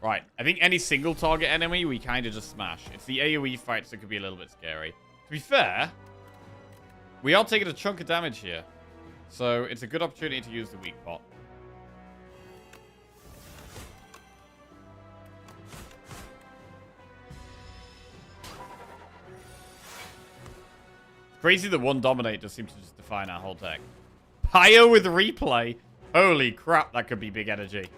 Right. I think any single target enemy, we kind of just smash. It's the AoE fights that could be a little bit scary. To be fair, we are taking a chunk of damage here. So it's a good opportunity to use the weak pot. Crazy that one Dominate just seems to just define our whole deck. Pyre with Replay. Holy crap, that could be big energy.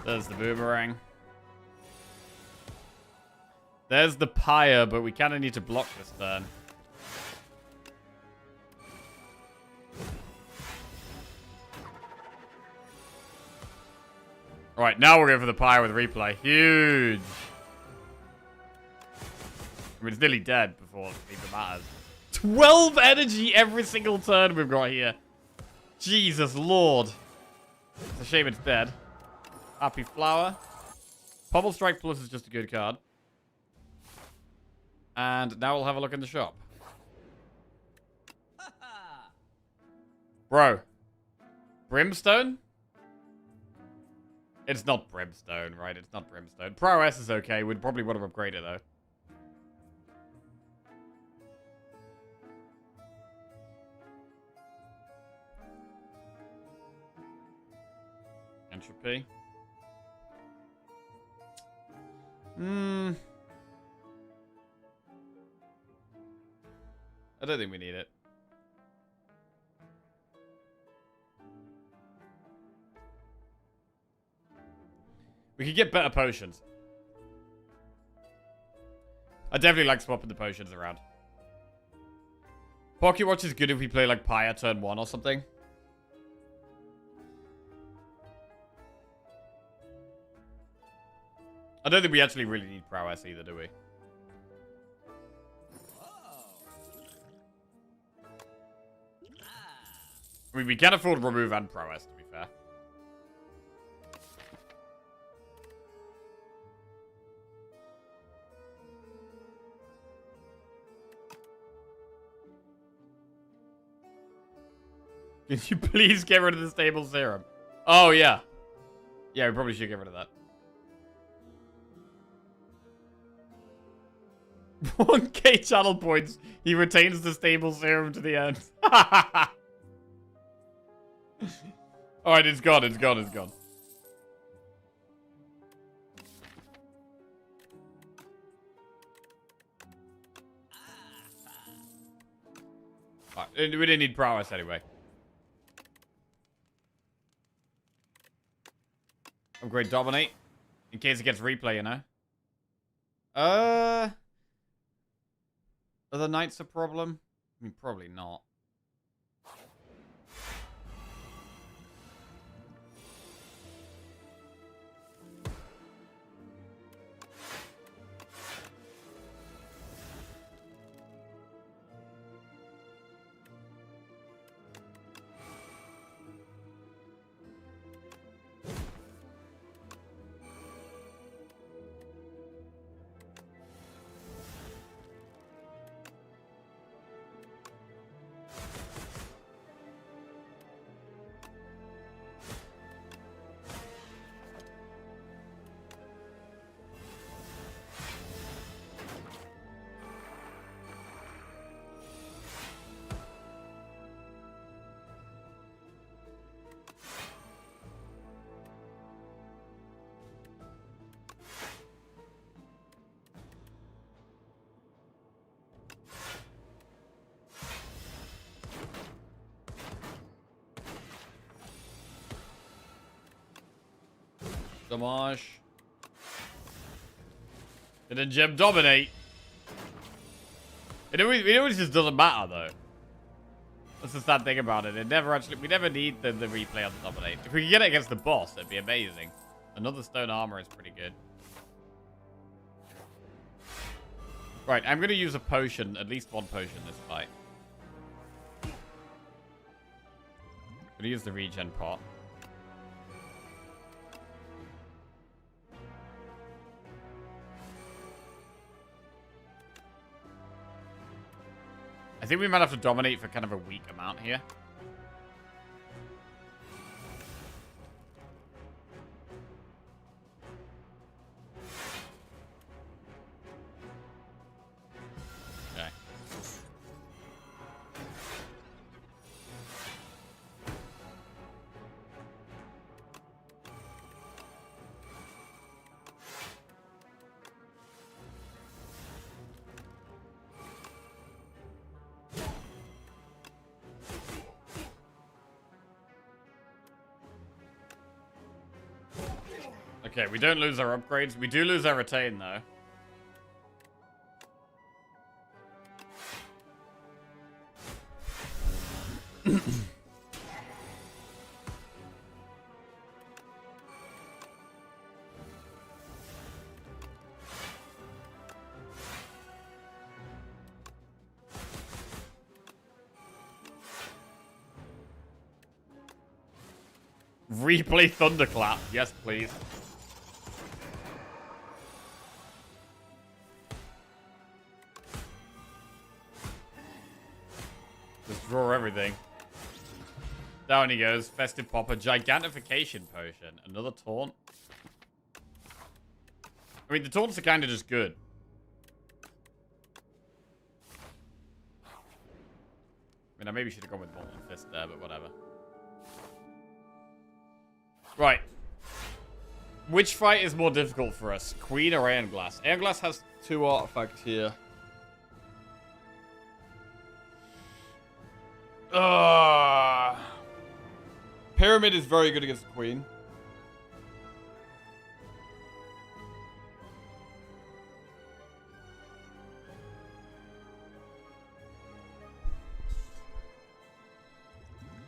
There's the Boomerang. There's the Pyre, but we kind of need to block this turn. Alright, now we're going for the Pyre with Replay. Huge! I mean, it's nearly dead before it even matters. 12 energy every single turn we've got here. Jesus Lord. It's a shame it's dead. Happy Flower. Pommel Strike Plus is just a good card. And now we'll have a look in the shop. Bro. Brimstone? It's not Brimstone, right? It's not Brimstone. Prowess is okay. We'd probably want to upgrade it, though. Entropy. I don't think we need it. We could get better potions. I definitely like swapping the potions around. Pocket Watch is good if we play like Pyre turn 1 or something. I don't think we actually really need Prowess either, do we? I mean, we can afford Remove and Prowess, to be fair. Can you please get rid of the Stable Serum? Oh, yeah. Yeah, we probably should get rid of that. 1k channel points. He retains the Stable Serum to the end. Alright, it's gone, it's gone, it's gone. Right, we didn't need Prowess anyway. Upgrade Dominate. In case it gets Replay, you know? Are the Knights a problem? I mean, probably not. Damage. Hidden gem dominate. It always just doesn't matter though. That's the sad thing about it. We never need the replay on the dominate. If we could get it against the boss, it'd be amazing. Another stone armor is pretty good. Right, I'm gonna use a potion, at least one potion this fight. I'm gonna use the regen pot. I think we might have to dominate for kind of a weak amount here. Okay. Okay, we don't lose our upgrades. We do lose our retain, though. Replay Thunderclap. Yes, please. Just draw everything. Down he goes. Festive Popper. Gigantification Potion. Another taunt. I mean, the taunts are kind of just good. I mean, I maybe should have gone with Molten Fist there, but whatever. Right. Which fight is more difficult for us? Queen or Iron Glass? Iron Glass has 2 artifacts here. Pyramid is very good against the Queen.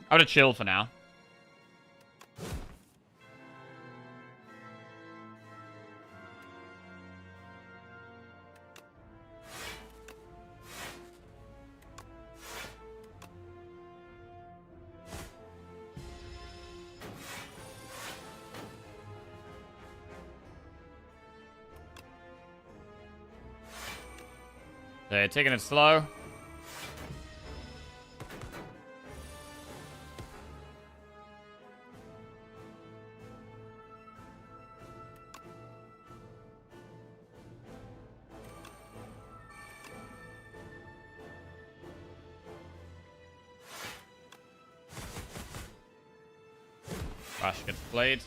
I'm gonna chill for now. Okay, taking it slow. Bash gets played.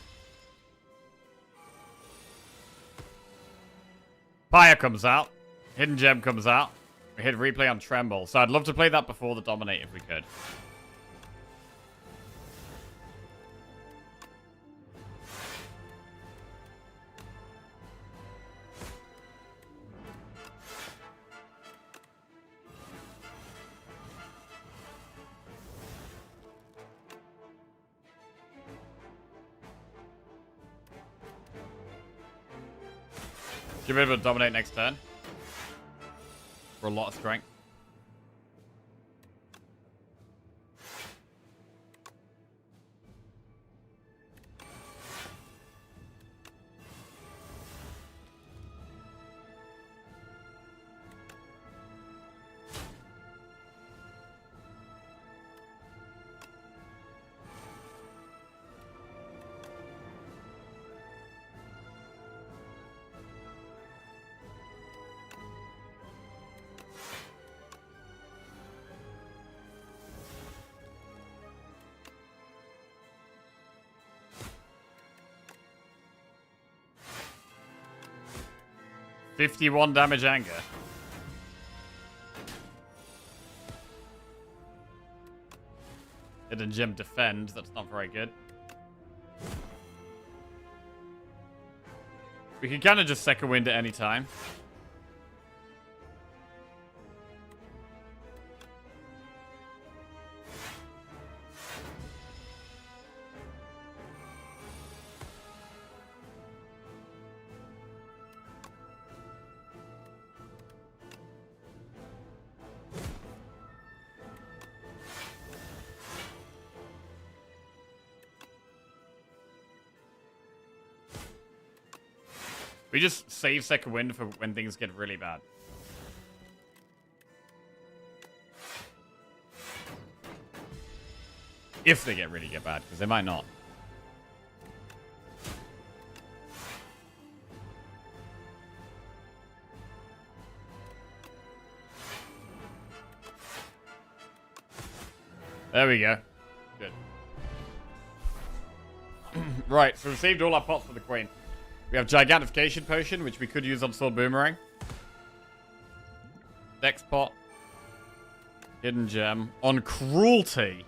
Fire comes out. Hidden Gem comes out. We hit replay on Tremble. So I'd love to play that before the Dominate if we could. Give it a Dominate next turn. For a lot of strength. $51 damage anger. Hidden Gem defend. That's not very good. We can kind of just second wind at any time. We just save second wind for when things get really bad. If they really get bad, because they might not. There we go. Good. Right, so we saved all our pots for the queen. We have Gigantification Potion, which we could use on Sword Boomerang. Dex Pot. Hidden Gem. On Cruelty.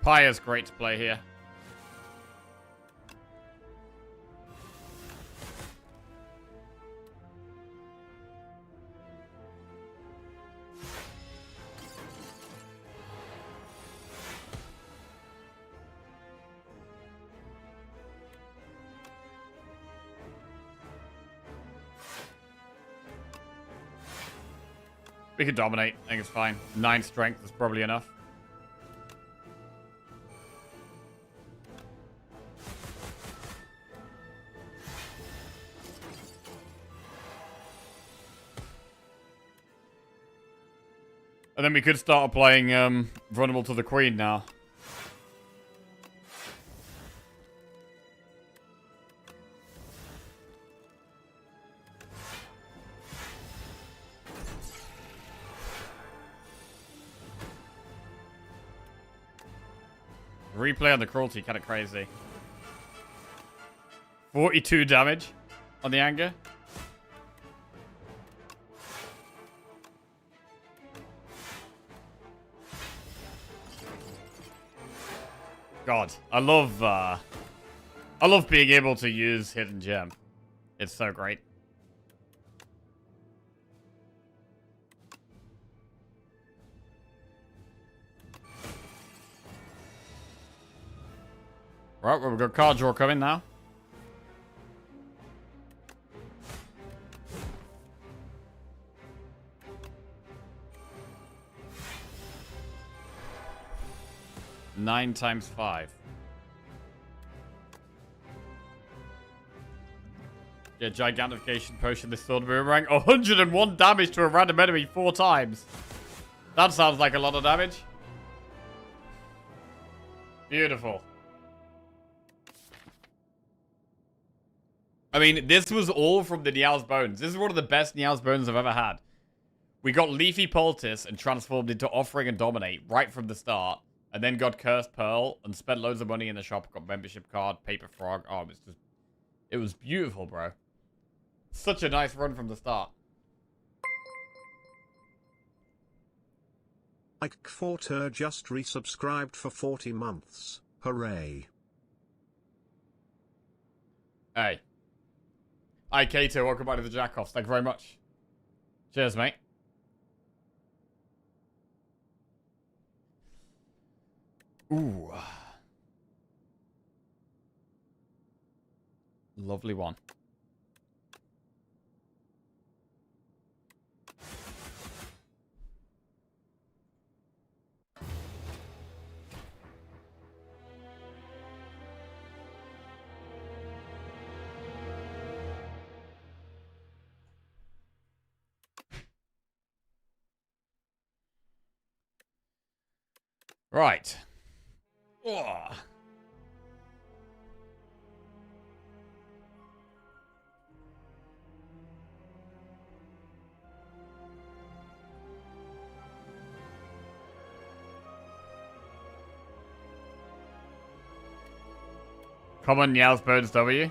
Pyre's great to play here. We can dominate. I think it's fine. 9 strength is probably enough. And then we could start applying Vulnerable to the Queen now. Replay on the Cruelty, kind of crazy. 42 damage on the anger. God, I love being able to use Hidden Gem. It's so great. Right, well, we've got card draw coming now. Nine times 5. Yeah, Gigantification Potion, this Sword Boomerang. 101 damage to a random enemy 4 times. That sounds like a lot of damage. Beautiful. I mean, this was all from the Niao's Bones. This is one of the best Niao's Bones I've ever had. We got Leafy Poultice and transformed into Offering and Dominate right from the start. And then got Cursed Pearl and spent loads of money in the shop. Got membership card, Paper Frog. Oh, it was beautiful, bro. Such a nice run from the start. Ike Forter just resubscribed for 40 months. Hooray. Hey. Hi, Kato. Welcome back to the Jackoffs. Thank you very much. Cheers, mate. Ooh. Lovely one. Right. Oh. Common Niall's Bones W.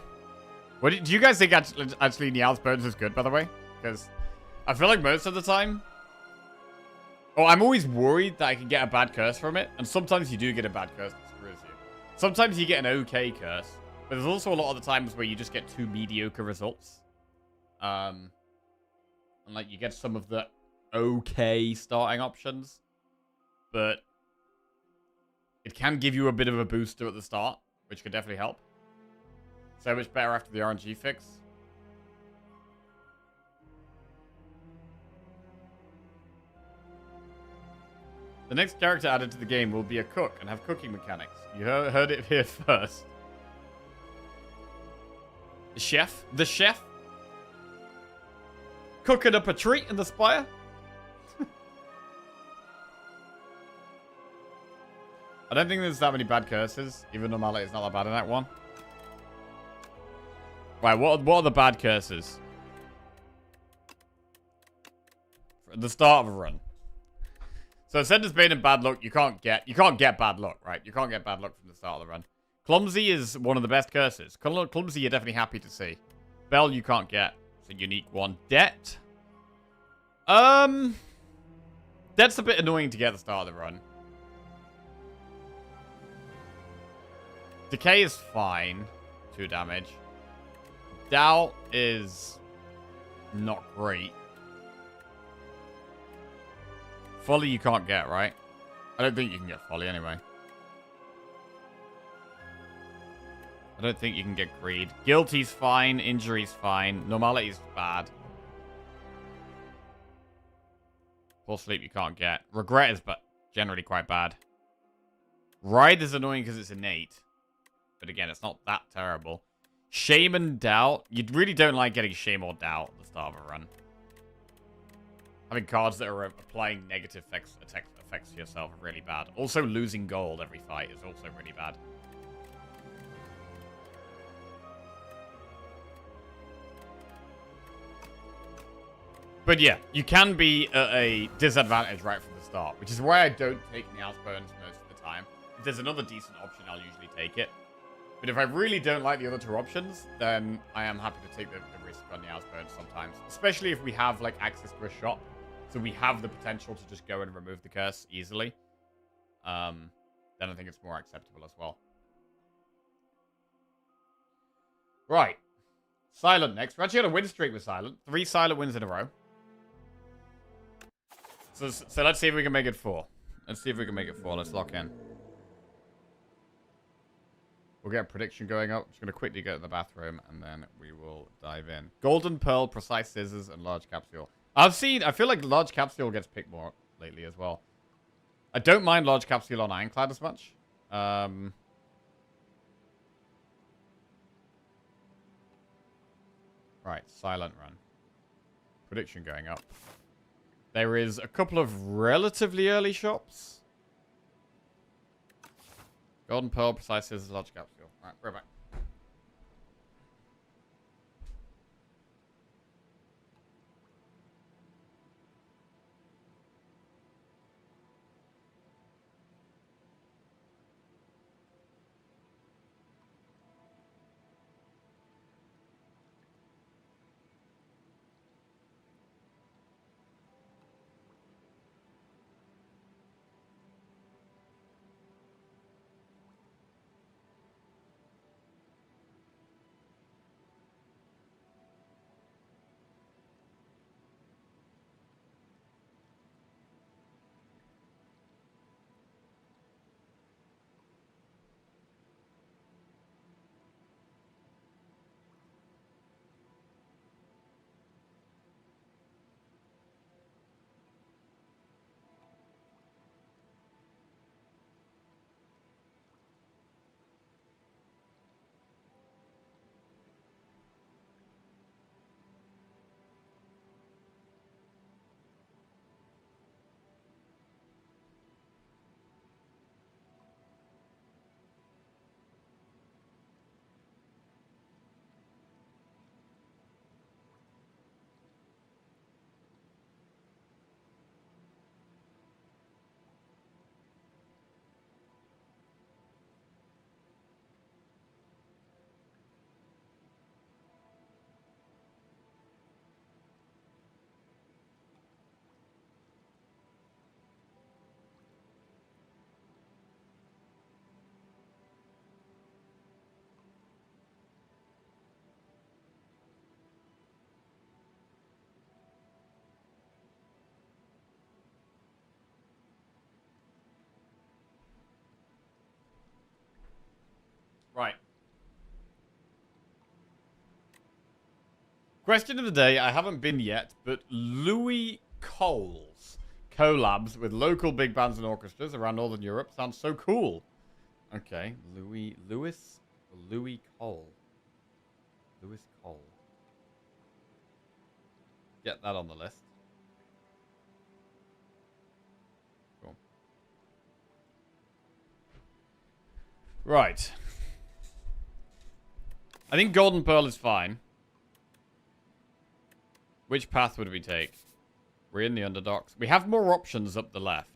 Do you guys think actually Niall's Bones is good, by the way? Because I feel like most of the time... Oh, I'm always worried that I can get a bad curse from it. And sometimes you do get a bad curse that screws you. Sometimes you get an okay curse. But there's also a lot of the times where you just get 2 mediocre results. And like you get some of the okay starting options. But it can give you a bit of a booster at the start, which could definitely help. So much better after the RNG fix. The next character added to the game will be a cook and have cooking mechanics. You heard it here first. The chef? The chef? Cooking up a treat in the spire? I don't think there's that many bad curses. Even normality is not that bad in that one. Right, what are the bad curses? At the start of a run. So Ascender's Bane and Bad Luck, you can't get bad luck, right? You can't get bad luck from the start of the run. Clumsy is one of the best curses. Clumsy you're definitely happy to see. Bell you can't get. It's a unique one. Debt. Debt's a bit annoying to get at the start of the run. Decay is fine. 2 damage. Doubt is not great. Folly you can't get, right? I don't think you can get Folly anyway. I don't think you can get Greed. Guilty's fine. Injury's fine. Normality's bad. Poor Sleep you can't get. Regret is generally quite bad. Ride is annoying because it's innate. But again, it's not that terrible. Shame and Doubt. You really don't like getting Shame or Doubt at the start of a run. Having cards that are applying negative effects to yourself are really bad. Also, losing gold every fight is also really bad. But yeah, you can be at a disadvantage right from the start, which is why I don't take Niall's Bones most of the time. If there's another decent option, I'll usually take it. But if I really don't like the other 2 options, then I am happy to take the risk on Niall's Bones sometimes. Especially if we have like access to a shop. So we have the potential to just go and remove the curse easily. Then I think it's more acceptable as well. Right. Silent next. We're actually on a win streak with Silent. 3 Silent wins in a row. So let's see if we can make it 4. Let's see if we can make it 4. Let's lock in. We'll get a prediction going up. Just going to quickly go to the bathroom, and then we will dive in. Golden Pearl, Precise Scissors, and Large Capsule. I feel like Large Capsule gets picked more lately as well. I don't mind Large Capsule on Ironclad as much. Right, Silent Run. Prediction going up. There is a couple of relatively early shops. Golden Pearl, Precise Scissors, Large Capsule. Alright, we're back. Right. Question of the day. I haven't been yet, but Louis Coles collabs with local big bands and orchestras around Northern Europe. Sounds so cool. Okay. Louis Cole. Louis Cole. Get that on the list. Cool. Right. I think Golden Pearl is fine. Which path would we take? We're in the underdogs. We have more options up the left.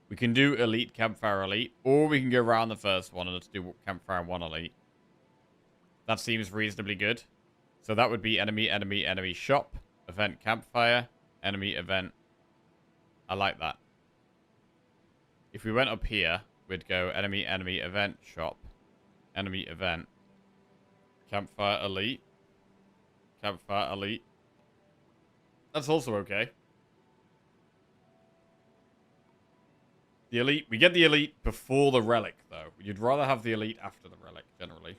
We can do Elite, Campfire Elite, or we can go around the first one and let's do Campfire 1 Elite. That seems reasonably good. So that would be enemy, enemy, enemy, shop, event, campfire, enemy, event. I like that. If we went up here, we'd go enemy, enemy, event, shop, enemy, event, campfire, elite, campfire, elite. That's also okay. The elite, we get the elite before the relic, though. You'd rather have the elite after the relic, generally.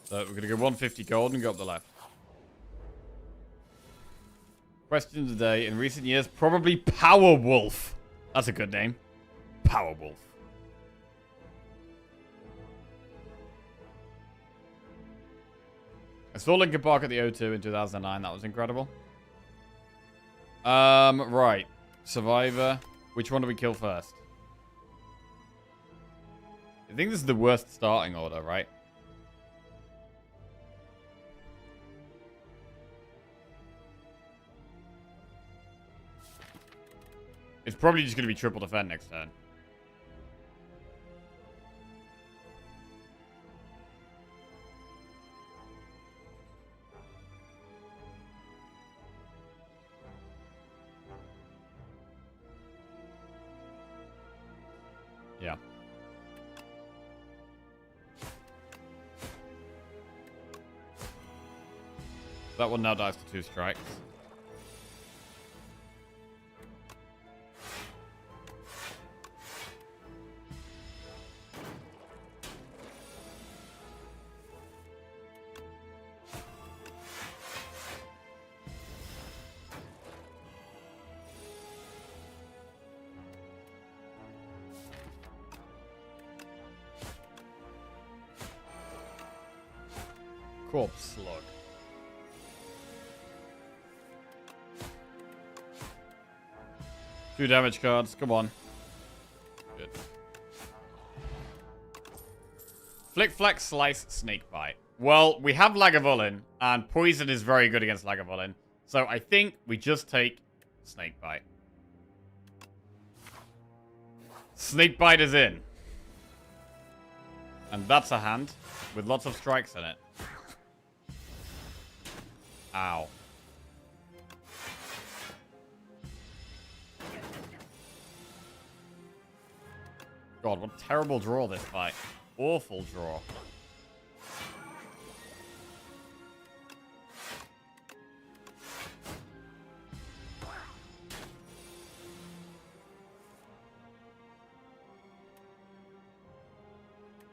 So we're going to go 150 gold and go up the left. Question today. In recent years, probably Powerwolf. That's a good name. Powerwolf. I saw Linkin Park at the O2 in 2009. That was incredible. Right. Survivor. Which one do we kill first? I think this is the worst starting order, right? It's probably just going to be triple defend next turn. Yeah. That one now dies to 2 strikes. Corpse slug. Two damage cards, come on. Good. Flick, flack, slice, snake bite. Well, we have Lagavulin, and poison is very good against Lagavulin. So I think we just take snake bite. Snake bite is in. And that's a hand with lots of strikes in it. Ow. God, what a terrible draw this fight. Awful draw.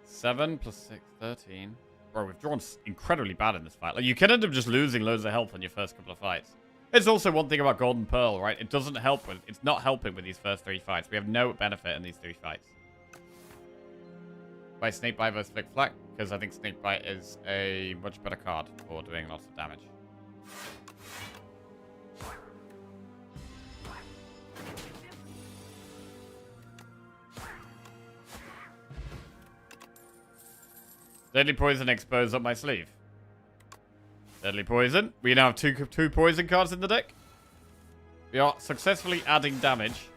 Seven plus 6, 13. Bro, we've drawn incredibly bad in this fight. Like, you can end up just losing loads of health in your first couple of fights. It's also one thing about Golden Pearl, right? It doesn't help with... It's not helping with these first 3 fights. We have no benefit in these 3 fights. By Snakebite versus Flick Flack, because I think Snakebite is a much better card for doing lots of damage. Deadly Poison exposed up my sleeve. Deadly Poison. We now have two poison cards in the deck. We are successfully adding damage.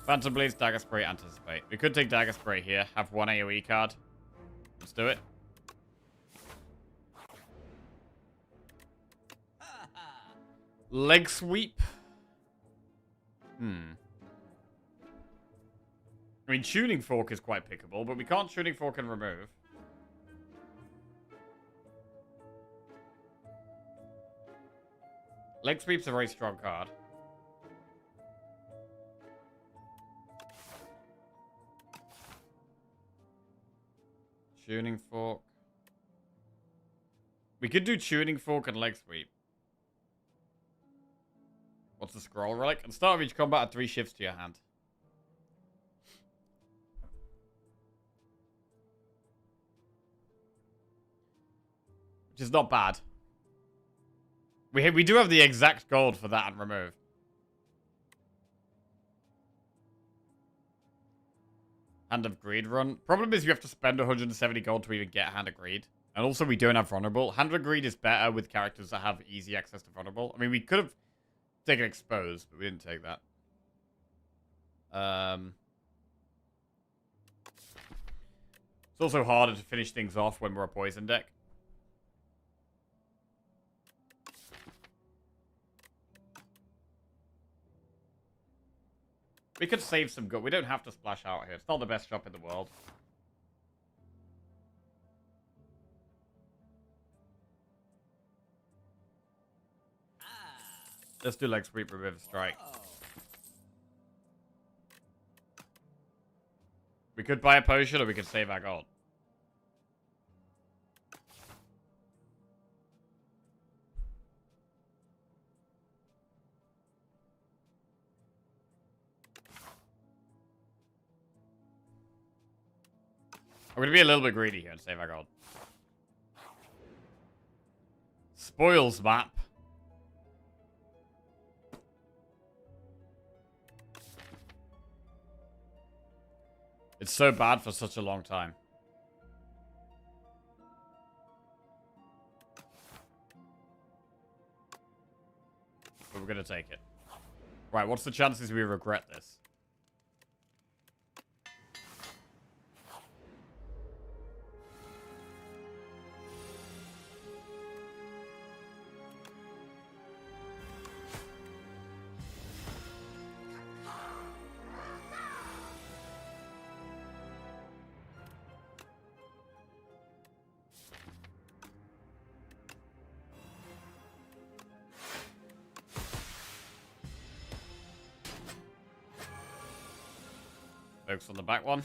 Phantom Blades, Dagger Spray, Anticipate. We could take Dagger Spray here, have 1 AoE card. Let's do it. Leg sweep. I mean, tuning fork is quite pickable, but we can't tuning fork and remove. Leg sweep's a very strong card. Tuning fork. We could do tuning fork and leg sweep. What's the scroll relic? At the start of each combat, add 3 shifts to your hand. Which is not bad. We do have the exact gold for that and remove. Hand of Greed run. Problem is you have to spend 170 gold to even get Hand of Greed. And also we don't have Vulnerable. Hand of Greed is better with characters that have easy access to Vulnerable. I mean, we could have taken Exposed, but we didn't take that. It's also harder to finish things off when we're a poison deck. We could save some gold. We don't have to splash out here. It's not the best shop in the world. Let's do leg sweep, remove strike. We could buy a potion or we could save our gold. I'm going to be a little bit greedy here and save our gold. Spoils map. It's so bad for such a long time. But we're going to take it. Right, what's the chances we regret this? Focus on the back one.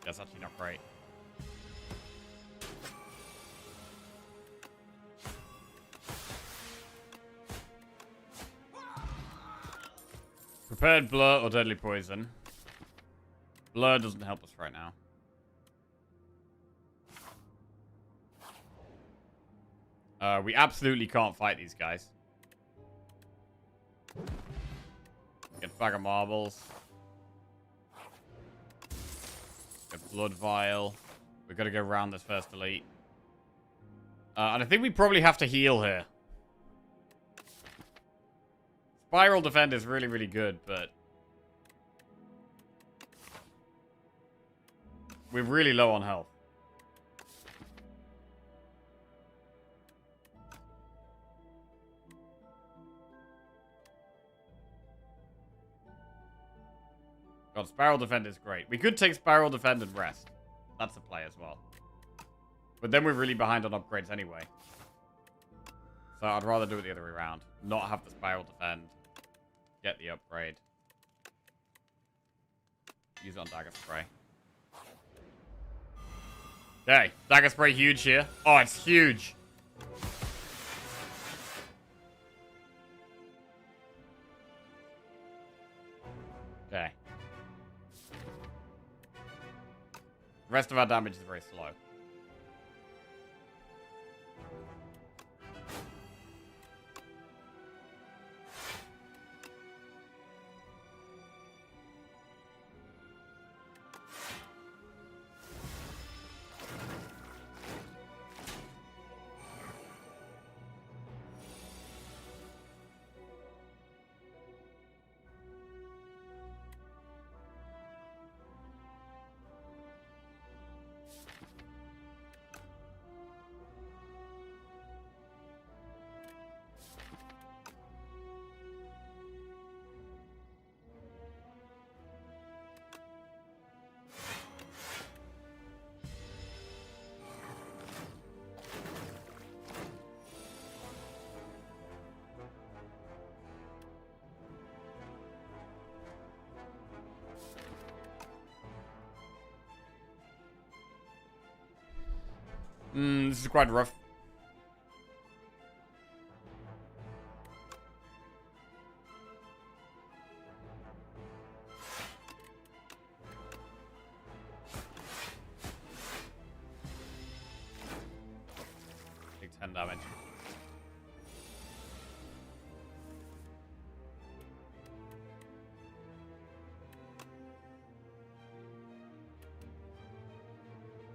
That's actually not great. Prepared blur or deadly poison. Blur doesn't help us right now. We absolutely can't fight these guys. Get a bag of marbles. Get blood vial. We've got to go around this first elite. And I think we probably have to heal here. Spiral defend is really, really good, but we're really low on health. God, Spiral Defend is great. We could take Spiral Defend and rest. That's a play as well. But then we're really behind on upgrades anyway. So I'd rather do it the other way around. Not have the Spiral Defend. Get the upgrade. Use it on Dagger Spray. Okay, Dagger Spray huge here. Oh, it's huge. Okay. The rest of our damage is very slow. This is quite rough. Take 10 damage.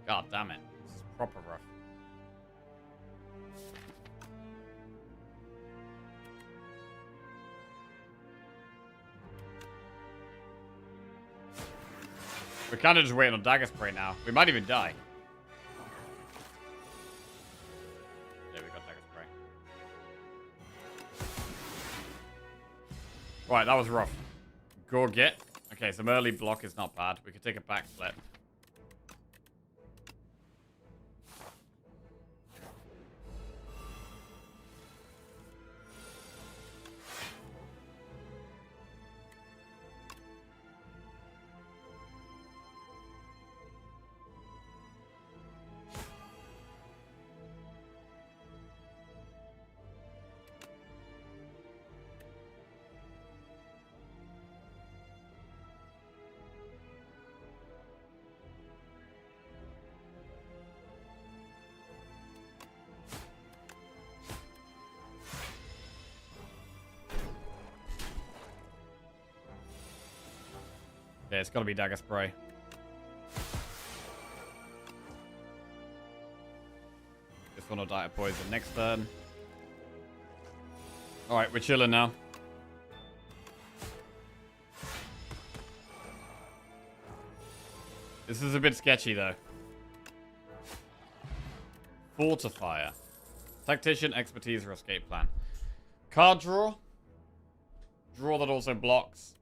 God damn it. This is proper rough. We're kind of just waiting on dagger spray now. We might even die. There we got dagger spray. Right, that was rough. Gorget. Okay, some early block is not bad. We could take a backflip. Yeah, it's gotta be dagger spray. This one will die of poison next turn. Alright, we're chilling now. This is a bit sketchy though. Fortifier. Tactician, expertise, or escape plan. Card draw. Draw that also blocks.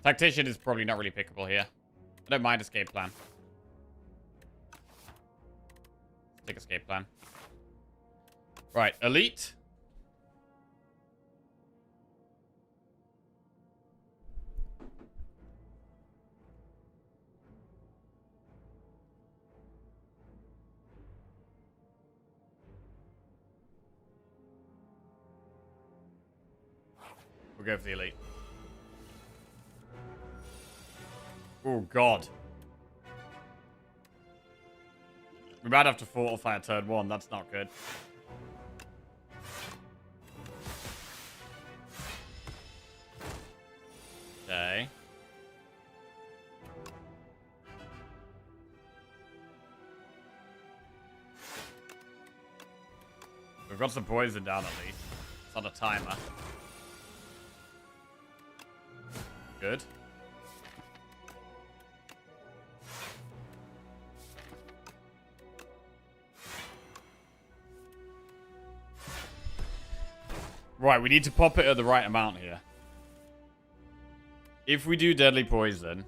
Tactician is probably not really pickable here. I don't mind escape plan. Take escape plan. Right, elite. We'll go for the elite. Oh, God. We might have to fortify a turn 1. That's not good. Okay. We've got some poison down at least. It's on a timer. Good. Right, we need to pop it at the right amount here. If we do deadly poison,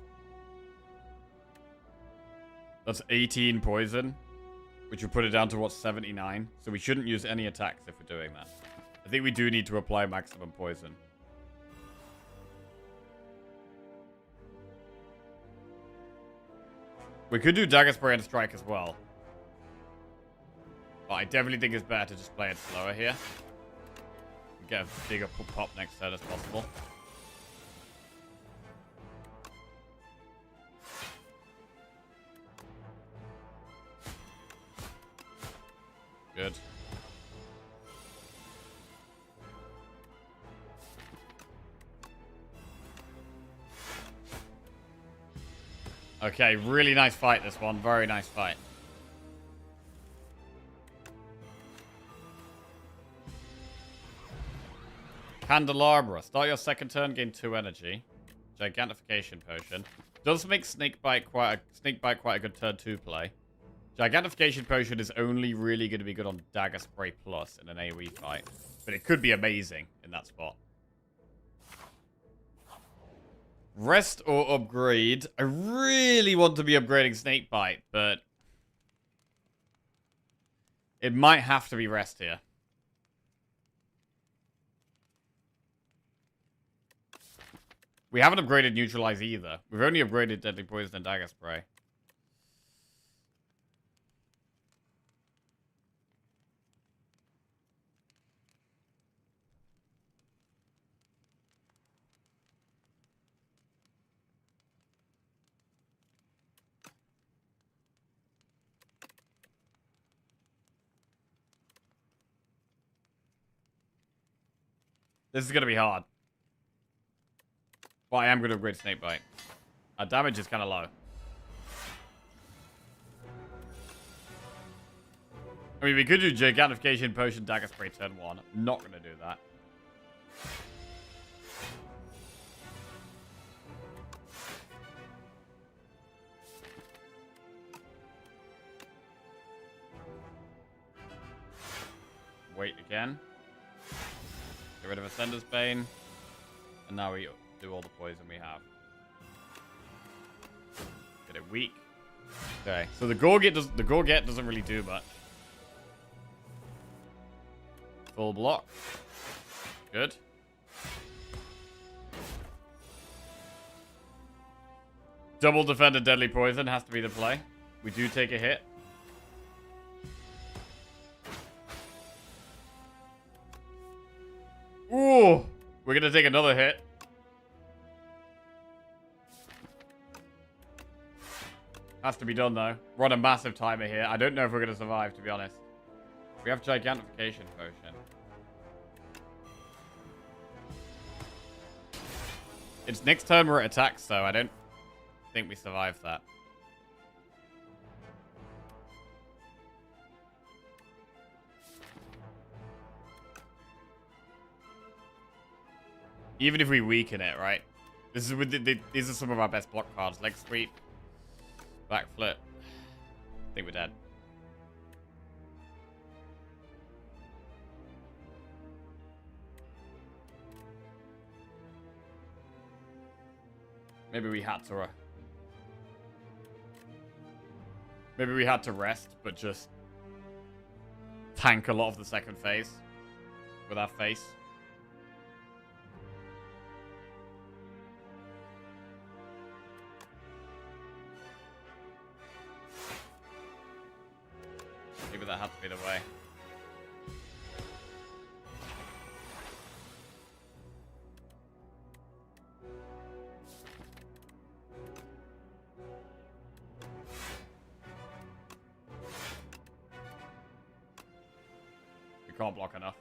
that's 18 poison, which will put it down to, what, 79? So we shouldn't use any attacks if we're doing that. I think we do need to apply maximum poison. We could do dagger spray and strike as well. But I definitely think it's better to just play it slower here. Get a bigger pop next turn as possible. Good. Okay, really nice fight this one. Very nice fight. Candelabra. Start your second turn, gain 2 energy. Gigantification potion. Does make snakebite quite a good turn 2 play. Gigantification potion is only really going to be good on dagger spray plus in an AoE fight. But it could be amazing in that spot. Rest or upgrade. I really want to be upgrading snakebite, but it might have to be rest here. We haven't upgraded neutralize either. We've only upgraded deadly poison and dagger spray. This is going to be hard. But I am going to upgrade Snakebite. Our damage is kind of low. I mean, we could do Gigantification, Potion, Dagger Spray turn 1. I'm not going to do that. Wait again. Get rid of Ascender's Bane. And now we do all the poison we have. Get it weak. Okay, so the Gorget doesn't really do much. Full block. Good. Double Defender Deadly Poison has to be the play. We do take a hit. Ooh! We're gonna take another hit. Has to be done, though. We're on a massive timer here. I don't know if we're gonna survive, to be honest. We have Gigantification Potion. It's next turn we're at attacks, so I don't think we survive that. Even if we weaken it, right? This is with these are some of our best block cards. Leg sweep, back flip. I think we're dead. Maybe we had to. Maybe we had to rest, but just tank a lot of the second phase with our face. Maybe that had to be the way. We can't block enough.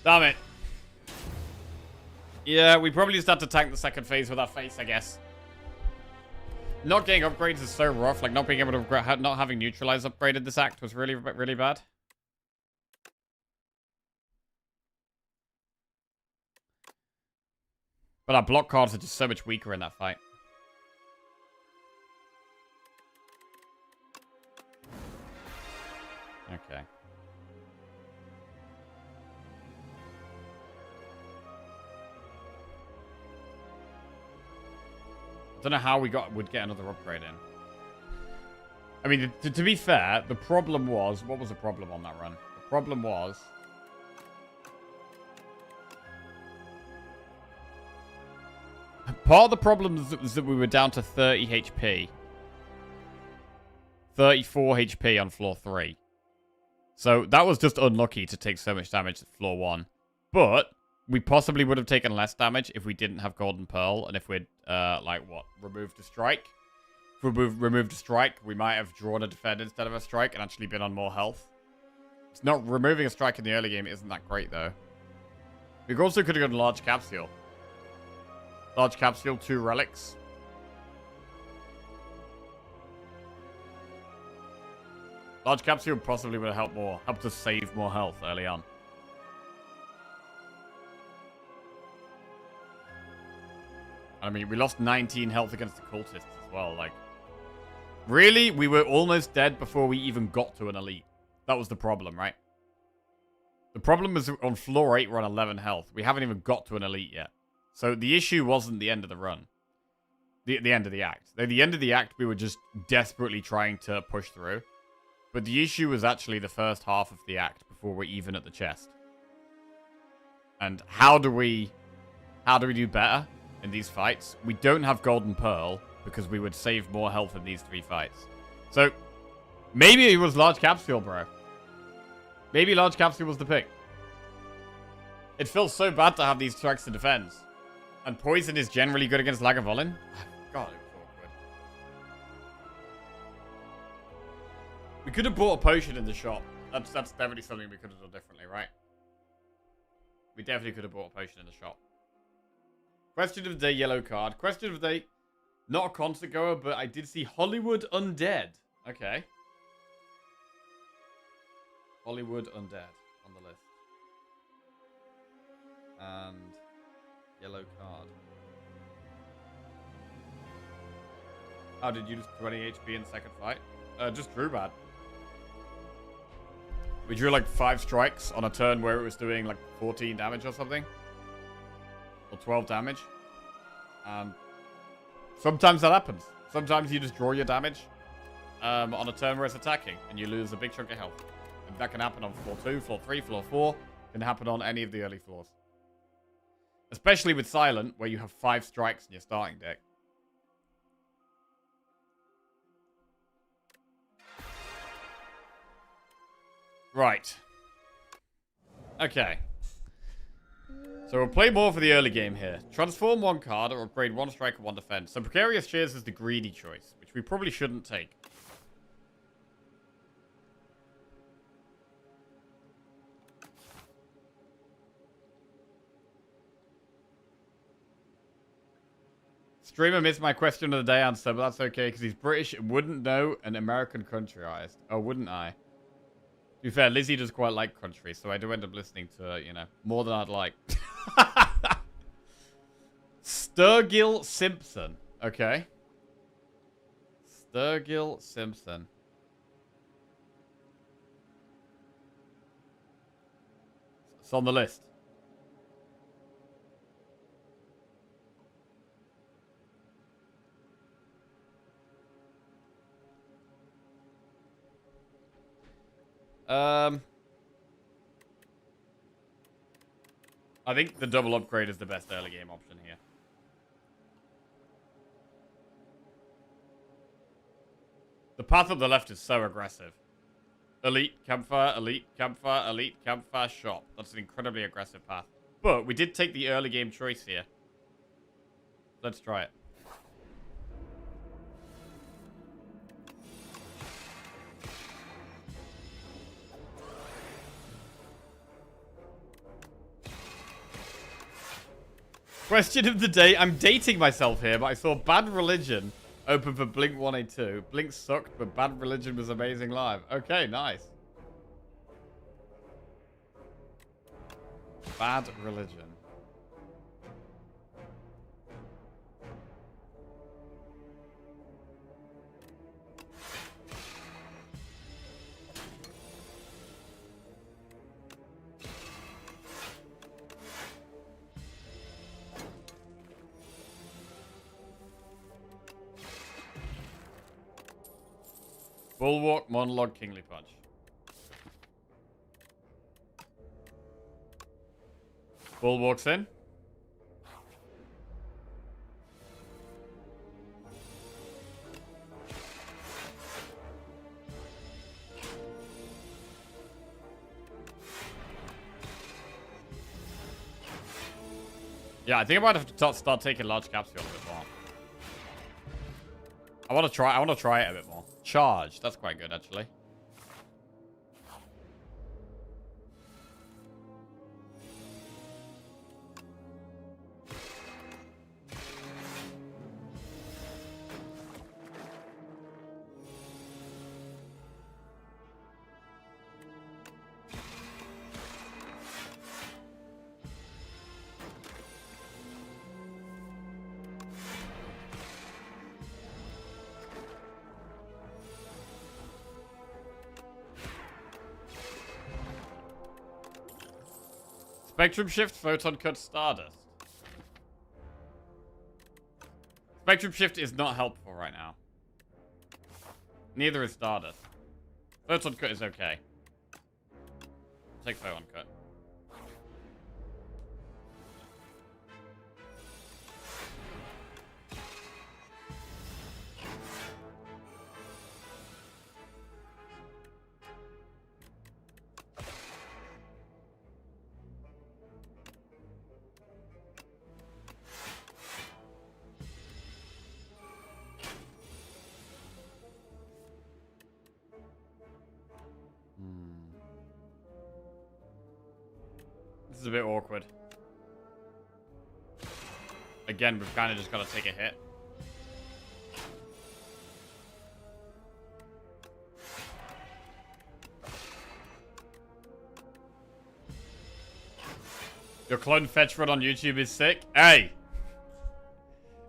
Damn it. Yeah, we probably just had to tank the second phase with our face, I guess. Not getting upgrades is so rough. Like, not being able to... Not having Neutralize upgraded this act was really, really bad. But our block cards are just so much weaker in that fight. Okay. I don't know how we would get another upgrade in. I mean, to be fair, the problem was... What was the problem on that run? The problem was... Part of the problem was that we were down to 30 HP. 34 HP on floor 3. So that was just unlucky to take so much damage at floor 1. But... we possibly would have taken less damage if we didn't have Golden Pearl, and if we'd, like, what, removed a strike. If we removed a strike, we might have drawn a defend instead of a strike and actually been on more health. It's not removing a strike in the early game isn't that great, though. We also could have gotten Large Capsule. Large Capsule, 2 relics. Large Capsule possibly would have helped us save more health early on. I mean, we lost 19 health against the cultists as well. Like, really? We were almost dead before we even got to an elite. That was the problem, right? The problem is on floor 8, we're on 11 health. We haven't even got to an elite yet. So the issue wasn't the end of the run. The end of the act. At the end of the act, we were just desperately trying to push through. But the issue was actually the first half of the act before we're even at the chest. And how do we do better in these fights? We don't have Golden Pearl because we would save more health in these 3 fights. So maybe it was Large Capsule, bro. Maybe Large Capsule was the pick. It feels so bad to have these strikes to defend. And Poison is generally good against Lagavulin. God, it was awkward. We could have bought a potion in the shop. That's definitely something we could have done differently, right? We definitely could have bought a potion in the shop. Question of the day, yellow card. Question of the day, not a concert goer, but I did see Hollywood Undead. Okay. Hollywood Undead on the list. And yellow card. How did you lose 20 HP in second fight? Just drew bad. We drew like 5 strikes on a turn where it was doing like 14 damage or something. Or 12 damage. And sometimes that happens. Sometimes you just draw your damage on a turn where it's attacking. And you lose a big chunk of health. And that can happen on floor 2, floor 3, floor 4. Can happen on any of the early floors. Especially with Silent, where you have 5 strikes in your starting deck. Right. Okay. So we'll play more for the early game here. Transform 1 card or upgrade 1 strike and 1 defense. So Precarious Cheers is the greedy choice, which we probably shouldn't take. Streamer missed my question of the day answer, but that's okay, because he's British and wouldn't know an American country artist. Oh, wouldn't I? To be fair, Lizzie does quite like country, so I do end up listening to, you know, more than I'd like. Sturgill Simpson. Okay. Sturgill Simpson. It's on the list. I think the double upgrade is the best early game option here. The path up the left is so aggressive. Elite, campfire, elite, campfire, elite, campfire, shop. That's an incredibly aggressive path. But we did take the early game choice here. Let's try it. Question of the day. I'm dating myself here, but I saw Bad Religion open for Blink 182. Blink sucked, but Bad Religion was amazing live. Okay, nice. Bad Religion. Bulwark, Monologue, Kingly Punch. Bulwark's in. Yeah, I think I might have to start taking large caps a bit more. I want to try it a bit more. Charge. That's quite good, actually. Spectrum Shift, Photon Cut, Stardust. Spectrum Shift is not helpful right now. Neither is Stardust. Photon Cut is okay. I'll take Photon Cut. This is a bit awkward. Again, we've kind of just got to take a hit. Your clone fetch run on YouTube is sick. Hey!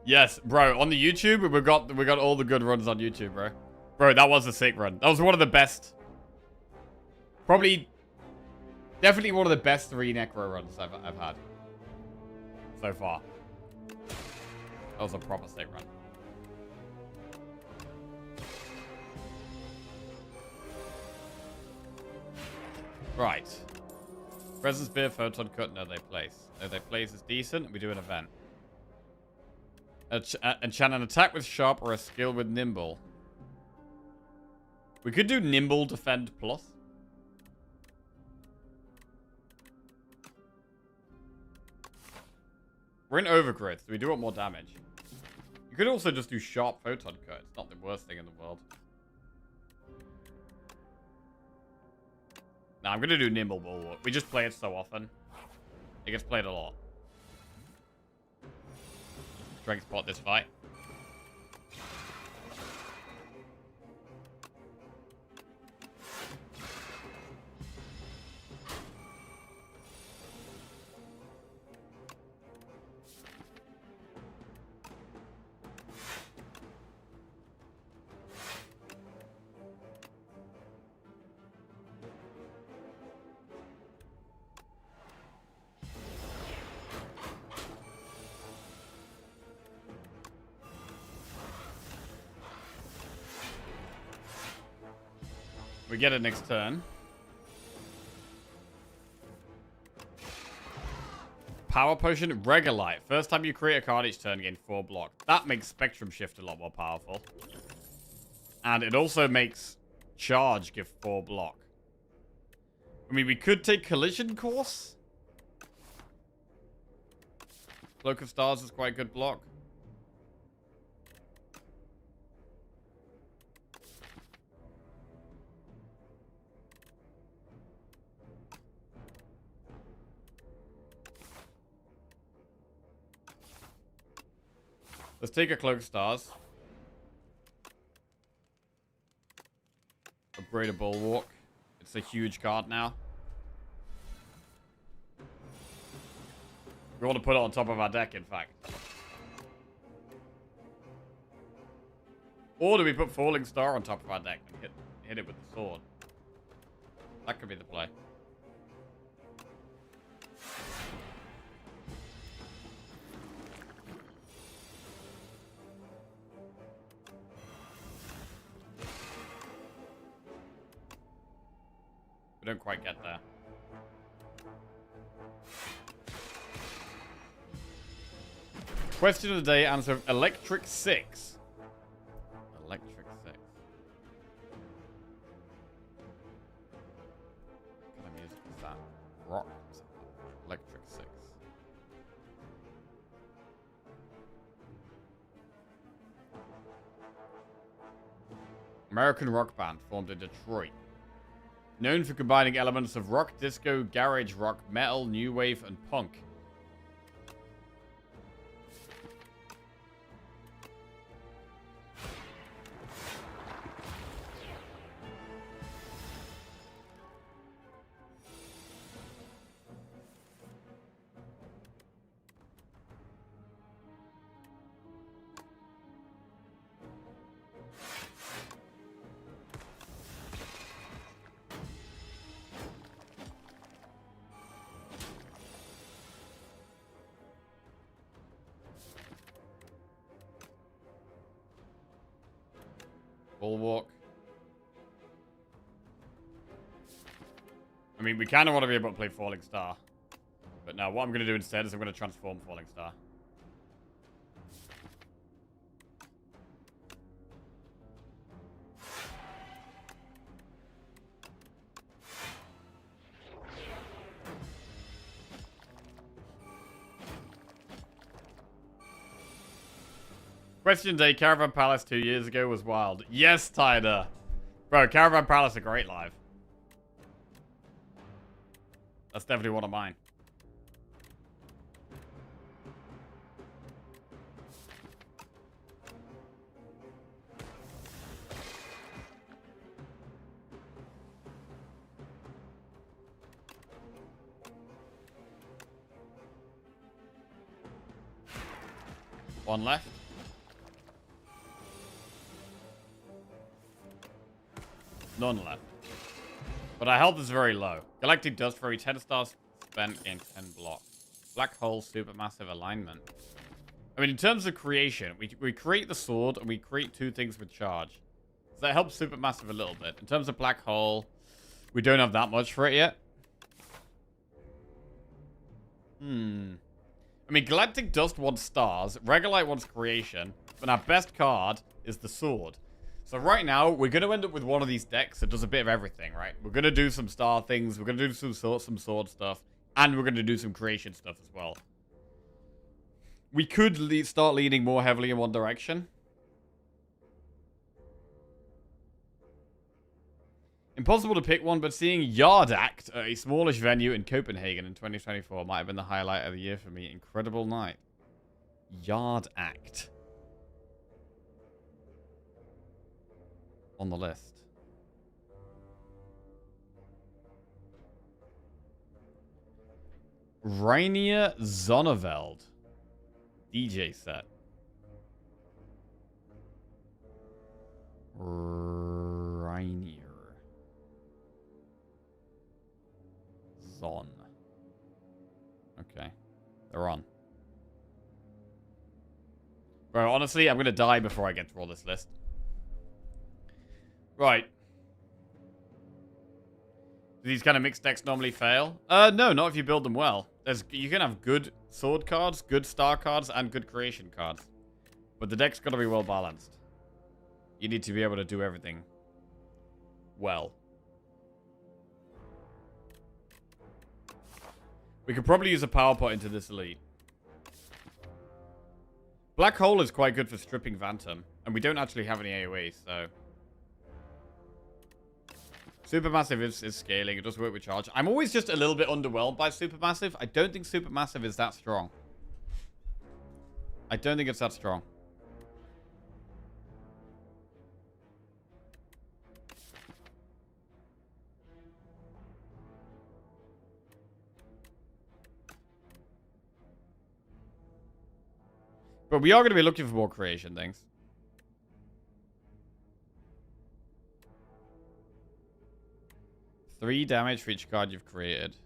Yes, bro. On the YouTube, we got all the good runs on YouTube, bro. Bro, that was a sick run. That was one of the best. Definitely one of the best 3 Necro runs I've had so far. That was a proper sick run. Right. Presence Spear, Photon Cut, no they place. No they place is decent, we do an event. Enchant an attack with Sharp or a skill with Nimble. We could do Nimble Defend Plus. We're in Overgrowth, so we do want more damage. You could also just do Sharp Photon Cut. It's not the worst thing in the world. Nah, I'm going to do Nimble Bulwark. We just play it so often. It gets played a lot. Strength spot this fight. We get it next turn. Power Potion, Roguelike. First time you create a card each turn, gain 4 block. That makes Spectrum Shift a lot more powerful. And it also makes Charge give 4 block. I mean, we could take Collision Course. Cloak of Stars is quite good block. Let's take a Cloak of Stars. Upgrade a Bulwark. It's a huge card now. We want to put it on top of our deck, in fact. Or do we put Falling Star on top of our deck and hit it with the sword? That could be the play. We don't quite get there. Question of the day, answer Electric 6. Electric 6. What kind of music is that? Rock. Electric 6. American rock band formed in Detroit. Known for combining elements of rock, disco, garage rock, metal, new wave, and punk. Bulwark. I mean, we kind of want to be able to play Falling Star. But now, what I'm going to do instead is I'm going to transform Falling Star. Question day, Caravan Palace 2 years ago was wild. Yes, Tyler. Bro, Caravan Palace are great live. That's definitely one of mine. One left. None left. But our health is very low. Galactic Dust for every 10 stars spent gain 10 block. Black Hole Supermassive Alignment. I mean, in terms of creation, we create the sword and we create 2 things with charge. So that helps Supermassive a little bit. In terms of Black Hole, we don't have that much for it yet. I mean, Galactic Dust wants stars, Roguelike wants creation, but our best card is the sword. So right now, we're going to end up with one of these decks that does a bit of everything, right? We're going to do some star things, we're going to do some sword stuff, and we're going to do some creation stuff as well. We could start leaning more heavily in one direction. Impossible to pick one, but seeing Yard Act at a smallish venue in Copenhagen in 2024 might have been the highlight of the year for me. Incredible night. Yard Act. On the list. Rainier Zonneveld. DJ set. Rainier. Zon. Okay. They're on. Bro, honestly, I'm going to die before I get through all this list. Right. Do these kind of mixed decks normally fail? No, not if you build them well. You can have good sword cards, good star cards, and good creation cards. But the deck's got to be well balanced. You need to be able to do everything well. We could probably use a power pot into this elite. Black Hole is quite good for stripping Phantom. And we don't actually have any AoE, so... Supermassive is scaling. It does work with charge. I'm always just a little bit underwhelmed by Supermassive. I don't think Supermassive is that strong. I don't think it's that strong. But we are going to be looking for more creation things. Three damage for each card you've created.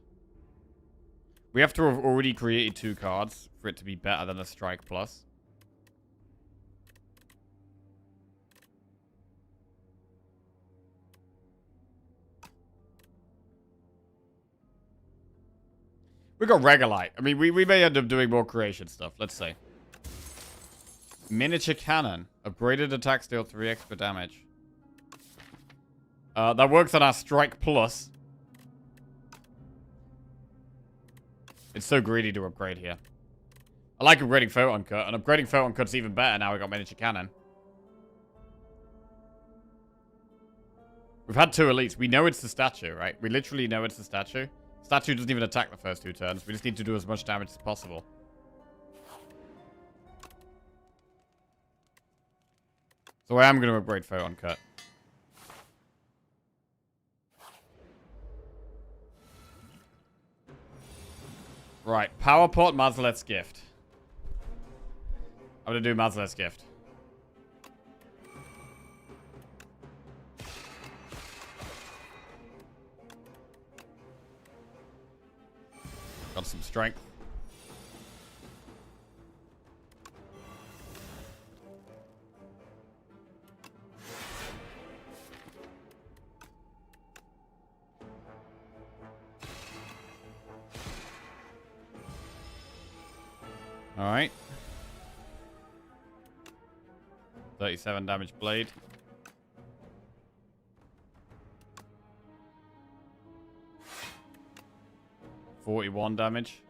We have to have already created 2 cards for it to be better than a Strike Plus. We got Roguelike. I mean, we may end up doing more creation stuff. Let's see. Miniature Cannon. Upgraded attacks deal 3 extra damage. That works on our Strike Plus. It's so greedy to upgrade here. I like upgrading Photon Cut, and upgrading Photon Cut's even better now we got Miniature Cannon. We've had 2 elites. We know it's the statue, right? We literally know it's the statue. Statue doesn't even attack the first 2 turns. We just need to do as much damage as possible. So I am going to upgrade Photon Cut. Right, Power Pot, Mazlet's Gift. I'm going to do Mazlet's Gift. Got some strength. Alright. 37 damage blade. $41 damage.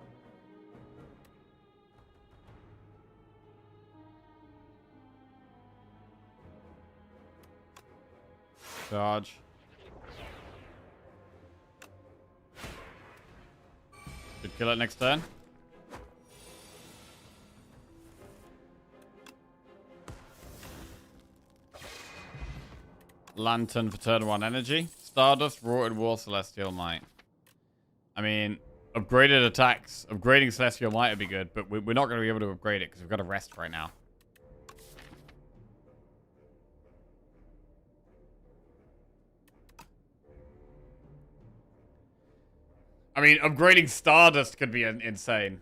Charge. Should kill it next turn. Lantern for turn 1 energy. Stardust, Rorted War, Celestial Might. I mean, upgraded attacks. Upgrading Celestial Might would be good, but we're not going to be able to upgrade it because we've got to rest right now. mean, upgrading Stardust could be insane.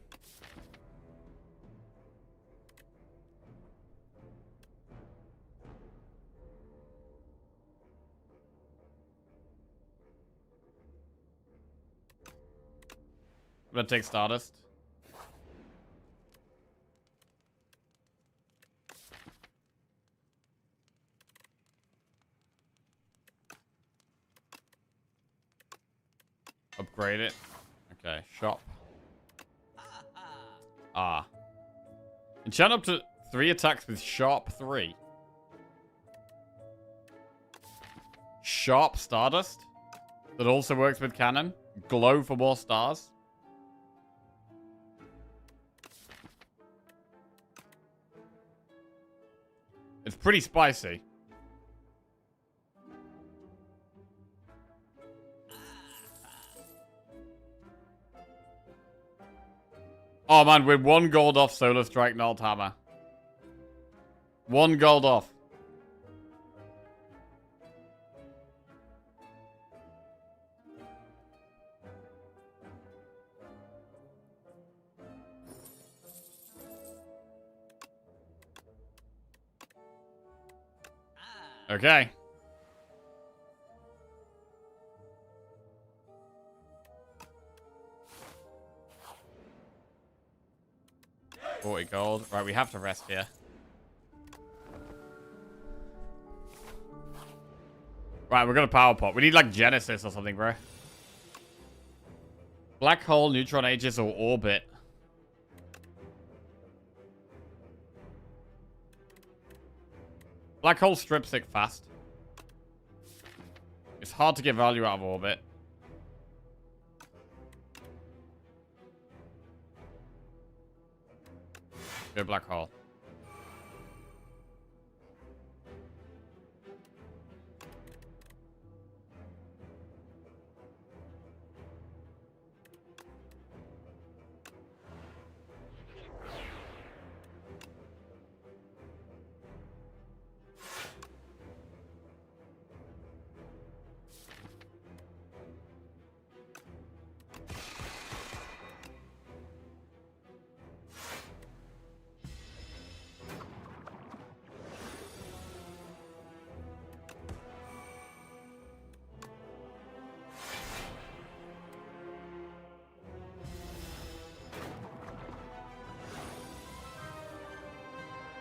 I'm gonna take Stardust. Upgrade it. Okay, shop. Ah. Enchant up to 3 attacks with Sharp 3. Sharp Stardust. That also works with cannon. Glow for more stars. It's pretty spicy. Oh man, we're 1 gold off Solar Strike Gnarled Hammer. 1 gold off. Okay. $40 gold. Right, we have to rest here. Right, we're gonna power pop. We need like Genesis or something, bro. Black hole, neutron aegis, or orbit. Black hole strip stick fast. It's hard to get value out of orbit. Go black hole.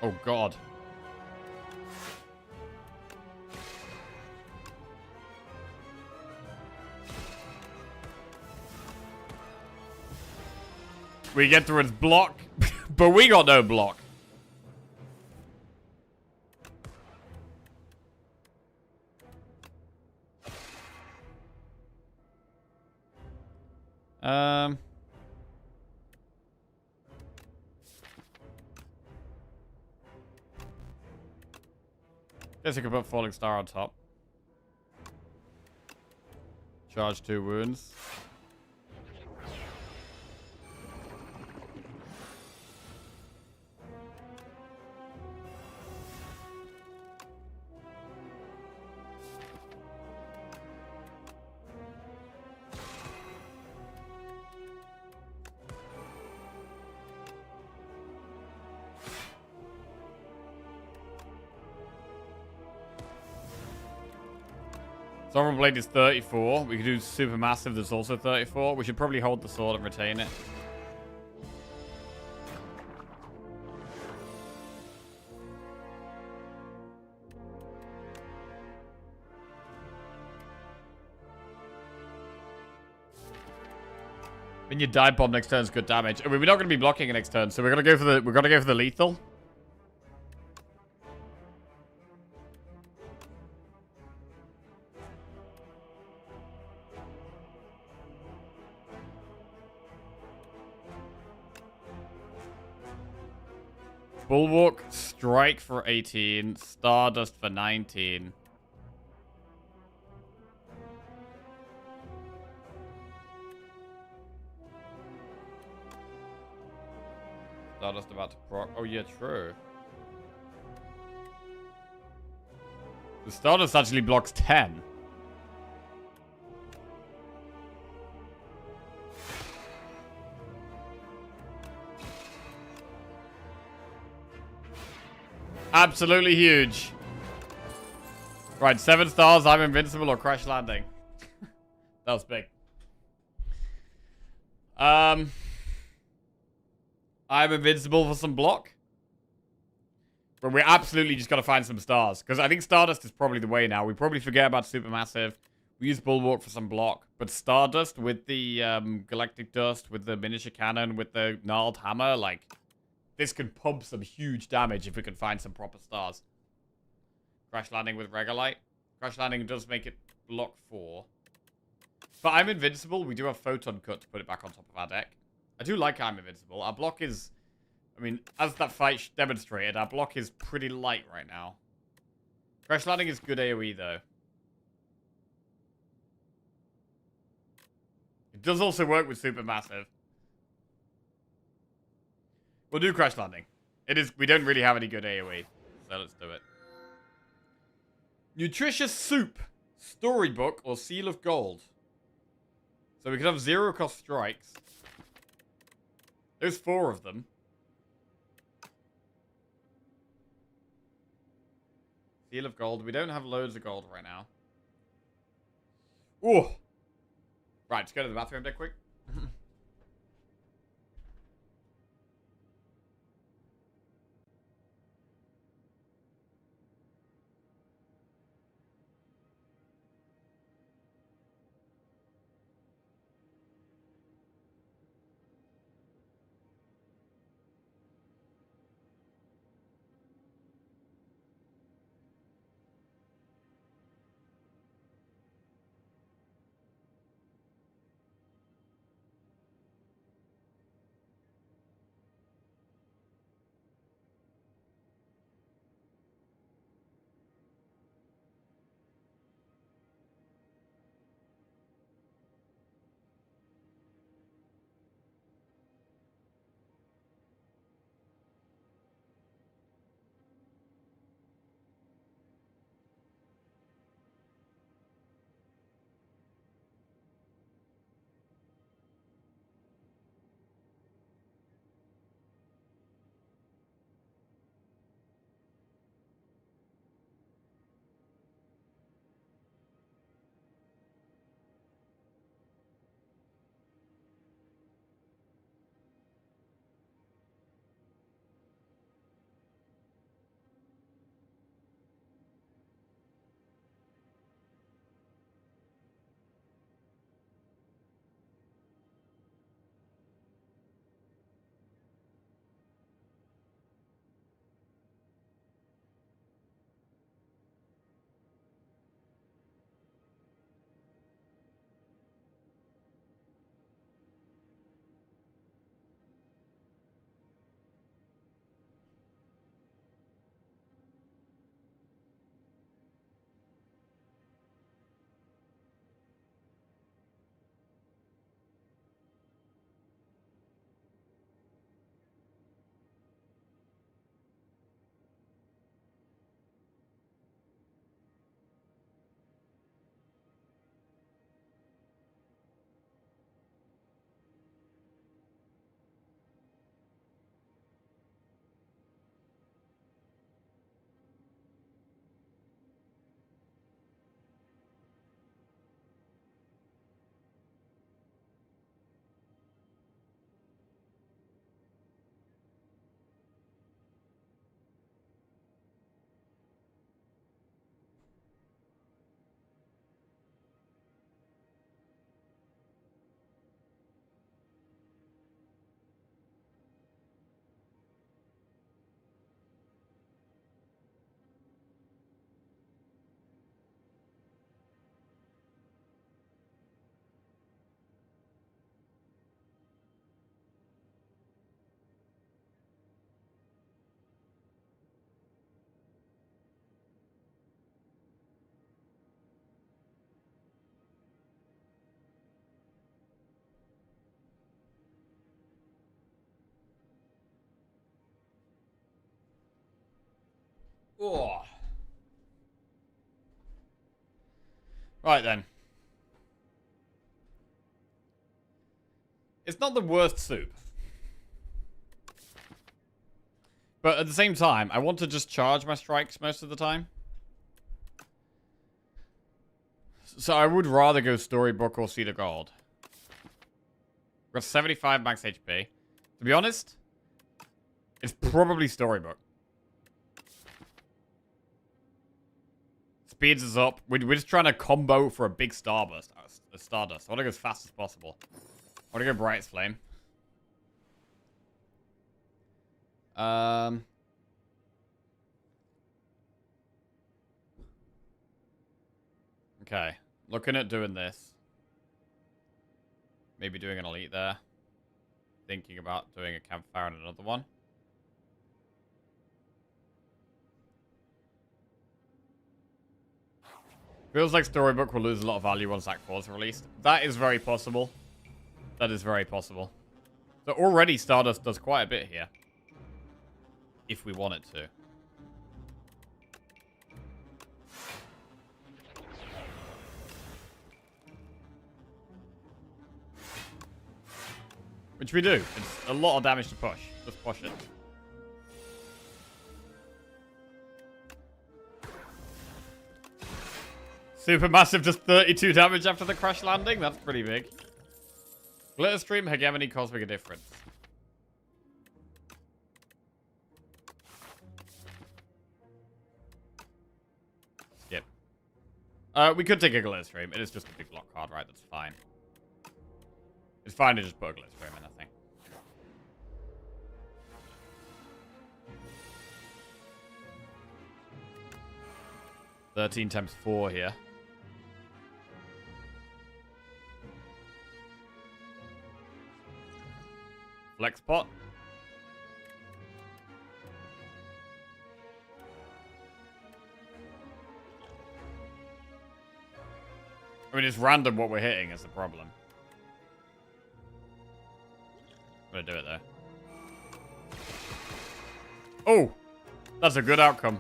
Oh god. We get through its block, but we got no block. Guess I could put Falling Star on top. Charge 2 wounds. Sovereign Blade is 34. We could do Supermassive that's also 34. We should probably hold the sword and retain it. When you dive bomb next turn is good damage. I mean, we're not going to be blocking it next turn, so we're going to go for the lethal. Bulwark, Strike for 18, Stardust for 19. Stardust about to proc. Oh yeah, true. The Stardust actually blocks 10. Absolutely huge. Right, 7 stars, I'm invincible or crash landing. That was big. I'm invincible for some block. But we absolutely just got to find some stars. Because I think Stardust is probably the way now. We probably forget about Supermassive. We use Bulwark for some block. But Stardust with the Galactic Dust, with the Miniature Cannon, with the Gnarled Hammer, like, this could pump some huge damage if we can find some proper stars. Crash Landing with Roguelike. Crash Landing does make it block 4. But I'm invincible. We do have Photon Cut to put it back on top of our deck. I do like I'm invincible. Our block is... I mean, as that fight demonstrated, our block is pretty light right now. Crash Landing is good AoE, though. It does also work with Supermassive. We'll do Crash Landing. It is. We don't really have any good AoE, so let's do it. Nutritious Soup, Storybook, or Seal of Gold. So we could have 0-cost strikes. There's 4 of them. Seal of Gold. We don't have loads of gold right now. Ooh. Right, let's go to the bathroom deck quick. Oh. Right then. It's not the worst soup. But at the same time, I want to just charge my strikes most of the time. So I would rather go Storybook or Seed of Gold. Got 75 max HP. To be honest, it's probably Storybook. Speeds us up. We're just trying to combo for a big Stardust. I want to go as fast as possible. I want to go Brightest Flame. Okay. Looking at doing this. Maybe doing an elite there. Thinking about doing a campfire and another one. Feels like Storybook will lose a lot of value once Act 4 is released. That is very possible. That is very possible. So already Stardust does quite a bit here. If we want it to. Which we do. It's a lot of damage to push. Just push it. Supermassive does 32 damage after the crash landing. That's pretty big. Glitter Stream, Hegemony, Cosmic Indifference. Skip. We could take a Glitter Stream. It is just a big block card, right? That's fine. It's fine to just put a Glitter Stream in, I think. $13 times 4 here. Flex pot. I mean, it's random what we're hitting is the problem. I'm gonna do it though. Oh! That's a good outcome.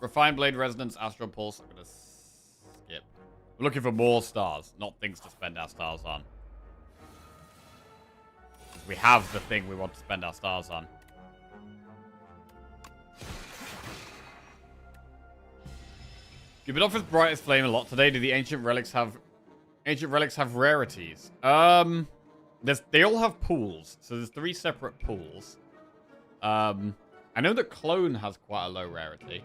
Refined Blade Resonance, Astral Pulse. I'm gonna skip. We're looking for more stars, not things to spend our stars on. We have the thing we want to spend our stars on. You've been off with Brightest Flame a lot today. Do the ancient relics have rarities? They all have pools, so there's 3 separate pools. I know that Clone has quite a low rarity.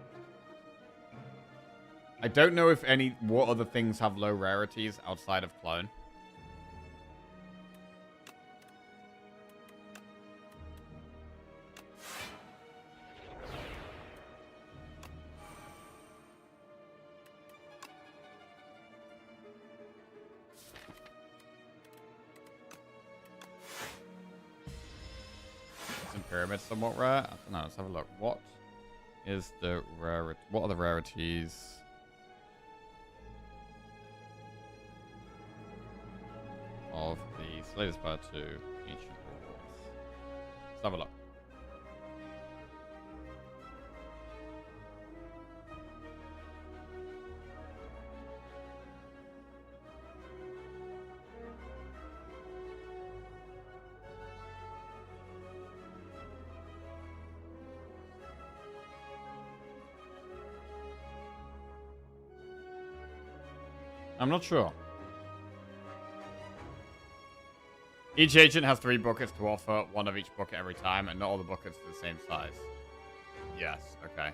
I don't know if what other things have low rarities outside of Clone. Pyramid somewhat rare. I don't know. Let's have a look. What is the rarity? What are the rarities? Of the Slay the Spire 2 ancient rewards. Let's have a look. I'm not sure. Each agent has 3 buckets to offer, 1 of each bucket every time, and not all the buckets are the same size. Yes, okay.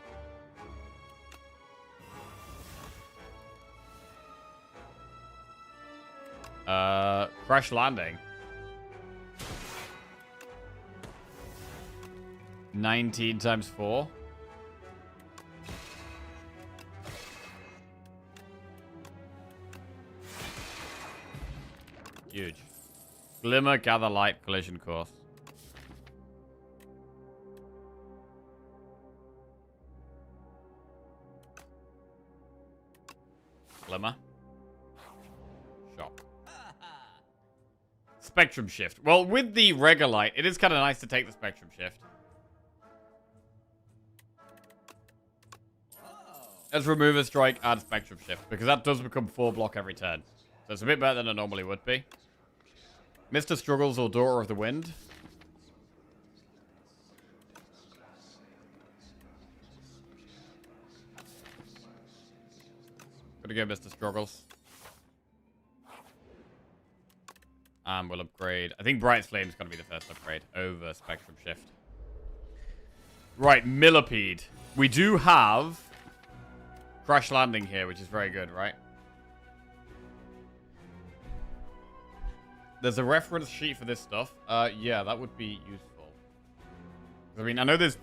Crash landing. 19 times 4. Huge. Glimmer, Gather Light, Collision Course. Glimmer. Shop. Spectrum Shift. Well, with the Regolite, it is kind of nice to take the Spectrum Shift. Let's remove a strike, add spectrum shift, because that does become 4 block every turn. So it's a bit better than it normally would be. Mr. Struggles or Daughter of the Wind. Gonna go Mr. Struggles. And we'll upgrade. I think Bright Flame's gonna be the first upgrade over Spectrum Shift. Right, Millipede. We do have Crash Landing here, which is very good, right? There's a reference sheet for this stuff. Yeah, that would be useful. I mean, I know there's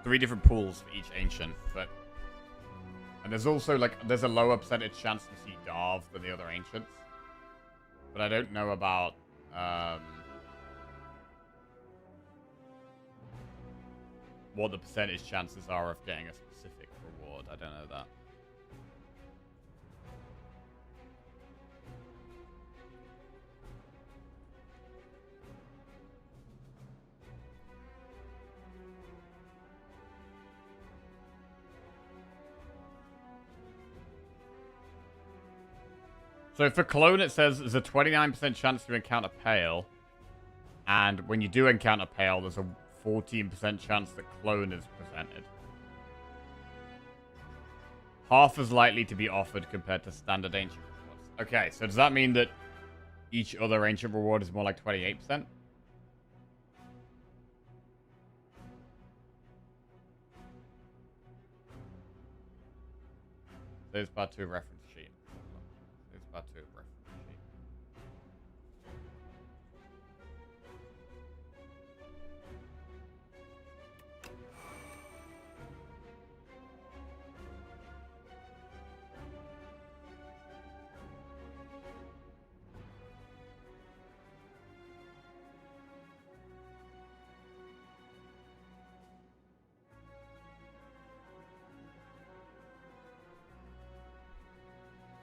3 different pools for each ancient, but... And there's also, like, there's a lower percentage chance to see Darv than the other ancients. But I don't know about, what the percentage chances are of getting a specific reward. I don't know that. So for Clone, it says there's a 29% chance to encounter Pale. And when you do encounter Pale, there's a 14% chance that Clone is presented. Half as likely to be offered compared to standard Ancient rewards. Okay, so does that mean that each other Ancient reward is more like 28%? There's part 2 reference. About to reference sheet.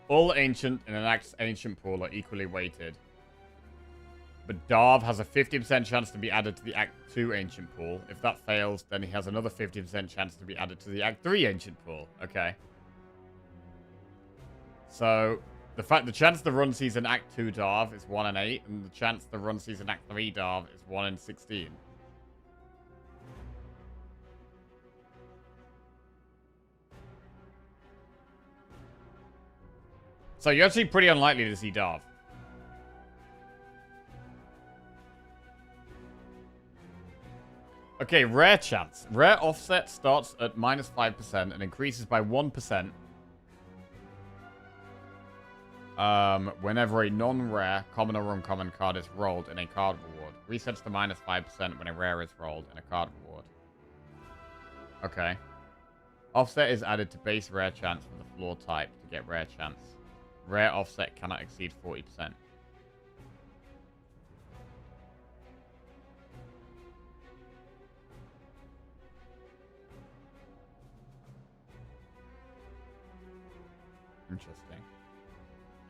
All Ancient in an Ancient pool are equally weighted. But Darv has a 50% chance to be added to the Act 2 Ancient pool. If that fails, then he has another 50% chance to be added to the Act 3 Ancient pool. Okay. So, the chance the run sees an Act 2 Darv is 1 in 8, and the chance the run sees an Act 3 Darv is 1 in 16. So you're actually pretty unlikely to see Darv. Okay, rare chance. Rare offset starts at -5% and increases by 1% whenever a non-rare, common or uncommon card is rolled in a card reward. Resets to -5% when a rare is rolled in a card reward. Okay. Offset is added to base rare chance for the floor type to get rare chance. Rare offset cannot exceed 40%. Interesting.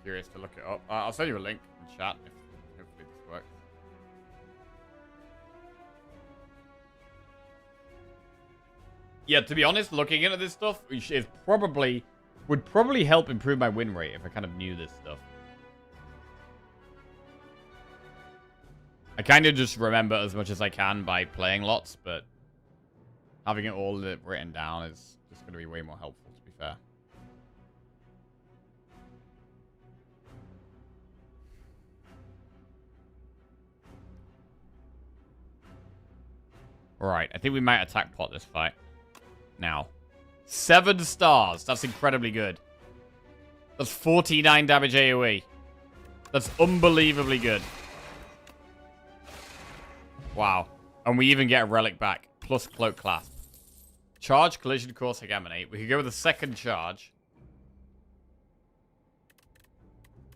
Curious to look it up. I'll send you a link in chat if hopefully this works. Yeah, to be honest, looking into this stuff is would probably help improve my win rate if I kind of knew this stuff. I kind of just remember as much as I can by playing lots, but having it all written down is just going to be way more helpful, to be fair. Alright, I think we might attack pot this fight. Now. 7 stars. That's incredibly good. That's 49 damage AoE. That's unbelievably good. Wow. And we even get a relic back. Plus cloak clasp. Charge, collision, course, hegemonate. We could go with a second charge.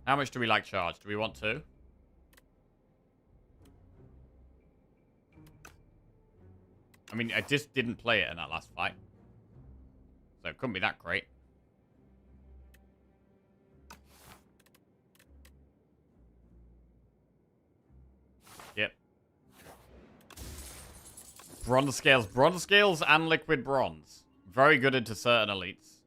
How much do we like charge? Do we want to? I mean, I just didn't play it in that last fight. So it couldn't be that great. Yep. Bronze scales. Bronze scales and liquid bronze. Very good into certain elites.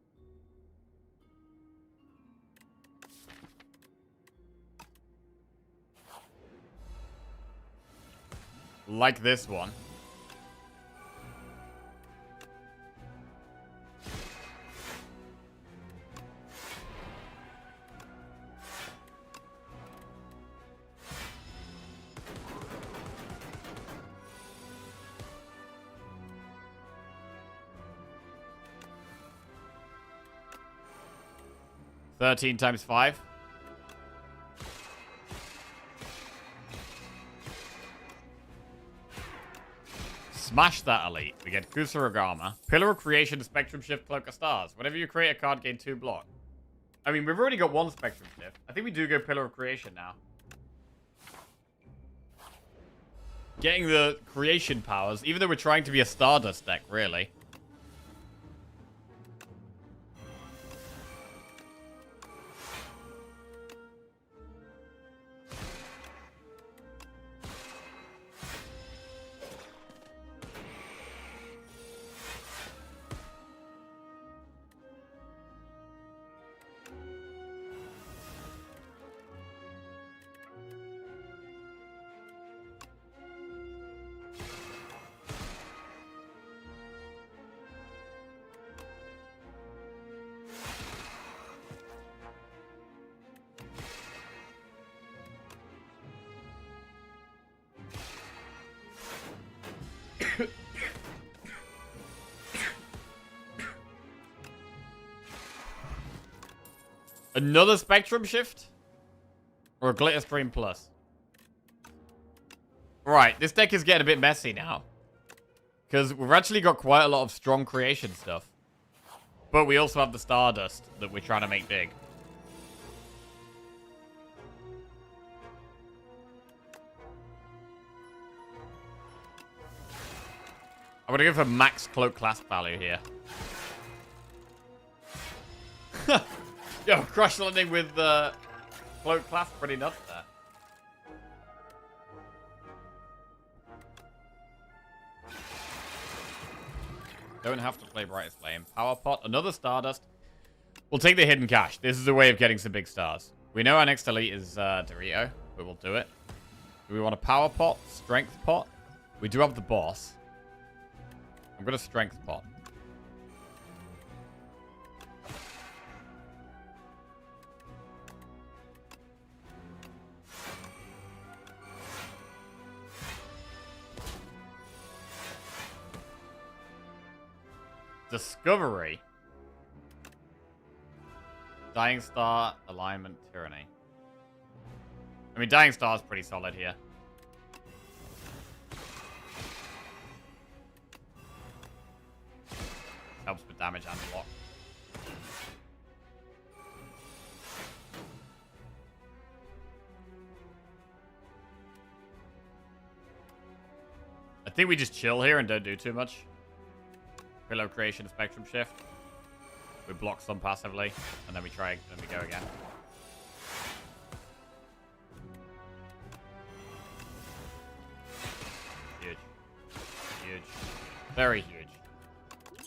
Like this one. $13 times 5. Smash that elite. We get Kusarigama. Pillar of Creation, Spectrum Shift, Cloak of Stars. Whenever you create a card, gain 2 block. I mean, we've already got 1 Spectrum Shift. I think we do go Pillar of Creation now. Getting the creation powers, even though we're trying to be a Stardust deck, really. Another Spectrum Shift? Or a Glitter Stream Plus? Right, this deck is getting a bit messy now. Because we've actually got quite a lot of strong creation stuff. But we also have the Stardust that we're trying to make big. I'm gonna go for max cloak class value here. Yo, crush landing with cloak class, pretty nuts there. Don't have to play Brightest Flame. Power Pot, another Stardust. We'll take the Hidden Cache. This is a way of getting some big stars. We know our next elite is Dorito, but we'll do it. Do we want a Power Pot? Strength Pot? We do have the boss. I'm going to Strength Pot. Discovery. Dying Star, Alignment, Tyranny. I mean, Dying Star is pretty solid here. Helps with damage and block. I think we just chill here and don't do too much. Pillow Creation, Spectrum Shift. We block some passively, and then we try, and we go again. Huge. Huge. Very huge.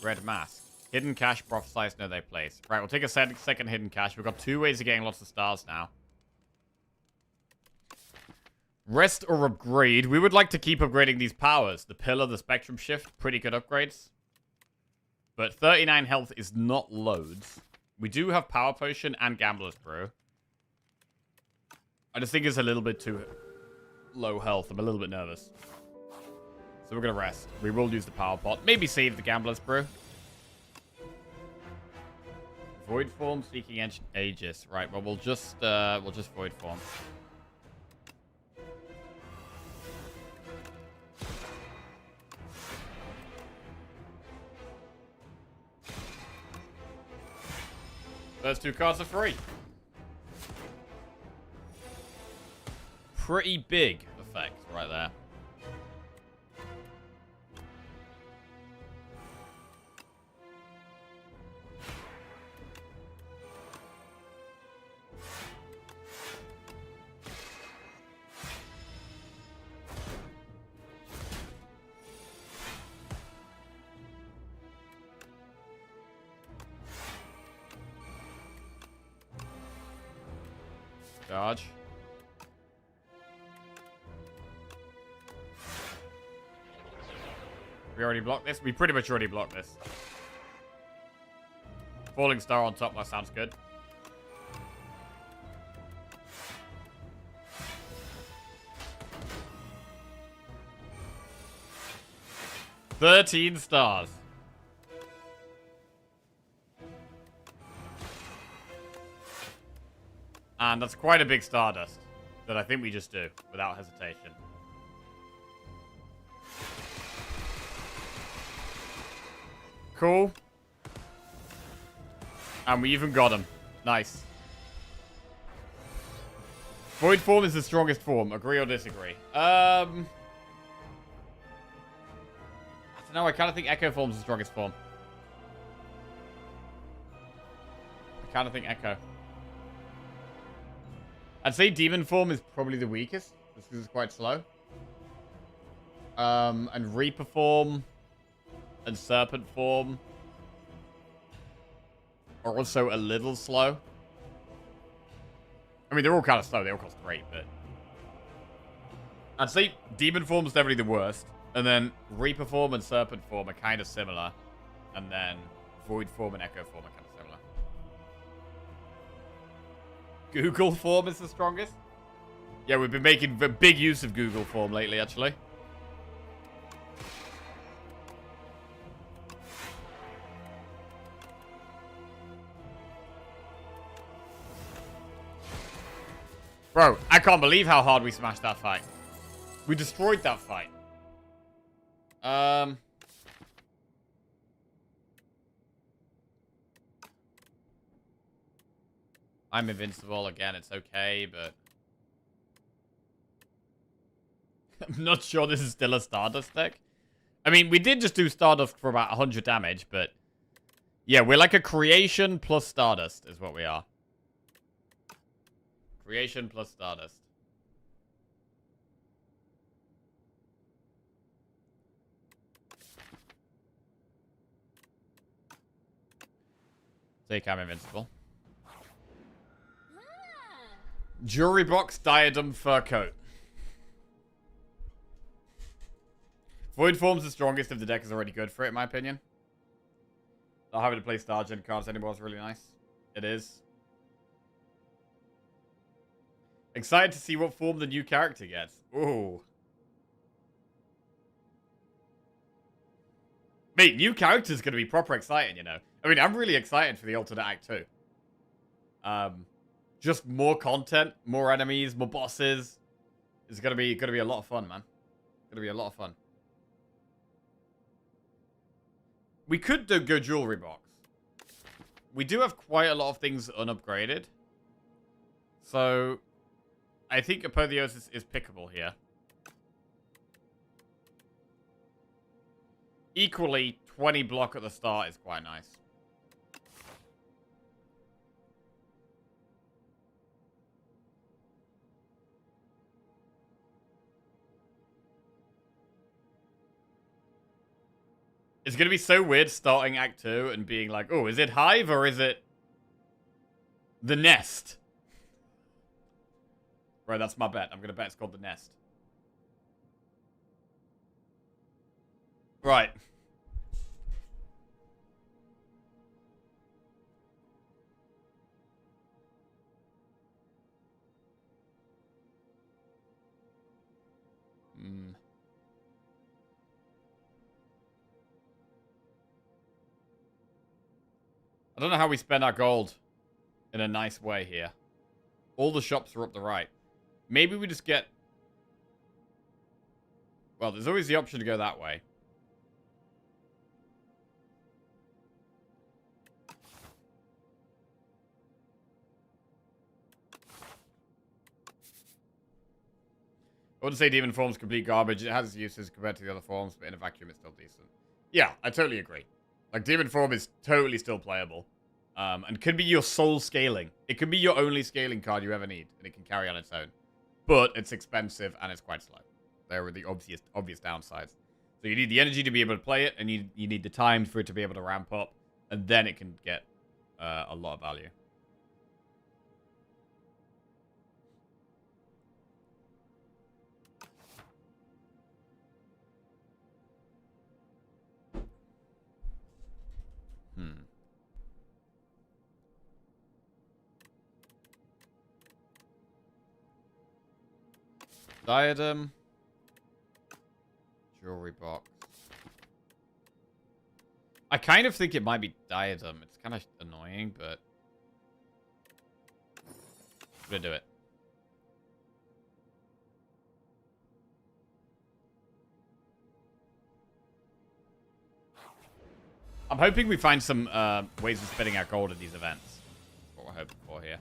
Red Mask. Hidden Cache, Prophesize, Know They Place. Right, we'll take a second Hidden Cache. We've got 2 ways of getting lots of stars now. Rest or upgrade. We would like to keep upgrading these powers. The Pillar, the Spectrum Shift, pretty good upgrades. But 39 health is not loads. We do have Power Potion and Gambler's Brew. I just think it's a little bit too low health. I'm a little bit nervous. So we're going to rest. We will use the Power Pot. Maybe save the Gambler's Brew. Void Form, Seeking Aegis. Right, well, we'll just Void Form. Those 2 cards are free. Pretty big effect right there. We already blocked this? We pretty much already blocked this. Falling Star on top, that sounds good. $13 stars. And that's quite a big Stardust that I think we just do without hesitation. Cool. And we even got him. Nice. Void form is the strongest form. Agree or disagree? I don't know. I kind of think Echo form is the strongest form. I kind of think Echo. I'd say Demon form is probably the weakest. Just because it's quite slow. And Reaper form and Serpent form are also a little slow. I mean, they're all kind of slow. They all cost great, but I'd say Demon form is definitely the worst. And then Reaper form and Serpent form are kind of similar. And then Void form and Echo form are kind of similar. Google form is the strongest. Yeah, we've been making big use of Google form lately, actually. Bro, I can't believe how hard we smashed that fight. We destroyed that fight. I'm invincible again, it's okay, but I'm not sure this is still a Stardust deck. I mean, we did just do Stardust for about 100 damage, but yeah, we're like a Creation plus Stardust is what we are. Creation plus Stardust. Take I'm invincible. Jewelry box, diadem, fur coat. Void form's the strongest if the deck is already good for it, in my opinion. Not having to play Star Gen cards anymore is really nice. It is. Excited to see what form the new character gets. Ooh. Mate, new character's gonna be proper exciting, you know. I mean, I'm really excited for the alternate act too. Just more content, more enemies, more bosses. It's gonna be a lot of fun, man. Gonna be a lot of fun. We could go jewelry box. We do have quite a lot of things unupgraded. So I think Apotheosis is pickable here. Equally, 20 block at the start is quite nice. It's going to be so weird starting Act 2 and being like, oh, is it Hive or is it the Nest? Right, that's my bet. I'm going to bet it's called the Nest. Right. I don't know how we spend our gold in a nice way here. All the shops are up the right. Maybe we just get... Well, there's always the option to go that way. I wouldn't say Demon Form's complete garbage. It has uses compared to the other forms, but in a vacuum it's still decent. Yeah, I totally agree. Like, Demon Form is totally still playable. And can be your sole scaling. It can be your only scaling card you ever need, and it can carry on its own. But it's expensive, and it's quite slow. There are the obvious downsides. So you need the energy to be able to play it, and you need the time for it to be able to ramp up, and then it can get a lot of value. Diadem. Jewelry box. I kind of think it might be diadem. It's kind of annoying, but I'm gonna do it. I'm hoping we find some ways of spending our gold at these events. That's what we're hoping for here.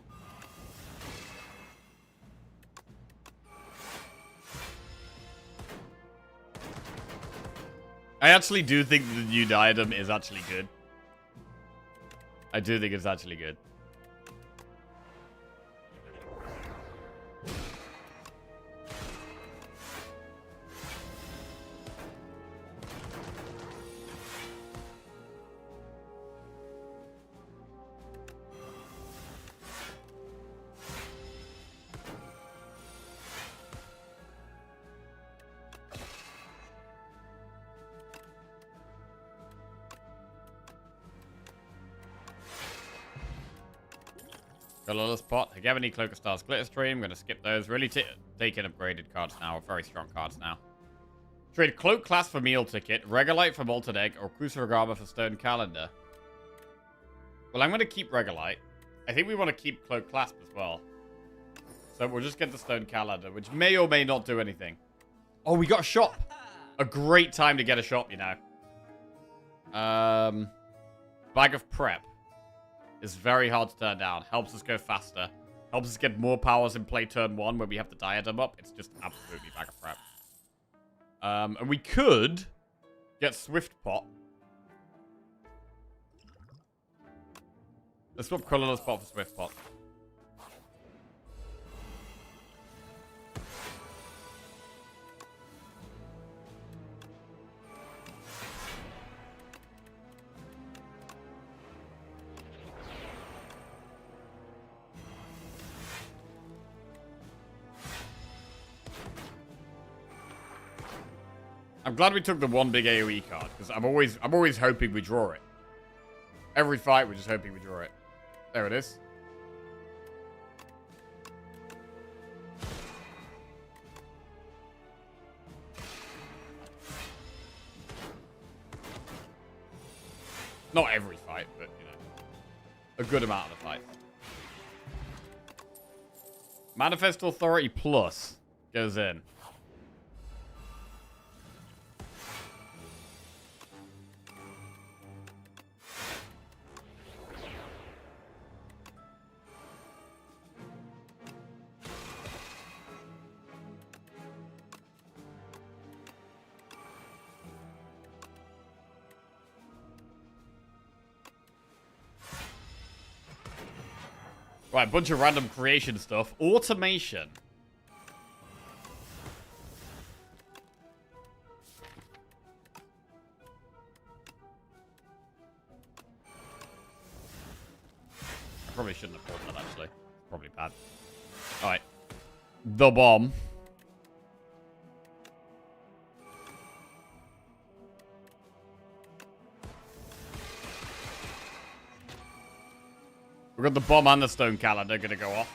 I actually do think the new diadem is actually good. I do think it's actually good. Got a little spot. If you have any Cloak of Stars Glitter Stream, I'm going to skip those. Really taking upgraded cards now. Very strong cards now. Trade Cloak Class for Meal Ticket, Roguelike for Molten Egg, or Crucifergama for Stone Calendar. Well, I'm going to keep Roguelike. I think we want to keep Cloak Clasp as well. So we'll just get the Stone Calendar, which may or may not do anything. Oh, we got a shop. A great time to get a shop, you know. Bag of Prep. Is very hard to turn down. Helps us go faster. Helps us get more powers in play turn 1 when we have the diadem up. It's just absolutely bag of prep. And we could get Swift Pot. Let's swap Colorless Pot for Swift Pot. I'm glad we took the one big AoE card, because I'm always hoping we draw it. Every fight, we're just hoping we draw it. There it is. Not every fight, but, you know, a good amount of the fight. Manifest Authority Plus goes in. Right, bunch of random creation stuff. Automation. I probably shouldn't have bought that, actually. Probably bad. Alright. The bomb. We've got the bomb and the stone calendar gonna go off.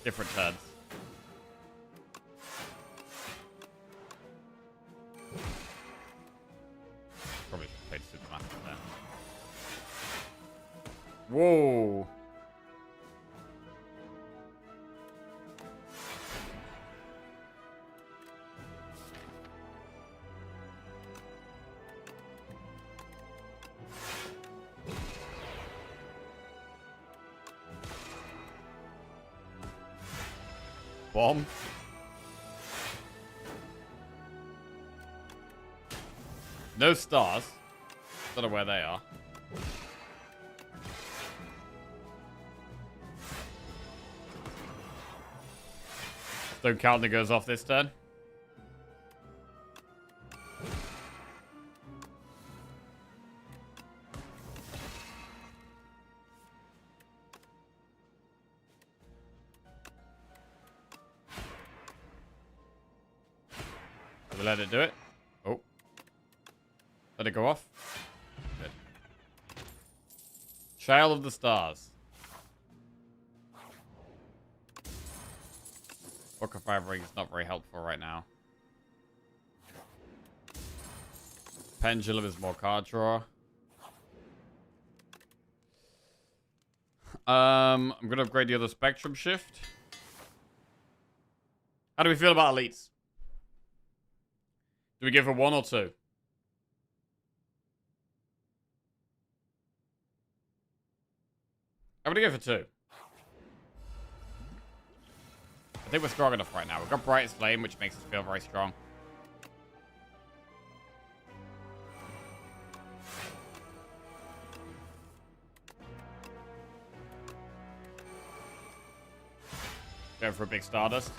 Different turns. Probably should have played Supermassive there. Whoa. Bomb. No stars. Don't know where they are. Stone calendar goes off this turn. Let it do it. Oh. Let it go off. Good. Child of the Stars. Book of Five Rings is not very helpful right now. Pendulum is more card draw. I'm going to upgrade the other Spectrum Shift. How do we feel about elites? Do we give her 1 or 2? I'm going to go for 2. I think we're strong enough right now. We've got Brightest Flame, which makes us feel very strong. Go for a big Stardust.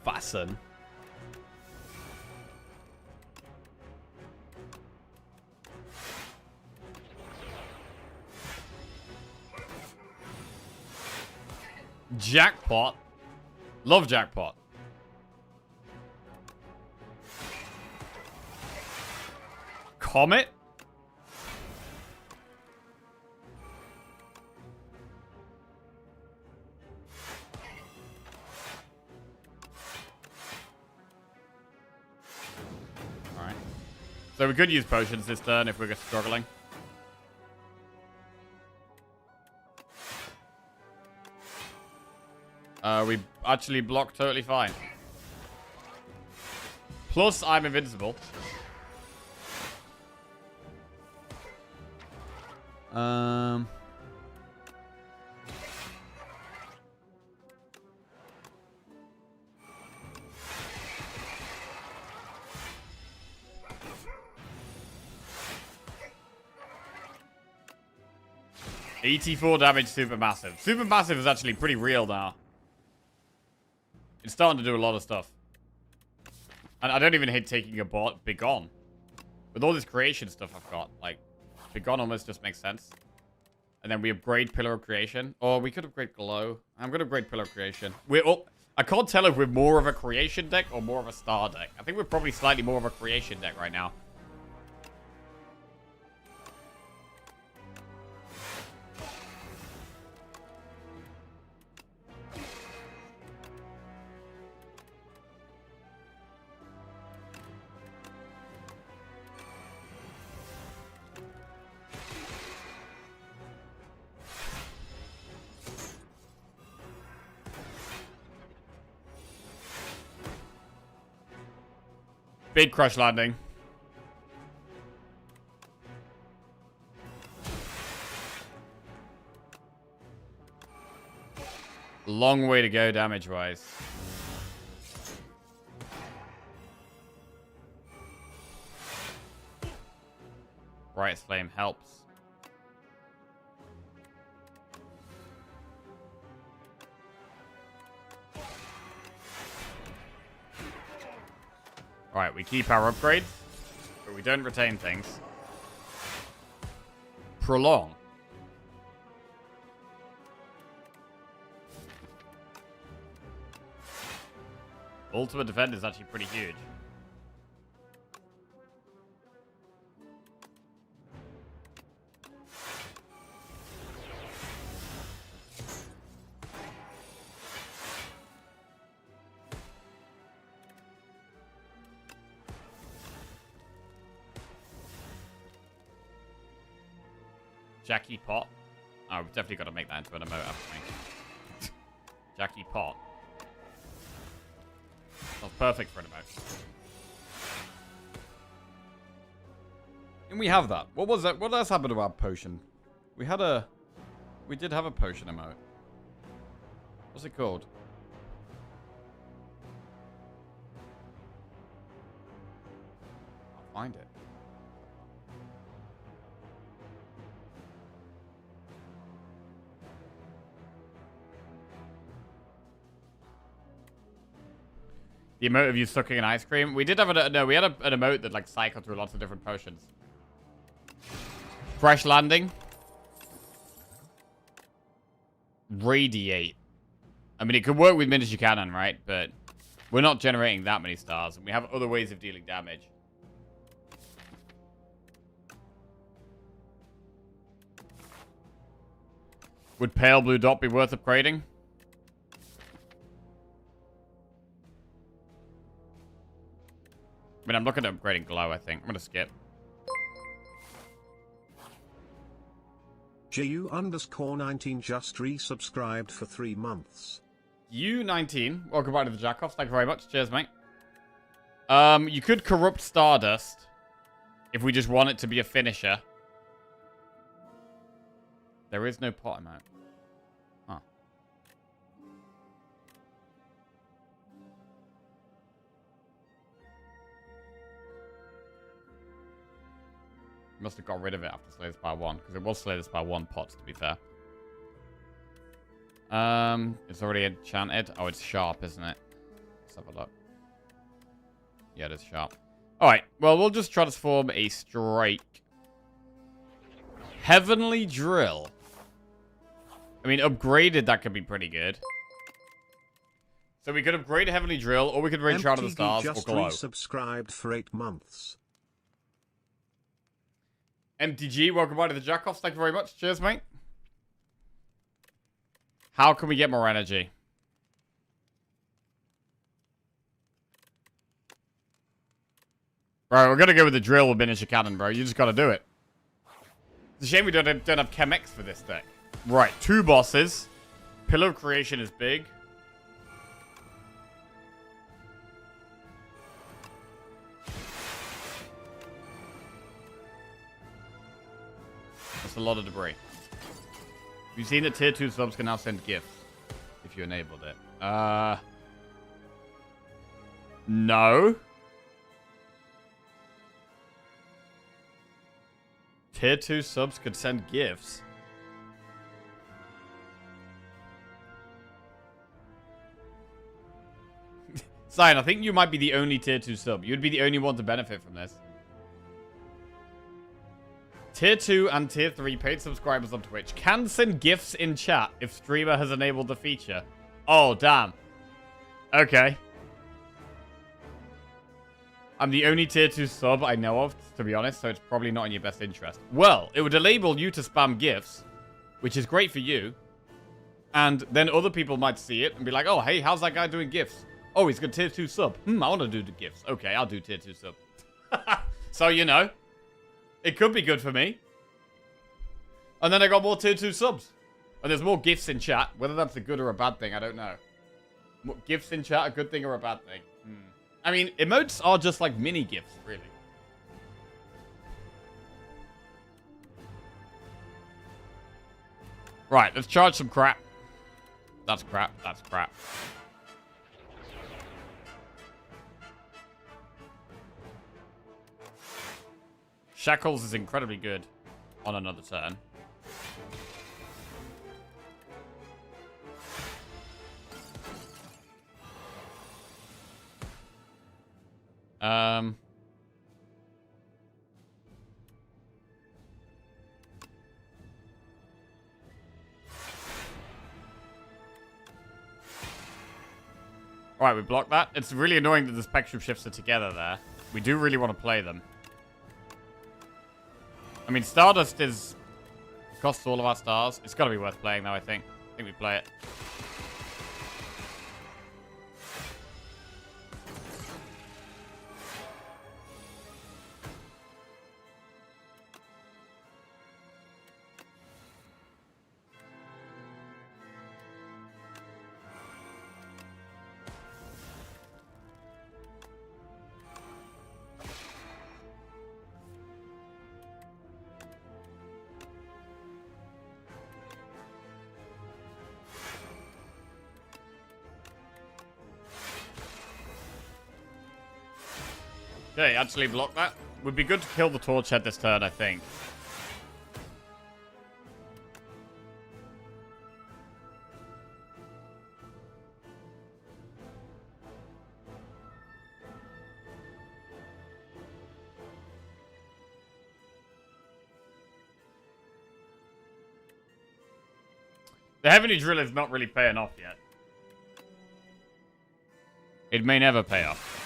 Fasten. Jackpot. Love Jackpot. Comet. Alright. So we could use potions this turn if we're struggling. We actually block totally fine. Plus, I'm invincible. 84 damage, Supermassive. Supermassive is actually pretty real now. It's starting to do a lot of stuff. And I don't even hate taking a Begone. With all this creation stuff I've got, like, Begone almost just makes sense. And then we upgrade Pillar of Creation. Or we could upgrade Glow. I'm going to upgrade Pillar of Creation. I can't tell if we're more of a creation deck or more of a star deck. I think we're probably slightly more of a creation deck right now. Big Crush Landing. Long way to go damage-wise. Brightest Flame helps. Alright, we keep our upgrades, but we don't retain things. Prolong. Ultimate Defender is actually pretty huge. Jackie Pot. Oh, we've definitely got to make that into an emote, haven't we? Jackie Pot. That's perfect for an emote. And we have that. What was that? What else happened to our potion? We did have a potion emote. What's it called? I'll find it. The emote of you sucking an ice cream. We did have we had an emote that like cycled through lots of different potions. Fresh Landing. Radiate. I mean, it could work with miniature cannon, right? But we're not generating that many stars, and we have other ways of dealing damage. Would pale blue dot be worth upgrading? I mean, I'm looking at upgrading glow, I think. I'm going to skip. JU_19 just resubscribed for 3 months. U19, welcome back to the Jackoffs. Thank you very much. Cheers, mate. You could corrupt Stardust if we just want it to be a finisher. There is no pot amount. Huh. Must have got rid of it after Slay the Spire 1, because it was Slay the Spire 1 pots, to be fair. It's already enchanted. Oh, it's sharp, isn't it? Let's have a look. Yeah, it is sharp. Alright, well, we'll just transform a strike. Heavenly Drill. I mean, upgraded, that could be pretty good. So we could upgrade Heavenly Drill, or we could range out of the stars, or glow. Resubscribed for 8 months. MTG, welcome back to the Jackoffs. Thank you very much. Cheers, mate. How can we get more energy? Bro, we're gonna go with the drill with miniature cannon, bro. You just gotta do it. It's a shame we don't have Chemex for this deck. Right, 2 bosses. Pillar of Creation is big. That's a lot of debris. You've seen that tier 2 subs can now send gifts if you enabled it. No. Tier 2 subs could send gifts. Zion, I think you might be the only tier 2 sub. You'd be the only one to benefit from this. Tier 2 and Tier 3 paid subscribers on Twitch can send gifts in chat if streamer has enabled the feature. Oh, damn. Okay. I'm the only Tier 2 sub I know of, to be honest, so it's probably not in your best interest. Well, it would enable you to spam gifts, which is great for you. And then other people might see it and be like, oh, hey, how's that guy doing gifts? Oh, he's got Tier 2 sub. I want to do the gifts. Okay, I'll do Tier 2 sub. So, you know, it could be good for me. And then I got more Tier 2 subs. And there's more gifts in chat. Whether that's a good or a bad thing, I don't know. More gifts in chat, a good thing or a bad thing? I mean, emotes are just like mini gifts, really. Right, let's charge some crap. That's crap, that's crap. Shackles is incredibly good on another turn. Alright, we block that. It's really annoying that the spectrum shifts are together there. We do really want to play them. I mean, Stardust is... costs all of our stars. It's got to be worth playing, though, I think. I think we play it. Okay, actually block that. Would be good to kill the torch head this turn, I think. The Heavenly Drill is not really paying off yet. It may never pay off.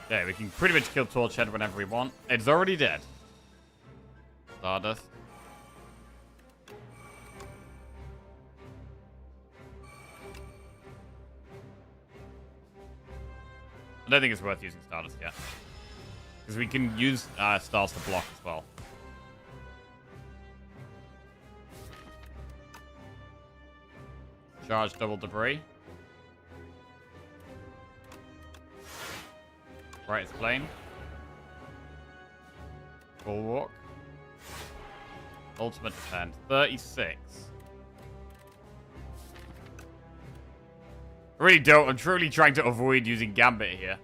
Okay, we can pretty much kill Torchhead whenever we want. It's already dead. Stardust. I don't think it's worth using Stardust yet. Because we can use stars to block as well. Charge double debris. Brightest flame. Full walk. Ultimate defend. 36. I really don't. I'm truly trying to avoid using Gambit here.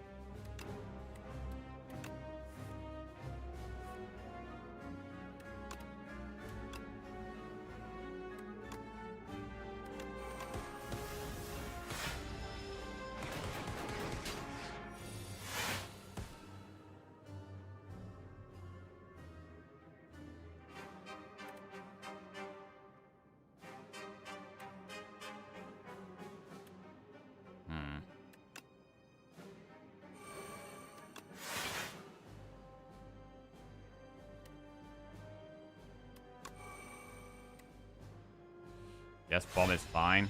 Guess bomb is fine.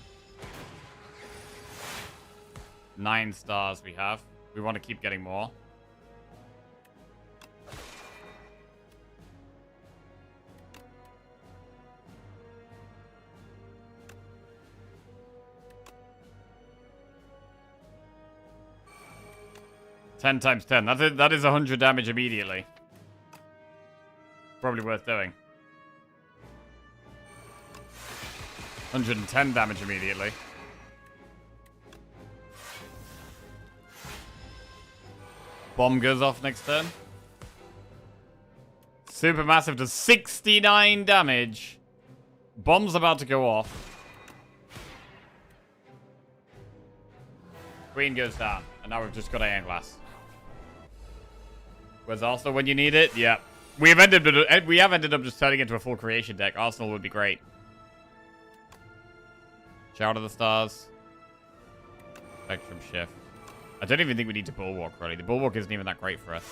9 stars we have. We want to keep getting more. Ten times 10. That is 100 damage immediately. Probably worth doing. 110 damage immediately. Bomb goes off next turn. Supermassive does 69 damage. Bomb's about to go off. Queen goes down. And now we've just got Iron Glass. Where's Arsenal when you need it? Yeah. We have ended up just turning into a full creation deck. Arsenal would be great. Shout of the Stars. Spectrum Shift. I don't even think we need to Bulwark, really. The Bulwark isn't even that great for us.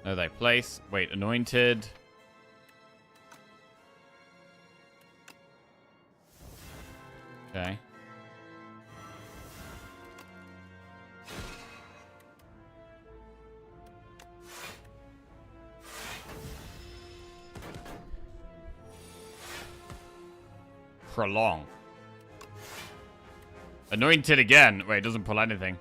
No, they place. Wait, Anointed. Okay. Prolong. Anointed again. Wait, it doesn't pull anything.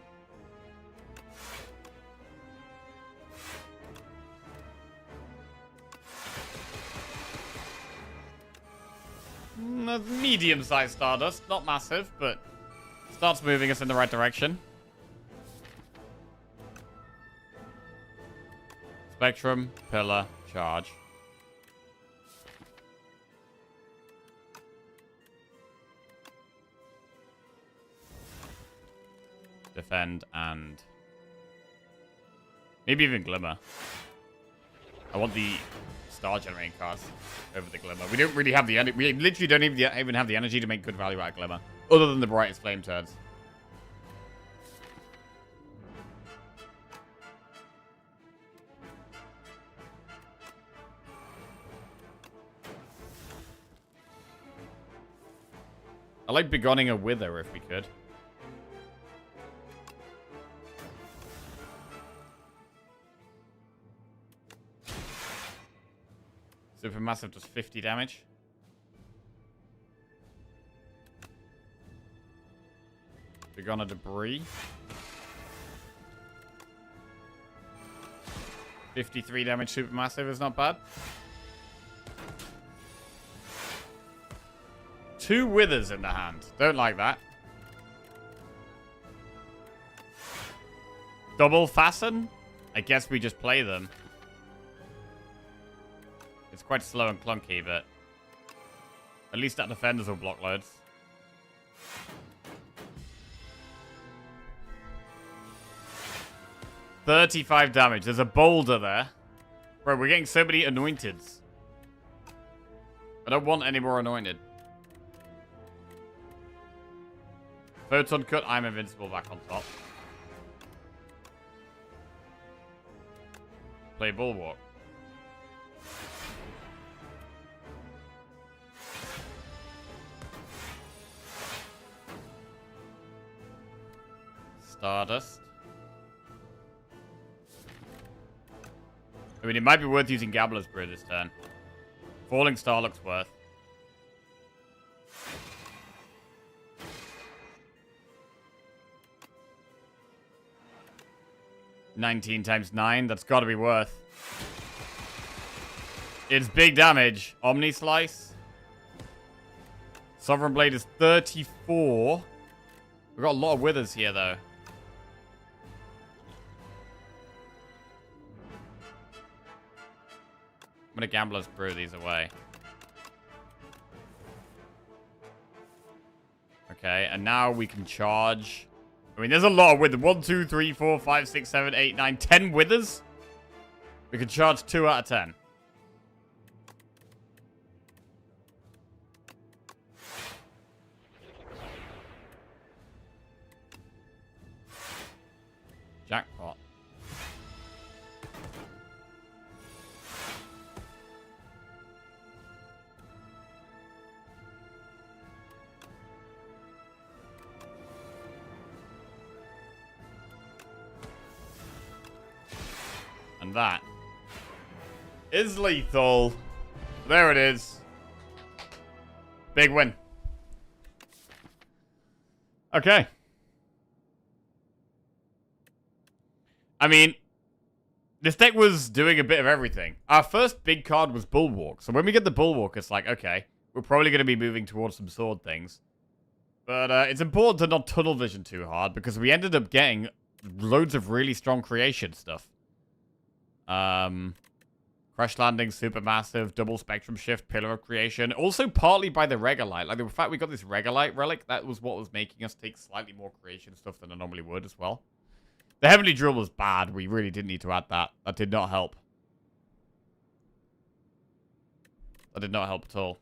Medium-sized Stardust. Not massive, but starts moving us in the right direction. Spectrum, Pillar, Charge. Defend and maybe even Glimmer. I want the star generating cards over the Glimmer. We don't really have the energy. We literally don't even have the energy to make good value out of Glimmer, other than the brightest flame turns. I like begonning a Wither if we could. Supermassive does 50 damage. Begone a Debris. 53 damage Supermassive is not bad. 2 Withers in the hand. Don't like that. Double Fasten? I guess we just play them. It's quite slow and clunky, but at least that defenders will block loads. $35 damage. There's a boulder there. Bro, we're getting so many anointeds. I don't want any more anointed. Photon cut, I'm invincible back on top. Play Bulwark. Stardust. I mean, it might be worth using Gambler's Brew this turn. Falling Star looks worth. $19 times 9, that's got to be worth. It's big damage. Omni Slice. Sovereign Blade is 34. We've got a lot of withers here, though. I'm going to Gambler's Brew these away. Okay, and now we can charge. I mean, there's a lot of withers. 1, 2, 3, 4, 5, 6, 7, 8, 9, 10 withers. We can charge 2 out of 10. Jackpot. And that is lethal. There it is. Big win. Okay. I mean, this deck was doing a bit of everything. Our first big card was Bulwark. So when we get the Bulwark, it's like, okay, we're probably going to be moving towards some sword things. But it's important to not tunnel vision too hard because we ended up getting loads of really strong creation stuff. Crash Landing, Supermassive, Double Spectrum Shift, Pillar of Creation. Also partly by the Roguelike. Like the fact we got this Roguelike relic, that was what was making us take slightly more creation stuff than I normally would as well. The Heavenly Drill was bad. We really did need to add that. That did not help. That did not help at all.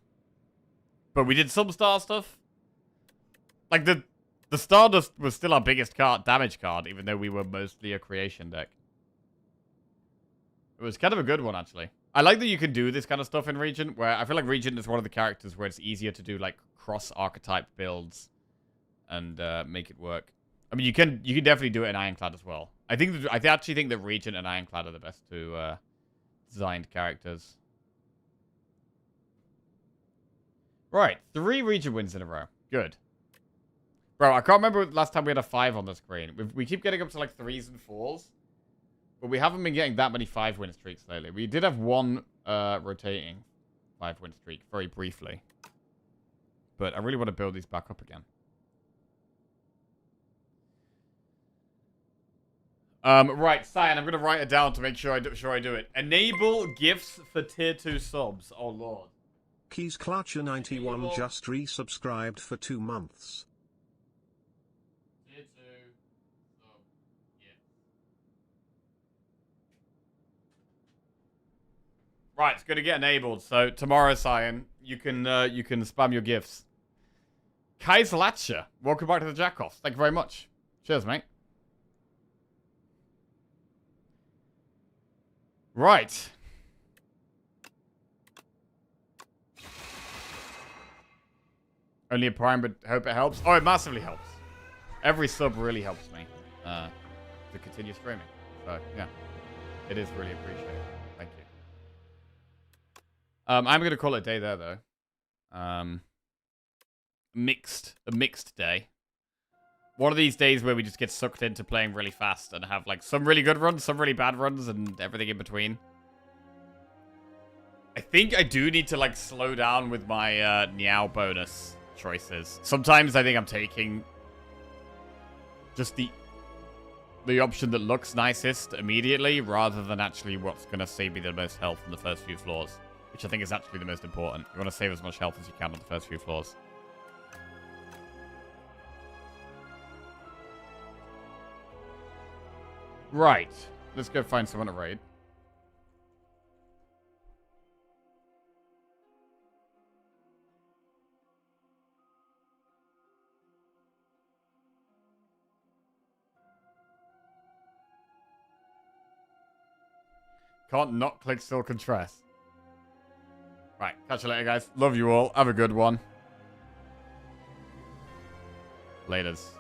But we did some star stuff. Like, the Stardust was still our biggest card, damage card, even though we were mostly a creation deck. It was kind of a good one, actually. I like that you can do this kind of stuff in Regent, where I feel like Regent is one of the characters where it's easier to do, like, cross-archetype builds and make it work. I mean, you can definitely do it in Ironclad as well. I actually think that Regent and Ironclad are the best two designed characters. Right, 3 Regent wins in a row. Good. Bro, I can't remember last time we had a 5 on the screen. We keep getting up to like 3s and 4s. But we haven't been getting that many 5-win streaks lately. We did have one rotating 5-win streak very briefly. But I really want to build these back up again. Right, Cyan, I'm going to write it down to make sure I do it. Enable gifts for tier 2 subs. Oh, Lord. Keys Clutcher 91 just resubscribed for 2 months. Tier 2 sub. Yeah. Right, it's going to get enabled. So tomorrow, Cyan, you can spam your gifts. Kaiserlatcher, welcome back to the Jackoffs. Thank you very much. Cheers, mate. Right. Only a prime, but hope it helps. Oh, it massively helps. Every sub really helps me to continue streaming. So, yeah. It is really appreciated. Thank you. I'm going to call it a day there, though. A mixed day. One of these days where we just get sucked into playing really fast and have like some really good runs, some really bad runs, and everything in between. I think I do need to like slow down with my Niao bonus choices. Sometimes I think I'm taking just the option that looks nicest immediately rather than actually what's going to save me the most health on the first few floors, which I think is actually the most important. You want to save as much health as you can on the first few floors. Right. Let's go find someone to raid. Can't not click Silken Tress. Right, catch you later, guys. Love you all. Have a good one. Laters.